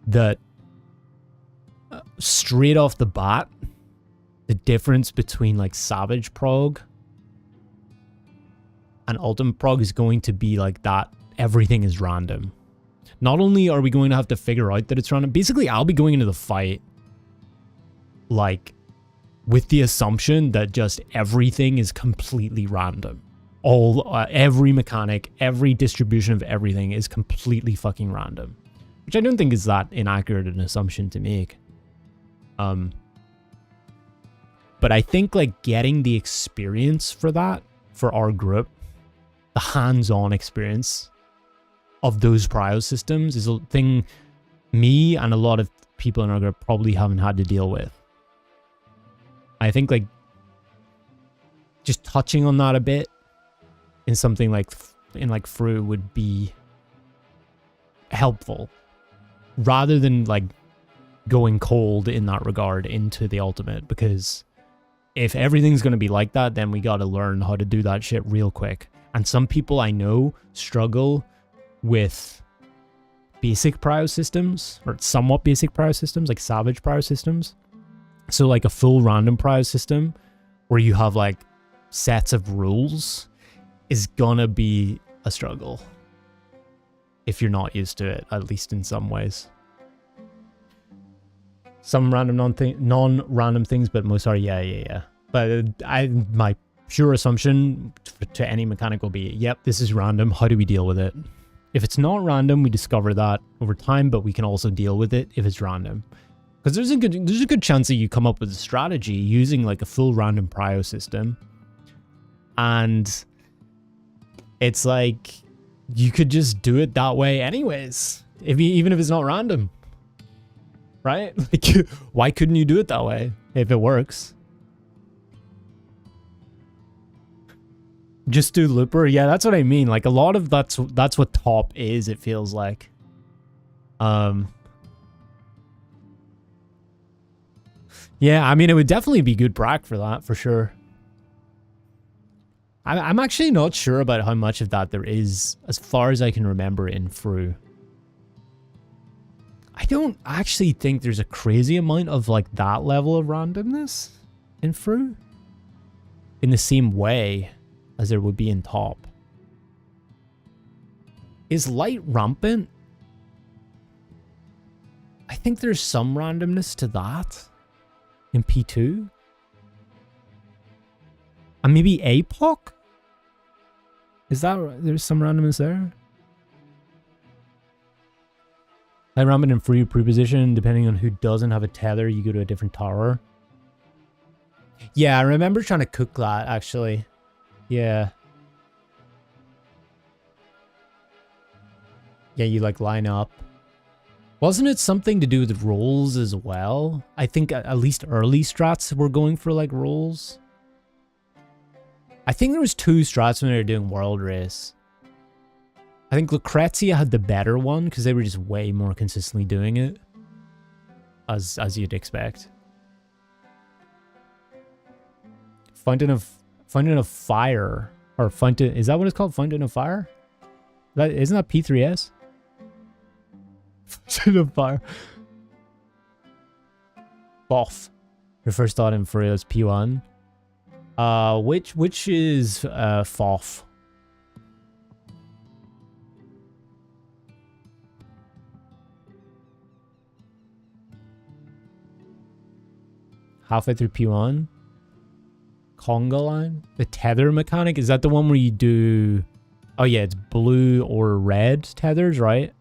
that straight off the bat, the difference between like Savage Prog and Ultimate Prog is going to be like that everything is random. Not only are we going to have to figure out that it's random, basically I'll be going into the fight like with the assumption that just everything is completely random. Every mechanic, every distribution of everything is completely fucking random, which I don't think is that inaccurate an assumption to make. But I think like getting the experience for that, for our group, the hands-on experience of those prio systems is a thing me and a lot of people in our group probably haven't had to deal with. I think like just touching on that a bit in something like Fru would be helpful rather than like going cold in that regard into the ultimate, because if everything's going to be like that, then we got to learn how to do that shit real quick. And some people I know struggle with basic prio systems, or somewhat basic prio systems, like savage prio systems. So like a full random prio system where you have like sets of rules is gonna be a struggle if you're not used to it, at least in some ways. Some random non-random things, but most are yeah. But my pure assumption to any mechanic will be, yep, this is random. How do we deal with it? If it's not random, we discover that over time, but we can also deal with it if it's random. Because there's a good chance that you come up with a strategy using like a full random prio system, and it's like you could just do it that way anyways, even if it's not random. Right? Like, why couldn't you do it that way if it works? Just do looper? Yeah, that's what I mean. Like a lot of that's what top is, it feels like. Yeah, I mean, it would definitely be good brack for that, for sure. I'm actually not sure about how much of that there is, as far as I can remember, in Fru. I don't actually think there's a crazy amount of like that level of randomness in Fru in the same way as there would be in top. Is light rampant? I think there's some randomness to that in P2. And maybe APOC? Is that, there's some randomness there? Light rampant and free preposition, depending on who doesn't have a tether, you go to a different tower. Yeah, I remember trying to cook that, actually. Yeah. Yeah, you like line up. Wasn't it something to do with rolls as well? I think at least early strats were going for like rolls. I think there was 2 strats when they were doing World Race. I think Lucrezia had the better one because they were just way more consistently doing it, as you'd expect. Fountain of Fire, or Fountain, is that what it's called? Fountain of Fire? Isn't that P3S? Fountain of Fire. Boff. Your first thought in Fru is P1. Which is Foff? Halfway through P1. Conga line? The tether mechanic? Is that the one where you do... Oh yeah, it's blue or red tethers, right?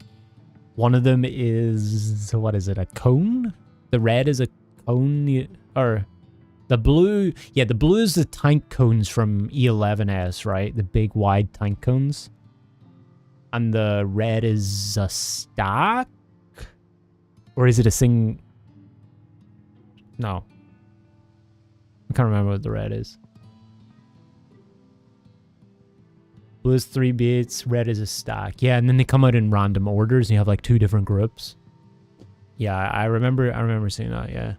One of them is... What is it? A cone? The red is a cone? Or... The blue... Yeah, the blue is the tank cones from E11S, right? The big wide tank cones. And the red is a stack? Or is it a sing... No. I can't remember what the red is. Blue is 3 beats, red is a stack. Yeah, and then they come out in random orders and you have like 2 different groups. Yeah, I remember seeing that, yeah.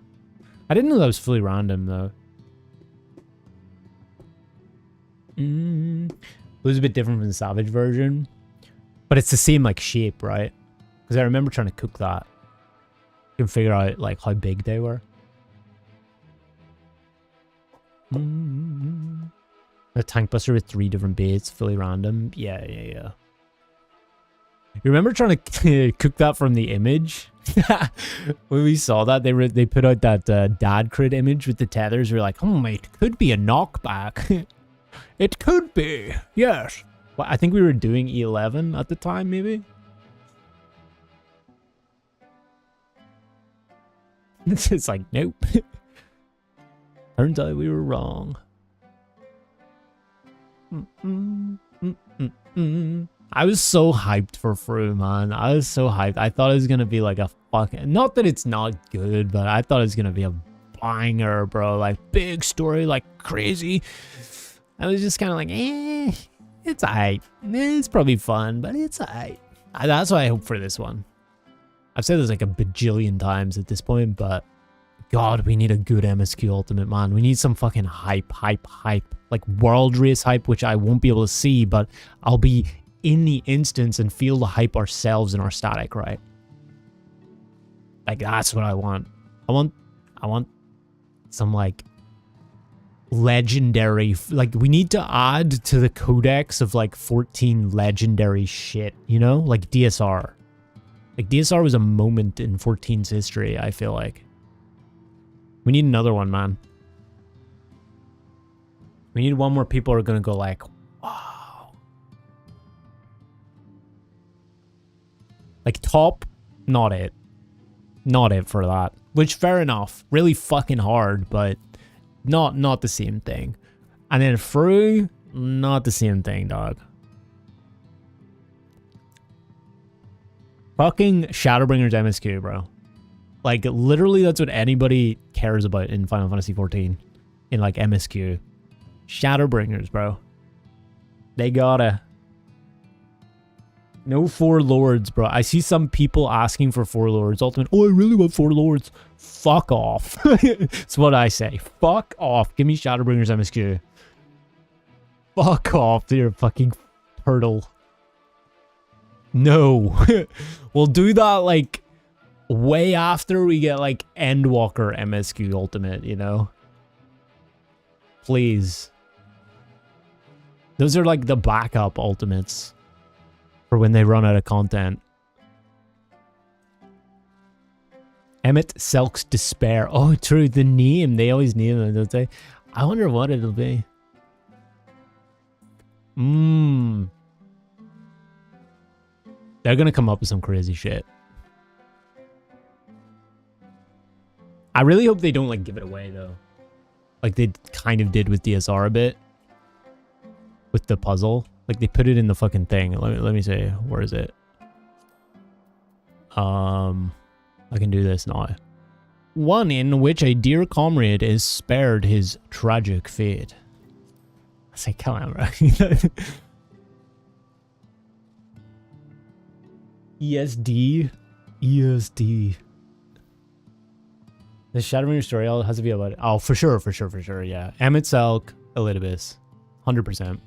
I didn't know that was fully random though. It was a bit different from the Savage version. But it's the same like shape, right? Because I remember trying to cook that. You can figure out like how big they were. A tank buster with 3 different baits, fully random. Yeah. You remember trying to cook that from the image? When we saw that, they put out that dad crit image with the tethers. We were like, oh, mate, it could be a knockback. It could be, yes. Well, I think we were doing E11 at the time, maybe. It's like, nope. Turns out we were wrong. I was so hyped for Fru, man. I was so hyped. I thought it was gonna be like a fucking... Not that it's not good, but I thought it was gonna be a banger, bro. Like, big story, like, crazy. I was just kind of like, it's alright. It's probably fun, but it's alright. That's what I hope for this one. I've said this like a bajillion times at this point, but... God, we need a good MSQ Ultimate, man. We need some fucking hype. Like, world race hype, which I won't be able to see, but I'll be in the instance and feel the hype ourselves in our static, right? Like, that's what I want. I want some, like, legendary... Like, we need to add to the codex of, like, 14 legendary shit, you know? Like, DSR. Like, DSR was a moment in 14's history, I feel like. We need another one, man. We need one where people are gonna go like, wow. Like, top, not it. Not it for that. Which, fair enough. Really fucking hard, but not the same thing. And then Fru, not the same thing, dog. Fucking Shadowbringers MSQ, bro. Like, literally, that's what anybody cares about in Final Fantasy XIV. In, like, MSQ. Shadowbringers, bro. They gotta. No 4 lords, bro. I see some people asking for 4 lords. Ultimate, oh, I really want 4 lords. Fuck off. That's what I say. Fuck off. Give me Shadowbringers MSQ. Fuck off, you're a fucking turtle. No. We'll do that, like... way after we get like Endwalker MSQ Ultimate, you know? Please. Those are like the backup ultimates for when they run out of content. Emmett Selk's Despair. Oh, true. The name. They always name them, don't they? I wonder what it'll be. They're gonna come up with some crazy shit. I really hope they don't, like, give it away, though. Like they kind of did with DSR a bit. With the puzzle. Like, they put it in the fucking thing. Let me see. Where is it? I can do this now. One in which a dear comrade is spared his tragic fate. I say, come on, bro. ESD. ESD. The Shadowbringer story has to be about it. Oh, for sure, yeah. Emmett Selk, Elidibus. 100%.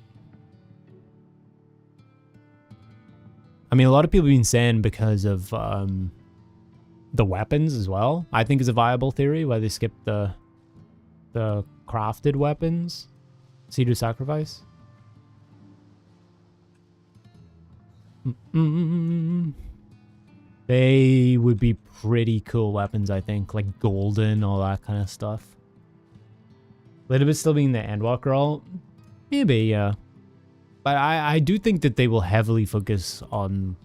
I mean, a lot of people have been saying because of the weapons as well. I think is a viable theory why they skipped the crafted weapons. Seed of Sacrifice. They would be pretty cool weapons, I think. Like golden, all that kind of stuff. Elidibus still being the Endwalker all? Maybe, yeah. But I do think that they will heavily focus on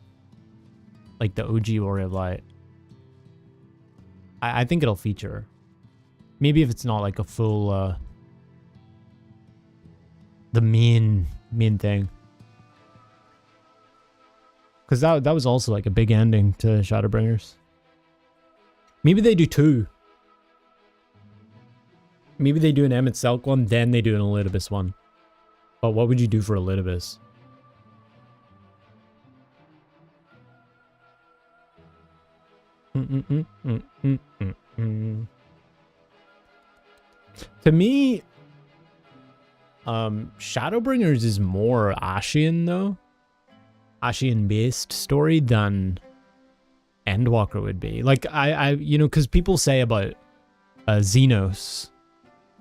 like the OG Ori of Light. I think it'll feature. Maybe if it's not like a full the main thing. Because that was also like a big ending to Shadowbringers. Maybe they do 2. Maybe they do an Emmett Selk one, then they do an Elidibus one. But what would you do for Elidibus? To me, Shadowbringers is more Ashian though. Ashian based story than Endwalker would be. Like I you know, because people say about Xenos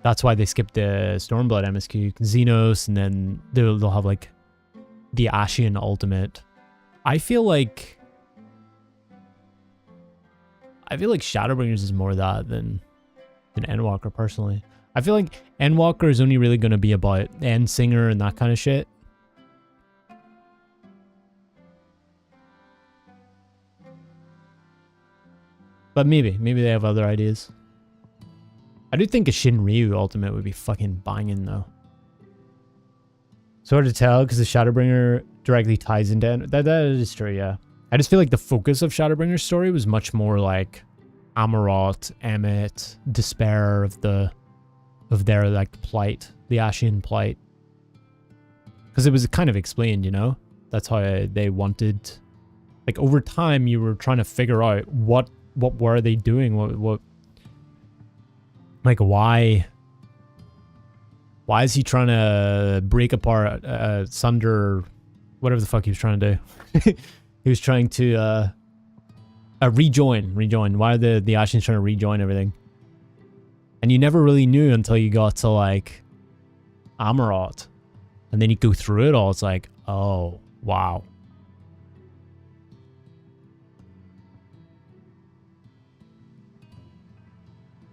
That's why they skipped the Stormblood MSQ. Xenos, and then they'll have like the Ashian ultimate. I feel like Shadowbringers is more that than Endwalker personally. I feel like Endwalker is only really going to be about Endsinger and that kind of shit. But maybe they have other ideas. I do think a Shinryu ultimate would be fucking banging though. It's hard to tell because the Shadowbringer directly ties into that is true, yeah. I just feel like the focus of Shadowbringer's story was much more like Amarot, Emmet, despair of their like plight, the Ashian plight. Because it was kind of explained, you know? That's how they wanted, like over time you were trying to figure out what were they doing, what like why is he trying to break apart sunder whatever the fuck he was trying to do. He was trying to rejoin. Why are the Ashians trying to rejoin everything? And you never really knew until you got to like Amarot. And then you go through it all, it's like, oh wow.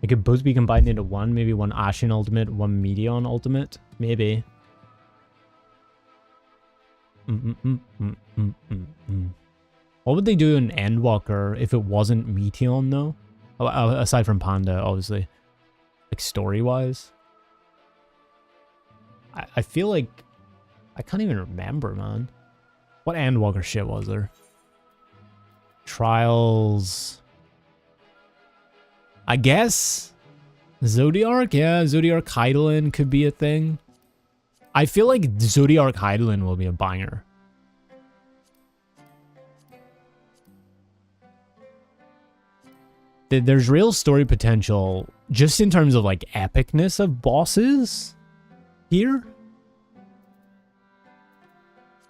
It could both be combined into one, maybe one Ashen ultimate, one Meteon ultimate, maybe. What would they do in Endwalker if it wasn't Meteon though? Aside from Panda, obviously. Like story-wise. I feel like I can't even remember, man. What Endwalker shit was there? Trials. I guess Zodiark, yeah, Zodiark Heidelin could be a thing. I feel like Zodiark Heidelin will be a banger. There's real story potential just in terms of like epicness of bosses here.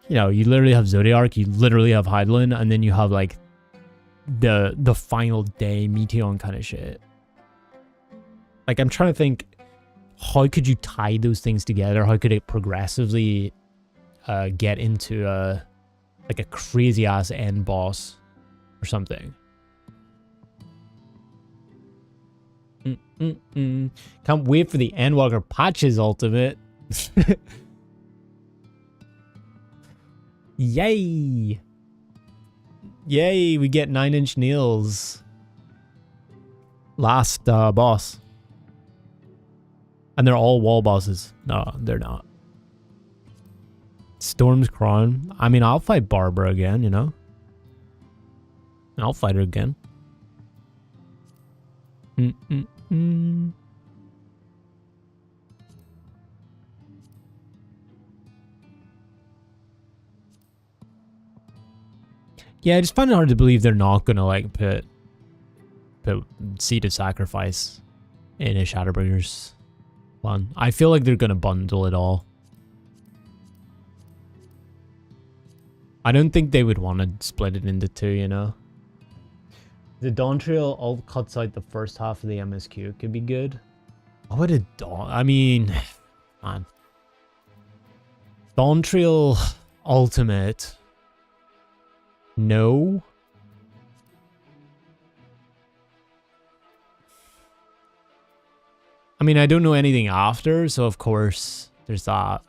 You know, you literally have Zodiark, you literally have Heidelin, and then you have like the final day Meteon kind of shit. Like I'm trying to think, how could you tie those things together? How could it progressively get into like a crazy ass end boss or something? Can't wait for the Endwalker Patches ultimate. Yay! Yay, we get 9-inch nails. Last boss. And they're all wall bosses. No, they're not. Storm's Crown. I mean, I'll fight Barbara again, you know? I'll fight her again. Yeah, I just find it hard to believe they're not gonna like put Seed of Sacrifice in a Shadowbringers one. I feel like they're gonna bundle it all. I don't think they would want to split it into two, you know? The Dawn Trail all cuts out the first half of the MSQ could be good. What would a Dawn... I mean... Man. Dawn Trail Ultimate... No. I mean, I don't know anything after, so of course there's that.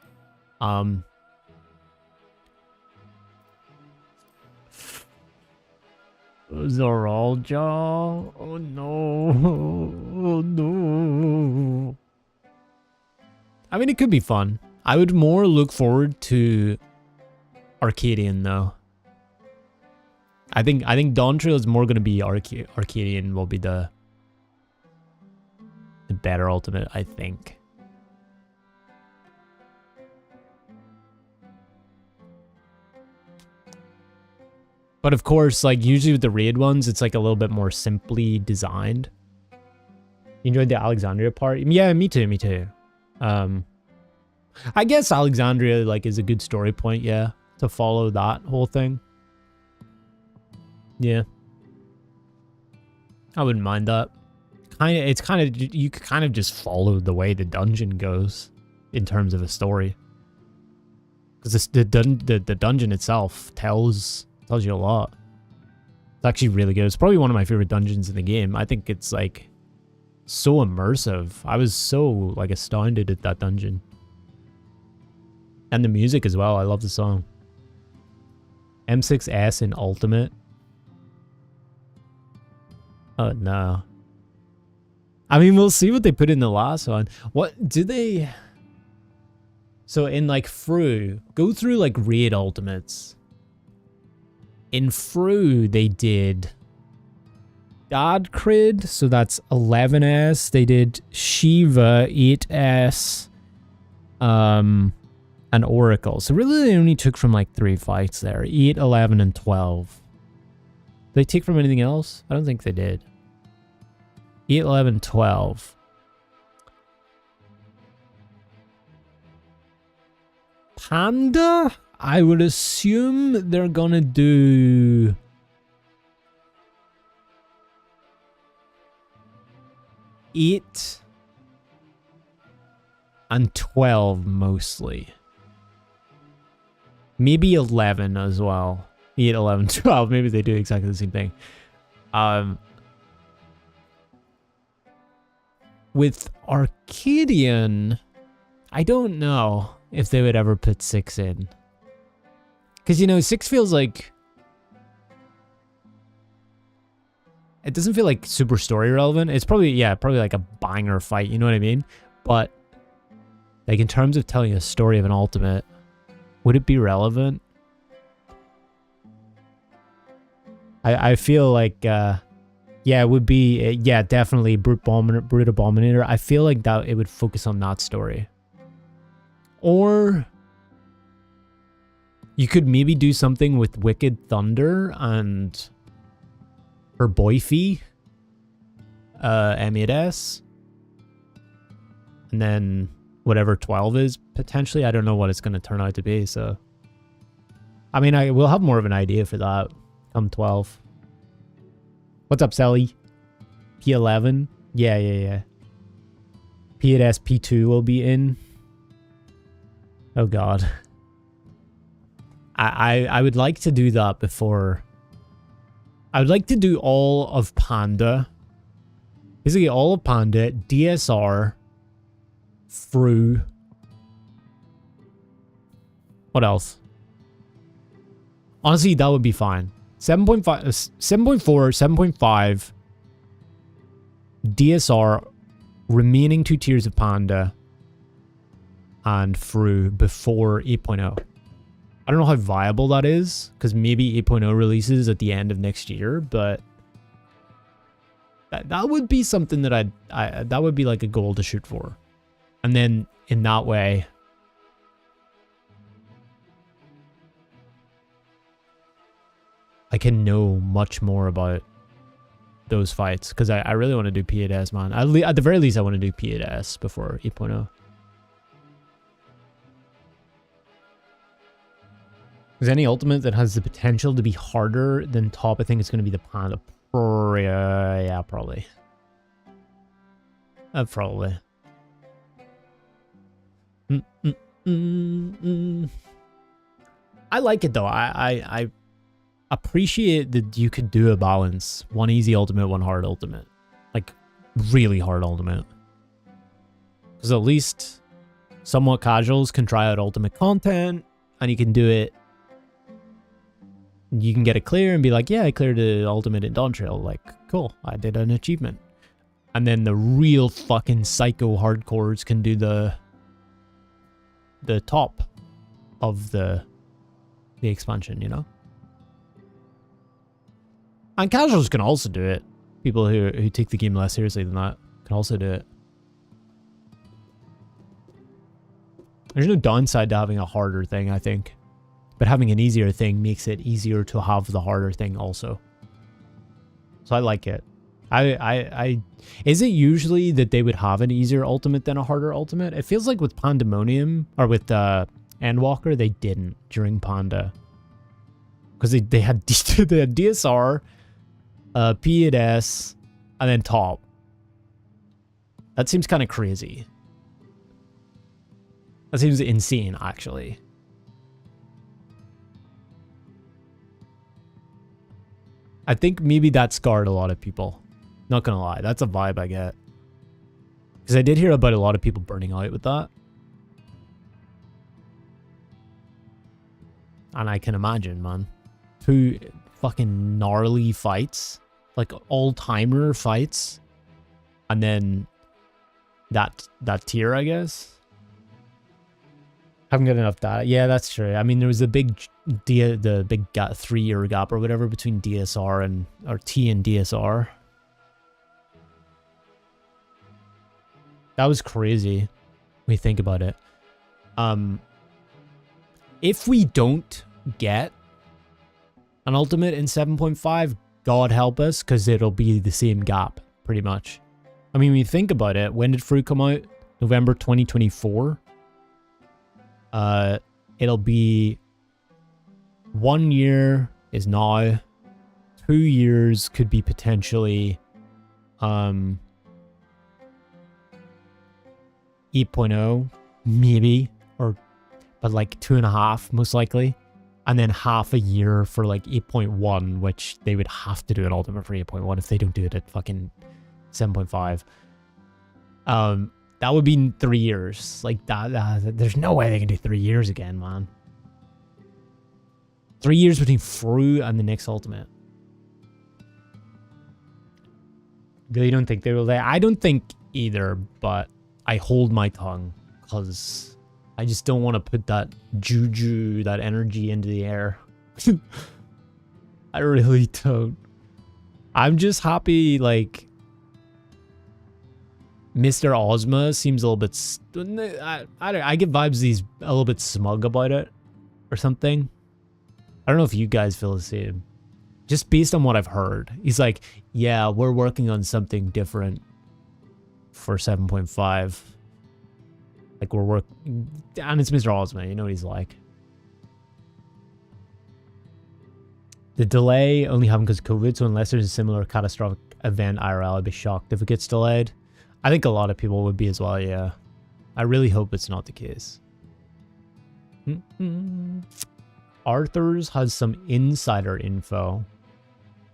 Zoralja. Oh no. Oh no. I mean, it could be fun. I would more look forward to Arcadian though. I think Dawn Trail is more going to be Arcadian will be the better ultimate, I think. But of course, like usually with the raid ones, it's like a little bit more simply designed. You enjoyed the Alexandria part? Yeah, me too. I guess Alexandria like is a good story point, yeah, to follow that whole thing. Yeah. I wouldn't mind that. you could kind of just follow the way the dungeon goes in terms of a story. Because the dungeon itself tells you a lot. It's actually really good. It's probably one of my favorite dungeons in the game. I think it's like so immersive. I was so like astounded at that dungeon. And the music as well. I love the song. M6S in Ultimate. Oh no. I mean, we'll see what they put in the last one. What do they... So in like Fru, go through like raid ultimates. In Fru, they did Dadkrid, so that's 11S. They did Shiva, 8S, and Oracle. So really, they only took from like 3 fights there: 8, 11, and 12. Did they take from anything else? I don't think they did. 8, 11, 12. Panda? I would assume they're gonna do... Eight and 12 mostly. Maybe 11 as well. 8, 11, 12. Maybe they do exactly the same thing. With Arcadian, I don't know if they would ever put 6 in. Because, you know, 6 feels like... It doesn't feel like super story relevant. It's probably, yeah, probably like a banger fight, you know what I mean? But, like, in terms of telling a story of an ultimate, would it be relevant? I feel like, yeah, it would be, yeah, definitely Brute Abominator. I feel like that it would focus on that story. Or you could maybe do something with Wicked Thunder and her boyfie, M8S, and then whatever 12 is potentially. I don't know what it's going to turn out to be. So, I mean, I will have more of an idea for that come 12. What's up, Sally? P11, yeah. P8S, P2 will be in. Oh God. I would like to do that before. I would like to do all of Panda. Basically all of Panda, DSR, Fru. What else? Honestly, that would be fine. 7.5, 7.4, 7.5, DSR, remaining 2 tiers of Panda, and Fru before 8.0. I don't know how viable that is, because maybe 8.0 releases at the end of next year, but that would be something that that would be like a goal to shoot for. And then in that way, I can know much more about those fights, because I really want to do P8S, man. At the very least, I want to do P8S before 8.0. Is any ultimate that has the potential to be harder than top? I think it's going to be the Panda. Yeah, probably. Probably. I like it though. I appreciate that you could do a balance. One easy ultimate, one hard ultimate. Like, really hard ultimate. Because at least somewhat casuals can try out ultimate content, and you can do it. You can get it clear and be like, yeah, I cleared the ultimate in Dawn Trail. Like, cool, I did an achievement. And then the real fucking psycho hardcores can do the top of the expansion, you know? And casuals can also do it. People who take the game less seriously than that can also do it. There's no downside to having a harder thing, I think. But having an easier thing makes it easier to have the harder thing also. So I like it. Is it usually that they would have an easier ultimate than a harder ultimate? It feels like with Pandemonium, or with Endwalker, they didn't during Panda. Because they had DSR, P8S, and then top. That seems kind of crazy. That seems insane, actually. I think maybe that scarred a lot of people. Not gonna lie, that's a vibe I get. Because I did hear about a lot of people burning out with that. And I can imagine, man. 2 fucking gnarly fights. Like all-timer fights. And then that tier, I guess. Haven't got enough data. Yeah, that's true. I mean, there was a big 3-year gap or whatever between DSR and or T and DSR. That was crazy when you think about it. If we don't get an ultimate in 7.5, God help us, because it'll be the same gap, pretty much. I mean, when you think about it, when did Fruit come out? November 2024. It'll be 1 year is now. 2 years could be potentially 8.0, maybe, but like 2.5 most likely, and then half a year for like 8.1, which they would have to do an ultimate for 8.1 if they don't do it at fucking 7.5. That would be 3 years. Like that, there's no way they can do 3 years again, man. 3 years between Fruit and the next ultimate. They don't think they will. I don't think either, but I hold my tongue because I just don't want to put that juju, that energy into the air. I really don't. I'm just happy, like, Mr. Ozma seems a little bit... I get vibes he's a little bit smug about it or something. I don't know if you guys feel the same. Just based on what I've heard. He's like, yeah, we're working on something different for 7.5. Like, we're working... And it's Mr. Ozma, you know what he's like. The delay only happened because of COVID, so unless there's a similar catastrophic event IRL, I'd be shocked if it gets delayed. I think a lot of people would be as well, yeah. I really hope it's not the case. Arthur's has some insider info.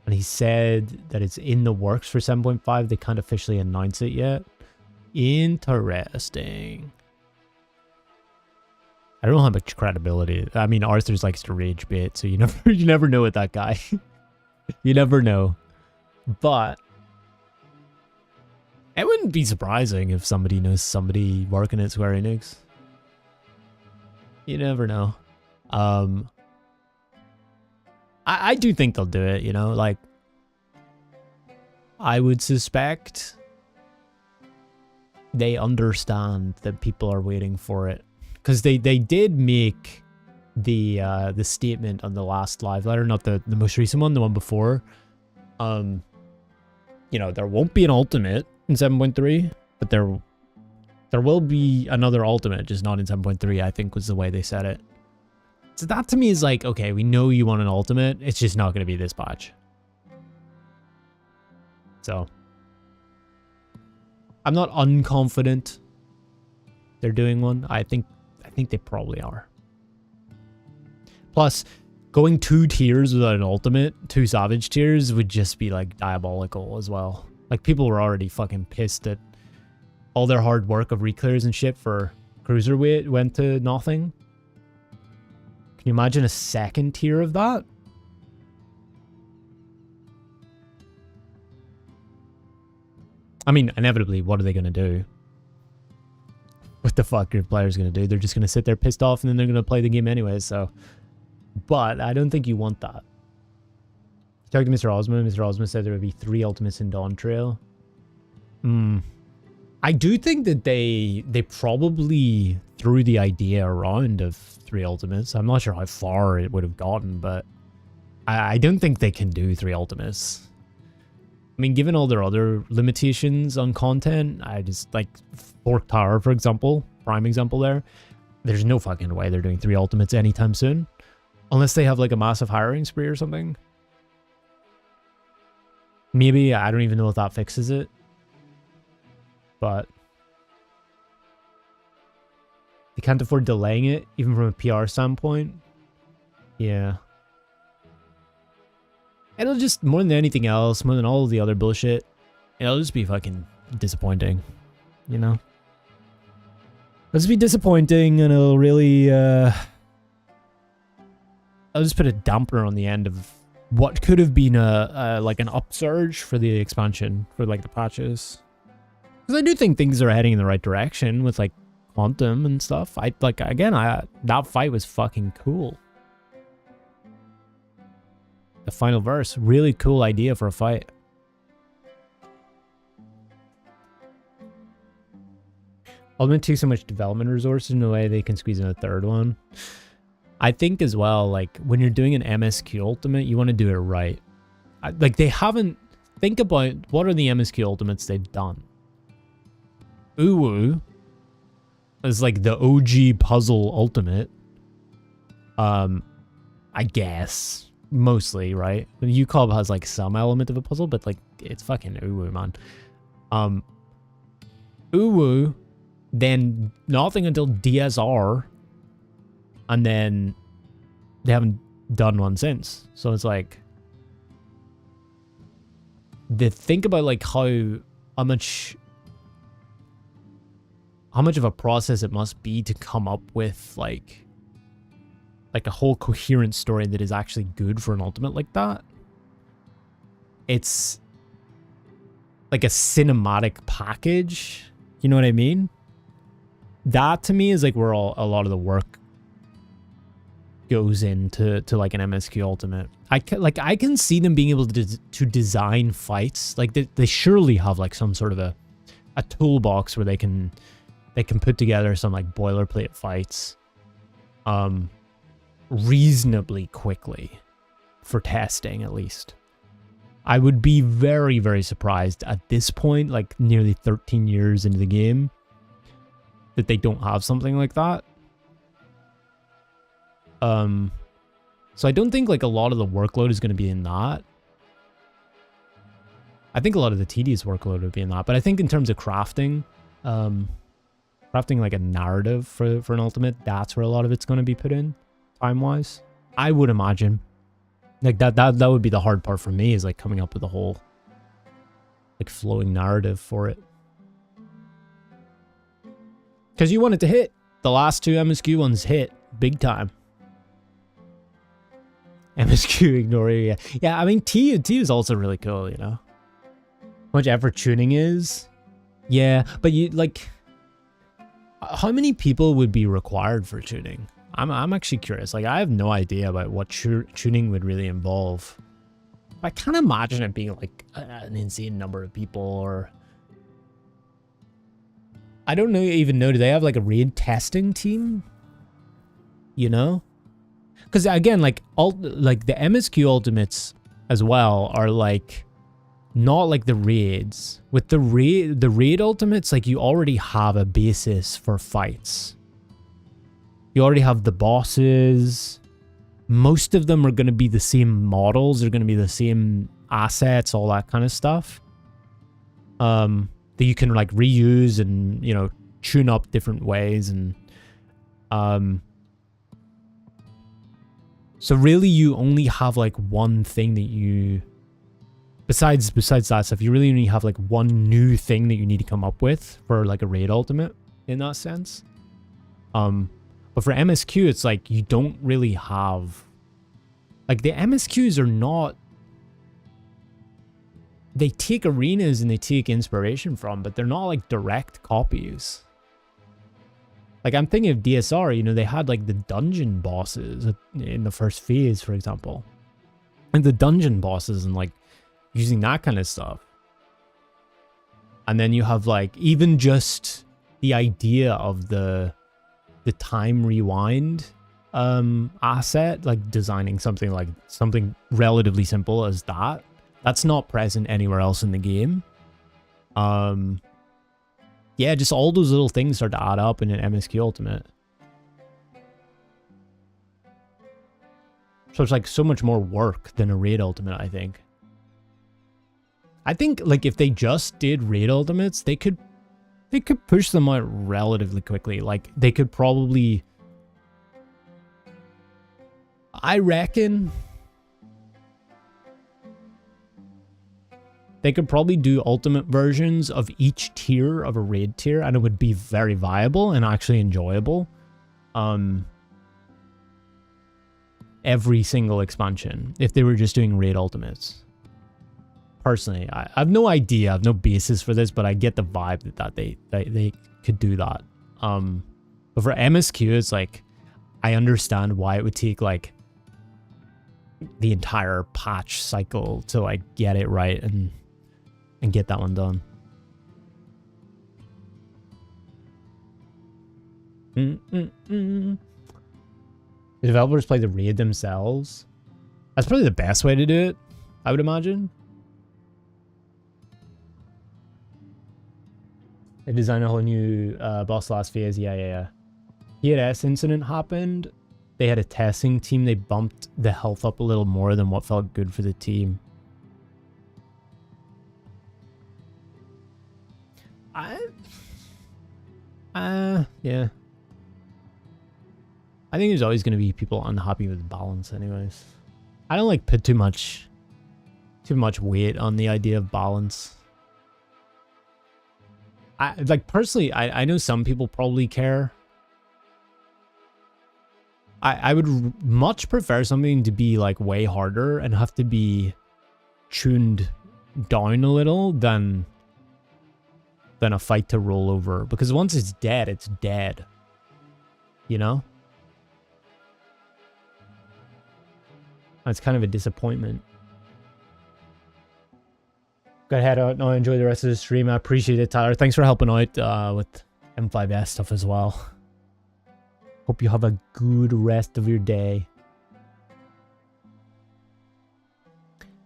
And he said that it's in the works for 7.5. They can't officially announce it yet. Interesting. I don't know how much credibility. I mean, Arthur's likes to rage bait, so you never know with that guy. You never know. But it wouldn't be surprising if somebody knows somebody working at Square Enix. You never know. I do think they'll do it, you know, like, I would suspect they understand that people are waiting for it. Because they did make the statement on the last live letter, not the most recent one, the one before. You know, there won't be an ultimate in 7.3, but there will be another ultimate, just not in 7.3, I think was the way they said it. So that to me is like, okay, we know you want an ultimate, it's just not going to be this patch. So I'm not unconfident they're doing one. I think they probably are. Plus, going 2 tiers without an ultimate, 2 Savage tiers, would just be like diabolical as well. Like, people were already fucking pissed that all their hard work of reclears and shit for Cruiserweight went to nothing. Can you imagine a 2nd tier of that? I mean, inevitably, what are they going to do? What the fuck are players going to do? They're just going to sit there pissed off and then they're going to play the game anyway, so... But I don't think you want that. Talked to Mr. Osman. Mr. Osman said there would be 3 ultimates in Dawn Trail. I do think that they probably threw the idea around of 3 ultimates. I'm not sure how far it would have gotten, but I don't think they can do 3 ultimates. I mean, given all their other limitations on content, I just, like, Fork Tower, for example, prime example there, there's no fucking way they're doing 3 ultimates anytime soon. Unless they have, like, a massive hiring spree or something. Maybe, I don't even know if that fixes it. but they can't afford delaying it, even from a PR standpoint. Yeah. It'll just, more than anything else, more than all of the other bullshit, it'll just be fucking disappointing, you know? It'll just be disappointing, and it'll really, I'll just put a dampener on the end of what could have been like an upsurge for the expansion, for like the patches. Because I do think things are heading in the right direction with like Quantum and stuff. That fight was fucking cool. The final verse, really cool idea for a fight. Ultimate takes so much development resources in a way they can squeeze in a third one. I think as well, like when you're doing an MSQ Ultimate, you want to do it right. Like they haven't, think about what are the MSQ Ultimates they've done. Uwu is like the OG puzzle ultimate. I guess mostly, right? UCOB has like some element of a puzzle, but like it's fucking Uwu, man. Uwu, then nothing until DSR, and then they haven't done one since. So it's like, think about like how much of a process it must be to come up with like a whole coherent story that is actually good for an ultimate like that. It's like a cinematic package. You know what I mean? That to me is like where a lot of the work goes into like an MSQ Ultimate. I can see them being able to design fights. Like they surely have like some sort of a toolbox where they can put together some like boilerplate fights reasonably quickly for testing, at least. I would be very, very surprised at this point, like nearly 13 years into the game, that they don't have something like that. So I don't think like a lot of the workload is going to be in that. I think a lot of the tedious workload would be in that, but I think in terms of crafting like a narrative for an ultimate, that's where a lot of it's going to be put in, time-wise. I would imagine. Like that would be the hard part for me, is like coming up with a whole like flowing narrative for it. Because you want it to hit. The last two MSQ ones hit big time. MSQ ignore you. Yeah, I mean T is also really cool, you know. How much effort tuning is. Yeah, but you like, how many people would be required for tuning? I'm actually curious. Like I have no idea about what tuning would really involve. I can't imagine it being like an insane number of people, or I don't even know. Do they have like a raid testing team? You know? Because again, like the MSQ ultimates as well are like not like the raids. With the raid ultimates, like you already have a basis for fights. You already have the bosses. Most of them are going to be the same models. They're going to be the same assets, all that kind of stuff. That you can like reuse and, you know, tune up different ways. And so really you only have like one thing that you, besides that stuff, you really only have like one new thing that you need to come up with for like a raid ultimate in that sense. But for MSQ, it's like you don't really have, like the MSQs are not, they take arenas and they take inspiration from, but they're not like direct copies. Like I'm thinking of DSR, you know, they had like the dungeon bosses in the first phase, for example. And the dungeon bosses and like using that kind of stuff. And then you have like even just the idea of the time rewind asset, like designing something relatively simple as that. That's not present anywhere else in the game. Yeah, just all those little things start to add up in an MSQ Ultimate. So it's like so much more work than a Raid Ultimate, I think. I think like if they just did Raid Ultimates, they could they could push them out relatively quickly. Like, they could probably... I reckon... they could probably do ultimate versions of each tier of a raid tier, and it would be very viable and actually enjoyable. Every single expansion, if they were just doing raid ultimates. Personally, I have no idea, I have no basis for this, but I get the vibe that they could do that. But for MSQ, it's like, I understand why it would take like the entire patch cycle to like get it right and get that one done. The developers play the raid themselves. That's probably the best way to do it, I would imagine. They designed a whole new boss last phase. Yeah. PNS incident happened. They had a testing team. They bumped the health up a little more than what felt good for the team. Yeah. I think there's always going to be people unhappy with balance anyways. I don't like put too much weight on the idea of balance. Personally, I know some people probably care. I would much prefer something to be like way harder and have to be tuned down a little than a fight to roll over, because once it's dead, it's dead. You know? That's kind of a disappointment. Go ahead out now, enjoy the rest of the stream. I appreciate it, Tyler. Thanks for helping out with M5S stuff as well. Hope you have a good rest of your day.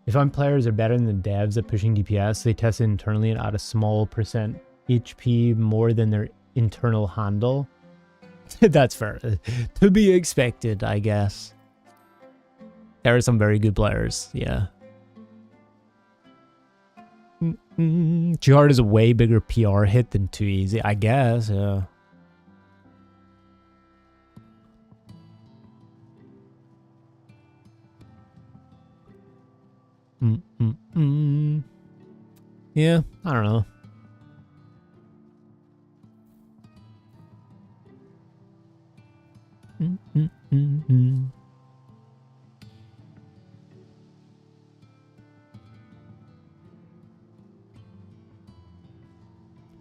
If I'm players are better than the devs at pushing DPS, they test it internally and add a small percent HP more than their internal handle. That's fair. To be expected, I guess. There are some very good players, yeah. Too hard is a way bigger PR hit than too easy, I guess, yeah. Yeah, I don't know.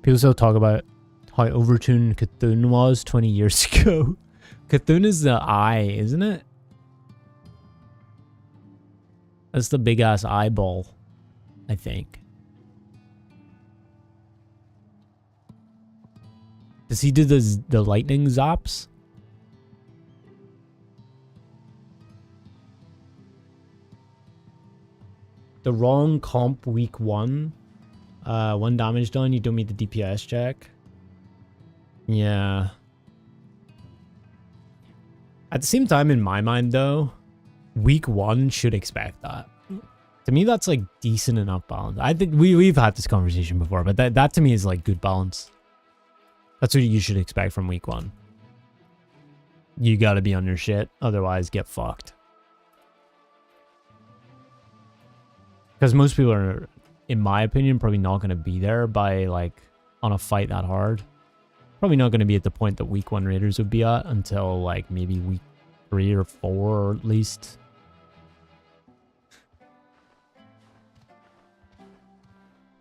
People still talk about how overtuned Cthulhu was 20 years ago. Cthulhu is the eye, isn't it? That's the big ass eyeball, I think. Does he do the lightning zaps? The wrong comp week 1. 1 damage done, you don't meet the DPS check. Yeah. At the same time, in my mind though, week 1 should expect that. To me, that's like decent enough balance. I think we've had this conversation before, but that to me is like good balance. That's what you should expect from week 1. You gotta be on your shit, otherwise get fucked. Because most people are, in my opinion, probably not going to be there by like on a fight that hard. Probably not going to be at the point that week 1 raiders would be at until like maybe week 3 or 4 or at least.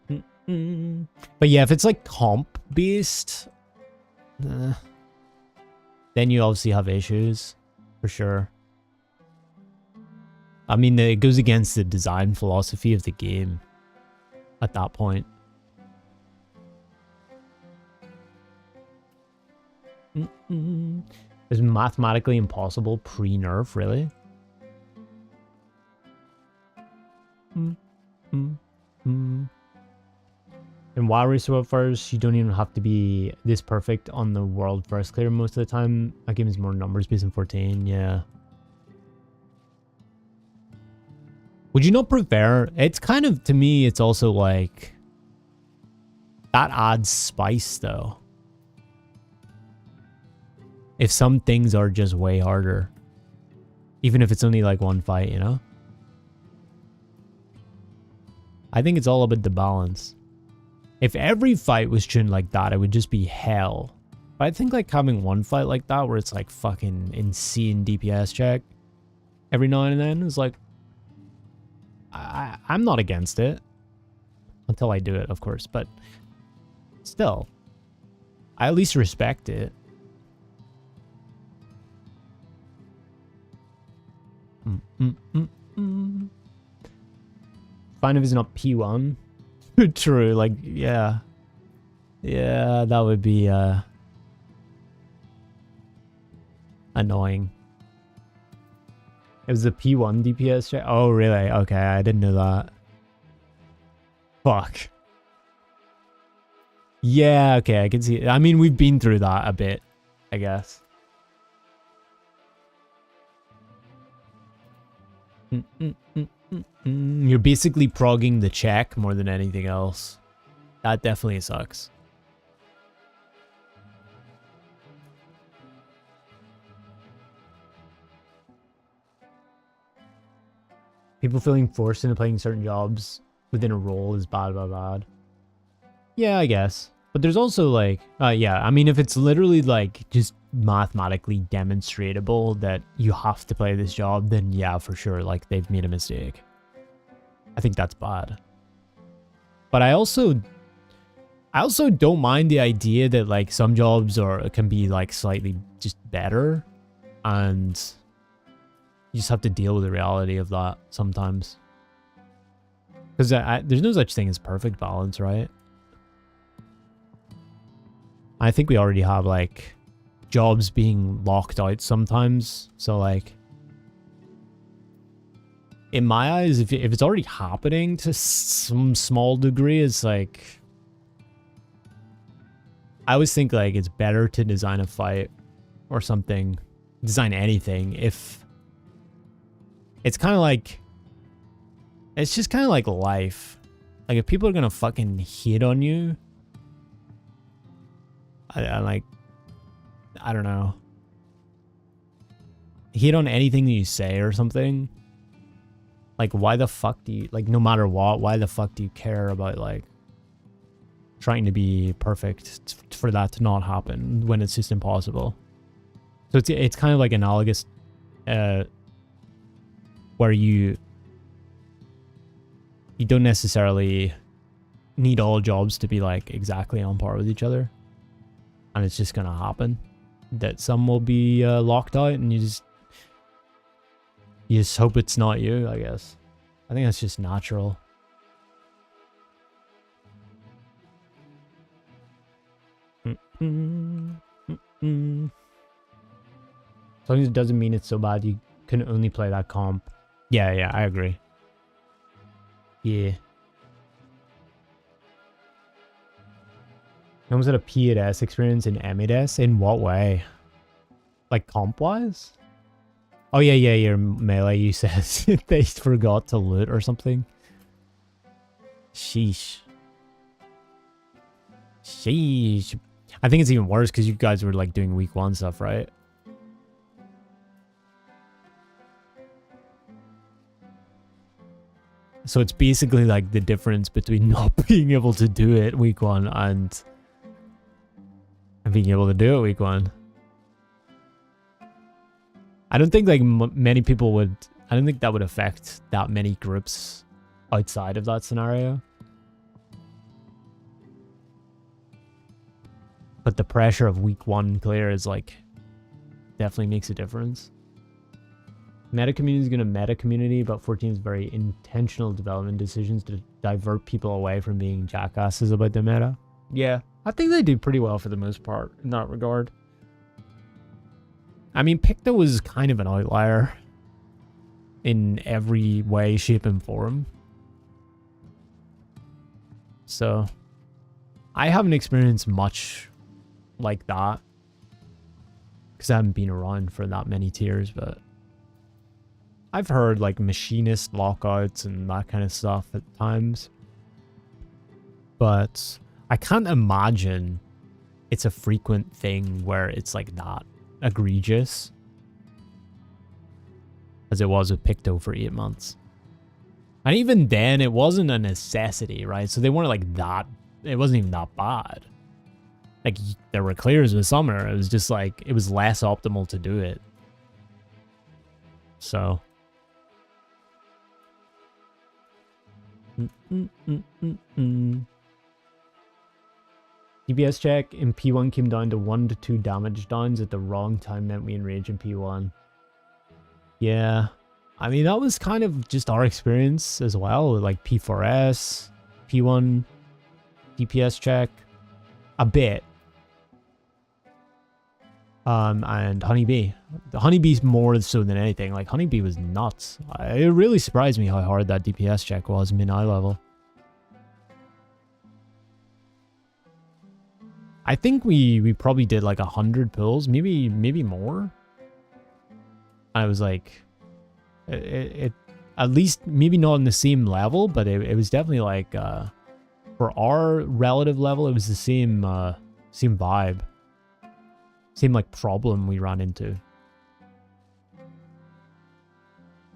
But yeah, if it's like comp based, then you obviously have issues for sure. I mean, it goes against the design philosophy of the game at that point. It's mathematically impossible pre-nerf, really? In WoW Resort first, you don't even have to be this perfect on the world first clear most of the time. That game is more numbers based in 14, yeah. Would you not prefer... It's kind of, to me, it's also like... That adds spice, though. If some things are just way harder. Even if it's only like one fight, you know? I think it's all about the balance. If every fight was tuned like that, it would just be hell. But I think like having one fight like that where it's like fucking insane DPS check every now and then is like... I'm not against it. Until I do it, of course. But still, I at least respect it. Fine if it's not P1. True, like, yeah. Yeah, that would be annoying. It was the P1 DPS check? Oh, really? Okay, I didn't know that. Fuck. Yeah, okay, I can see it. I mean, we've been through that a bit, I guess. You're basically progging the check more than anything else. That definitely sucks. People feeling forced into playing certain jobs within a role is bad. Yeah, I guess. But there's also like, yeah, I mean, if it's literally like just mathematically demonstrable that you have to play this job, then yeah, for sure, like they've made a mistake. I think that's bad. But I also don't mind the idea that like some jobs can be like slightly just better, and you just have to deal with the reality of that sometimes. Because there's no such thing as perfect balance, right? I think we already have like jobs being locked out sometimes. So like, in my eyes, if it's already happening to some small degree, it's like, I always think like it's better to design a fight or something, design anything if it's kind of like, it's just kind of like life. Like if people are gonna fucking hit on you, I don't know, hit on anything that you say or something. Like, why the fuck do you, like, no matter what, why the fuck do you care about, like, trying to be perfect for that to not happen when it's just impossible? So it's kind of like analogous, where you don't necessarily need all jobs to be, like, exactly on par with each other. And it's just gonna happen that some will be locked out, and you just hope it's not you, I guess. I think that's just natural. As long as it doesn't mean it's so bad you can only play that comp. Yeah, I agree. Yeah. I almost had a P8S experience in M8S. In what way? Like comp-wise? Oh, yeah, your melee, you said they forgot to loot or something. Sheesh. I think it's even worse because you guys were like doing week 1 stuff, right? So it's basically like the difference between not being able to do it week 1 and being able to do it week 1. I don't think like many people would, I don't think that would affect that many groups outside of that scenario. But the pressure of week 1 clear is like, definitely makes a difference. Meta community is going to meta community, but 14 is very intentional development decisions to divert people away from being jackasses about the meta. Yeah, I think they do pretty well for the most part in that regard. I mean, Picta was kind of an outlier in every way, shape, and form. So, I haven't experienced much like that because I haven't been around for that many tiers, but I've heard like machinist lockouts and that kind of stuff at times. But I can't imagine it's a frequent thing where it's like that egregious as it was with Picto for 8 months. And even then, it wasn't a necessity, right? So they weren't like that. It wasn't even that bad. Like, there were clears with summer. It was just like, it was less optimal to do it. So. DPS check in P1 came down to 1 to 2 damage downs at the wrong time, meant we enrage in P1. Yeah. I mean, that was kind of just our experience as well. Like P4S, P1, DPS check. A bit. And Honeybee. The Honeybee's more so than anything. Like, Honeybee was nuts. It really surprised me how hard that DPS check was mid-eye level. I think we probably did like 100 pulls, maybe more. I was like, it at least maybe not on the same level, but it was definitely like for our relative level, it was the same vibe, same like problem we ran into.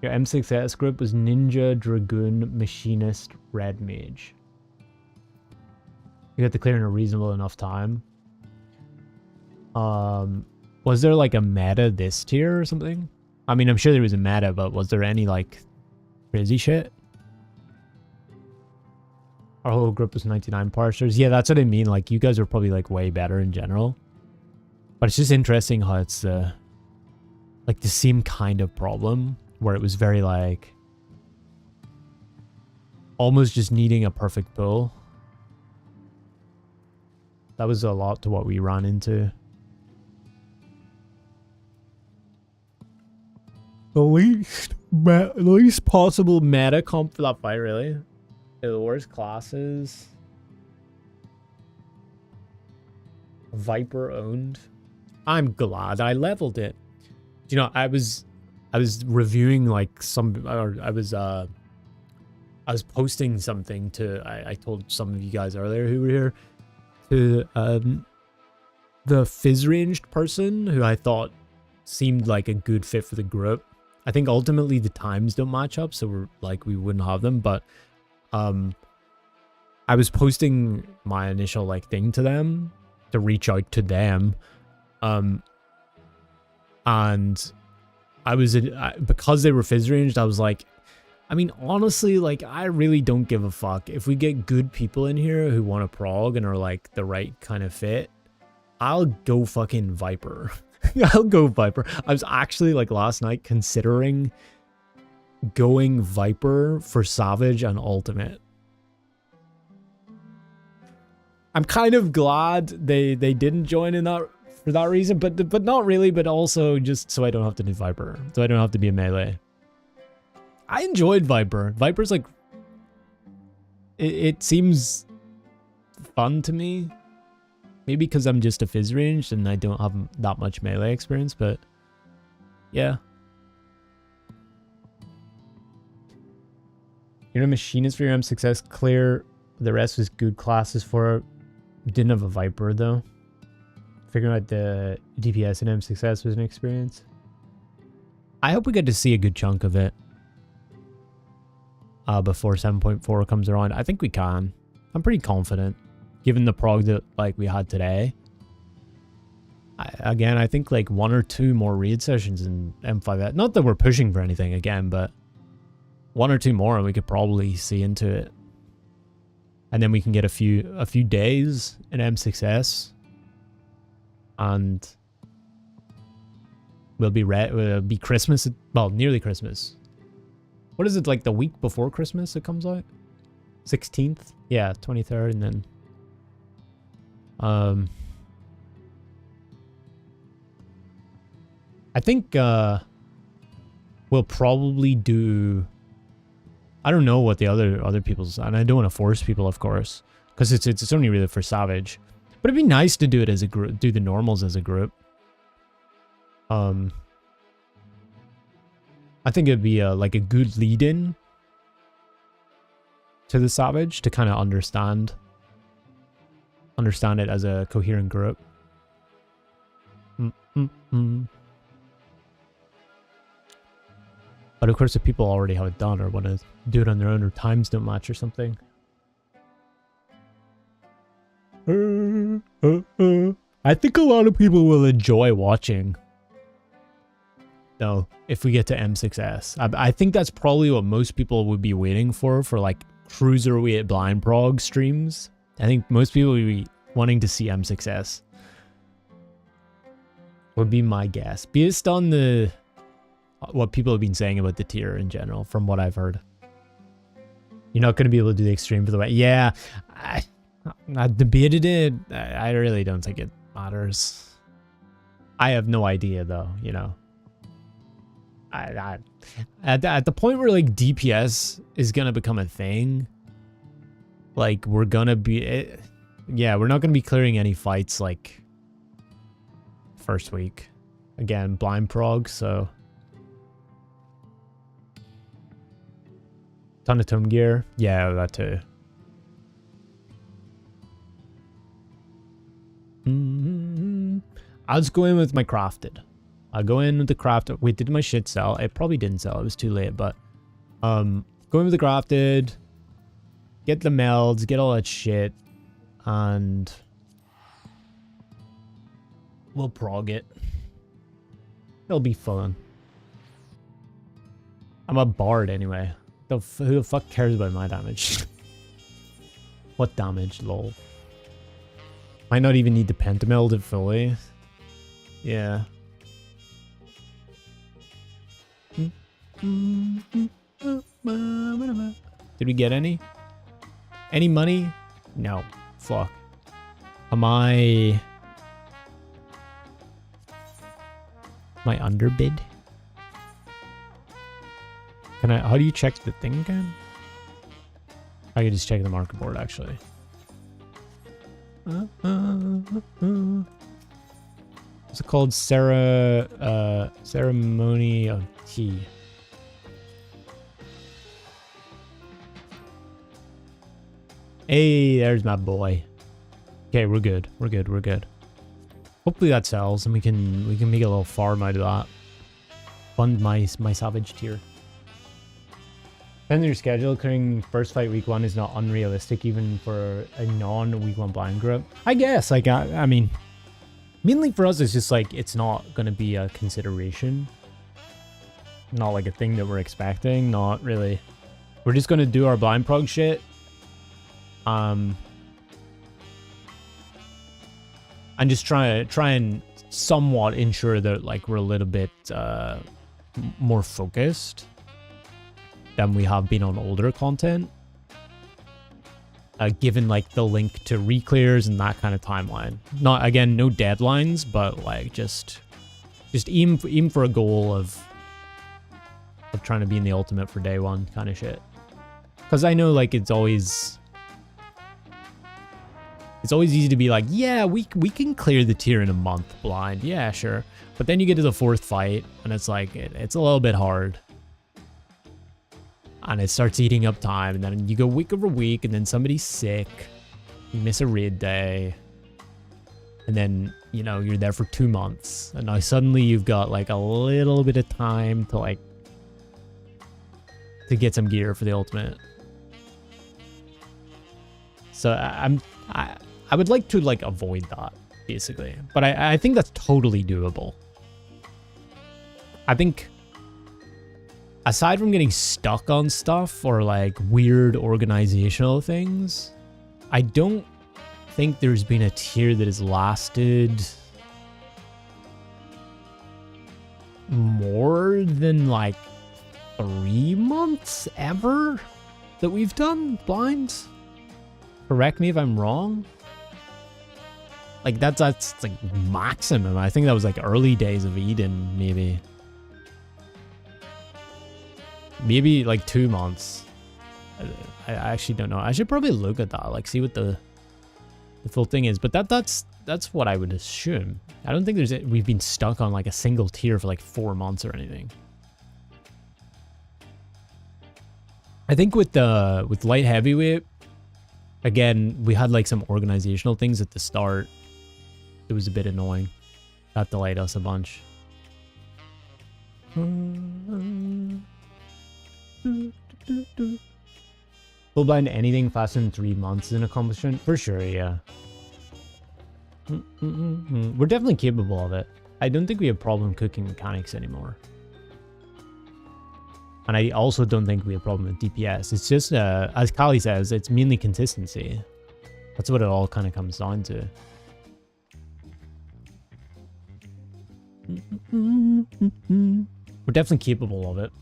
Your M6S group was Ninja, Dragoon, Machinist, Red Mage. You got to clear in a reasonable enough time. Was there like a meta this tier or something? I mean, I'm sure there was a meta, but was there any like crazy shit? Our whole group was 99 parsers. Yeah, that's what I mean. Like, you guys are probably like way better in general. But it's just interesting how it's like the same kind of problem where it was very like almost just needing a perfect pull. That was a lot to what we ran into. The least possible meta comp for that fight, really. The worst classes. Viper owned. I'm glad I leveled it. You know, I was reviewing like some, or I was posting something to, I told some of you guys earlier who were here, to the Fizz ranged person who I thought seemed like a good fit for the group. I think ultimately the times don't match up, so we wouldn't have them, but I was posting my initial like thing to them to reach out to them, and I was because they were Fizz ranged, I was like, I mean, honestly, like, I really don't give a fuck. If we get good people in here who want to prog and are, like, the right kind of fit, I'll go fucking Viper. I'll go Viper. I was actually, like, last night considering going Viper for Savage and Ultimate. I'm kind of glad they didn't join in that for that reason, but not really, but also just so I don't have to do Viper. So I don't have to be a melee. I enjoyed Viper. Viper's like, it seems fun to me. Maybe because I'm just a Fizz ranged and I don't have that much melee experience, but yeah. You're a machinist for your M6S clear. The rest was good classes for it. Didn't have a Viper though. Figuring out the DPS and M6S was an experience. I hope we get to see a good chunk of it. Before 7.4 comes around. I think we can. I'm pretty confident, given the prog that like we had today. Again, I think like 1 or 2 more raid sessions in M5. Not that we're pushing for anything again, but 1 or 2 more and we could probably see into it. And then we can get a few days in M6S, and we'll be Christmas. Well, nearly Christmas. What is it, like the week before Christmas it comes out? 16th? Yeah, 23rd, and then I think we'll probably do, I don't know what the other people's, and I don't want to force people, of course, because it's only really for Savage. But it'd be nice to do it as a group, do the normals as a group. I think it'd be like a good lead-in to the Savage to kind of understand understand it as a coherent group. But of course, if people already have it done or want to do it on their own or times don't match or something. I think a lot of people will enjoy watching, though, if we get to M6S. I think that's probably what most people would be waiting for like Cruiserweight blind prog streams. I think most people would be wanting to see M6S. Would be my guess, based on the what people have been saying about the tier in general, from what I've heard. You're not going to be able to do the extreme for the way. Yeah, I debated it. I really don't think it matters. I have no idea though, you know. At the point where like DPS is gonna become a thing, like we're gonna be, yeah, we're not gonna be clearing any fights like first week. Again, blind prog, so ton of tome gear. Yeah, that too. I'll just go in with my crafted. I'll go in with the crafted. Wait, did my shit sell? It probably didn't sell. It was too late, but go in with the crafted, get the melds, get all that shit, and we'll prog it. It'll be fun. I'm a bard anyway. Who the fuck cares about my damage? What damage, lol? Might not even need to pentameld it fully. Yeah. Did we get any? Any money? No. Fuck. Am I underbid? Can I, how do you check the thing again? I can just check the market board actually. What's it called? Ceremony of tea. Hey, there's my boy. Okay, we're good. We're good. We're good. Hopefully that sells and we can make a little farm out of that. Fund my savage tier. Depending on your schedule, clearing first fight week 1 is not unrealistic even for a non-week 1 blind group. I guess, like, I mean, mainly for us, it's just like, it's not going to be a consideration. Not like a thing that we're expecting, not really. We're just going to do our blind prog shit. And just try and somewhat ensure that, like, we're a little bit more focused than we have been on older content, given like the link to reclears and that kind of timeline. Not, again, no deadlines, but like just aim for a goal of trying to be in the ultimate for day 1 kind of shit. Because I know, like, it's always easy to be like, yeah, we can clear the tier in a month blind, yeah, sure. But then you get to the 4th fight and it's like it's a little bit hard. And it starts eating up time, and then you go week over week, and then somebody's sick, you miss a raid day, and then, you know, you're there for 2 months, and now suddenly you've got like a little bit of time to like get some gear for the ultimate. So I would like to like avoid that basically, but I think that's totally doable. I think, aside from getting stuck on stuff or like weird organizational things, I don't think there's been a tier that has lasted more than like 3 months ever that we've done blind. Correct me if I'm wrong. Like that's like maximum. I think that was like early days of Eden, maybe. Maybe like 2 months. I actually don't know. I should probably look at that, like see what the full thing is. But that's what I would assume. I don't think we've been stuck on like a single tier for like 4 months or anything. I think with light heavyweight, Again, we had like some organizational things at the start. It was a bit annoying. That delayed us a bunch. Full blind anything faster than 3 months is an accomplishment? For sure, yeah. We're definitely capable of it. I don't think we have problem cooking mechanics anymore. And I also don't think we have a problem with DPS. It's just, as Kali says, it's mainly consistency. That's what it all kind of comes down to. We're definitely capable of it.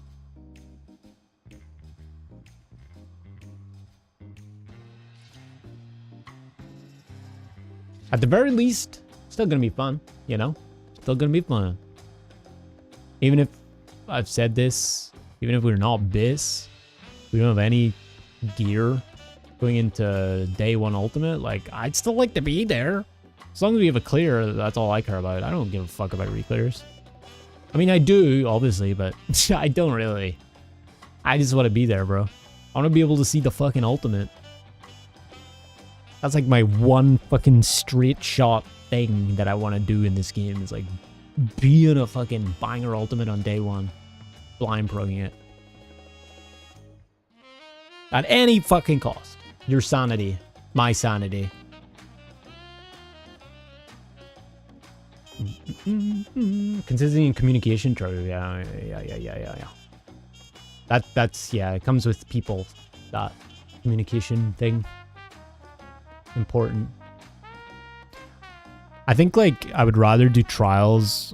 At the very least, still gonna be fun, you know? Still gonna be fun. Even if I've said this, even if we're not BIS, we don't have any gear going into day 1 ultimate, like, I'd still like to be there. As long as we have a clear, that's all I care about. I don't give a fuck about reclears. I mean, I do, obviously, but I don't really. I just want to be there, bro. I want to be able to see the fucking ultimate. That's like my one fucking straight shot thing that I want to do in this game is like be in a fucking banger ultimate on day 1. Blind proing it. At any fucking cost. Your sanity. My sanity. Consistency in communication, true. Yeah. That's yeah, it comes with people. That communication thing. Important. I think like I would rather do tryouts.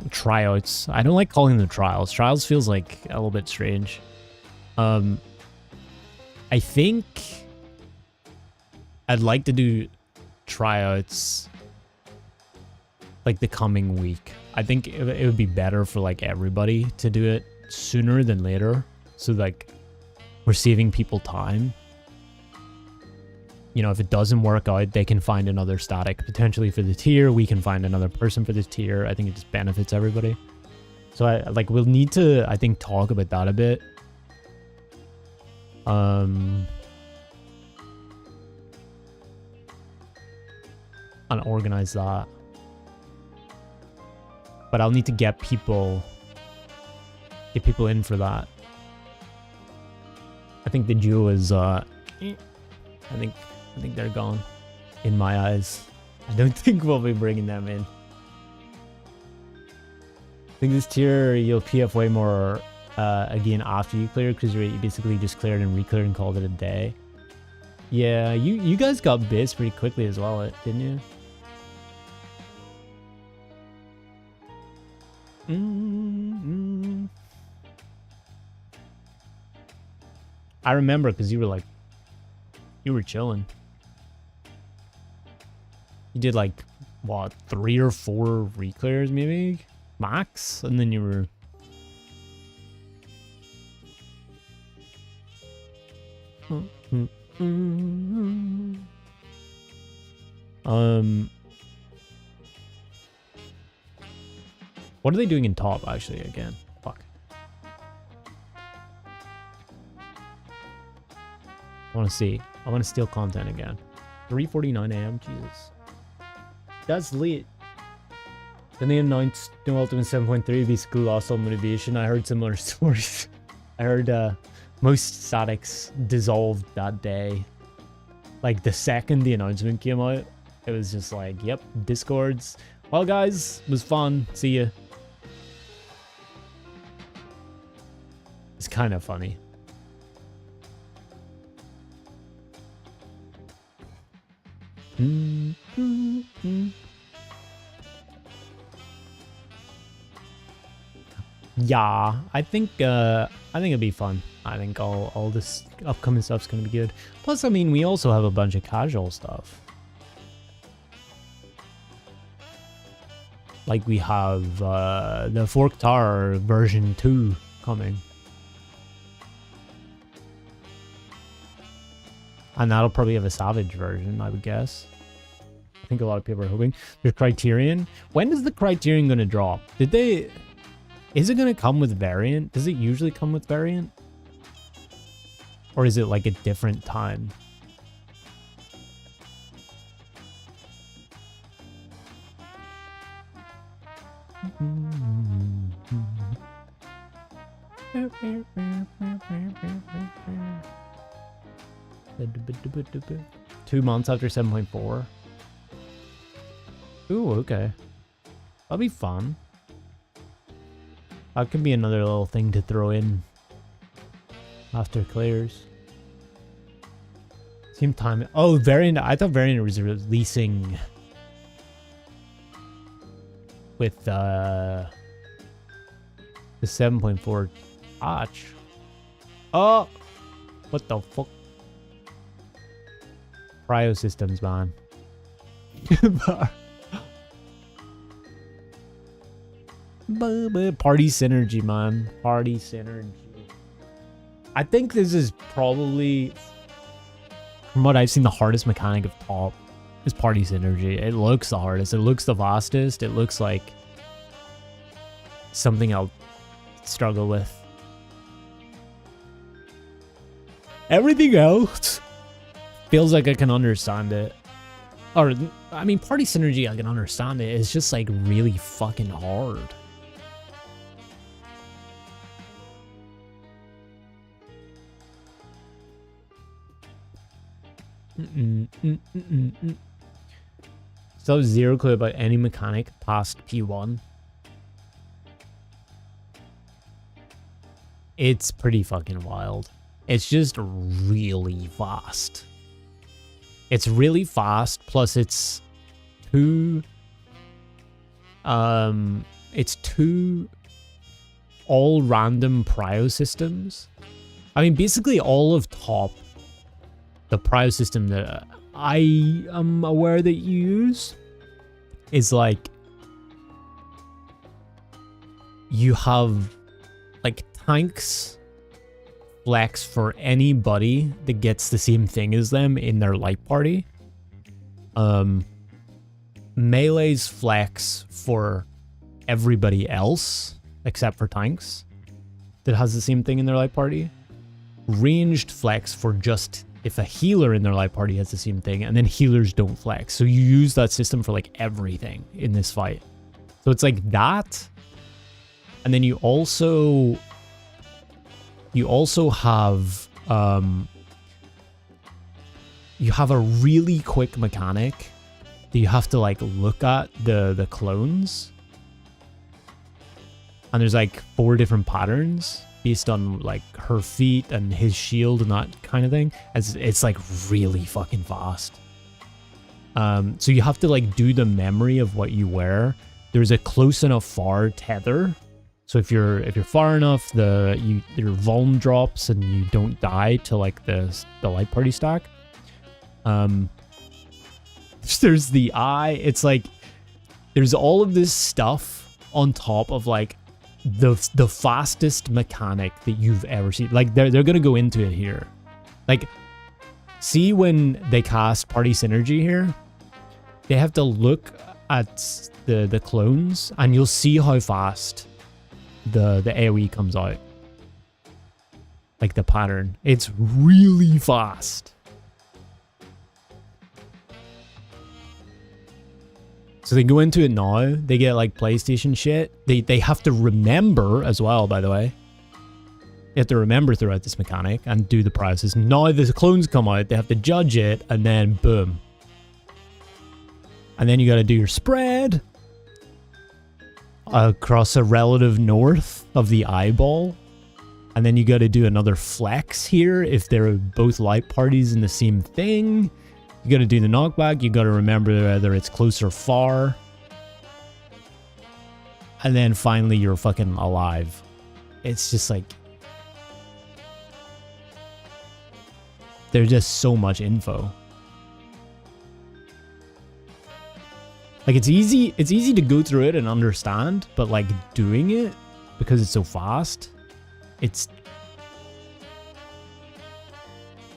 I don't like calling them trials. Trials feels like a little bit strange. I think I'd like to do tryouts like the coming week. I think it would be better for like everybody to do it sooner than later. So like we're saving people time. You know, if it doesn't work out, they can find another static potentially for the tier. We can find another person for this tier. I think it just benefits everybody. So we'll need to, I think, talk about that a bit. And organize that. But I'll need to get people in for that. I think the duo is I think they're gone in my eyes. I don't think we'll be bringing them in. I think this tier you'll PF way more again after you clear Cruiserweight. You basically just cleared and recleared and called it a day. Yeah, you guys got BIS pretty quickly as well, didn't you? I remember because you were chilling. You did like what, 3 or 4 reclears maybe max, and then you were what are they doing in top actually again? Fuck. I want to see. I want to steal content again. 3:49 a.m. Jesus. That's late. Then they announced no Ultimate 7.3 basically lost all motivation. I heard similar stories. I heard most statics dissolved that day. Like the second the announcement came out, it was just like, yep, Discords. Well guys, it was fun. See ya. It's kind of funny. Yeah, I think it'll be fun. I think all this upcoming stuff's gonna be good. Plus, I mean, we also have a bunch of casual stuff. Like we have the Forked Tower version 2 coming. And that'll probably have a Savage version, I would guess. I think a lot of people are hoping. There's Criterion. When is the Criterion going to drop? Is it going to come with Variant? Does it usually come with Variant? Or is it like a different time? 2 months after 7.4. Ooh, okay. That'll be fun. That could be another little thing to throw in after it clears. Same time. Oh, Variant. I thought Variant was releasing with the 7.4 patch. Oh, what the fuck? Cryo systems, man. Party synergy, man. Party synergy. I think this is probably, from what I've seen, the hardest mechanic of top is party synergy. It looks the hardest. It looks the fastest. It looks like something I'll struggle with. Everything else feels like I can understand it. Or, I mean, party synergy, I can understand it. It's just like really fucking hard. So zero clue about any mechanic past P1. It's pretty fucking wild. It's just really fast. It's really fast, plus it's two all random prio systems. I mean, basically all of top, the prio system that I am aware that you use is like, you have like tanks flex for anybody that gets the same thing as them in their light party. Melee's flex for everybody else except for tanks that has the same thing in their light party. Ranged flex for just if a healer in their light party has the same thing, and then healers don't flex. So you use that system for like everything in this fight. So it's like that. And then you also have you have a really quick mechanic that you have to like look at the clones, and there's like 4 different patterns based on like her feet and his shield and that kind of thing. It's like really fucking fast. So you have to like do the memory of what you wear. There's a close enough far tether. So if you're far enough, your vuln drops and you don't die to like the light party stack. There's the eye. It's like there's all of this stuff on top of like the fastest mechanic that you've ever seen. Like they're gonna go into it here. Like, see when they cast party synergy here, they have to look at the clones and you'll see how fast the AoE comes out. Like the pattern. It's really fast. So they go into it now, they get like PlayStation shit. They have to remember as well, by the way. They have to remember throughout this mechanic and do the process. Now the clones come out, they have to judge it, and then boom. And then you gotta do your spread across a relative north of the eyeball. And then you gotta do another flex here if they're both light parties in the same thing. You gotta do the knockback, you gotta remember whether it's close or far. And then finally you're fucking alive. It's just like, there's just so much info. Like it's easy to go through it and understand, but like doing it, because it's so fast, it's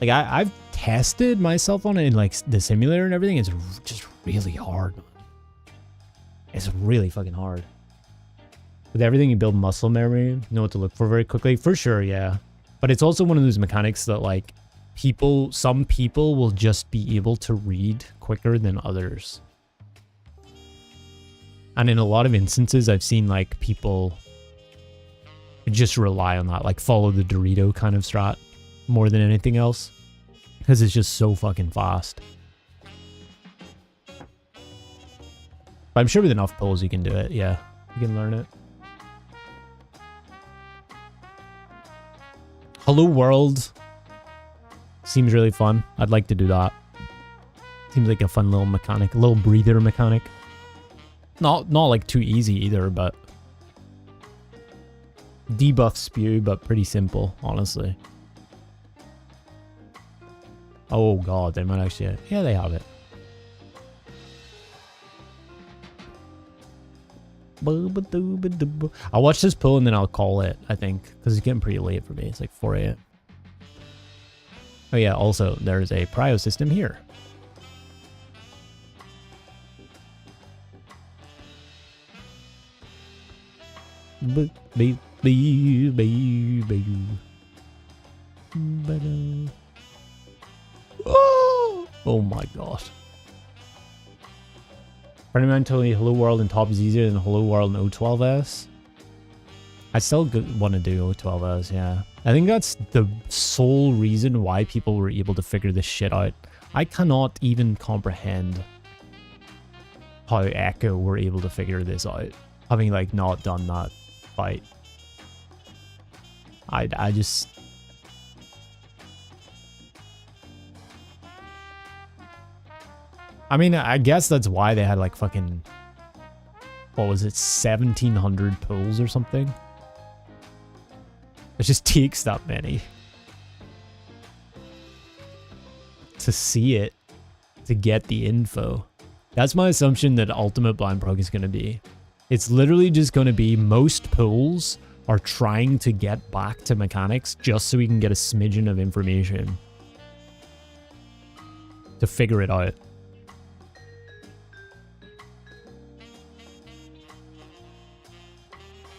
like I've tested myself on it in like the simulator and everything. It's just really hard. It's really fucking hard. With everything, you build muscle memory, know what to look for very quickly, for sure, yeah. But it's also one of those mechanics that like some people will just be able to read quicker than others. And in a lot of instances, I've seen like people just rely on that, like follow the Dorito kind of strat more than anything else, because it's just so fucking fast. But I'm sure with enough pulls you can do it. Yeah, you can learn it. Hello World seems really fun. I'd like to do that. Seems like a fun little mechanic, a little breather mechanic. Not like too easy either, but debuff spew, but pretty simple, honestly. Oh god, they might actually... Yeah, they have it. I'll watch this pull and then I'll call it, I think, because it's getting pretty late for me. It's like 4 a.m. Oh yeah, also, there's a prio system here. Oh my god. Friend of mine told me Hello World and Top is easier than Hello World and O12S. I still want to do O12S, yeah. I think that's the sole reason why people were able to figure this shit out. I cannot even comprehend how Echo were able to figure this out, having like not done that fight. I just... I mean, I guess that's why they had like fucking... What was it? 1,700 pulls or something? It just takes that many to see it, to get the info. That's my assumption that Ultimate Blind Prog is going to be. It's literally just going to be most pulls are trying to get back to mechanics just so we can get a smidgen of information to figure it out.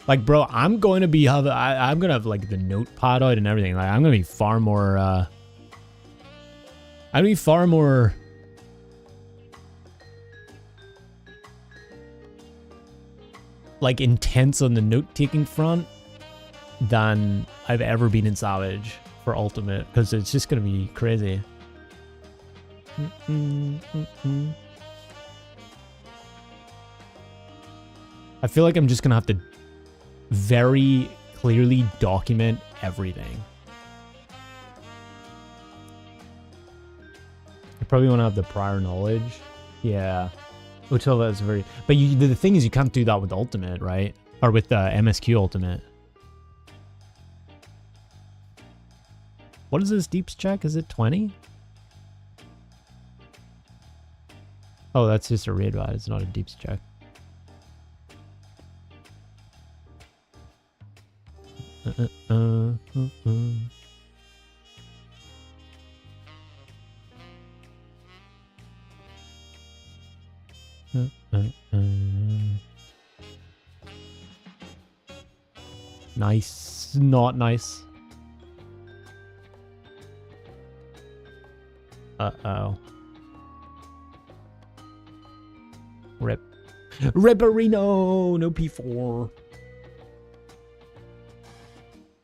Like, bro, I'm going to be I'm going to have like the notepad out and everything. Like, I'm going to be far more like intense on the note-taking front than I've ever been in Savage for Ultimate, because it's just going to be crazy. I feel like I'm just going to have to very clearly document everything. I probably want to have the prior knowledge. Yeah. Which is very... But the thing is, you can't do that with Ultimate, right? Or with MSQ Ultimate. What is this deeps check? Is it 20? Oh, that's just a raid ride. It's not a deeps check. Nice. Not nice. Uh-oh. Rip. Ripperino! No P4.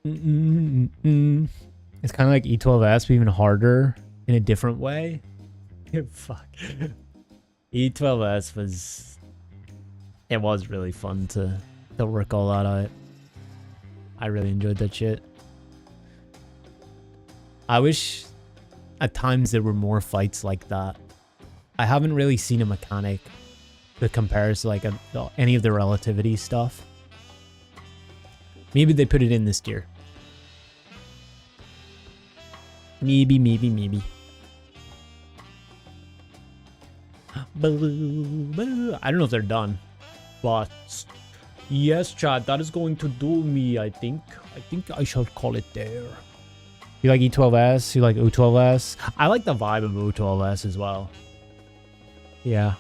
It's kind of like E12S, but even harder in a different way. Fuck. E12S was... It was really fun to work all that out. I really enjoyed that shit. I wish at times there were more fights like that. I haven't really seen a mechanic that compares to like any of the relativity stuff. Maybe they put it in this tier. Maybe. I don't know if they're done, but yes, chat, that is going to do me, I think. I think I shall call it there. You like E12S? You like O12S? I like the vibe of O12S as well. Yeah.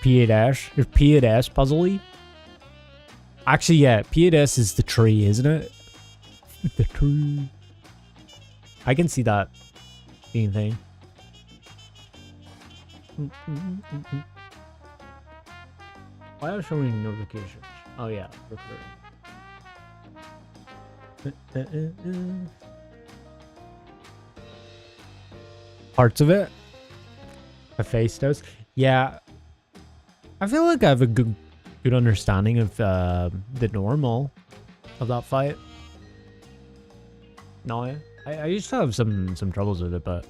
P8S? There's P8S puzzle-y? Actually, yeah, P8S is the tree, isn't it? The tree. I can see that being a thing. Why are showing notifications? Oh yeah, recurring. Parts of it. The face does. Yeah. I feel like I have a good understanding of the normal of that fight. No, I used to have some troubles with it, but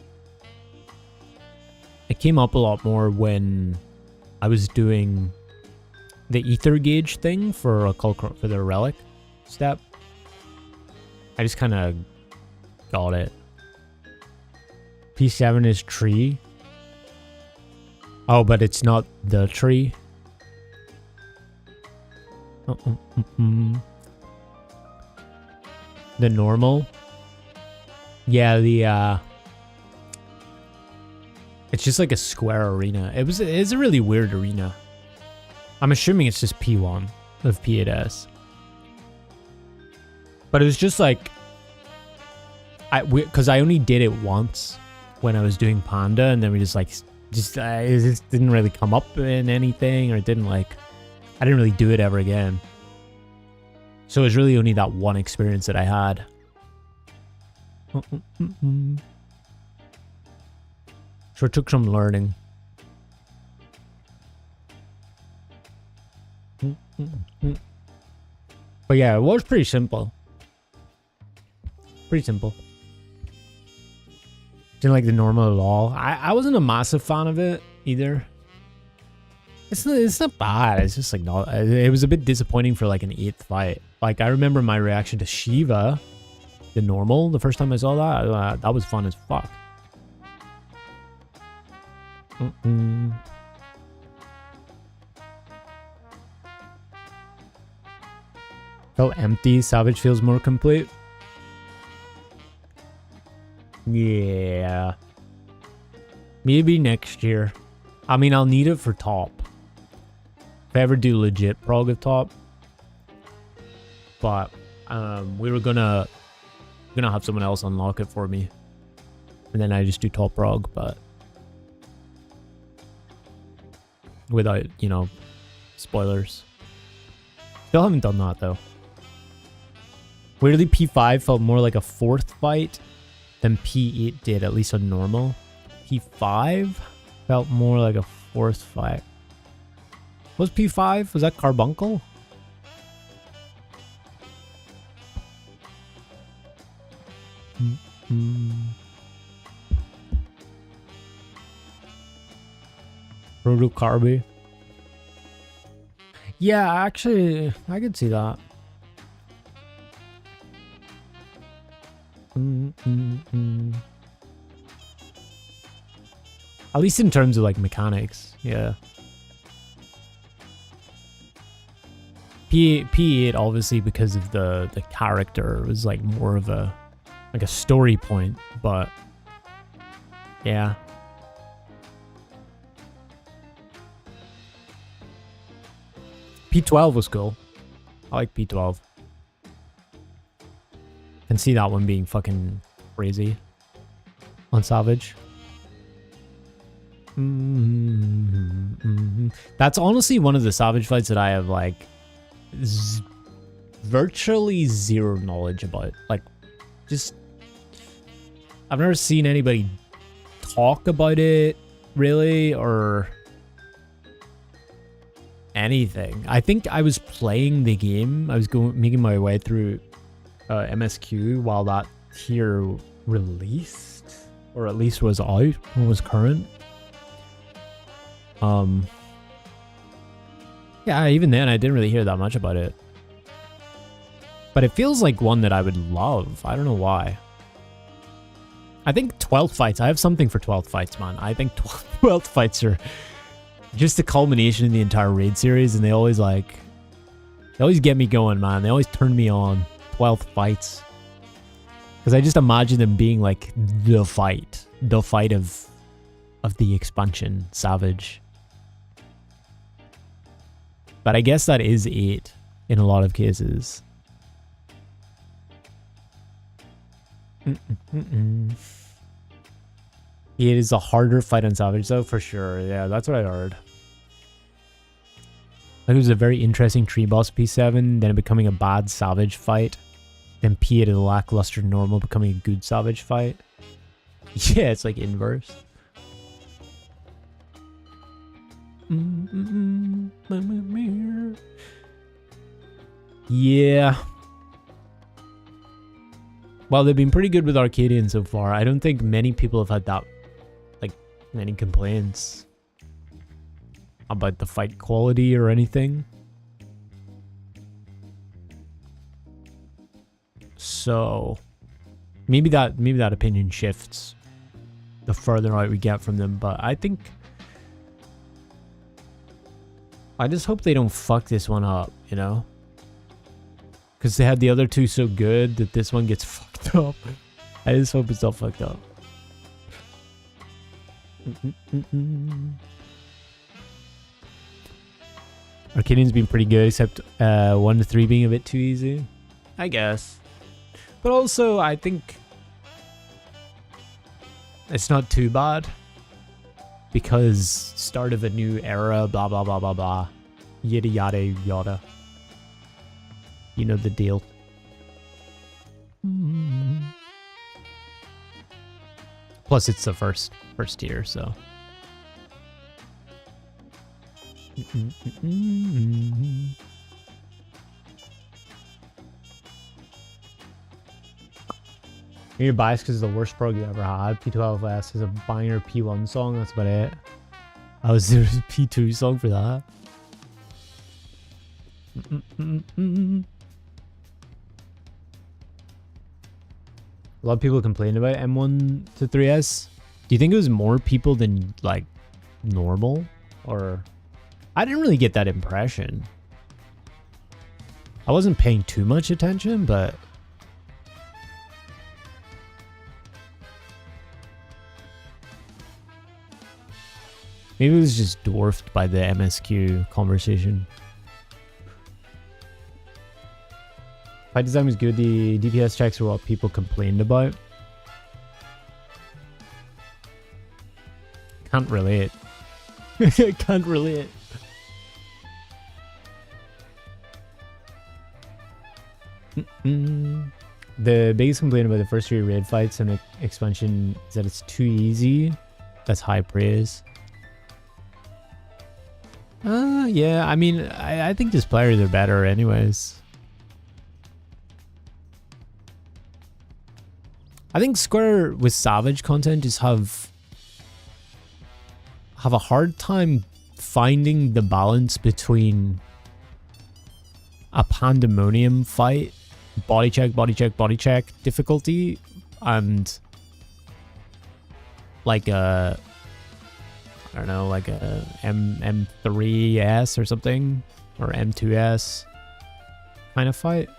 it came up a lot more when I was doing the ether gauge thing for the relic step. I just kind of got it. P7 is tree. Oh, but it's not the tree. The normal. Yeah, it's just like a square arena. It's a really weird arena. I'm assuming it's just P1 of P8S. But it was just like, because I only did it once when I was doing Panda, and then we it just didn't really come up in anything, or it didn't I didn't really do it ever again. So it was really only that one experience that I had. So it took some learning. But yeah, it was pretty simple. Pretty simple. Didn't like the normal at all. I wasn't a massive fan of it either. It's not bad. It's just not. It was a bit disappointing for an 8th fight. I remember my reaction to Shiva, the normal, the first time I saw that. That was fun as fuck. Felt empty. Savage feels more complete. Yeah. Maybe next year. I mean, I'll need it for top. If I ever do legit prog of top. But we were gonna have someone else unlock it for me. And then I just do top prog, but without, spoilers. Still haven't done that though. Weirdly, P5 felt more like a 4th fight than P8 did, at least on normal. P5 felt more like a 4th fight. Was P5? Was that Carbuncle? Proto Carby. Yeah, actually, I could see that. At least in terms of mechanics, yeah. P8 obviously because of the character was more of a story point, but yeah. P12 was cool. I like P12. Can see that one being fucking crazy on Savage. That's honestly one of the Savage fights that I have virtually zero knowledge about. I've never seen anybody talk about it really, or anything. I think I was playing the game. I was making my way through MSQ while that tier released, or at least was out or was current. Yeah, even then I didn't really hear that much about it. But it feels like one that I would love. I don't know why. I think 12th fights. I have something for 12th fights, man. I think 12th fights are just the culmination of the entire raid series, and they always get me going, man. They always turn me on. 12th fights. Because I just imagine them being the fight of the expansion, Savage. But I guess that is 8 in a lot of cases. It is a harder fight on Savage though, for sure. Yeah, that's what I heard. Like, it was a very interesting tree boss P7, then it becoming a bad savage fight. Then P to the lackluster normal, becoming a good savage fight. Yeah, it's like inverse. Yeah. Well, they've been pretty good with Arcadian so far. I don't think many people have had that, like, many complaints about the fight quality or anything. So maybe that opinion shifts the further out we get from them, but I think I just hope they don't fuck this one up, you know? Because they had the other two so good that this one gets fucked up. I just hope it's not fucked up. Arcadian's been pretty good, except 1 to 3 being a bit too easy, I guess. But also, I think it's not too bad because start of a new era, blah blah blah blah blah, yada yada yada. You know the deal. Plus, it's the first tier, so. You're biased because it's the worst prog you ever had. P12S is a banger P1 song, that's about it. I was there was a P2 song for that. A lot of people complained about M1 to 3S. Do you think it was more people than, like, normal? Or... I didn't really get that impression. I wasn't paying too much attention, but... maybe it was just dwarfed by the MSQ conversation. Fight design was good. The DPS checks were what people complained about. Can't relate. Can't relate. The biggest complaint about the first 3 raid fights and expansion is that it's too easy. That's high praise. Yeah, I mean, I think these players are better anyways. I think Square with Savage content just have a hard time finding the balance between a pandemonium fight, body check, difficulty, and like a, I don't know, like a M3S or something, or M2S kind of fight.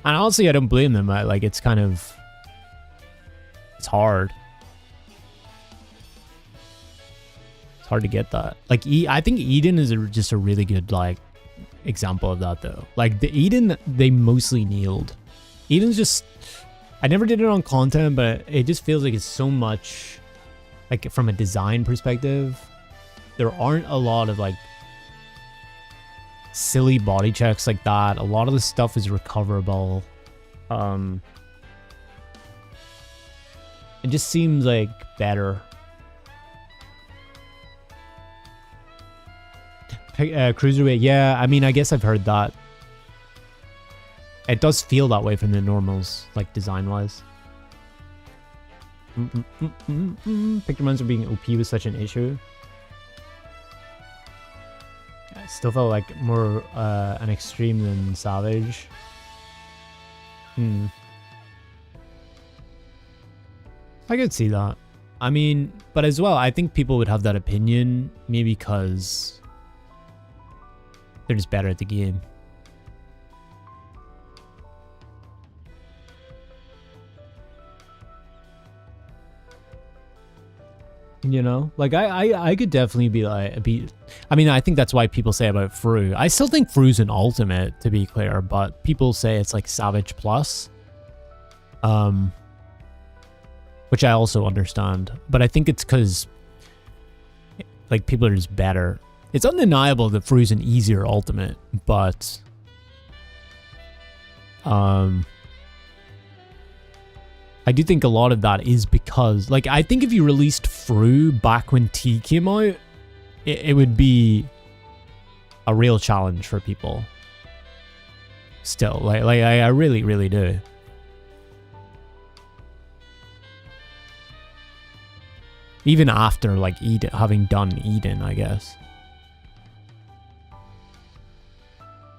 And honestly, I don't blame them. Like, it's kind of, it's hard. It's hard to get that. Like, I think Eden is just a really good, like, example of that, though. Like, the Eden, they mostly kneeled. Eden's just, I never did it on content, but it just feels like it's so much, like, from a design perspective, there aren't a lot of, like, silly body checks like that. A lot of the stuff is recoverable. It just seems like better. Cruiserweight, yeah, I mean, I guess I've heard that. It does feel that way from the normals, like design-wise. Picture monster being OP was such an issue. I still felt like more an extreme than Savage. I could see that. I mean, but as well, I think people would have that opinion maybe because they're just better at the game. You know, like I could definitely be like, I mean, I think that's why people say about Fru. I still think Fru's an ultimate, to be clear, but people say it's like Savage Plus. Which I also understand, but I think it's because like people are just better. It's undeniable that Fru's an easier ultimate, but I do think a lot of that is because, like, I think if you released Fru back when T came out, it would be a real challenge for people. Still, like I really, really do. Even after, like, Eden, having done Eden, I guess.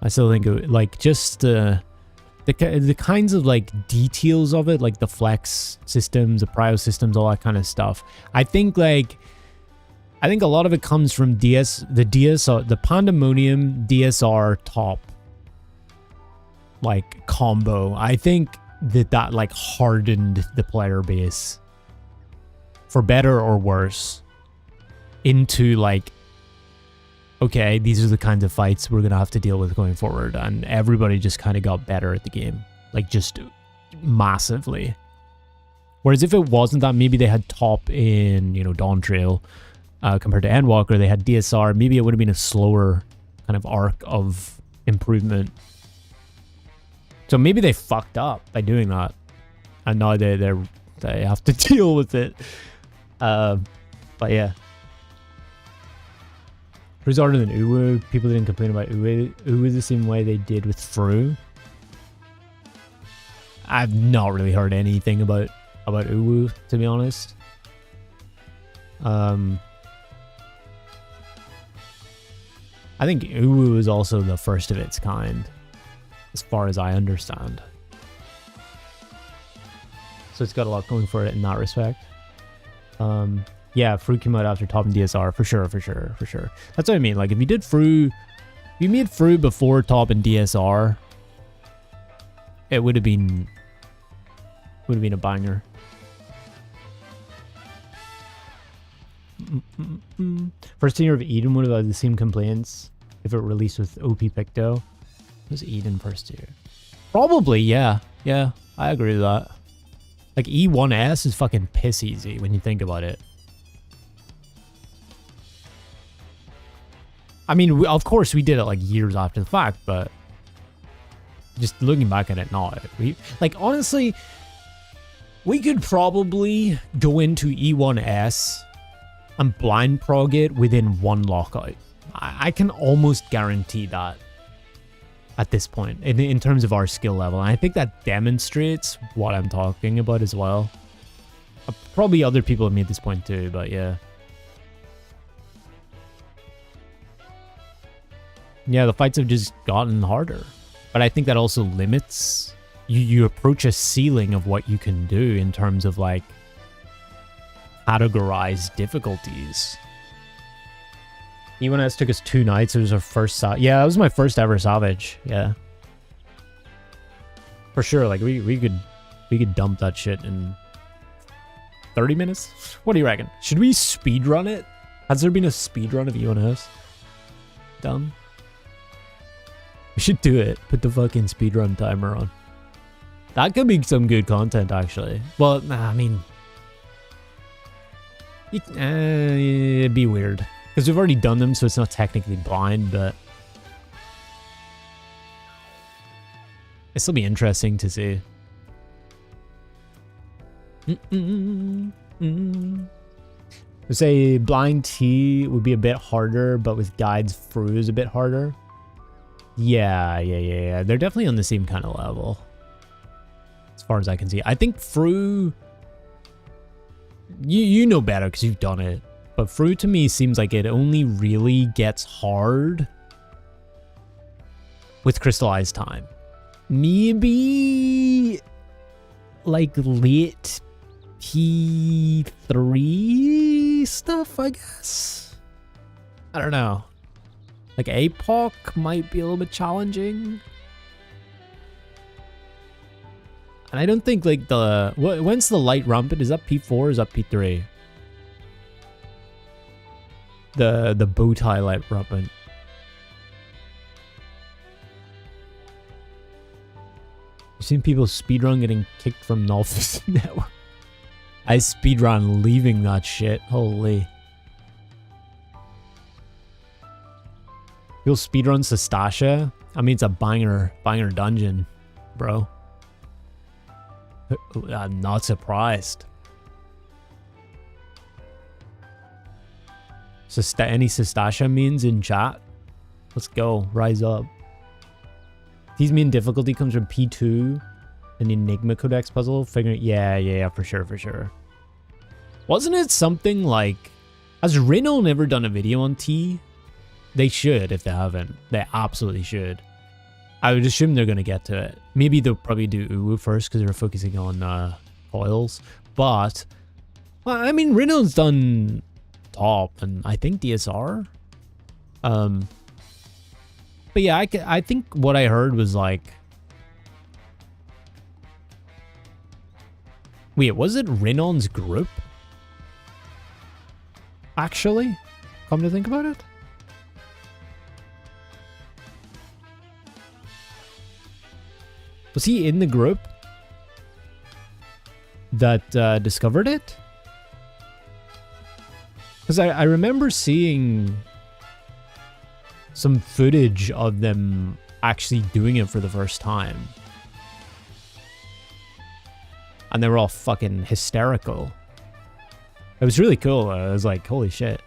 I still think, it, like, just the kinds of, like, details of it, like the flex systems, the prio systems, all that kind of stuff. I think a lot of it comes from the DSR, the Pandemonium DSR top, like, combo. I think that like hardened the player base, for better or worse, into like, okay, these are the kinds of fights we're gonna have to deal with going forward, and everybody just kind of got better at the game, like, just massively. Whereas if it wasn't that, maybe they had top in, you know, Dawn Trail compared to Endwalker, they had DSR, maybe it would have been a slower kind of arc of improvement. So maybe they fucked up by doing that, and now they have to deal with it. But yeah. Fru's harder than Uwu. People didn't complain about Uwu the same way they did with Fru. I've not really heard anything about Uwu, to be honest. I think Uwu is also the first of its kind, as far as I understand. So it's got a lot going for it in that respect. Yeah, Fru came out after top and DSR, for sure. That's what I mean. Like, if you did Fru, if you made Fru before top and DSR, it would have been a banger. First tier of Eden would have had the same complaints if it released with OP Picto. It was Eden first tier. Probably, yeah. Yeah, I agree with that. Like, E1S is fucking piss easy when you think about it. I mean, of course we did it like years after the fact, but just looking back at it now, like, honestly, we could probably go into E1S and blind prog it within one lockout. I can almost guarantee that at this point, in terms of our skill level. And I think that demonstrates what I'm talking about as well. Probably other people have made this point too, but yeah. Yeah, the fights have just gotten harder. But I think that also limits... You approach a ceiling of what you can do in terms of, like, categorized difficulties. E1S took us 2 nights. It was our first... Yeah, that was my first ever Savage. Yeah. For sure, like, we could dump that shit in 30 minutes? What do you reckon? Should we speedrun it? Has there been a speedrun of E1S? Done? We should do it. Put the fucking speedrun timer on. That could be some good content, actually. Well, nah, I mean... it'd be weird. Because we've already done them, so it's not technically blind, but... It'll still be interesting to see. I would say blind T would be a bit harder, but with guides, Fru is a bit harder. Yeah. They're definitely on the same kind of level, as far as I can see. I think Fru... You know better because you've done it. But Fru to me seems like it only really gets hard with crystallized time. Maybe like late P3 stuff, I guess. I don't know. Like APOC might be a little bit challenging. And I don't think like the... When's the light rampant? Is that P4 or is that P3? The bow tie light rampant. I've seen people speedrun getting kicked from Nolfus Network. I speedrun leaving that shit. Holy. You'll speedrun Sestasha? I mean, it's a banger dungeon, bro. I'm not surprised. Any Sestasha means in chat? Let's go. Rise up. These mean difficulty comes from P2 and the Enigma Codex puzzle. Figuring, yeah, for sure. Wasn't it something like... Has Reno never done a video on T? They should, if they haven't. They absolutely should. I would assume they're going to get to it. Maybe they'll probably do Uwu first because they're focusing on coils. But, well, I mean, Reno's done top and I think DSR. But yeah, I think what I heard was like... Wait, was it Renon's group? Actually? Come to think about it? Was he in the group that discovered it? Because I remember seeing some footage of them actually doing it for the first time. And they were all fucking hysterical. It was really cool. I was like, holy shit.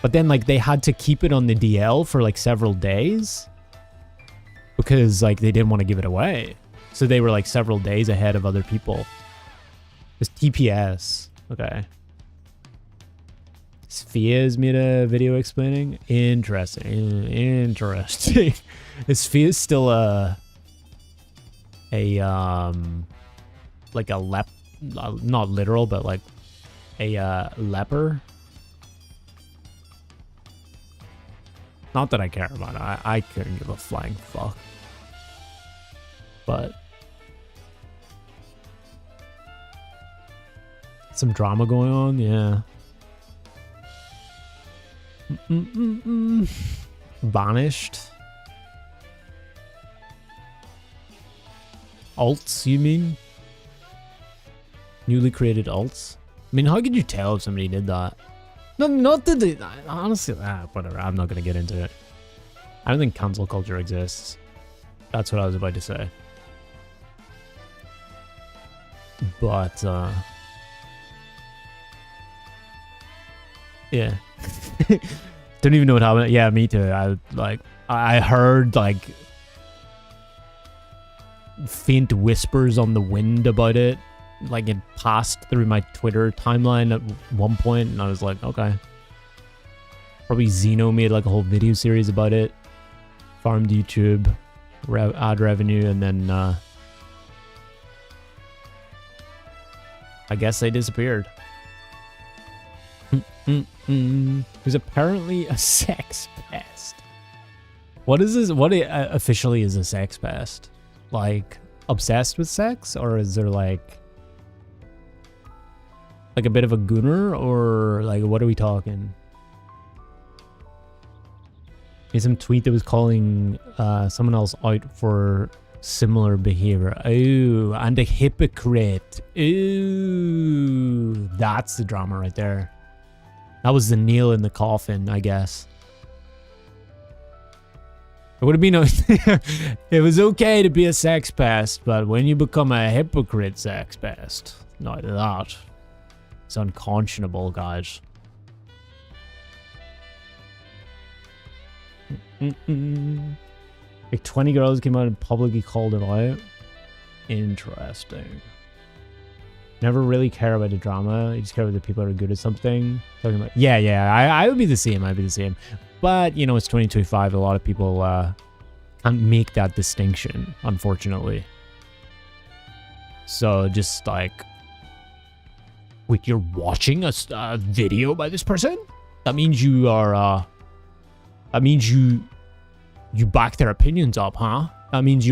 But then, like, they had to keep it on the DL for, like, several days. Because, like, they didn't want to give it away. So they were, like, several days ahead of other people. It's TPS. Okay. Sphere's made a video explaining. Interesting. Interesting. Is Sphere's still like a not literal, but like a leper? Not that I care about it. I couldn't give a flying fuck. But some drama going on, yeah. Vanished. Alts, you mean? Newly created alts? I mean, how could you tell if somebody did that? No, not that they... Honestly, whatever. I'm not going to get into it. I don't think cancel culture exists. That's what I was about to say. But, yeah. Don't even know what happened. Yeah, me too. I heard, like, faint whispers on the wind about it. Like, it passed through my Twitter timeline at one point, and I was like, okay. Probably Xeno made, like, a whole video series about it. Farmed YouTube, ad revenue, and then, I guess they disappeared. Who's apparently a sex pest. What is this? What officially is a sex pest? Like, obsessed with sex? Or is there like a bit of a gooner? Or like, what are we talking? There's some tweet that was calling someone else out for similar behavior. Oh, and a hypocrite. Ooh, that's the drama right there. That was the nail in the coffin, I guess. It would have been... It was okay to be a sex pest, but when you become a hypocrite sex pest, not that. It's unconscionable, guys. Like 20 girls came out and publicly called it out. Interesting. Never really care about the drama. You just care about the people that are good at something. Talking about, yeah. I would be the same. I'd be the same. But you know, it's 2025. A lot of people can't make that distinction, unfortunately. So just like, wait, you're watching a video by this person? That means you are. That means you back their opinions up, huh? That means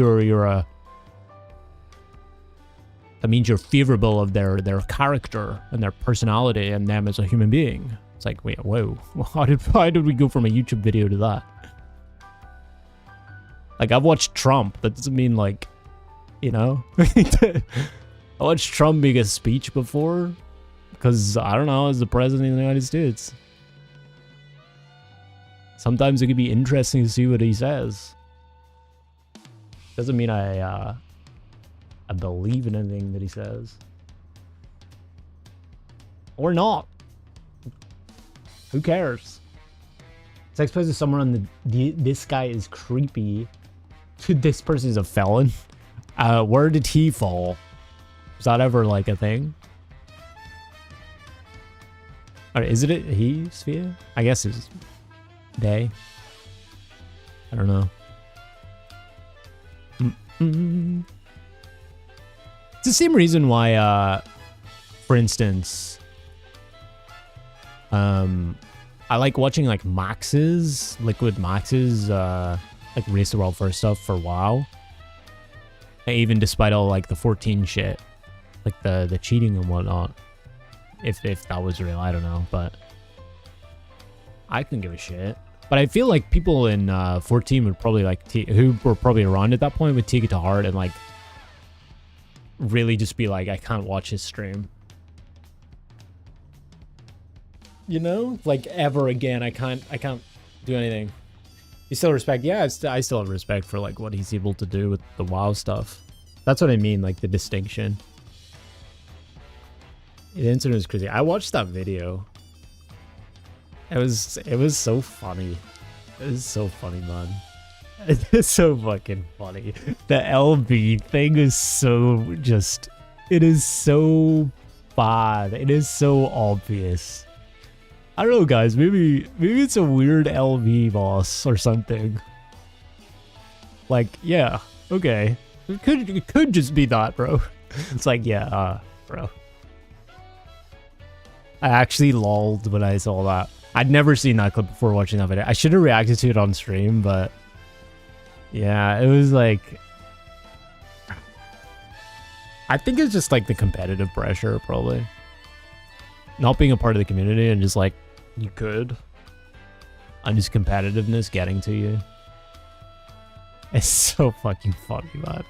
that means you're favorable of their character and their personality and them as a human being. It's like, wait, whoa. How did we go from a YouTube video to that? Like, I've watched Trump. That doesn't mean, like, you know? I watched Trump make a speech before. Because, I don't know, as the president of the United States. sometimes it could be interesting to see what he says. Doesn't mean I believe in anything that he says. Or not. Who cares? Sex poses somewhere on this guy is creepy. This person is a felon. Where did he fall? Was that ever like a thing? Or is it he, Sphere? I guess it's they. I don't know. It's the same reason why, for instance, I like watching like Liquid Max's, like Race the World First stuff for WoW. Even despite all like the 14 shit, like the cheating and whatnot. If that was real, I don't know, but I couldn't give a shit. But I feel like people in 14 would probably like who were probably around at that point would take it to heart and like really just be like, I can't watch his stream. You know, like ever again, I can't do anything. You still respect? Yeah, I still have respect for like what he's able to do with the WoW stuff. That's what I mean, like the distinction. The incident was crazy. I watched that video. It was so funny. It was so funny, man. It's so fucking funny. The LB thing is so just... It is so bad. It is so obvious. I don't know, guys. Maybe it's a weird LB boss or something. Like, yeah, okay. It could just be that, bro. It's like, yeah, bro. I actually lolled when I saw that. I'd never seen that clip before watching that video. I should have reacted to it on stream, but yeah, it was like, I think it's just like the competitive pressure, probably. Not being a part of the community and just like, you could. And just competitiveness getting to you. It's so fucking funny, man.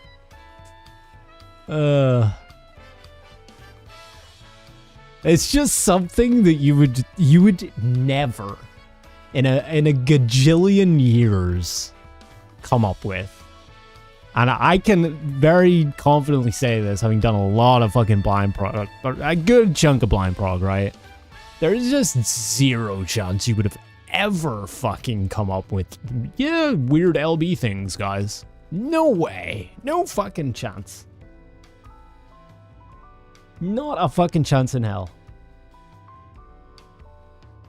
It's just something that you would never in a gajillion years come up with. And I can very confidently say this, having done a lot of fucking blind prog, a good chunk of blind prog, right? There's just zero chance you would have ever fucking come up with, yeah, weird LB things, guys. No way. No fucking chance. Not a fucking chance in hell.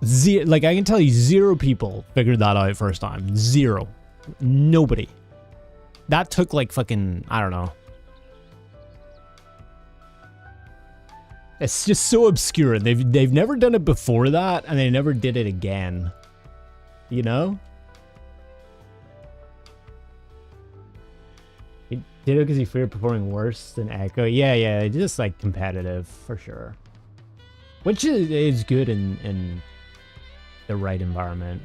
Like, I can tell you, 0 people figured that out first time. 0. Nobody. That took, like, fucking, I don't know. It's just so obscure. They've never done it before that, and they never did it again. You know? He did it because he feared performing worse than Echo. Yeah, just, like, competitive, for sure. Which is good in the right environment.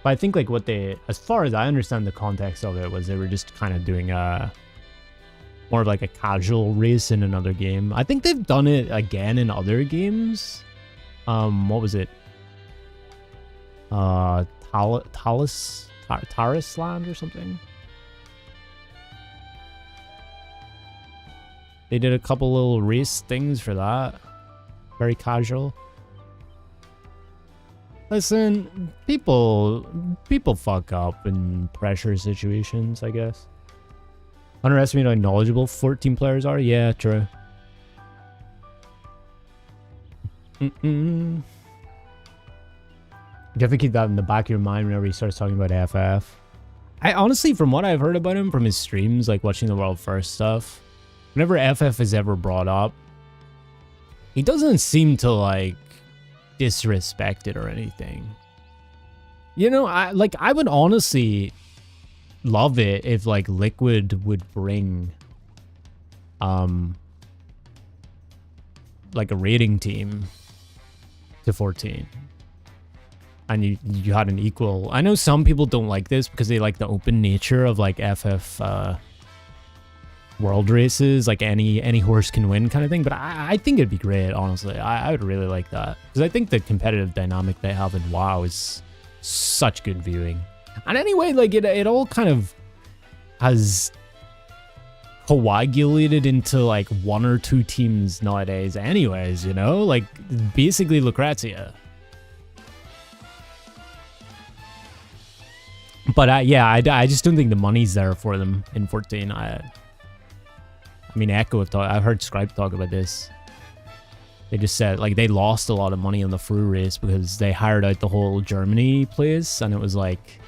But I think like what they, as far as I understand the context of it, was they were just kind of doing more of like a casual race in another game. I think they've done it again in other games. What was it? Taris Land or something? They did a couple little race things for that. Very casual. Listen, people fuck up in pressure situations, I guess. Underestimate how knowledgeable 14 players are? Yeah, true. Definitely keep that in the back of your mind whenever he starts talking about FF. I honestly, from what I've heard about him from his streams, like watching the World First stuff, whenever FF is ever brought up, he doesn't seem to like disrespect it or anything. You know, I would honestly love it if like Liquid would bring like a rating team to 14 and you had an equal. I know some people don't like this because they like the open nature of like FF world races, like any horse can win kind of thing, but I think it'd be great, honestly. I would really like that because I think the competitive dynamic they have in WoW is Such good viewing. And anyway, like it all kind of has coagulated into like 1 or 2 teams nowadays anyways, you know? Like basically Lucrezia. But yeah, I just don't think the money's there for them in 14. I mean, Echo, I've heard Scribe talk about this. They just said, like, they lost a lot of money on the Fru race because they hired out the whole Germany place, and it was like,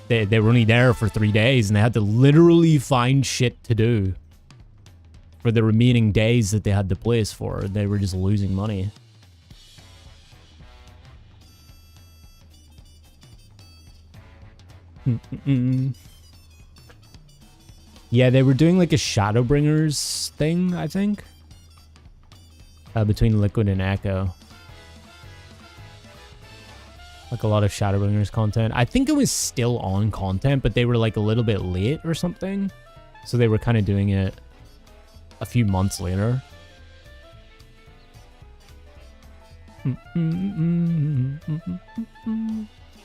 they were only there for 3 days, and they had to literally find shit to do for the remaining days that they had the place for. They were just losing money. Yeah, they were doing like a Shadowbringers thing, I think. Between Liquid and Echo. Like a lot of Shadowbringers content. I think it was still on content, but they were like a little bit late or something. So they were kind of doing it a few months later.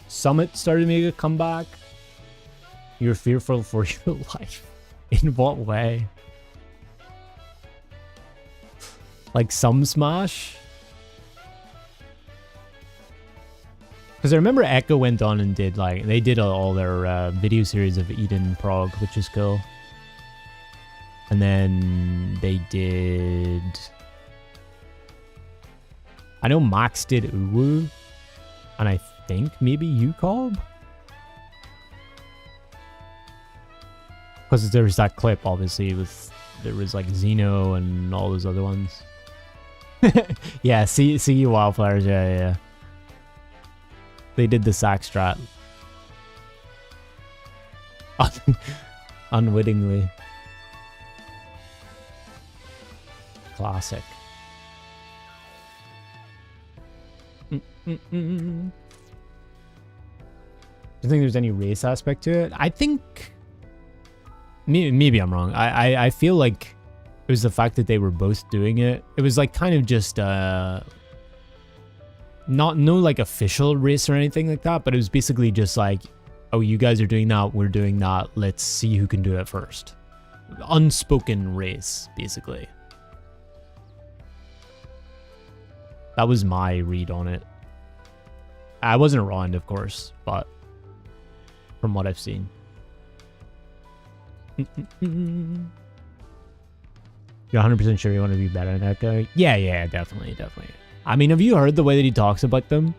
Summit started to make a comeback. You're fearful for your life. In what way? Like some Smash? Because I remember Echo went on and did like, they did all their video series of Eden Prague, which is cool. And then they did... I know Max did Uwu. And I think maybe Ucob? Because there was that clip, obviously, with there was like Xeno and all those other ones. Yeah, see Wildflowers, yeah. They did the sack strat. Unwittingly. Classic. Do you think there's any race aspect to it? I think... Maybe I'm wrong. I feel like it was the fact that they were both doing it. It was like kind of just no like official race or anything like that, but it was basically just like, oh, you guys are doing that, we're doing that, let's see who can do it first. Unspoken race, basically. That was my read on it. I wasn't around, of course, but from what I've seen. You're 100% sure you want to be better than that guy? Yeah, definitely. I mean, have you heard the way that he talks about them?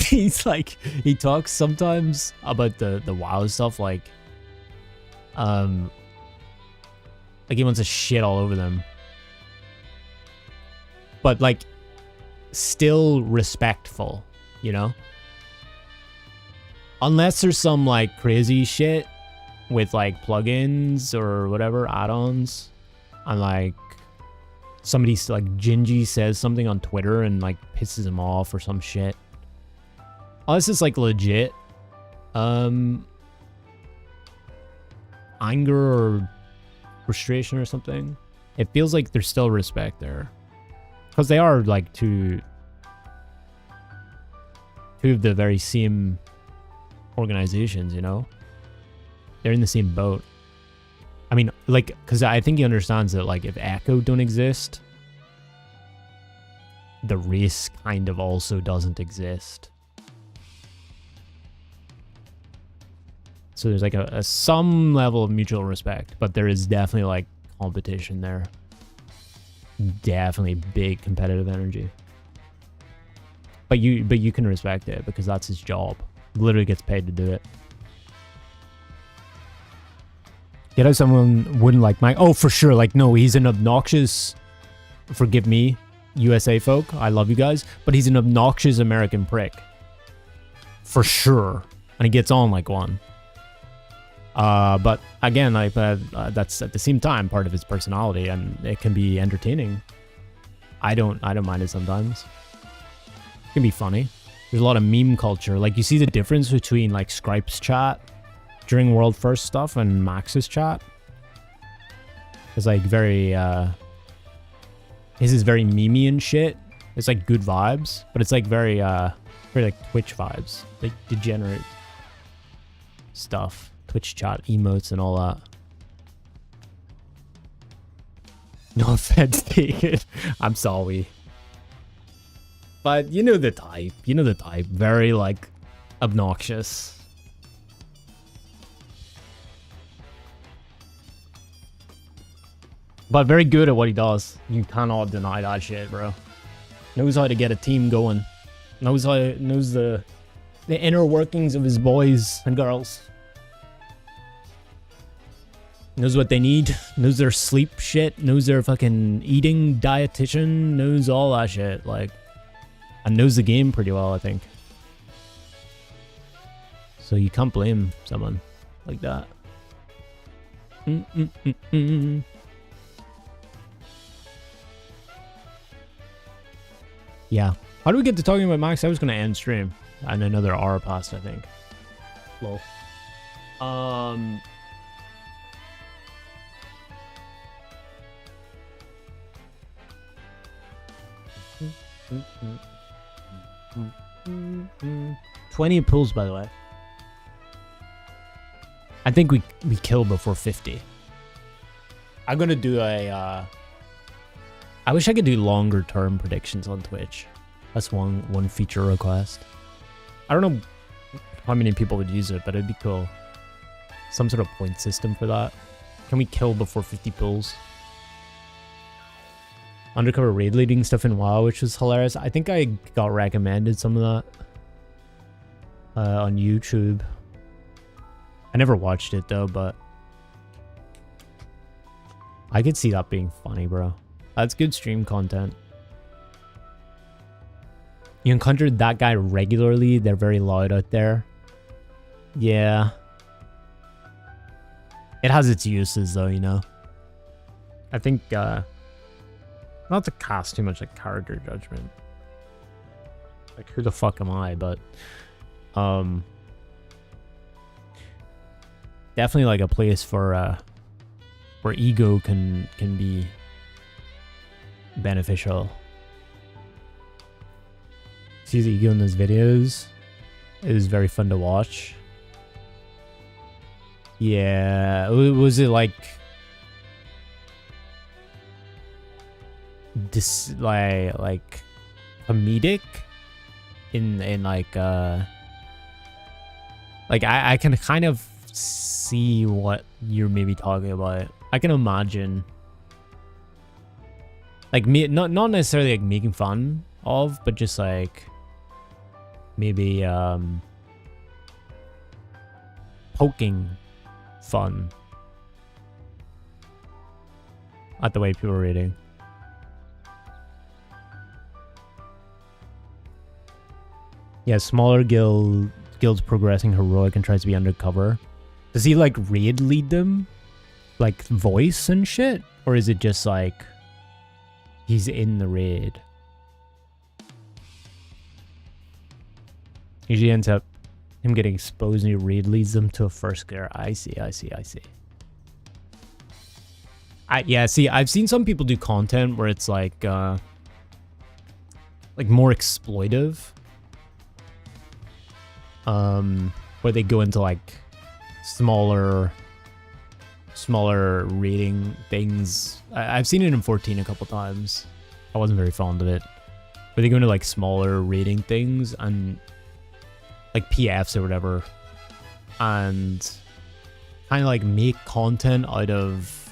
He's like, he talks sometimes about the WoW stuff, like he wants to shit all over them. But like, still respectful, you know? Unless there's some like crazy shit with like plugins or whatever, add-ons, and like somebody like Gingy says something on Twitter and like pisses him off or some shit. Unless it's like legit anger or frustration or something, it feels like there's still respect there, because they are like two of the very same organizations, you know? They're in the same boat. I mean, like, because I think he understands that, like, if Echo don't exist, the race kind of also doesn't exist. So there's like a some level of mutual respect, but there is definitely like competition there. Definitely big competitive energy. But you can respect it because that's his job. He literally gets paid to do it. Get out someone wouldn't like Mike. Oh, for sure. Like, no, he's an obnoxious, forgive me, USA folk. I love you guys. But he's an obnoxious American prick. For sure. And he gets on like one. But again, like that's at the same time part of his personality, and it can be entertaining. I don't mind it sometimes. It can be funny. There's a lot of meme culture. Like, you see the difference between like Scripe's chat during World First stuff and Max's chat. It's like very his is very memey and shit, It's like good vibes, but it's like very like Twitch vibes, like degenerate stuff, Twitch chat emotes and all that. No offense taken. I'm sorry. But you know the type. You know the type. Very, like, obnoxious. But very good at what he does. You cannot deny that shit, bro. Knows how to get a team going. Knows the inner workings of his boys and girls. Knows what they need. Knows their sleep shit. Knows their fucking eating dietitian. Knows all that shit. Like, and knows the game pretty well, I think. So you can't blame someone like that. Yeah. How do we get to talking about Max? I was going to end stream. And another hour passed, I think. Lol. Mm-hmm. 20 pulls, by the way. I think we kill before 50. I'm gonna do a I wish I could do longer term predictions on Twitch. That's one feature request. I don't know how many people would use it, but it'd be cool. Some sort of point system for that. Can we kill before 50 pulls? Undercover raid leading stuff in WoW, which was hilarious. I think I got recommended some of that on YouTube. I never watched it though, but I could see that being funny, bro. That's good stream content. You encountered that guy regularly. They're very loud out there. Yeah. It has its uses though, you know. I think not to cast too much like character judgment. Like who the fuck am I? But definitely like a place for where ego can be beneficial. See the ego in those videos. It was very fun to watch. Yeah, was it like this like comedic in like I can kind of see what you're maybe talking about. I can imagine like me not necessarily like making fun of, but just like maybe poking fun at the way people are reading. Yeah, smaller guilds progressing heroic and tries to be undercover. Does he like raid lead them? Like voice and shit? Or is it just like he's in the raid? Usually ends up him getting exposed and he raid leads them to a first scare. I see. Yeah, see, I've seen some people do content where it's like more exploitive. Where they go into like smaller rating things. I've seen it in 14 a couple times. I wasn't very fond of it. But they go into like smaller rating things and like PFs or whatever, and kind of like make content out of.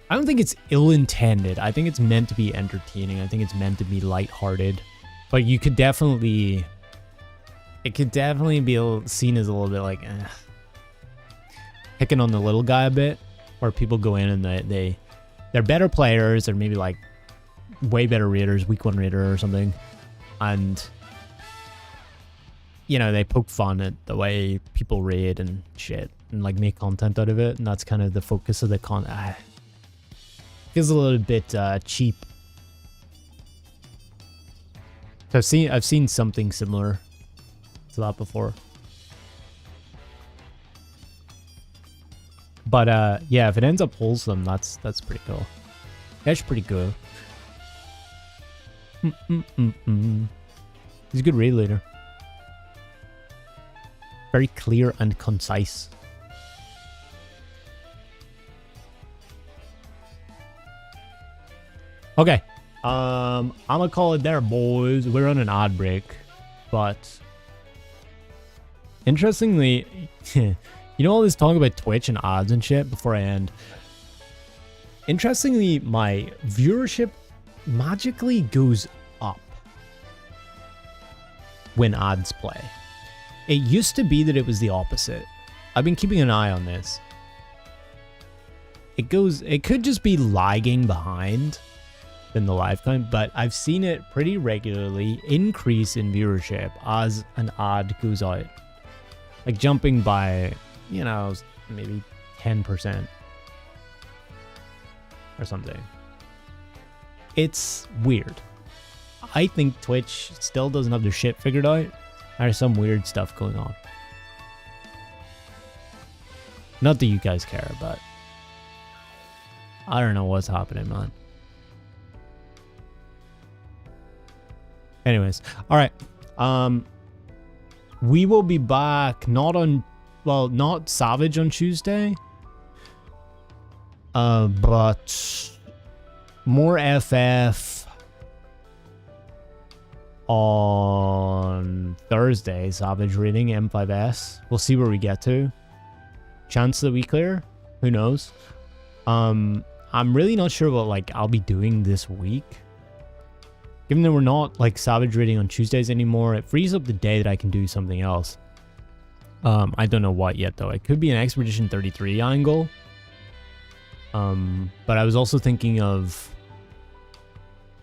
I don't think it's ill-intended. I think it's meant to be entertaining. I think it's meant to be lighthearted. But you could definitely. It could definitely be seen as a little bit like picking on the little guy a bit, where people go in and they're better players, or maybe like way better raiders, week 1 raider or something, and you know they poke fun at the way people raid and shit, and like make content out of it, and that's kind of the focus of the content. Feels a little bit cheap. So I've seen something similar to that before. But yeah, if it ends up wholesome, that's pretty cool. That's pretty cool. He's a good raid leader. Very clear and concise. Okay. I'm gonna call it there, boys. We're on an ad break, but interestingly, you know all this talk about Twitch and ads and shit before I end. Interestingly, my viewership magically goes up when ads play. It used to be that it was the opposite. I've been keeping an eye on this. It could just be lagging behind than the live count, but I've seen it pretty regularly increase in viewership as an ad goes out. Like jumping by, you know, maybe 10% or something. It's weird. I think Twitch still doesn't have their shit figured out. There's some weird stuff going on. Not that you guys care, but I don't know what's happening, man. Anyways, all right. We will be back not Savage on Tuesday. But more FF on Thursday. Savage reading M5S. We'll see where we get to. Chance that we clear? Who knows? I'm really not sure what like I'll be doing this week. Given that we're not like Savage raiding on Tuesdays anymore, it frees up the day that I can do something else. I don't know what yet though. It could be an Expedition 33 angle. But I was also thinking of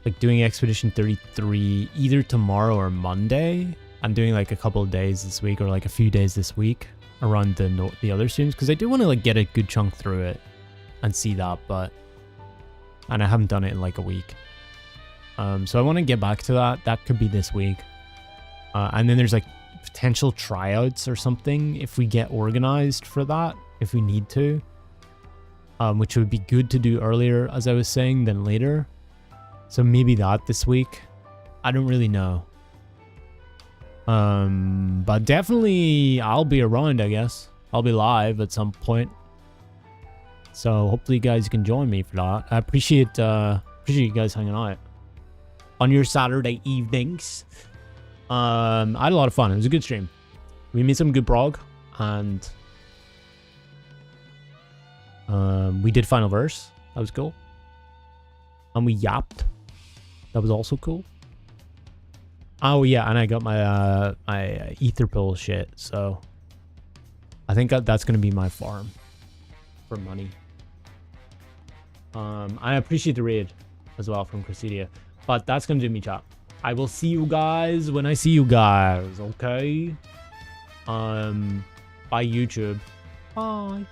like doing Expedition 33 either tomorrow or Monday. I'm doing like a couple of days this week or like a few days this week around the other streams because I do want to like get a good chunk through it and see that, and I haven't done it in like a week. So I want to get back to that. That could be this week. And then there's like potential tryouts or something if we get organized for that, if we need to. Which would be good to do earlier, as I was saying, than later. So maybe that this week. I don't really know. But definitely I'll be around, I guess. I'll be live at some point. So hopefully you guys can join me for that. I appreciate you guys hanging out on your Saturday evenings. I had a lot of fun. It was a good stream. We made some good prog, and we did final verse. That was cool. And we yapped. That was also cool. Oh yeah, and I got my my ether pill shit. So I think that's gonna be my farm for money. I appreciate the raid as well from Cressidia. But that's gonna do me, chat. I will see you guys when I see you guys, okay? Bye YouTube. Bye.